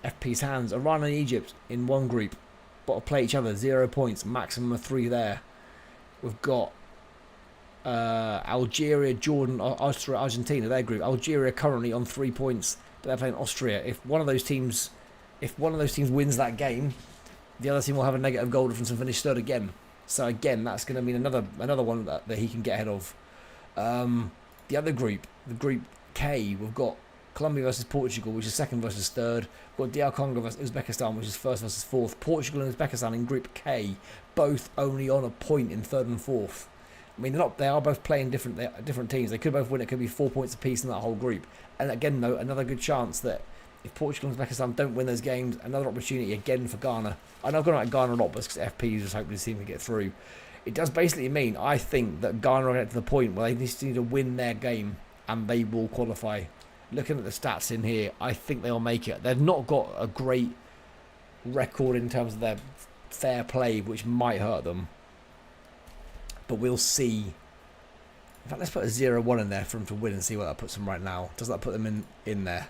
FP's hands. Iran and Egypt in one group, but will play each other. 0 points, maximum of 3 there. We've got Algeria, Jordan, Austria, Argentina. Their group. Algeria currently on 3 points, but they're playing Austria. If one of those teams wins that game, the other team will have a negative goal difference and finish 3rd again. So again, that's going to mean another one that he can get ahead of. The other group, the Group K, we've got Colombia versus Portugal, which is 2nd versus 3rd. We've got DR Congo versus Uzbekistan, which is 1st versus 4th. Portugal and Uzbekistan in Group K, both only on a point in 3rd and 4th. I mean, they are both playing different teams. They could both win. It could be 4 points apiece in that whole group. And again, though, another good chance that if Portugal and Uzbekistan don't win those games, another opportunity again for Ghana. I know I've gone out Ghana a lot, but it's because FP is just hoping to see them get through. It does basically mean, I think, that Ghana will get to the point where they just need to win their game and they will qualify. Looking at the stats in here, I think they'll make it. They've not got a great record in terms of their fair play, which might hurt them. But we'll see. In fact, let's put a 0-1 in there for them to win and see what that puts them right now. Does that put them in there?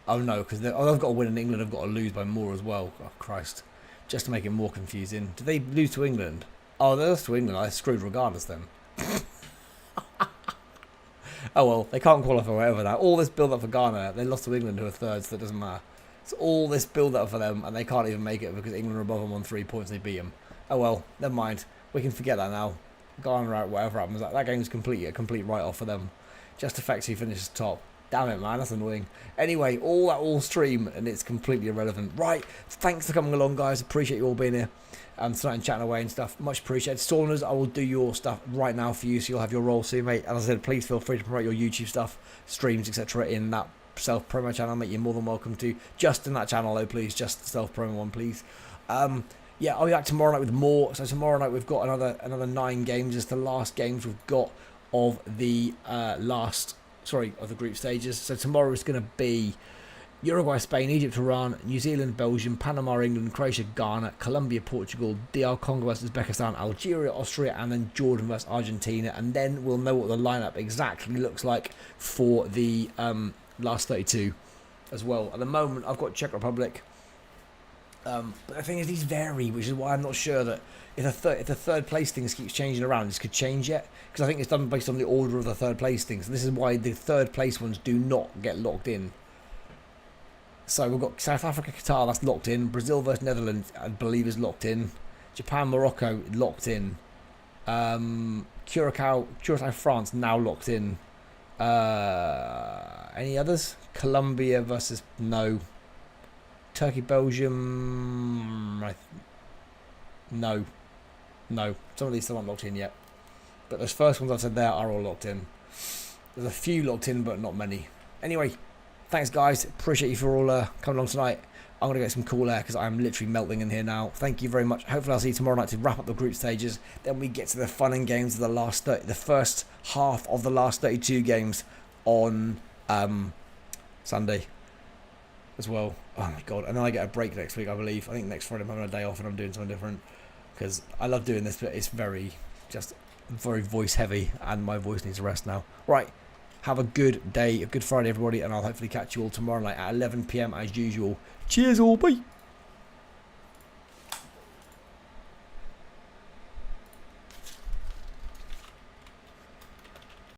Oh no, because they've got to win and England have got to lose by more as well. Oh Christ. Just to make it more confusing. Did they lose to England? Oh, they lost to England. I screwed regardless then. Oh well, they can't qualify whatever now. All this build up for Ghana, they lost to England who are 3rd, so it doesn't matter. It's all this build up for them and they can't even make it because England are above them on 3 points, they beat them. Oh well, never mind. We can forget that now. Ghana out, whatever happens. That game's a complete write-off for them. Just affects who finishes top. Damn it, man, that's annoying. Anyway, all that will stream and it's completely irrelevant. Right, thanks for coming along, guys. Appreciate you all being here tonight and chatting away and stuff. Much appreciated. Stormers, I will do your stuff right now for you, so you'll have your role soon, mate. As I said, please feel free to promote your YouTube stuff, streams, etc. in that self-promo channel, mate. You're more than welcome to. Just in that channel, though, please. Just the self-promo one, please. Yeah, I'll be back tomorrow night with more. So tomorrow night we've got another 9 games. It's the last games we've got of the of the group stages. So tomorrow is going to be Uruguay, Spain, Egypt, Iran, New Zealand, Belgium, Panama, England, Croatia, Ghana, Colombia, Portugal, DR Congo versus Uzbekistan, Algeria, Austria, and then Jordan versus Argentina. And then we'll know what the lineup exactly looks like for the last 32 as well. At the moment, I've got Czech Republic, But the thing is, these vary, which is why I'm not sure that if the third place things keeps changing around, this could change yet. Because I think it's done based on the order of the third place things. This is why the third place ones do not get locked in. So we've got South Africa, Qatar, that's locked in. Brazil versus Netherlands, I believe, is locked in. Japan, Morocco, locked in. Curacao, France, now locked in. Any others? Colombia versus no. Turkey, Belgium. No. Some of these still aren't locked in yet. But those first ones I've said there are all locked in. There's a few locked in, but not many. Anyway, thanks guys. Appreciate you for all coming along tonight. I'm going to get some cool air because I'm literally melting in here now. Thank you very much. Hopefully I'll see you tomorrow night to wrap up the group stages. Then we get to the fun and games of the first half of the last 32 games on Sunday as well. Oh my god. And then I get a break next week, I believe. I think next Friday I'm having a day off and I'm doing something different. Because I love doing this, but it's very voice heavy and my voice needs a rest now. Right. Have a good day, a good Friday everybody, and I'll hopefully catch you all tomorrow night at 11 PM as usual. Cheers all, bye!